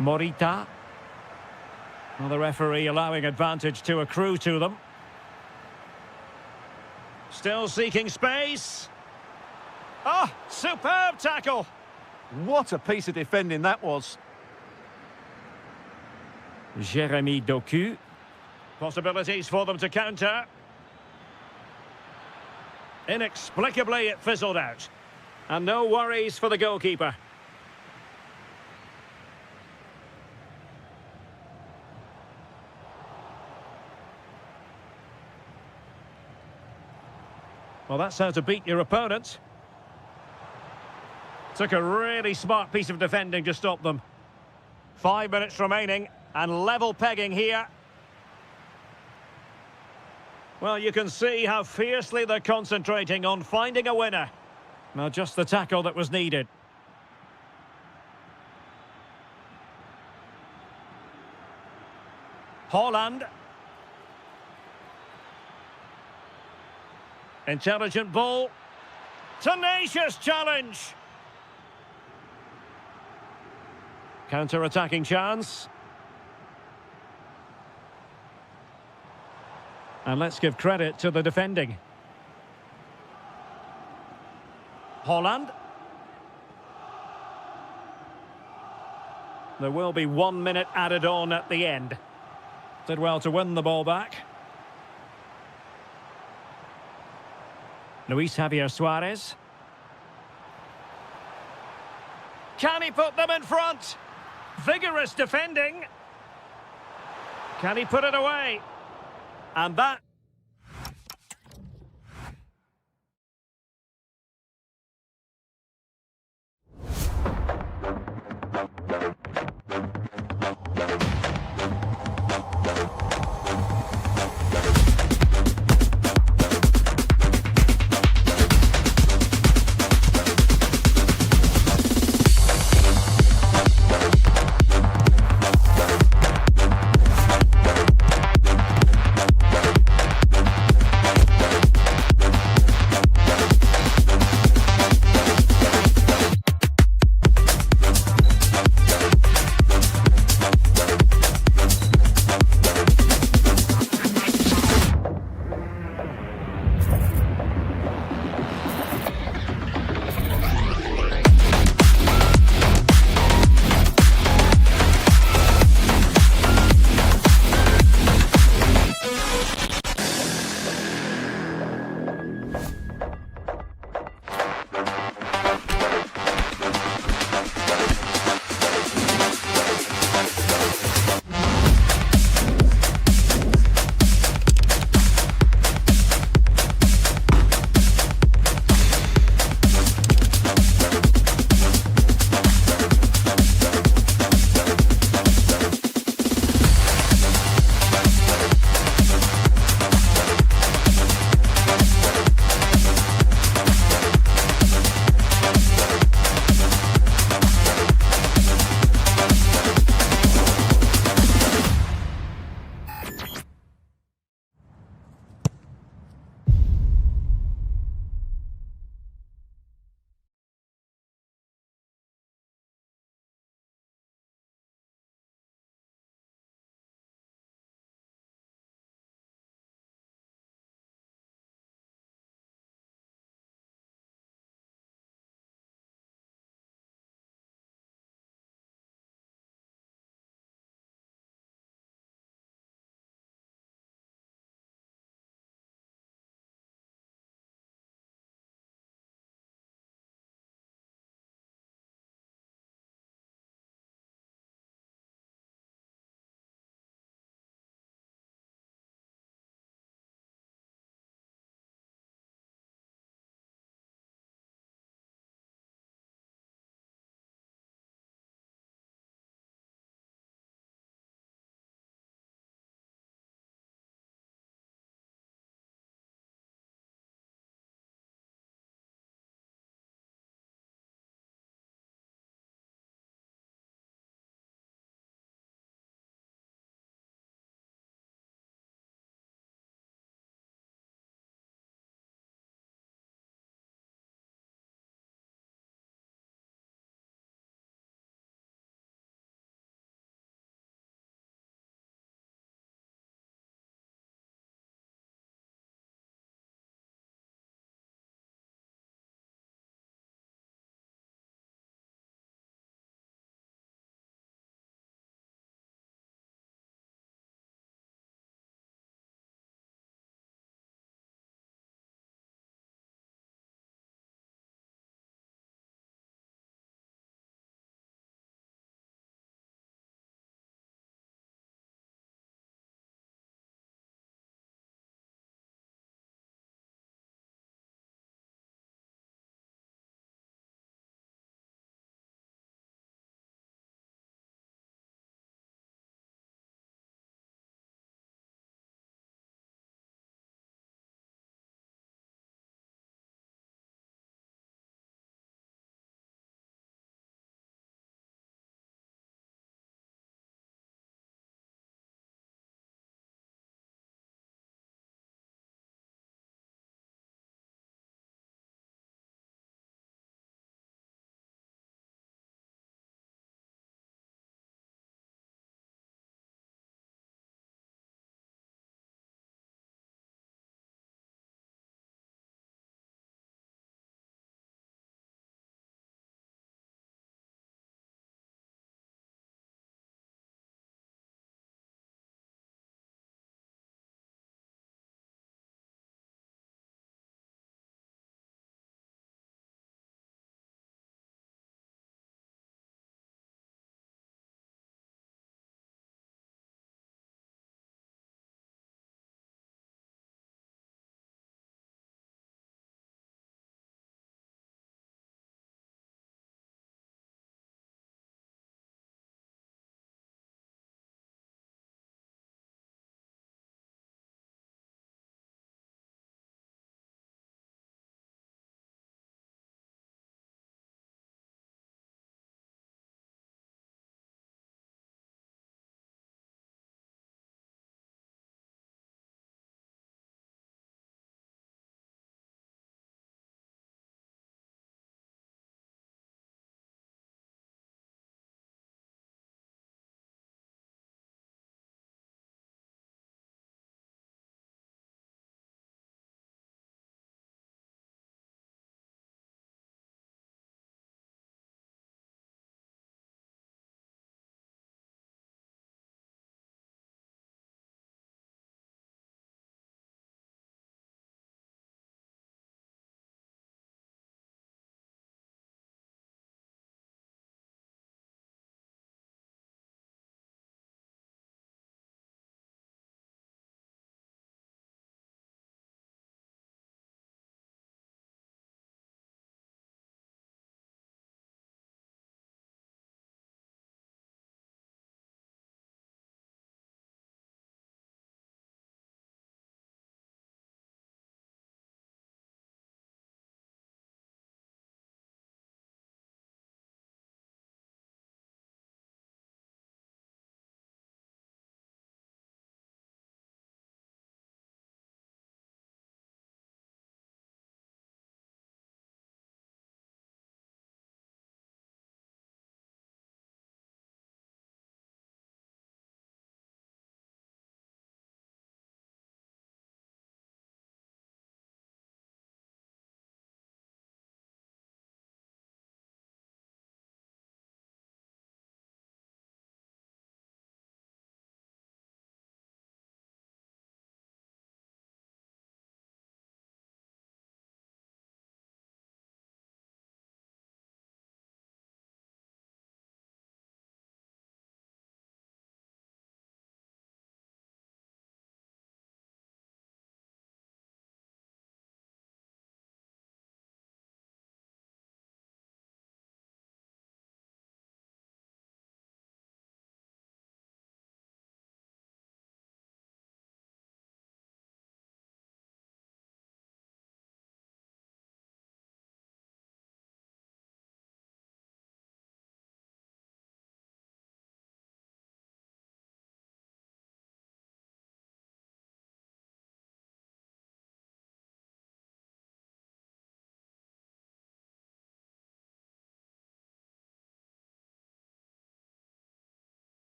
Morita. Well, the referee allowing advantage to accrue to them. Still seeking space. Oh, superb tackle. What a piece of defending that was. Jeremy Doku. Possibilities for them to counter. Inexplicably, it fizzled out. And no worries for the goalkeeper. Well, that's how to beat your opponent. Took a really smart piece of defending to stop them. 5 minutes remaining, and level pegging here. Well, you can see how fiercely they're concentrating on finding a winner. Now, just the tackle that was needed. Holland. Intelligent ball. Tenacious challenge. Counter-attacking chance. And let's give credit to the defending. Holland. There will be 1 minute added on at the end. Did well to win the ball back. Luis Javier Suarez. Can he put them in front? Vigorous defending. Can he put it away? And that...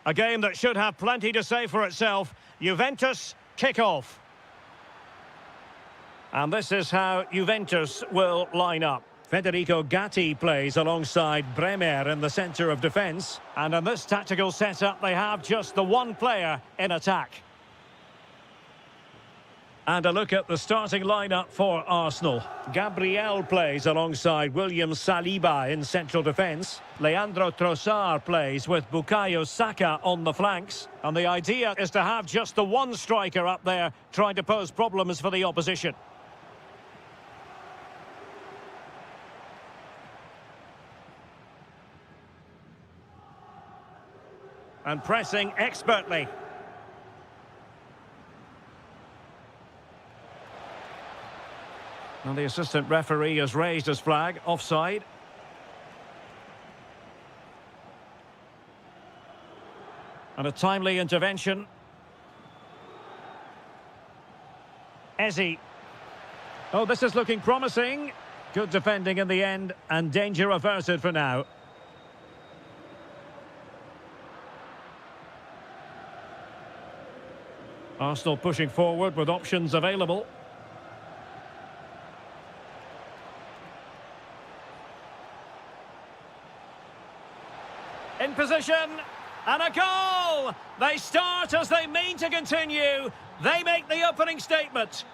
A game that should have plenty to say for itself. Juventus kick-off. And this is how Juventus will line up. Federico Gatti plays alongside Bremer in the centre of defence. And in this tactical setup, they have just the one player in attack. And a look at the starting lineup for Arsenal. Gabriel plays alongside William Saliba in central defence. Leandro Trossard plays with Bukayo Saka on the flanks. And the idea is to have just the one striker up there trying to pose problems for the opposition. And pressing expertly. And the assistant referee has raised his flag, offside. And a timely intervention. Eze. Oh, this is looking promising. Good defending in the end, and danger averted for now. Arsenal pushing forward with options available. In position, and a goal! They start as they mean to continue. They make the opening statement.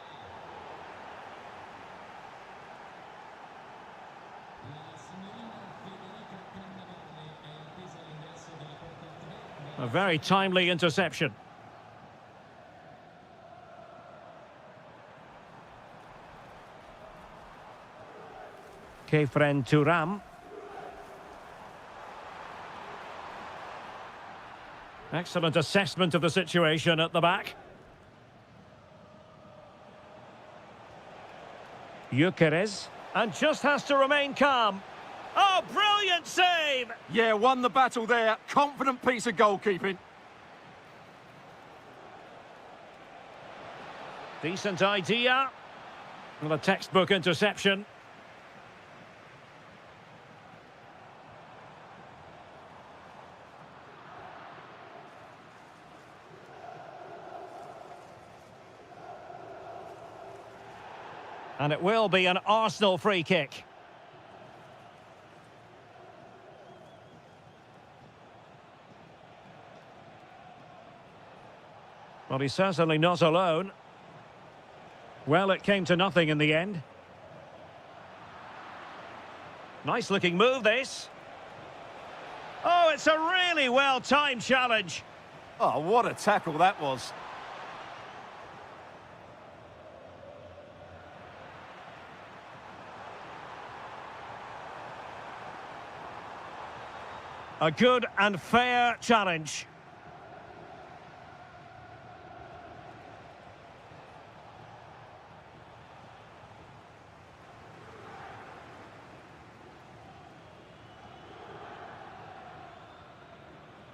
A very timely interception. Kefren Turam. Excellent assessment of the situation at the back. Gyökeres. And just has to remain calm. Oh, brilliant save! Yeah, won the battle there. Confident piece of goalkeeping. Decent idea. Well, a textbook interception. And it will be an Arsenal free kick. Well, he's certainly not alone. Well, it came to nothing in the end. Nice looking move, this. Oh, it's a really well-timed challenge. Oh, what a tackle that was. A good and fair challenge.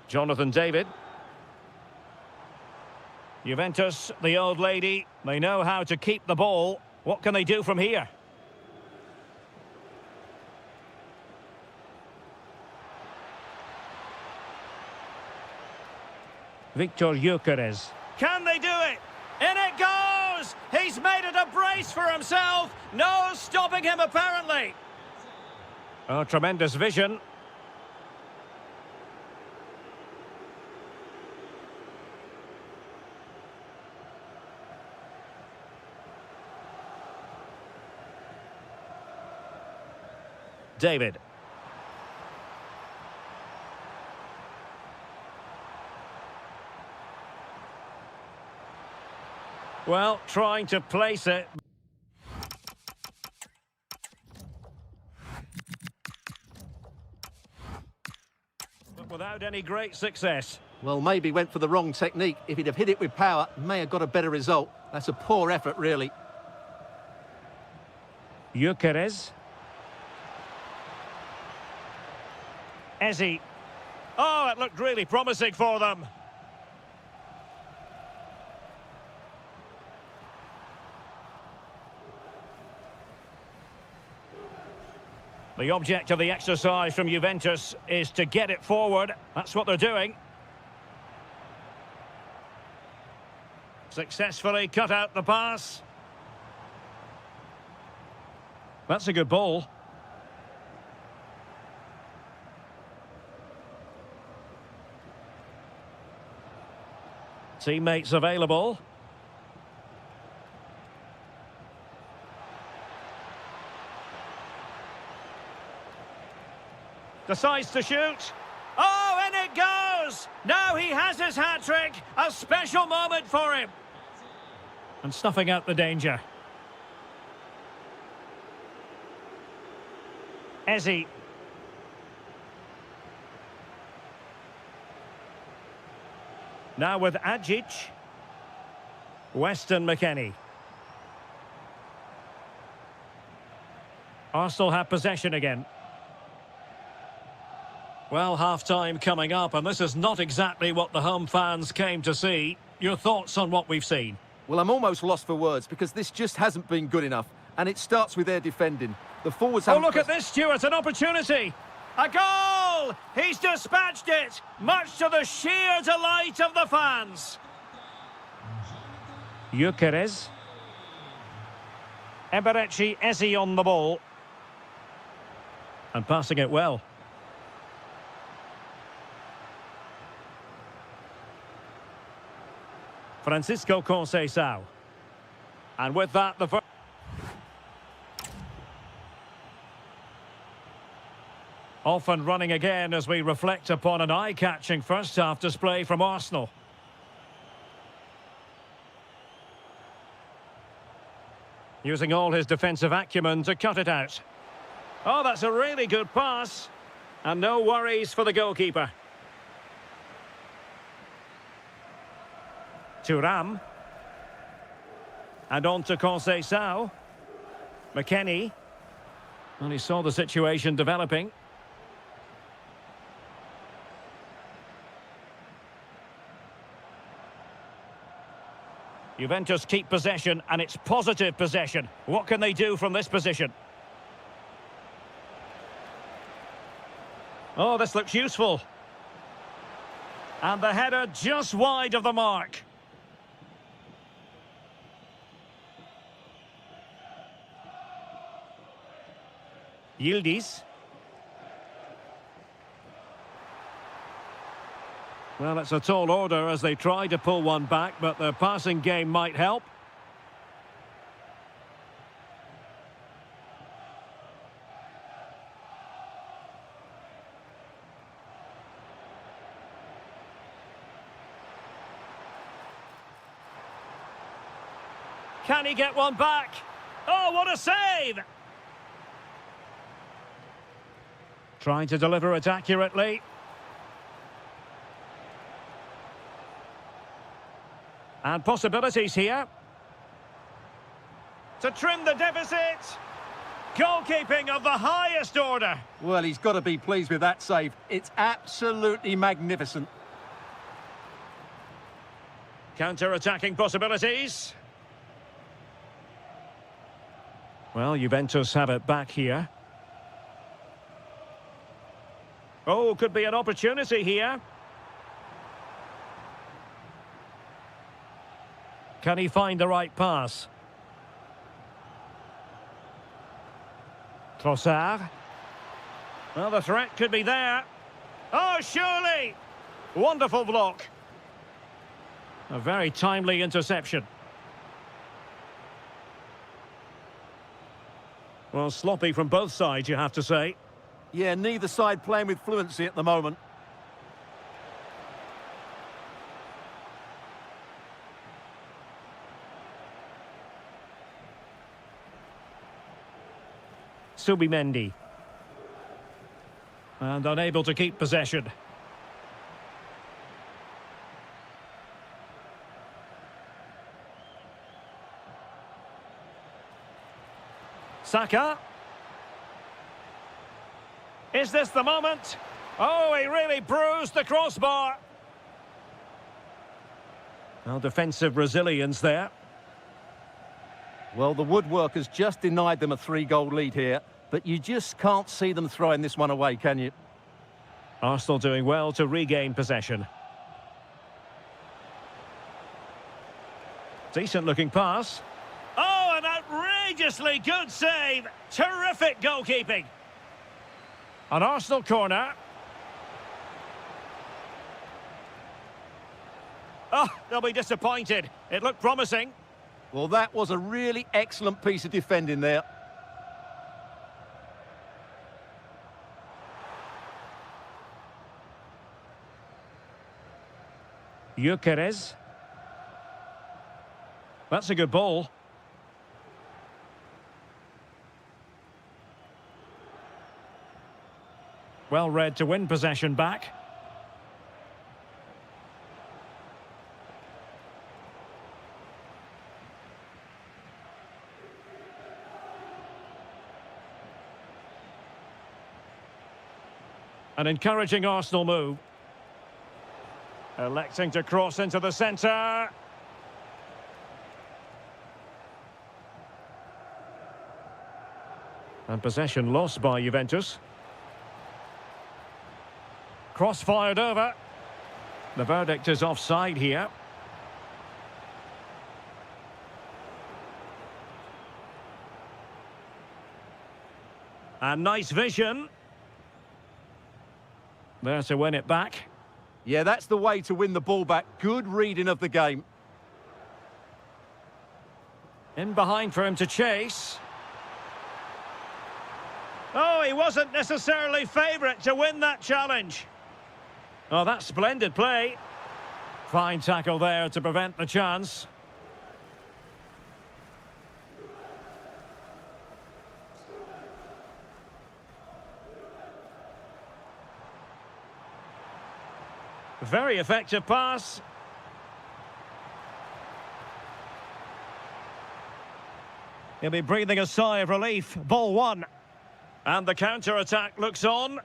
Jonathan David. Juventus, the old lady, they know how to keep the ball. What can they do from here? Victor Gyökeres. Can they do it? In it goes! He's made it a brace for himself. No stopping him, apparently. Oh, tremendous vision. David. Well, trying to place it. But without any great success. Well, maybe went for the wrong technique. If he'd have hit it with power, may have got a better result. That's a poor effort, really. Gyökeres. Eze. Oh, it looked really promising for them. The object of the exercise from Juventus is to get it forward. That's what they're doing. Successfully cut out the pass. That's a good ball. Teammates available. Decides to shoot. Oh, and it goes! Now he has his hat-trick. A special moment for him. And snuffing out the danger. Ezzy. Now with Adjic. Weston McKennie. Arsenal have possession again. Well, half-time coming up, and this is not exactly what the home fans came to see. Your thoughts on what we've seen? Well, I'm almost lost for words because this just hasn't been good enough. And it starts with their defending. The forwards Oh, look at this, Stuart, an opportunity. A goal! He's dispatched it, much to the sheer delight of the fans. Gyökeres. Eberechi Eze on the ball. And passing it well. Francisco Conceição. And with that, the first... Off and running again as we reflect upon an eye-catching first-half display from Arsenal. Using all his defensive acumen to cut it out. Oh, that's a really good pass. And no worries for the goalkeeper. Thuram. And on to Conceição. McKennie. And he saw the situation developing. Juventus keep possession, and it's positive possession. What can they do from this position? Oh, this looks useful. And the header just wide of the mark. Yildiz. Well, it's a tall order as they try to pull one back, but their passing game might help. Can he get one back? Oh, what a save! Trying to deliver it accurately. And possibilities here. To trim the deficit. Goalkeeping of the highest order. Well, he's got to be pleased with that save. It's absolutely magnificent. Counter-attacking possibilities. Well, Juventus have it back here. Oh, could be an opportunity here. Can he find the right pass? Trossard. Well, the threat could be there. Oh, surely! Wonderful block. A very timely interception. Well, sloppy from both sides, you have to say. Yeah, neither side playing with fluency at the moment. Subimendi. And unable to keep possession. Saka. Is this the moment? Oh, he really bruised the crossbar. Well, defensive resilience there. Well, the woodwork has just denied them a 3-goal lead here, but you just can't see them throwing this one away, can you? Arsenal doing well to regain possession. Decent-looking pass. Oh, an outrageously good save. Terrific goalkeeping. An Arsenal corner. Oh, they'll be disappointed. It looked promising. Well, that was a really excellent piece of defending there. Gyökeres. That's a good ball. Well read to win possession back. An encouraging Arsenal move. Electing to cross into the centre. And possession lost by Juventus. Cross fired over. The verdict is offside here. And nice vision. There to win it back. Yeah, that's the way to win the ball back. Good reading of the game. In behind for him to chase. Oh, he wasn't necessarily favourite to win that challenge. Oh, that's splendid play. Fine tackle there to prevent the chance. Very effective pass. He'll be breathing a sigh of relief. Ball one. And the counter-attack looks on.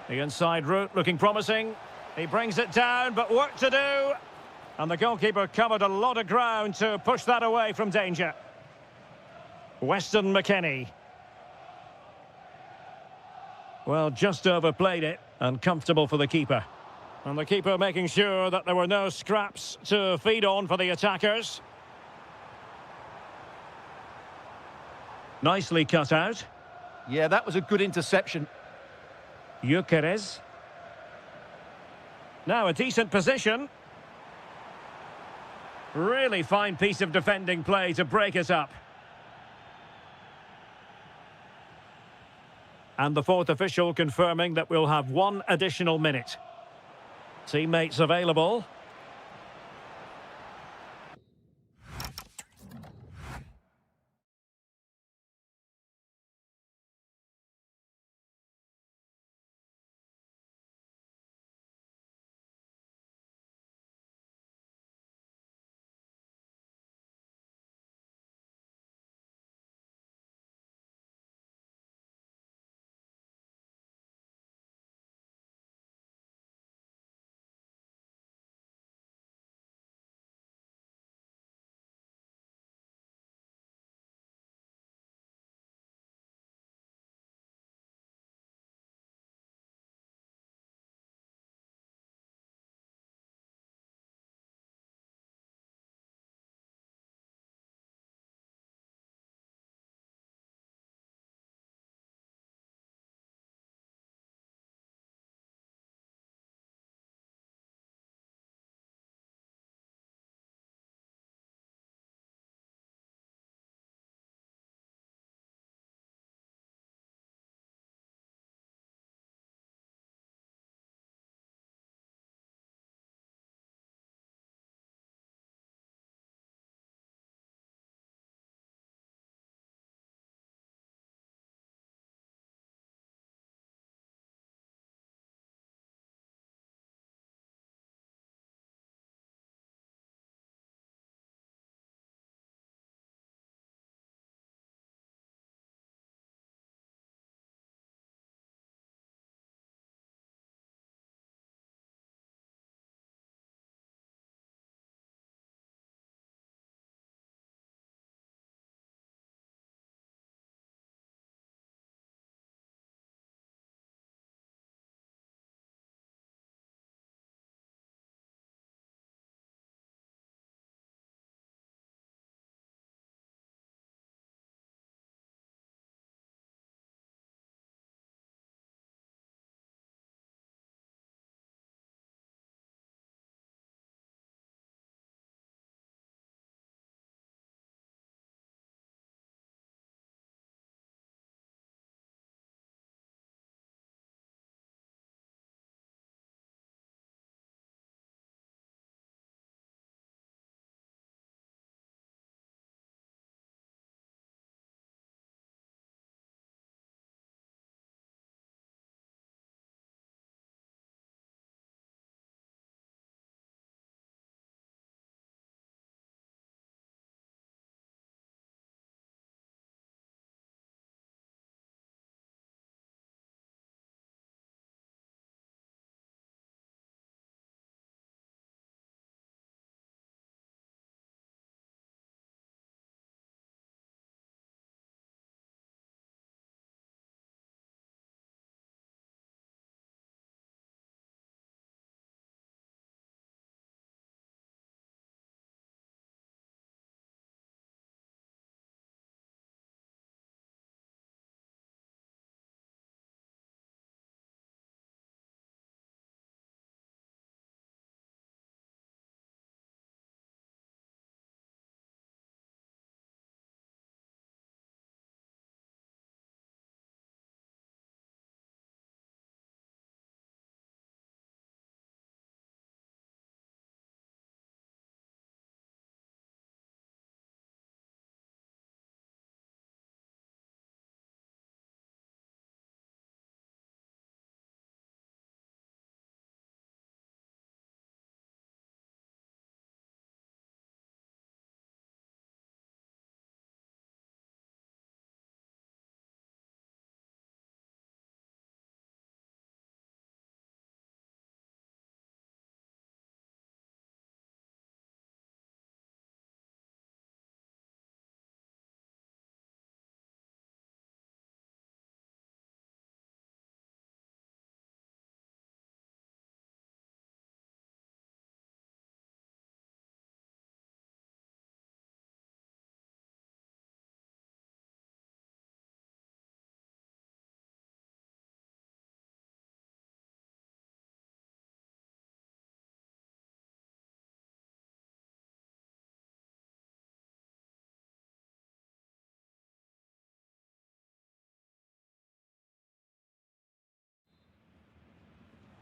The inside route looking promising. He brings it down, but work to do. And the goalkeeper covered a lot of ground to push that away from danger. Weston McKennie. Well, just overplayed it, and comfortable for the keeper. And the keeper making sure that there were no scraps to feed on for the attackers. Nicely cut out. Yeah, that was a good interception. Gyökeres. Now a decent position. Really fine piece of defending play to break it up. And the fourth official confirming that we'll have one additional minute. Teammates available.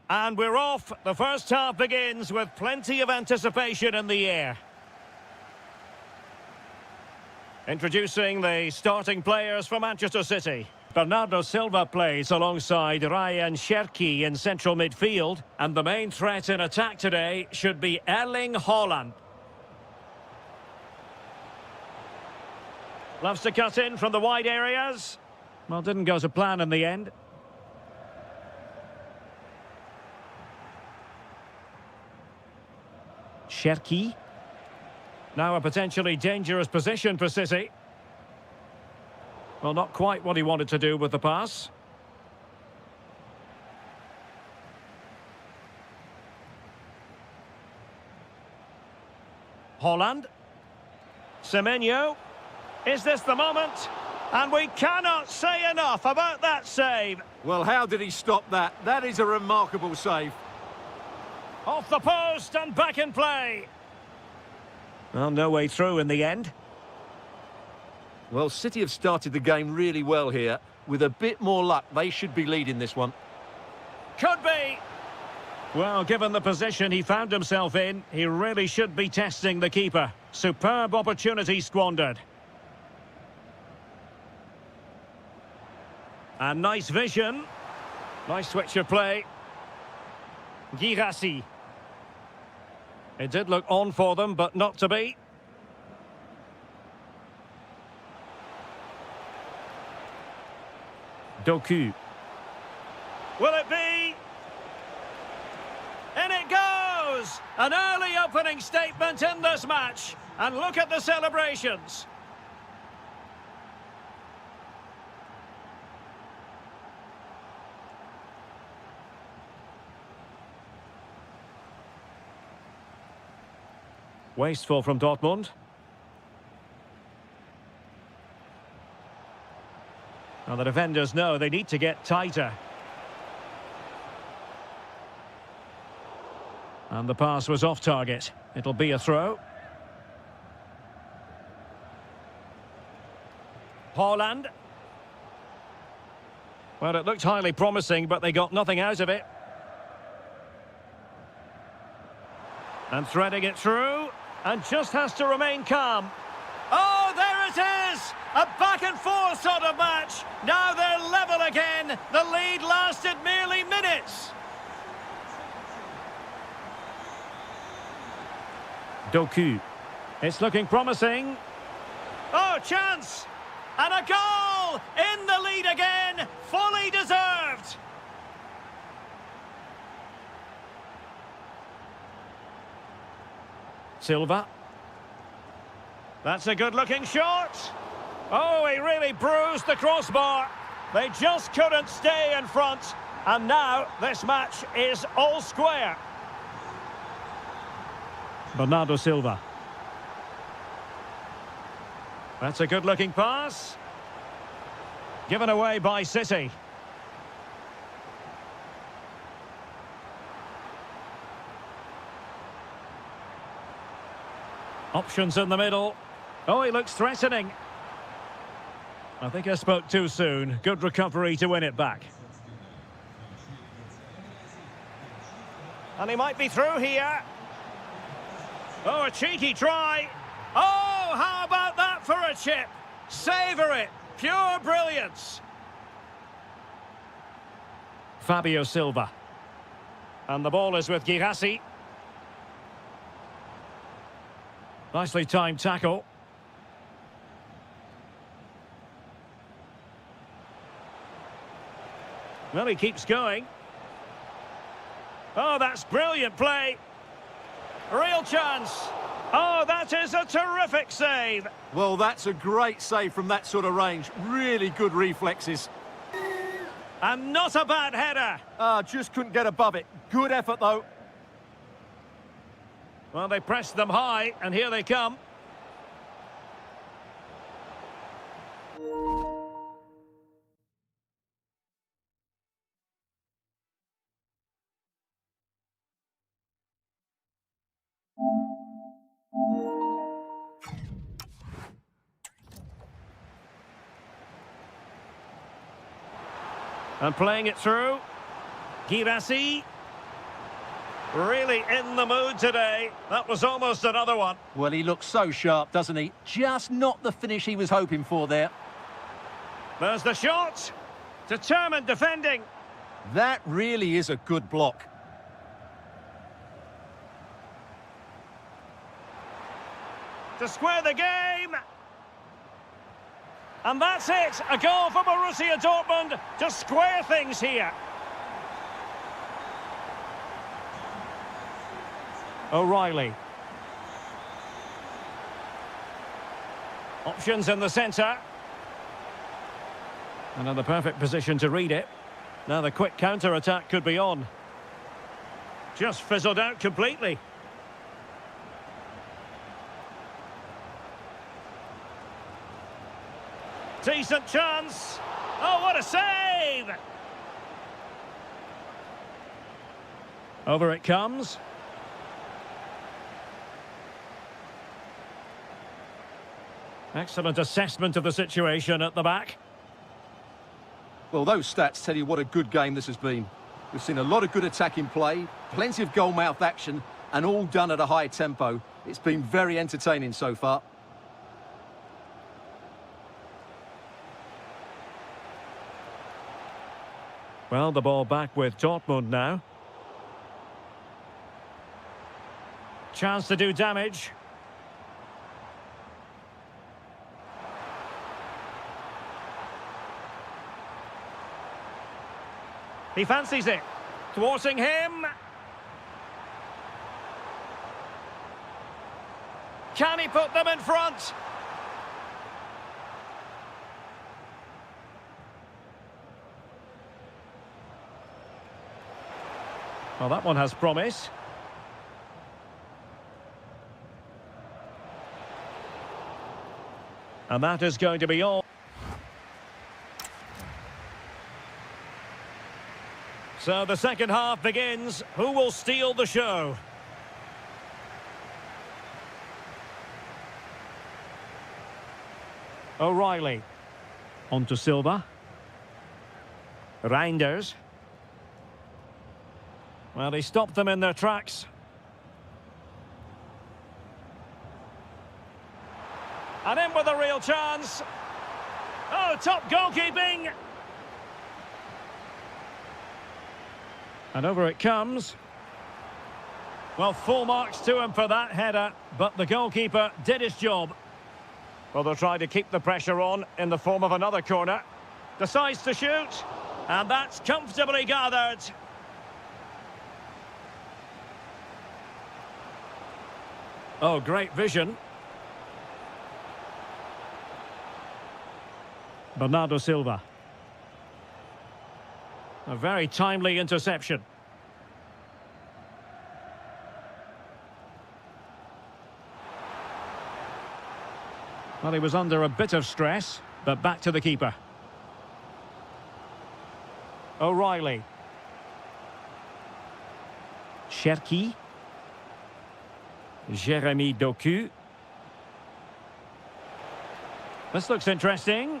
And we're off. The first half begins with plenty of anticipation in the air. Introducing the starting players for Manchester City. Bernardo Silva plays alongside Ryan Cherki in central midfield. And the main threat in attack today should be Erling Haaland. Loves to cut in from the wide areas. Well, didn't go to plan in the end. Cherki. Now a potentially dangerous position for City. Well, not quite what he wanted to do with the pass. Haaland. Semenyo. Is this the moment? And we cannot say enough about that save. Well, how did he stop that? That is a remarkable save. Off the post and back in play. Well, no way through in the end. Well, City have started the game really well here. With a bit more luck, they should be leading this one. Could be. Well, given the position he found himself in, he really should be testing the keeper. Superb opportunity squandered. And nice vision. Nice switch of play. Girassi. It did look on for them, but not to be. Doku. Will it be? In it goes! An early opening statement in this match. And look at the celebrations. Wasteful from Dortmund. Now the defenders know they need to get tighter. And the pass was off target. It'll be a throw. Haaland. Well, it looked highly promising, but they got nothing out of it. And threading it through. And just has to remain calm. Oh, there it is! A back-and-forth sort of match. Now they're level again. The lead lasted merely minutes. Doku. It's looking promising. Oh, chance! And a goal! In the lead again. Fully deserved. Silva. That's a good-looking shot. Oh, he really bruised the crossbar. They just couldn't stay in front. And now this match is all square. Bernardo Silva. That's a good-looking pass. Given away by City. Options in the middle. Oh, he looks threatening. I think I spoke too soon. Good recovery to win it back. And he might be through here. Oh, a cheeky try. Oh, how about that for a chip? Savour it. Pure brilliance. Fabio Silva. And the ball is with Girassi. Nicely timed tackle. Well, he keeps going. Oh, that's brilliant play. Real chance. Oh, that is a terrific save. Well, that's a great save from that sort of range. Really good reflexes. And not a bad header. Just couldn't get above it. Good effort, though. Well, they pressed them high, and here they come. And playing it through. Girassi. Really in the mood today. That was almost another one. Well, he looks so sharp, doesn't he? Just not the finish he was hoping for there. There's the shot. Determined defending. That really is a good block. To square the game. And that's it. A goal for Borussia Dortmund to square things here. O'Reilly. Options in the centre. Another perfect position to read it. Now the quick counter-attack could be on. Just fizzled out completely. Decent chance. Oh, what a save! Over it comes. Excellent assessment of the situation at the back. Well, those stats tell you what a good game this has been. We've seen a lot of good attacking play, plenty of goal-mouth action, and all done at a high tempo. It's been very entertaining so far. Well, the ball back with Dortmund now. Chance to do damage. He fancies it. Thwarting him. Can he put them in front? Well, that one has promise. And that is going to be all. So the second half begins. Who will steal the show? O'Reilly. On to Silva. Reinders. Well, he stopped them in their tracks. And in with a real chance. Oh, top goalkeeping. And over it comes. Well, full marks to him for that header, but the goalkeeper did his job. Well, they'll try to keep the pressure on in the form of another corner. Decides to shoot, and that's comfortably gathered. Oh, great vision. Bernardo Silva. A very timely interception. Well, he was under a bit of stress, but back to the keeper. O'Reilly. Cherki. Jeremy Doku. This looks interesting.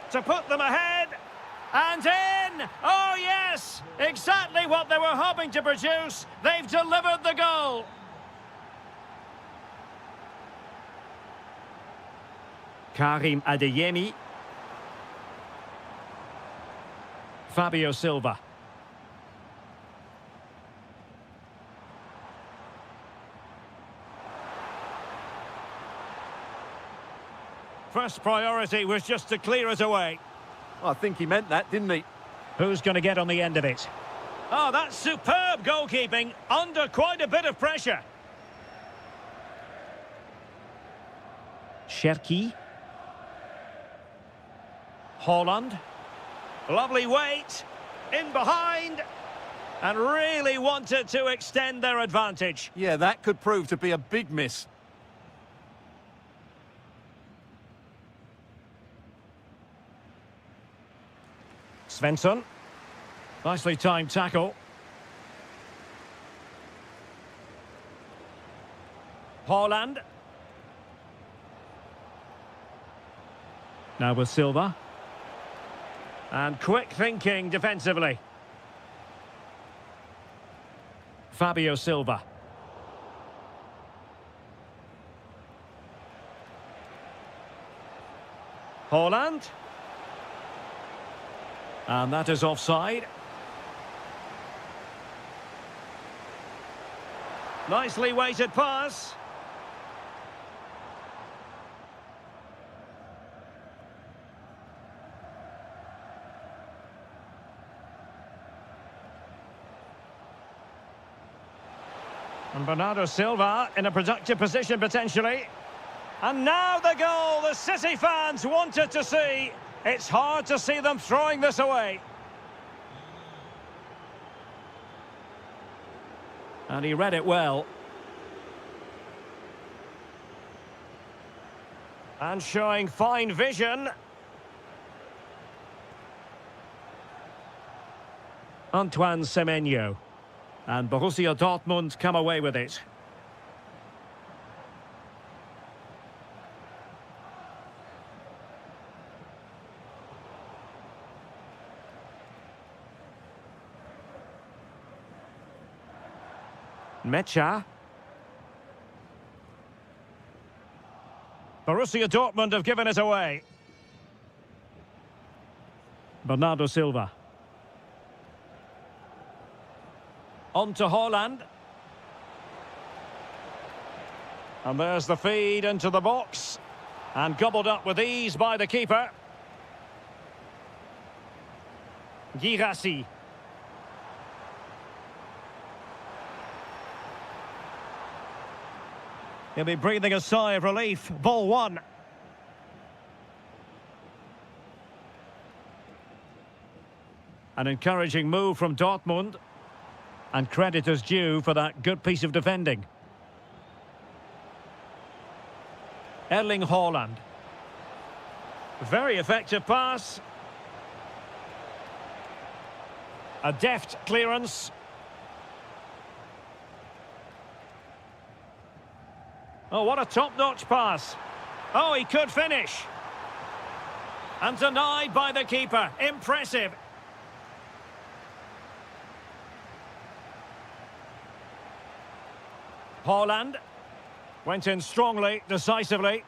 To put them ahead. And in! Oh, yes! Exactly what they were hoping to produce. They've delivered the goal. Karim Adeyemi. Fabio Silva. First priority was just to clear it away. I think he meant that, didn't he? Who's going to get on the end of it? Oh, that's superb goalkeeping under quite a bit of pressure. Cherki. Holland. Lovely weight. In behind. And really wanted to extend their advantage. Yeah, that could prove to be a big miss. Svensson. Nicely timed tackle. Holland. Now with Silva. And quick thinking defensively. Fabio Silva. Haaland. And that is offside. Nicely weighted pass. And Bernardo Silva in a productive position potentially. And now the goal the City fans wanted to see. It's hard to see them throwing this away. And he read it well. And showing fine vision. Antoine Semenyo. And Borussia Dortmund come away with it. Mecha. Borussia Dortmund have given it away. Bernardo Silva. On to Haaland. And there's the feed into the box. And gobbled up with ease by the keeper. Girassi. He'll be breathing a sigh of relief. Ball one. An encouraging move from Dortmund. And credit is due for that good piece of defending. Erling Haaland. Very effective pass. A deft clearance. Oh, what a top-notch pass. Oh, he could finish. And denied by the keeper. Impressive. Haaland went in strongly, decisively.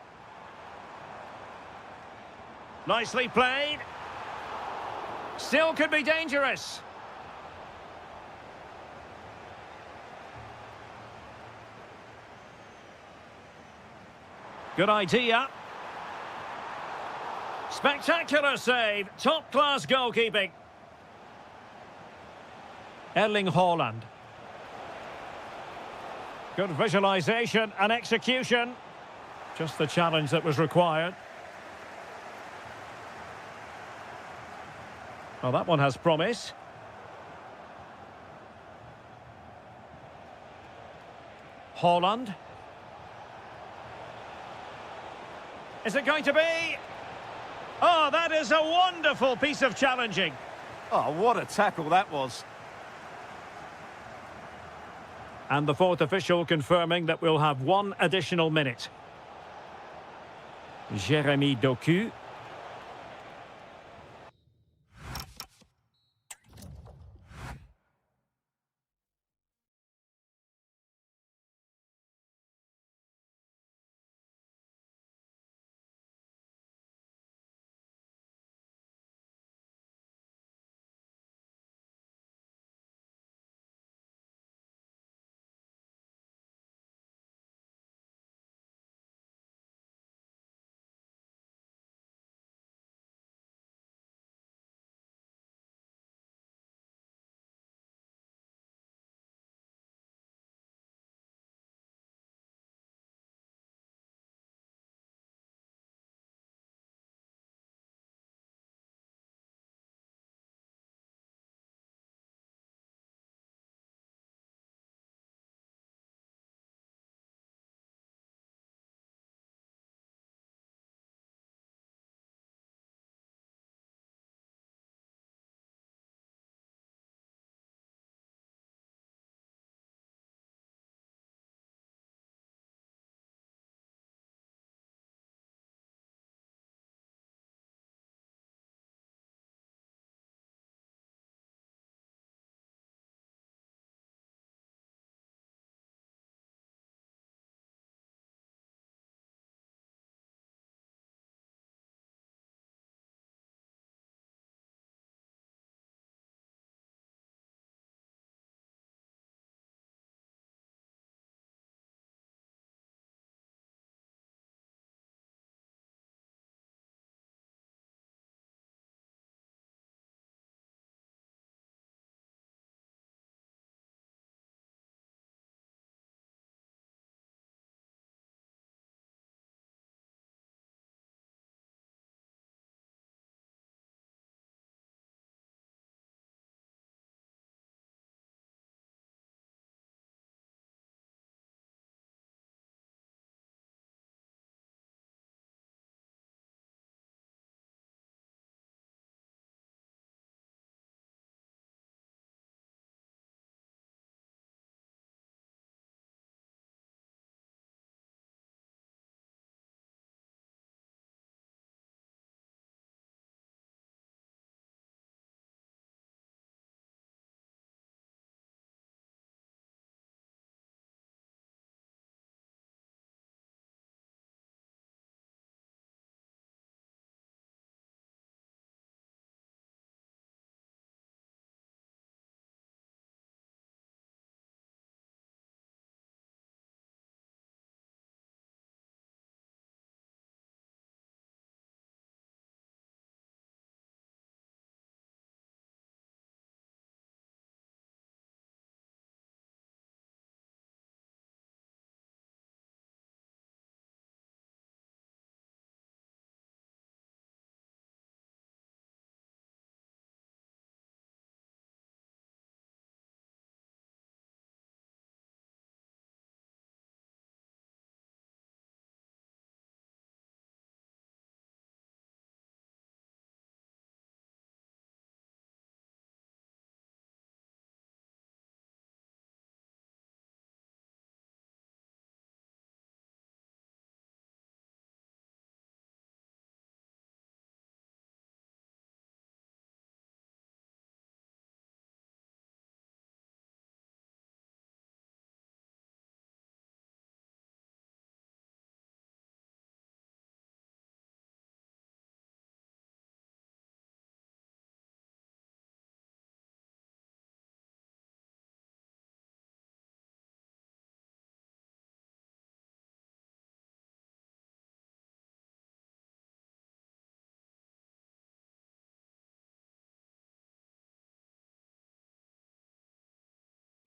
Nicely played. Still could be dangerous. Good idea. Spectacular save. Top-class goalkeeping. Erling Haaland. Good visualisation and execution. Just the challenge that was required. Well, that one has promise. Haaland. Is it going to be? Oh, that is a wonderful piece of challenging. Oh, what a tackle that was. And the fourth official confirming that we'll have one additional minute. Jérémy Doku.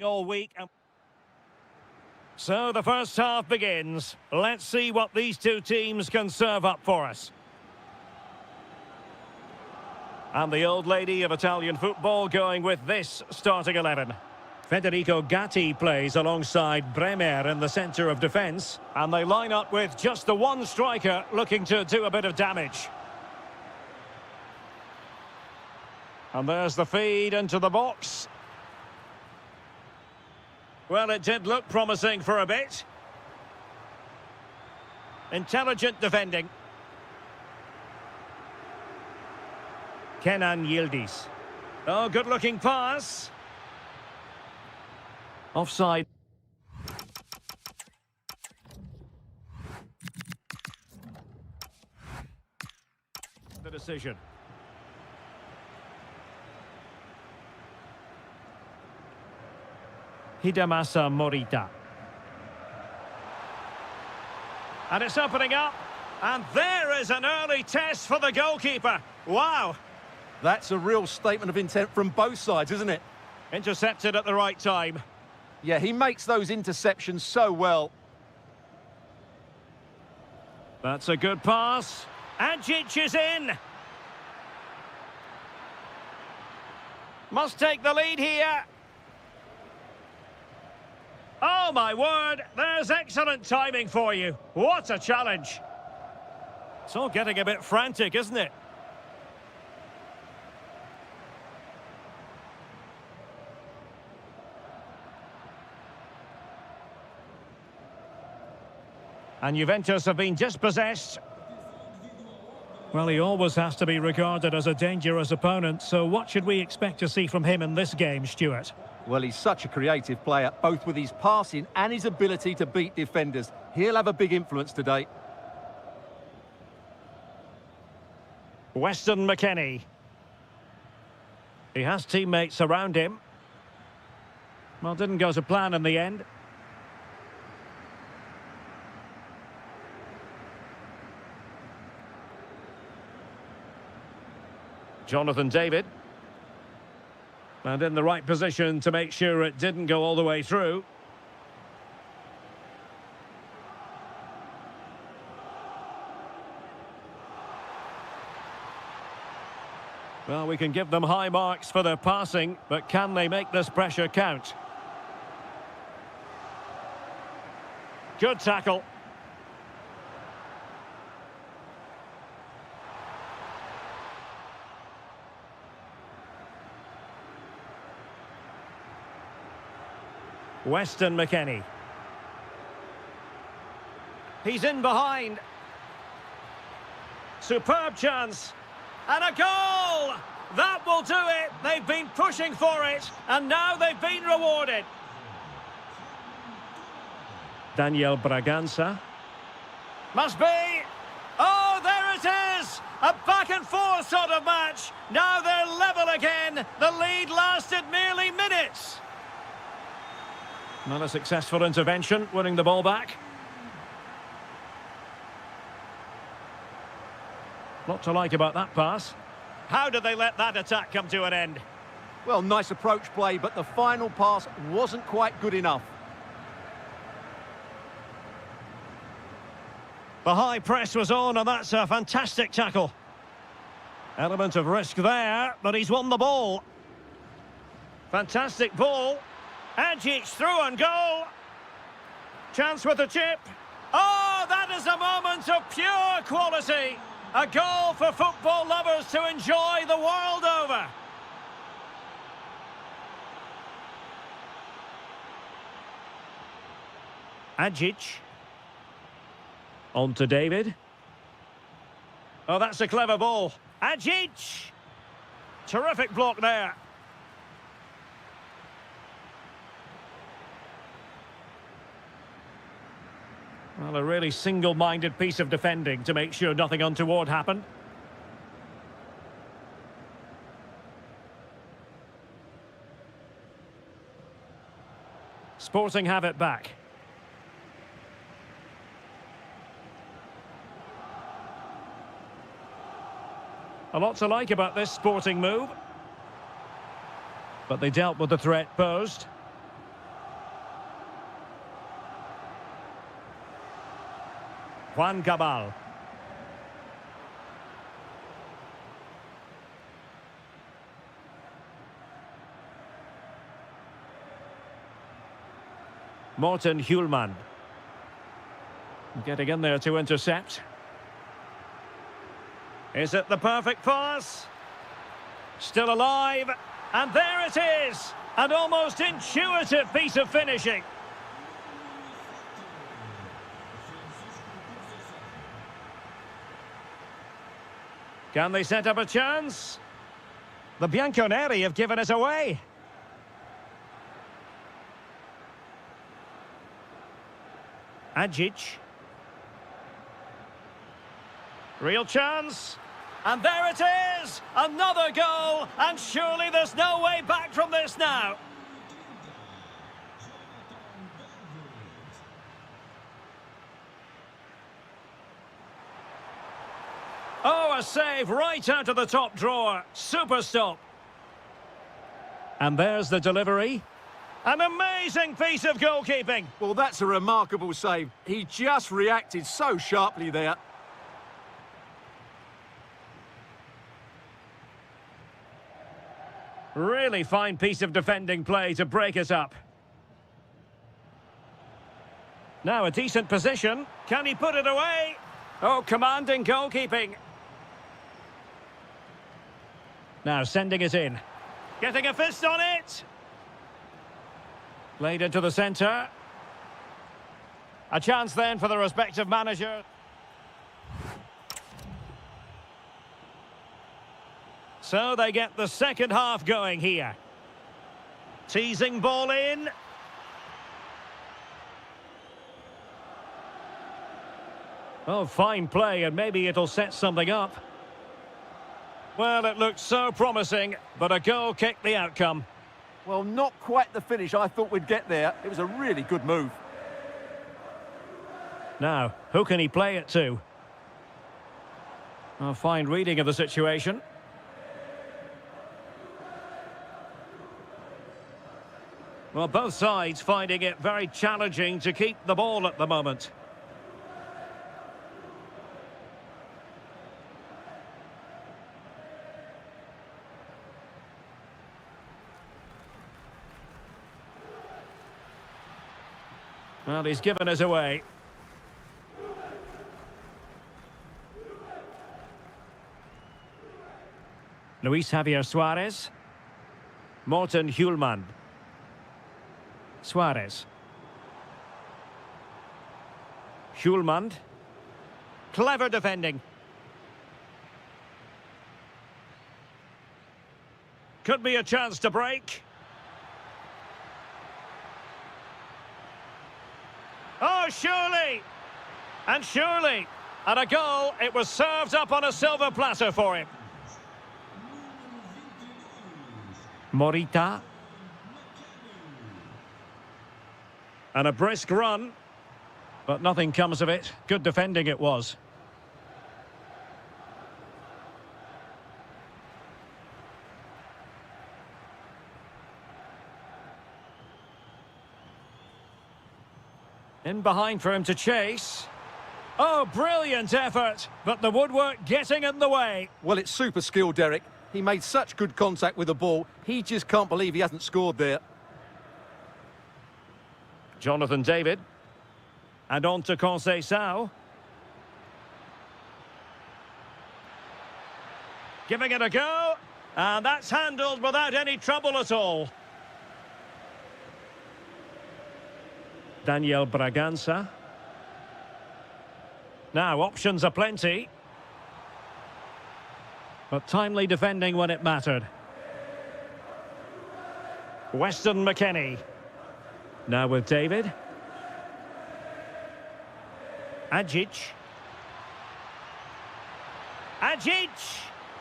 all week. So the first half begins. Let's see what these two teams can serve up for us. And the old lady of Italian football going with this starting 11. Federico Gatti plays alongside Bremer in the centre of defence. And they line up with just the one striker looking to do a bit of damage. And there's the feed into the box. Well, it did look promising for a bit. Intelligent defending. Kenan Yildiz. Oh, good-looking pass. Offside. The decision. Hidemasa Morita. And it's opening up. And there is an early test for the goalkeeper. Wow. That's a real statement of intent from both sides, isn't it? Intercepted at the right time. Yeah, he makes those interceptions so well. That's a good pass. Agic is in. Must take the lead here. Oh, my word, there's excellent timing for you. What a challenge. It's all getting a bit frantic, isn't it? And Juventus have been dispossessed. Well, he always has to be regarded as a dangerous opponent, so what should we expect to see from him in this game, Stuart? Well, he's such a creative player, both with his passing and his ability to beat defenders. He'll have a big influence today. Weston McKennie. He has teammates around him. Well, didn't go to plan in the end. Jonathan David. And in the right position to make sure it didn't go all the way through. Well, we can give them high marks for their passing, but can they make this pressure count? Good tackle. Weston McKennie. He's in behind. Superb chance. And a goal! That will do it. They've been pushing for it, and now they've been rewarded. Daniel Braganza. Must be. Oh, there it is! A back-and-forth sort of match. Now they're level again. The lead lasted merely minutes. Not a successful intervention, winning the ball back. Lot to like about that pass. How did they let that attack come to an end? Well, nice approach play, but the final pass wasn't quite good enough. The high press was on, and that's a fantastic tackle. Element of risk there, but he's won the ball. Fantastic ball. Agic through and goal. Chance with the chip. Oh, that is a moment of pure quality. A goal for football lovers to enjoy the world over. Agic. On to David. Oh, that's a clever ball. Agic. Terrific block there. Well, a really single-minded piece of defending to make sure nothing untoward happened. Sporting have it back. A lot to like about this Sporting move. But they dealt with the threat posed. Juan Cabal. Morten Hjulman. Getting in there to intercept. Is it the perfect pass? Still alive. And there it is. An almost intuitive piece of finishing. Can they set up a chance? The Bianconeri have given it away. Adjic. Real chance. And there it is! Another goal! And surely there's no way back from this now. Oh, a save right out of the top drawer. Super stop. And there's the delivery. An amazing piece of goalkeeping. Well, that's a remarkable save. He just reacted so sharply there. Really fine piece of defending play to break us up. Now a decent position. Can he put it away? Oh, commanding goalkeeping. Now sending it in. Getting a fist on it. Played into the centre. A chance then for the respective manager. So they get the second half going here. Teasing ball in. Oh, fine play, and maybe it'll set something up. Well, it looked so promising, but a goal kicked the outcome. Well, not quite the finish I thought we'd get there. It was a really good move. Now, who can he play it to? A fine reading of the situation. Well, both sides finding it very challenging to keep the ball at the moment. Well, he's given us away. Luis Javier Suarez. Morten Hjulman. Suarez. Hjulman. Clever defending. Could be a chance to break. Oh, surely! And surely! And a goal, it was served up on a silver platter for him. Morita. And a brisk run. But nothing comes of it. Good defending it was. In behind for him to chase. Oh, brilliant effort. But the woodwork getting in the way. Well, it's super skill, Derek. He made such good contact with the ball. He just can't believe he hasn't scored there. Jonathan David. And on to Conceição. Giving it a go. And that's handled without any trouble at all. Daniel Bragança. Now, options are plenty. But timely defending when it mattered. Weston McKennie. Now with David. Adjic. Adjic!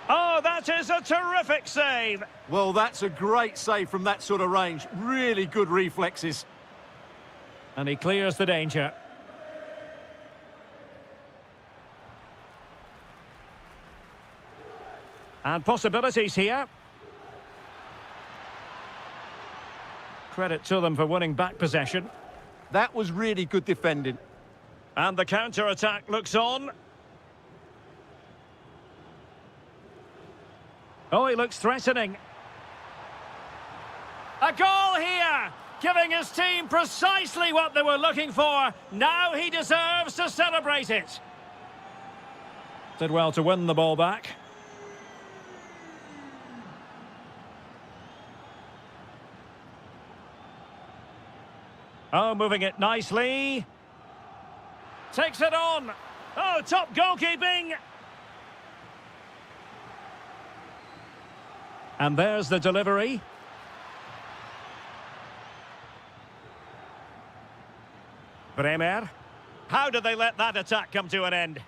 Oh, that is a terrific save. Well, that's a great save from that sort of range. Really good reflexes. And he clears the danger. And possibilities here. Credit to them for winning back possession. That was really good defending. And the counter-attack looks on. Oh, he looks threatening. A goal here, giving his team precisely what they were looking for. Now he deserves to celebrate it. Did well to win the ball back. Oh, moving it nicely. Takes it on. Oh, top goalkeeping. And there's the delivery. Bremer. How did they let that attack come to an end?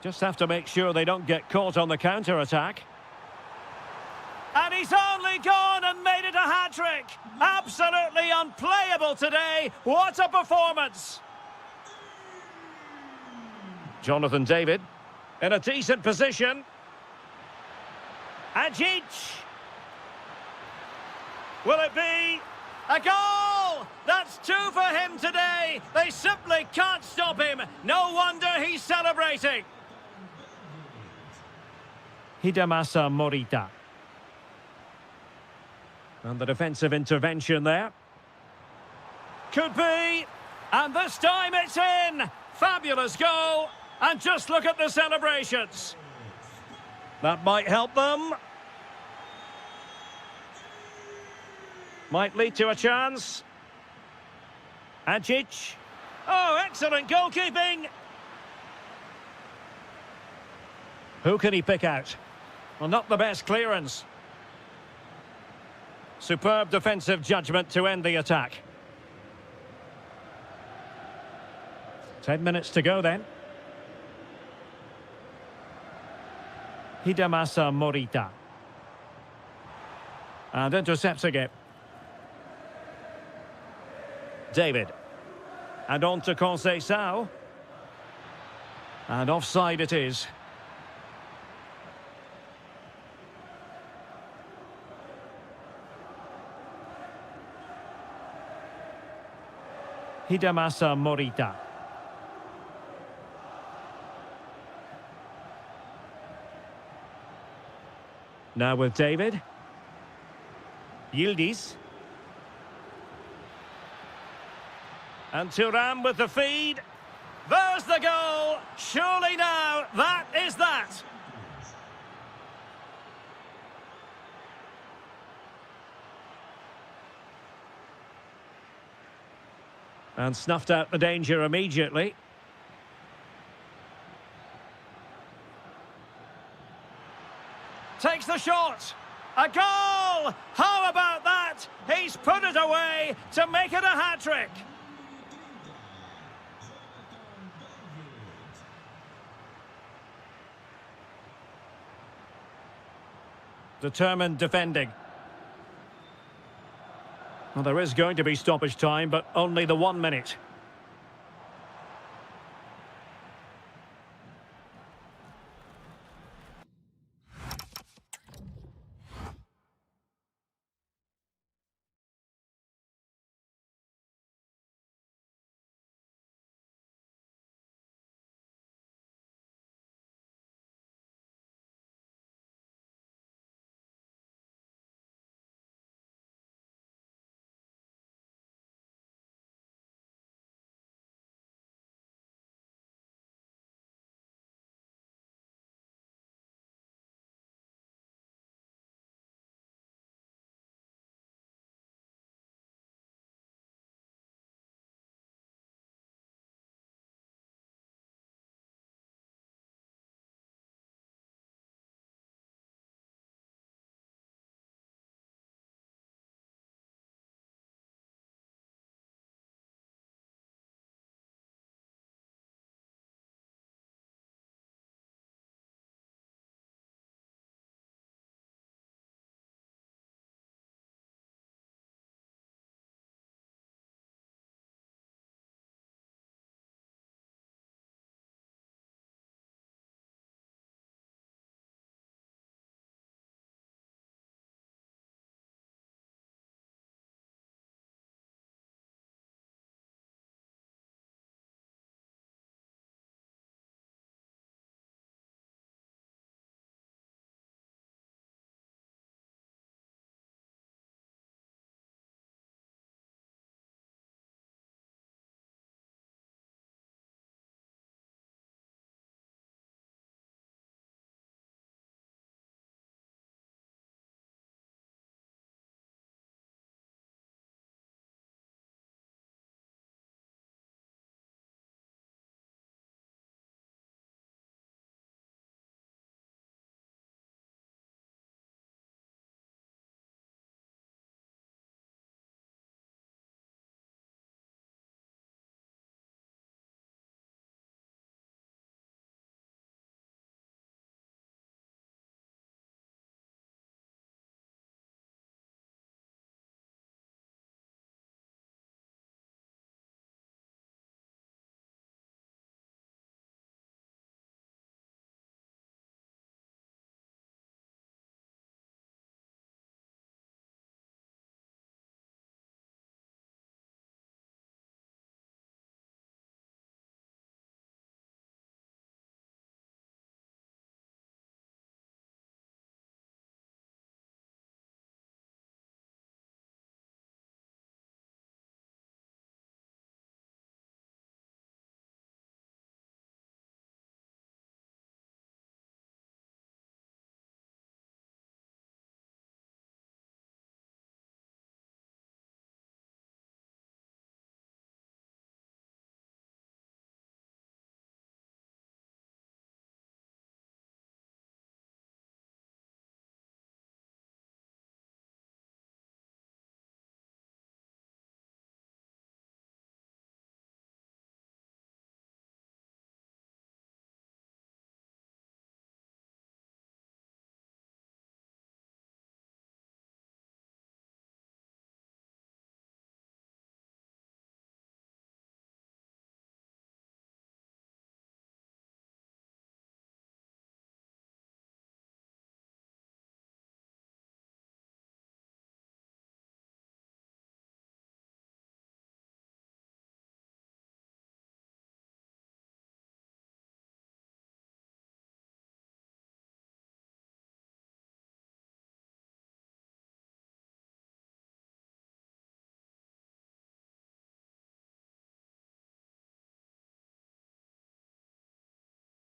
Just have to make sure they don't get caught on the counter-attack. And he's only gone and made it a hat-trick. Absolutely unplayable today. What a performance. Jonathan David in a decent position. Ajic. Will it be a goal? That's 2 for him today. They simply can't stop him. No wonder he's celebrating. Hidemasa Morita. And the defensive intervention there. Could be. And this time it's in. Fabulous goal. And just look at the celebrations. That might help them. Might lead to a chance. Ajic. Oh, excellent goalkeeping. Who can he pick out? Well, not the best clearance. Superb defensive judgment to end the attack. 10 minutes to go then. Hidemasa Morita. And intercepts again. David. And on to Conceição. And offside it is. Hidemasa Morita. Now with David. Yildiz. And Thuram with the feed. There's the goal. Surely now, that is that. And snuffed out the danger immediately. Takes the shot. A goal! How about that? He's put it away to make it a hat-trick. Determined defending. Well, there is going to be stoppage time, but only the 1 minute.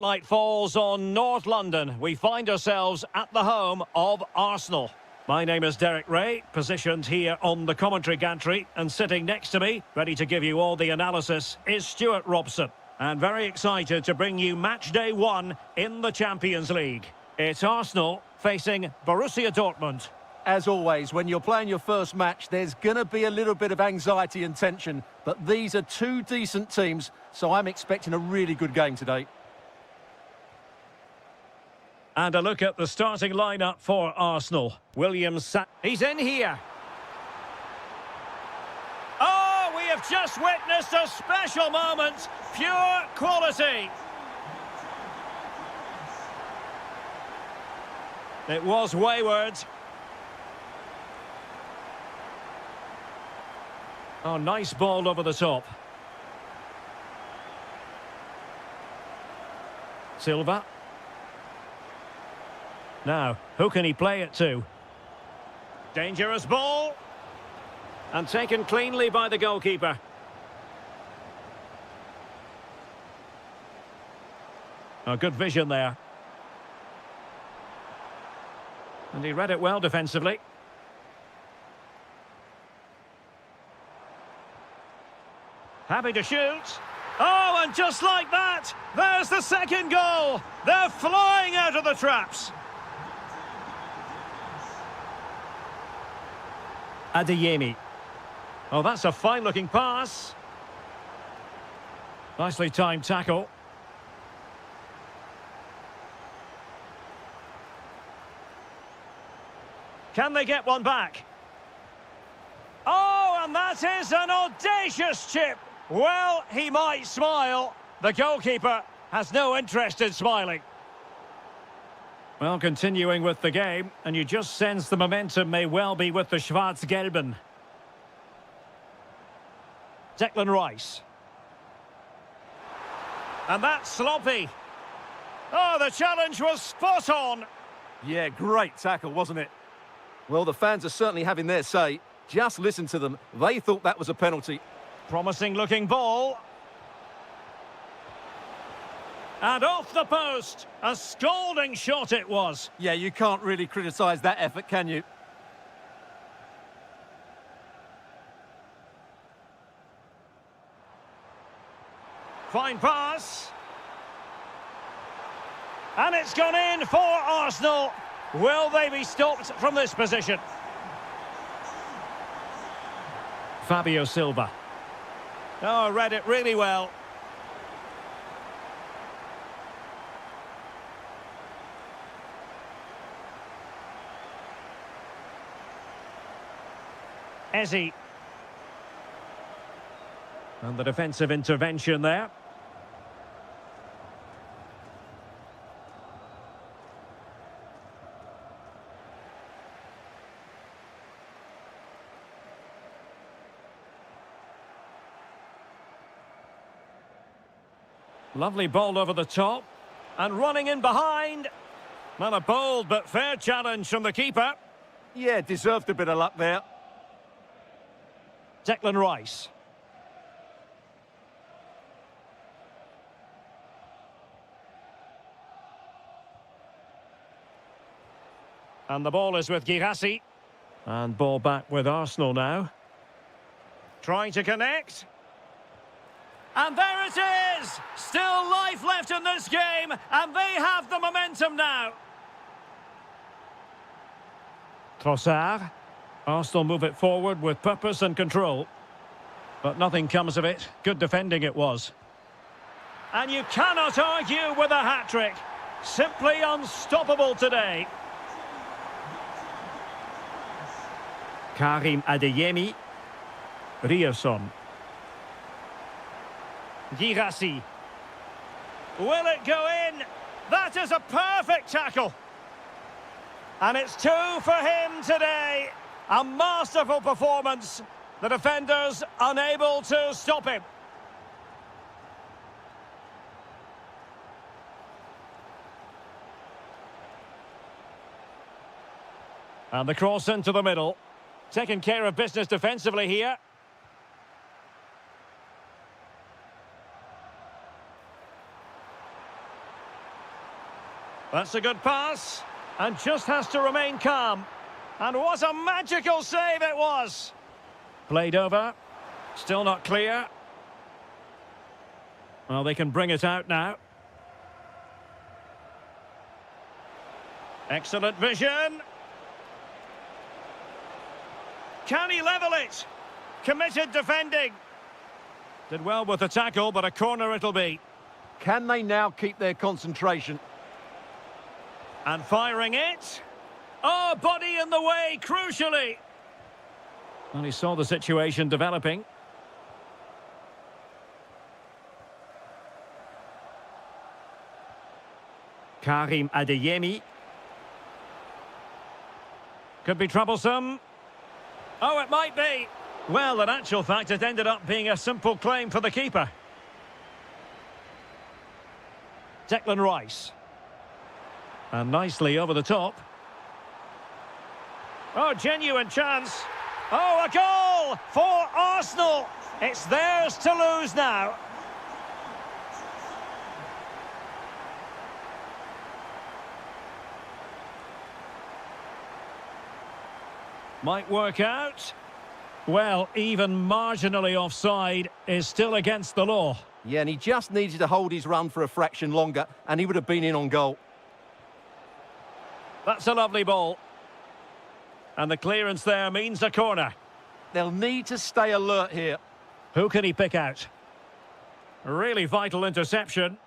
Light falls on North London. We find ourselves at the home of Arsenal. My name is Derek Ray, positioned here on the commentary gantry, and sitting next to me, ready to give you all the analysis, is Stuart Robson. And very excited to bring you match day 1 in the Champions League. It's Arsenal facing Borussia Dortmund. As always, when you're playing your first match, there's going to be a little bit of anxiety and tension. But these are two decent teams, so I'm expecting a really good game today. And a look at the starting lineup for Arsenal. He's in here. Oh, we have just witnessed a special moment. Pure quality. It was wayward. Oh, nice ball over the top. Silva. Now, who can he play it to? Dangerous ball. And taken cleanly by the goalkeeper. Oh, good vision there. And he read it well defensively. Happy to shoot. Oh, and just like that, there's the second goal. They're flying out of the traps. Adeyemi. Oh, that's a fine-looking pass. Nicely timed tackle. Can they get one back? Oh, and that is an audacious chip. Well, he might smile. The goalkeeper has no interest in smiling. Well, continuing with the game, and you just sense the momentum may well be with the Schwarz-Gelben. Declan Rice. And that's sloppy. Oh, the challenge was spot on. Yeah, great tackle, wasn't it? Well, the fans are certainly having their say. Just listen to them. They thought that was a penalty. Promising looking ball. And off the post. A scalding shot it was. Yeah, you can't really criticise that effort, can you? Fine pass. And it's gone in for Arsenal. Will they be stopped from this position? Fabio Silva. Oh, read it really well. Eze. And the defensive intervention there. Lovely ball over the top. And running in behind. Not a bold but fair challenge from the keeper. Yeah, deserved a bit of luck there. Declan Rice. And the ball is with Girassi. And ball back with Arsenal now. Trying to connect. And there it is! Still life left in this game, and they have the momentum now. Trossard. Arsenal move it forward with purpose and control. But nothing comes of it. Good defending it was. And you cannot argue with a hat-trick. Simply unstoppable today. Karim Adeyemi. Rierson. Girassi. Will it go in? That is a perfect tackle. And it's 2 for him today. A masterful performance. The defenders unable to stop him. And the cross into the middle. Taking care of business defensively here. That's a good pass. And just has to remain calm. And what a magical save it was. Played over. Still not clear. Well, they can bring it out now. Excellent vision. Can he level it? Committed defending. Did well with the tackle, but a corner it'll be. Can they now keep their concentration? And firing it. Oh, body in the way, crucially. Well, he saw the situation developing. Karim Adeyemi. Could be troublesome. Oh, it might be. Well, in actual fact, it ended up being a simple claim for the keeper. Declan Rice. And nicely over the top. Oh, genuine chance. Oh, a goal for Arsenal. It's theirs to lose now. Might work out. Well, even marginally offside is still against the law. Yeah, and he just needed to hold his run for a fraction longer, and he would have been in on goal. That's a lovely ball. And the clearance there means a corner. They'll need to stay alert here. Who can he pick out? A really vital interception.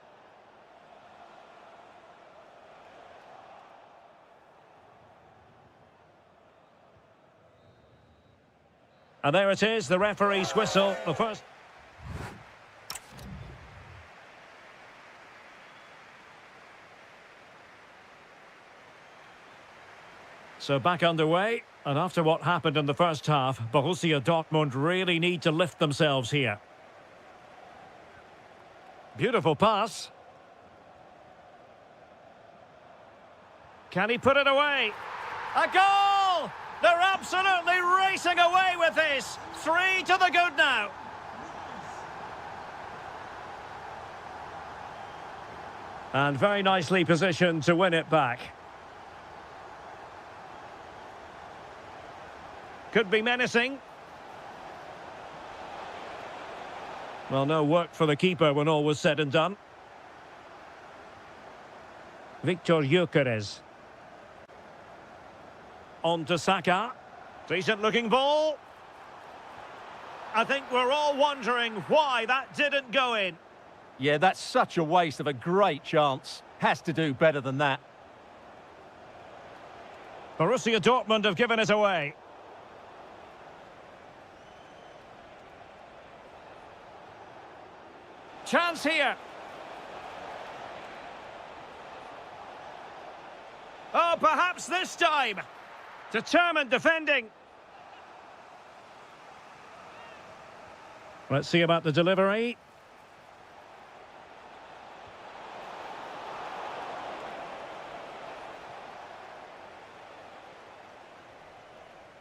And there it is, the referee's whistle. The first... So back underway, and after what happened in the first half, Borussia Dortmund really need to lift themselves here. Beautiful pass. Can he put it away? A goal! They're absolutely racing away with this. 3 to the good now. And very nicely positioned to win it back. Could be menacing. Well, no work for the keeper when all was said and done. Victor Gyökeres. On to Saka. Decent looking ball. I think we're all wondering why that didn't go in. Yeah, that's such a waste of a great chance. Has to do better than that. Borussia Dortmund have given it away. Chance here. Oh, perhaps this time. Determined defending. Let's see about the delivery.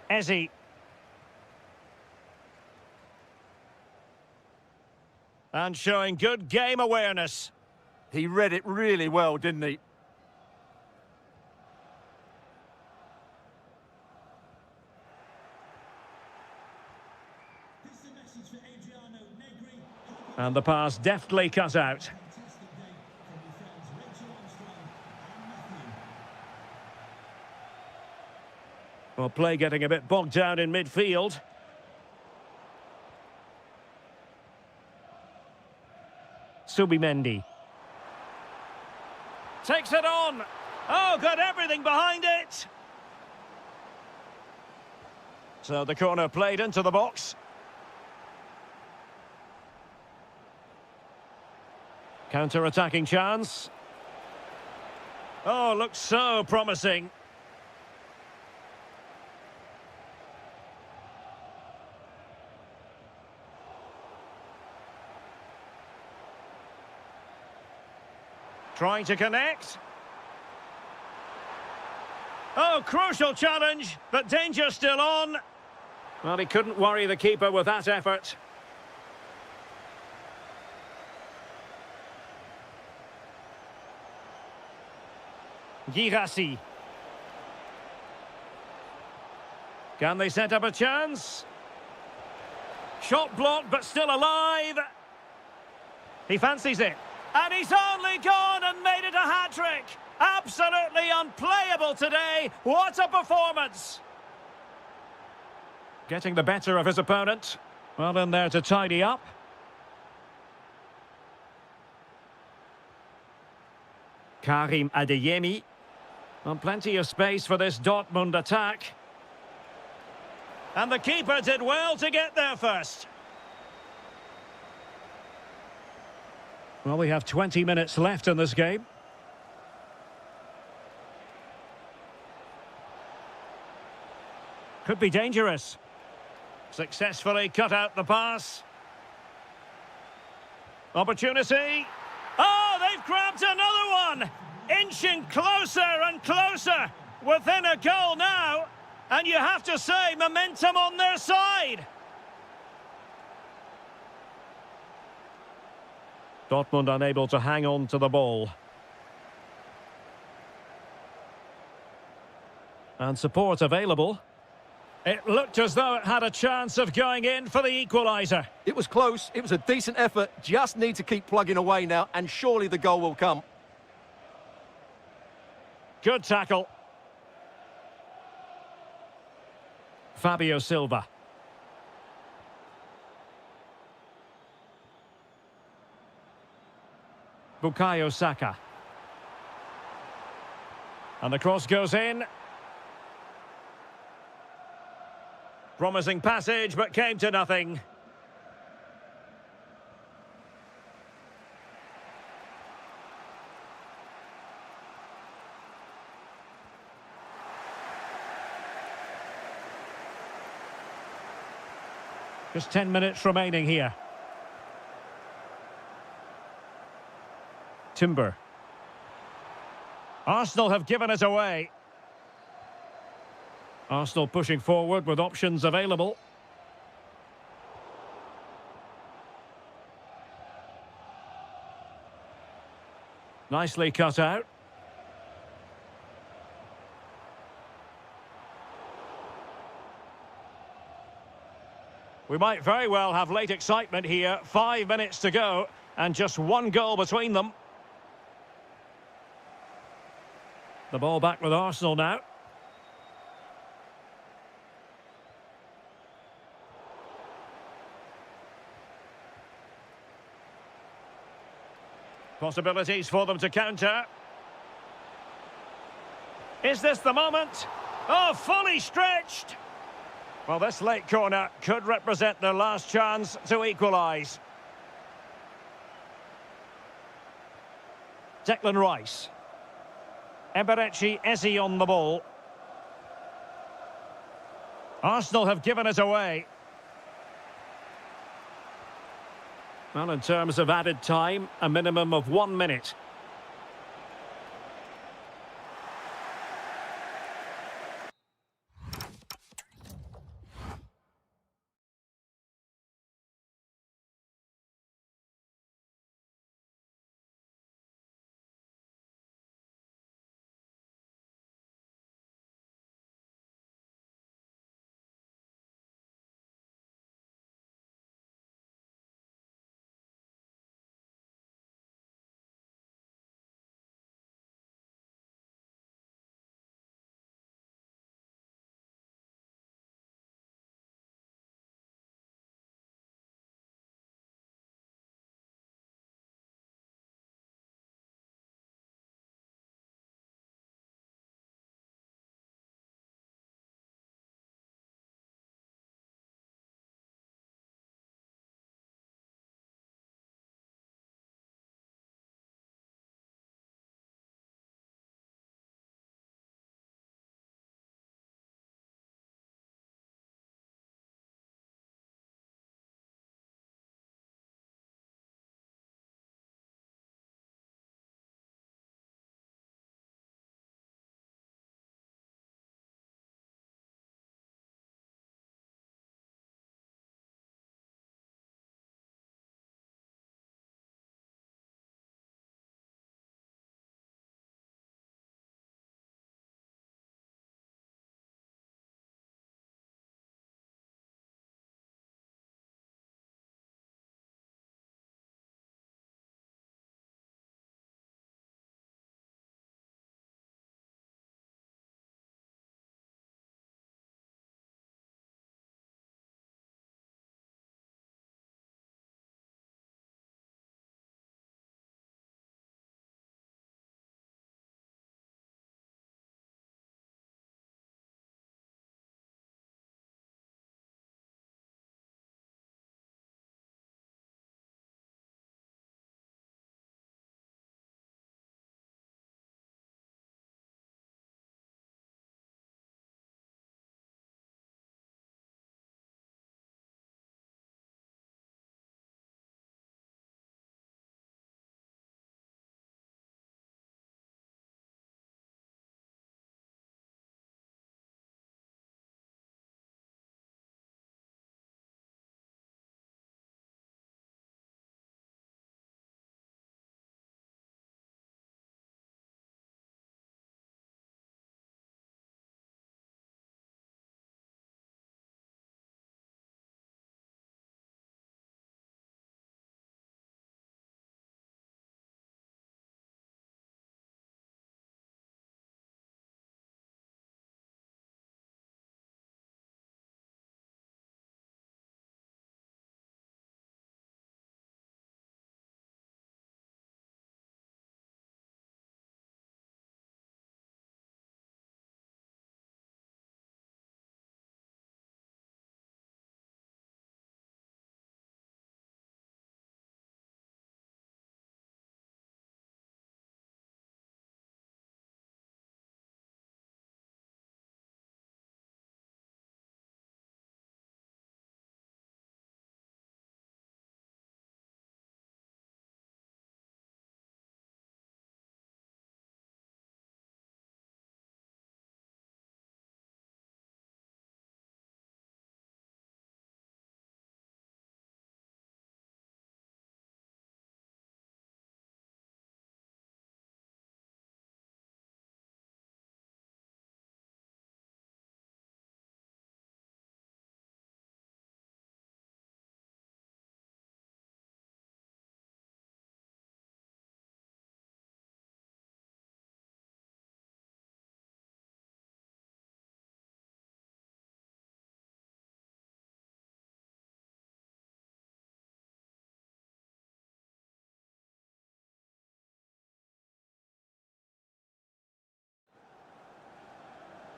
Ezzy. And showing good game awareness. He read it really well, didn't he? And the pass deftly cut out. Well, play getting a bit bogged down in midfield. Subimendi. Takes it on. Oh, got everything behind it. So the corner played into the box. Counter-attacking chance. Oh, looks so promising. Trying to connect. Oh, crucial challenge, but danger still on. Well, he couldn't worry the keeper with that effort. Girassi. Can they set up a chance? Shot blocked, but still alive. He fancies it. And he's only gone and made it a hat-trick. Absolutely unplayable today. What a performance. Getting the better of his opponent. Well in there to tidy up. Karim Adeyemi. Well, plenty of space for this Dortmund attack. And the keeper did well to get there first. Well, we have 20 minutes left in this game. Could be dangerous. Successfully cut out the pass. Opportunity. Oh, they've grabbed another one! Inching closer and closer. Within a goal now. And you have to say, momentum on their side. Dortmund unable to hang on to the ball. And support available. It looked as though it had a chance of going in for the equaliser. It was close, it was a decent effort, just need to keep plugging away now, and surely the goal will come. Good tackle. Fabio Silva. Bukayo Saka. And the cross goes in. Promising passage, but came to nothing. Just 10 minutes remaining here. Timber. Arsenal have given it away. Arsenal pushing forward with options available. Nicely cut out. We might very well have late excitement here. 5 minutes to go and just one goal between them. The ball back with Arsenal now. Possibilities for them to counter. Is this the moment? Oh, fully stretched. Well, this late corner could represent their last chance to equalise. Declan Rice. Eberechi Eze on the ball. Arsenal have given it away. Well, in terms of added time, a minimum of 1 minute.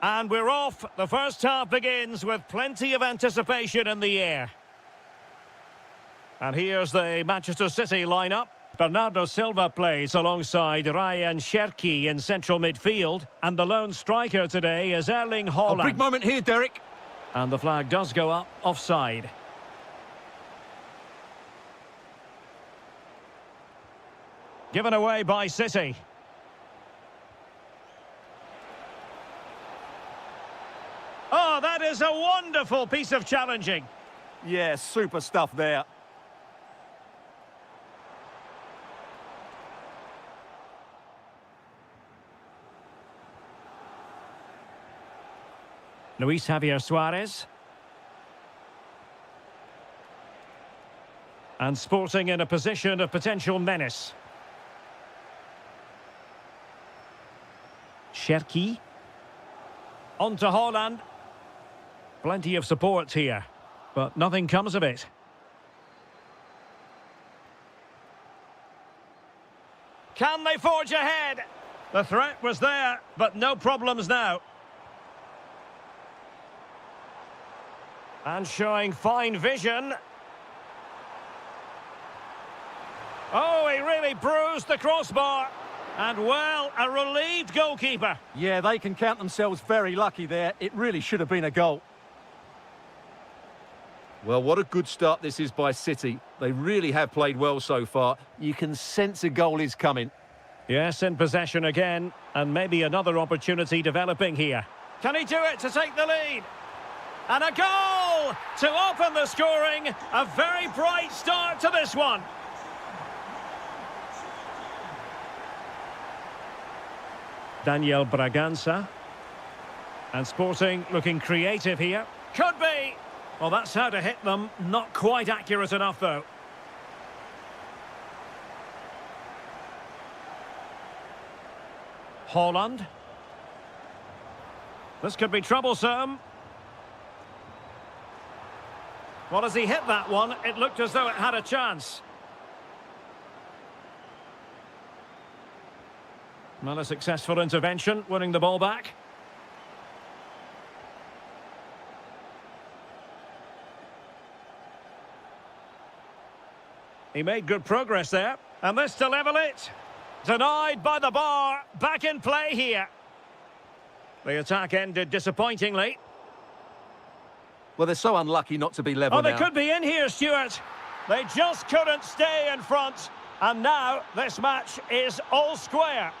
And we're off. The first half begins with plenty of anticipation in the air. And here's the Manchester City lineup. Bernardo Silva plays alongside Ryan Cherki in central midfield. And the lone striker today is Erling Haaland. A big moment here, Derek. And the flag does go up offside. Given away by City. Oh, that is a wonderful piece of challenging. Yeah, super stuff there. Luis Javier Suarez. And Sporting in a position of potential menace. Cherki. On to Haaland. Plenty of support here, but nothing comes of it. Can they forge ahead? The threat was there, but no problems now. And showing fine vision. Oh, he really bruised the crossbar. And, well, a relieved goalkeeper. Yeah, they can count themselves very lucky there. It really should have been a goal. Well, what a good start this is by City. They really have played well so far. You can sense a goal is coming. Yes, in possession again, and maybe another opportunity developing here. Can he do it to take the lead? And a goal to open the scoring. A very bright start to this one. Daniel Bragança. And Sporting looking creative here. Could be. Well, that's how to hit them. Not quite accurate enough, though. Haaland. This could be troublesome. Well, as he hit that one, it looked as though it had a chance. Well, a successful intervention, winning the ball back. He made good progress there. And this to level it. Denied by the bar. Back in play here. The attack ended disappointingly. Well, they're so unlucky not to be level now. Oh, they could be in here, Stuart. They just couldn't stay in front. And now this match is all square.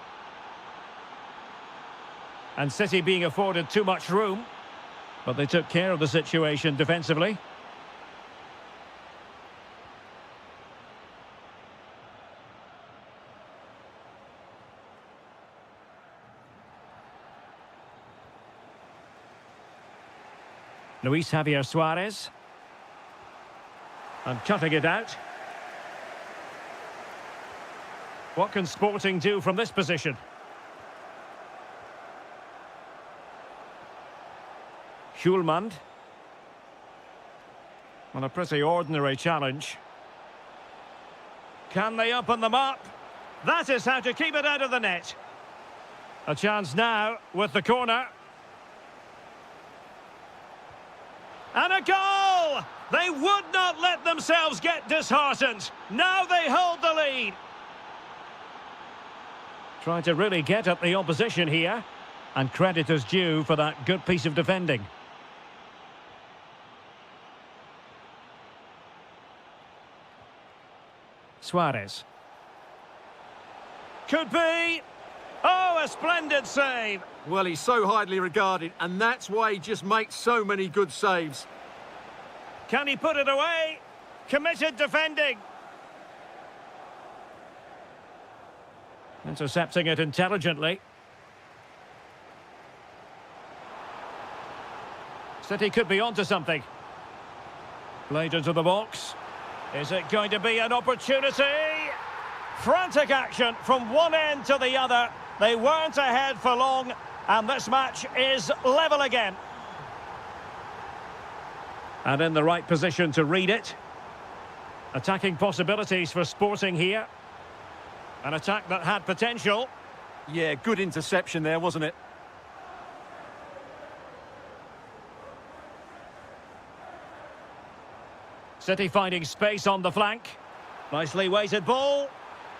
And City being afforded too much room. But they took care of the situation defensively. Luis Javier Suarez. And cutting it out. What can Sporting do from this position? Schulman. On a pretty ordinary challenge. Can they open them up? That is how to keep it out of the net. A chance now with the corner. And a goal! They would not let themselves get disheartened. Now they hold the lead. Trying to really get at the opposition here. And credit is due for that good piece of defending. Suarez. Could be. Oh, a splendid save. Well, he's so highly regarded, and that's why he just makes so many good saves. Can he put it away? Committed defending. Intercepting it intelligently. City could be onto something. Played into the box. Is it going to be an opportunity? Frantic action from one end to the other. They weren't ahead for long, and this match is level again. And in the right position to read it. Attacking possibilities for Sporting here. An attack that had potential. Yeah, good interception there, wasn't it? City finding space on the flank. Nicely weighted ball.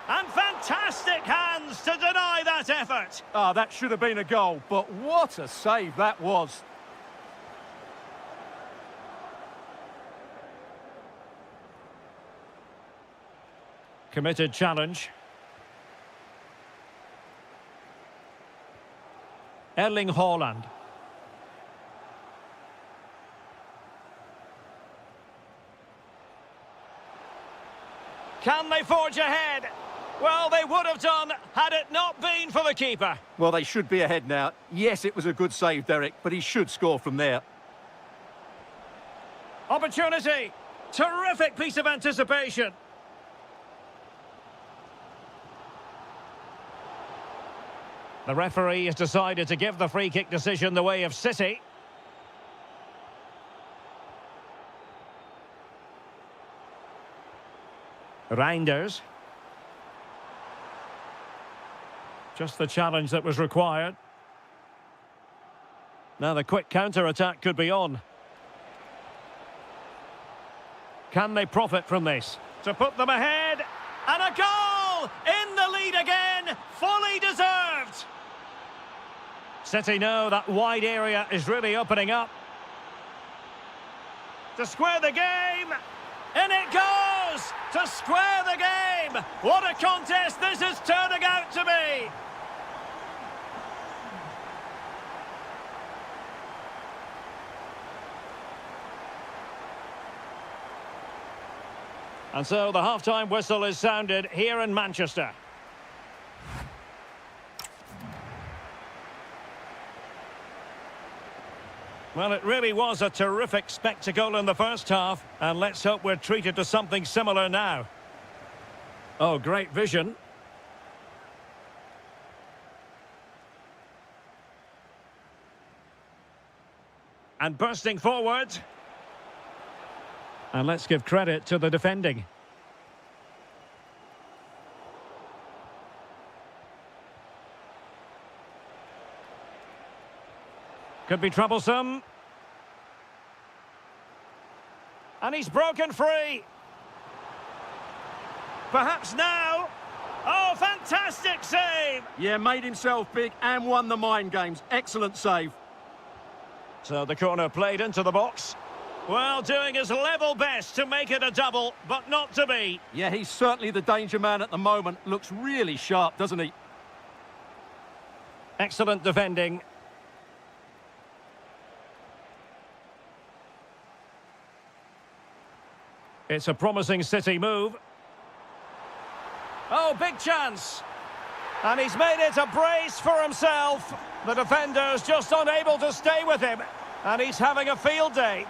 And fantastic hands to deny that effort. Ah, that should have been a goal, but what a save that was. Committed challenge. Erling Haaland. Can they forge ahead? Well, they would have done had it not been for the keeper. Well, they should be ahead now. Yes, it was a good save, Derek, but he should score from there. Opportunity. Terrific piece of anticipation. The referee has decided to give the free kick decision the way of City. Reinders. Just the challenge that was required. Now the quick counter-attack could be on. Can they profit from this? To put them ahead. And a goal! In the lead again! Fully deserved! City know that wide area is really opening up. To square the game! In it goes! To square the game! What a contest this is turning out to be! And so the half-time whistle is sounded here in Manchester. Well, it really was a terrific spectacle in the first half, and let's hope we're treated to something similar now. Oh, great vision. And bursting forward. And let's give credit to the defending. Could be troublesome. And he's broken free. Perhaps now. Oh, fantastic save! Yeah, made himself big and won the mind games. Excellent save. So the corner played into the box. Well, doing his level best to make it a double, but not to be. Yeah, he's certainly the danger man at the moment. Looks really sharp, doesn't he? Excellent defending. It's a promising City move. Oh, big chance. And he's made it a brace for himself. The defender's just unable to stay with him. And he's having a field day.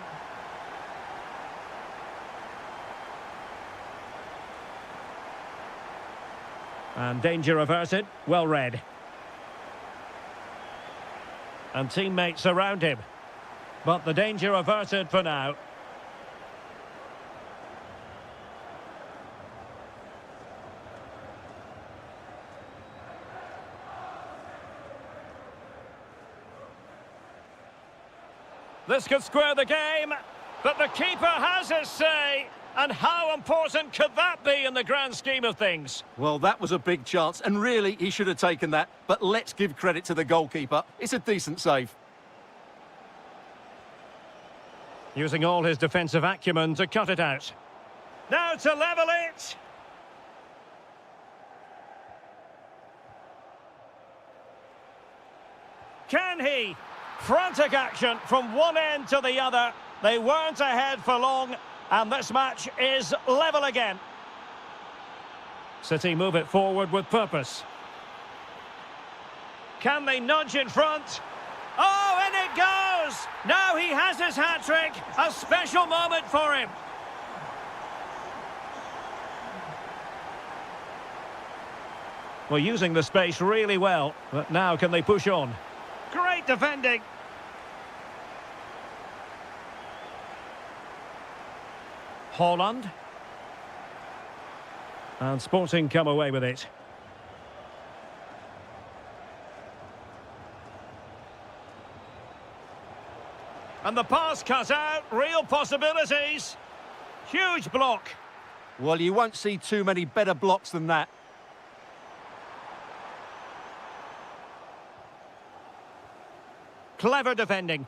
And danger averted. Well read. And teammates around him. But the danger averted for now. This could square the game, but the keeper has his say. And how important could that be in the grand scheme of things? Well, that was a big chance, and really, he should have taken that. But let's give credit to the goalkeeper. It's a decent save. Using all his defensive acumen to cut it out. Now to level it! Can he? Frantic action from one end to the other. They weren't ahead for long, and this match is level again. City move it forward with purpose. Can they nudge in front? Oh, and it goes! Now he has his hat-trick. A special moment for him. Well, using the space really well, but now can they push on? Great defending. Haaland. And Sporting come away with it. And the pass cut out, real possibilities. Huge block. Well, you won't see too many better blocks than that. Clever defending.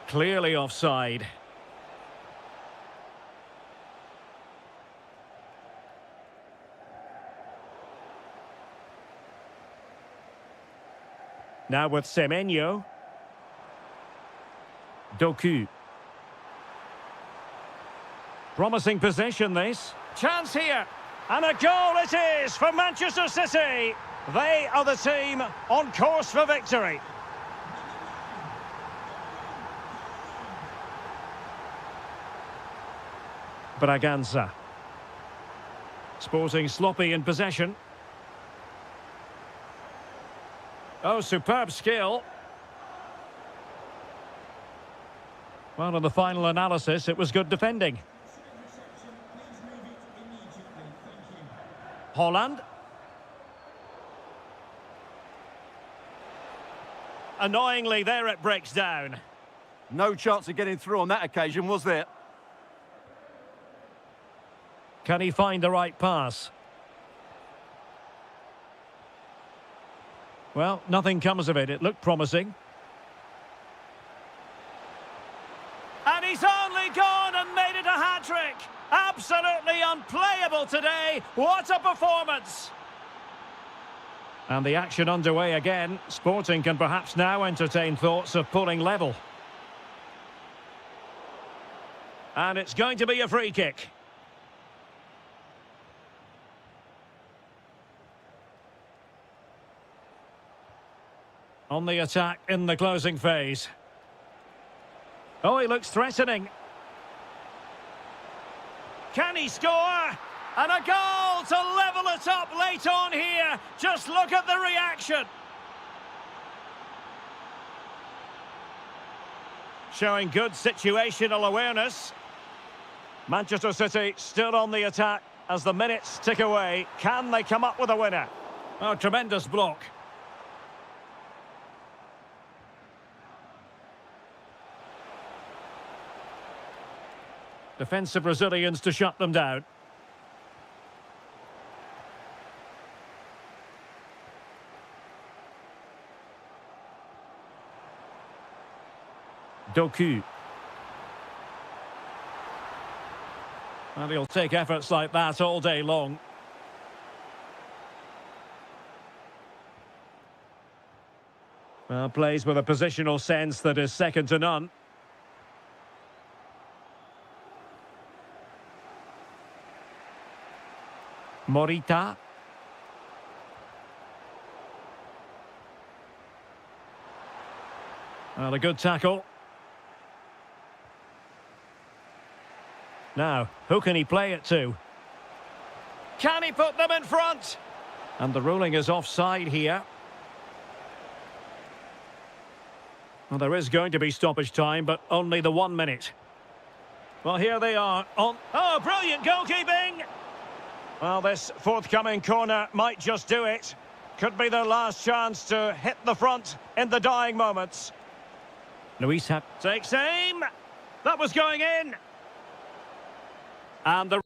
Clearly offside. Now with Semenyo. Doku. Promising possession this. Chance here. And a goal it is for Manchester City. They are the team on course for victory. Braganza. Sporting sloppy in possession. Oh, superb skill. Well, in the final analysis, it was good defending. Holland. Annoyingly, there it breaks down. No chance of getting through on that occasion, was there? Can he find the right pass? Well, nothing comes of it. It looked promising. And he's only gone and made it a hat-trick. Absolutely unplayable today. What a performance. And the action underway again. Sporting can perhaps now entertain thoughts of pulling level. And it's going to be a free kick. On the attack in the closing phase. Oh, he looks threatening. Can he score? And a goal to level it up late on here. Just look at the reaction. Showing good situational awareness. Manchester City still on the attack as the minutes tick away. Can they come up with a winner? Oh, tremendous block. Defensive Brazilians to shut them down. Doku. And he'll take efforts like that all day long. Well, plays with a positional sense that is second to none. Morita. Well, a good tackle. Now, who can he play it to? Can he put them in front? And the ruling is offside here. Well, there is going to be stoppage time, but only the 1 minute. Well, here they are on... Oh, brilliant goalkeeping! Well, this forthcoming corner might just do it. Could be their last chance to hit the front in the dying moments. Luis takes aim. That was going in. And the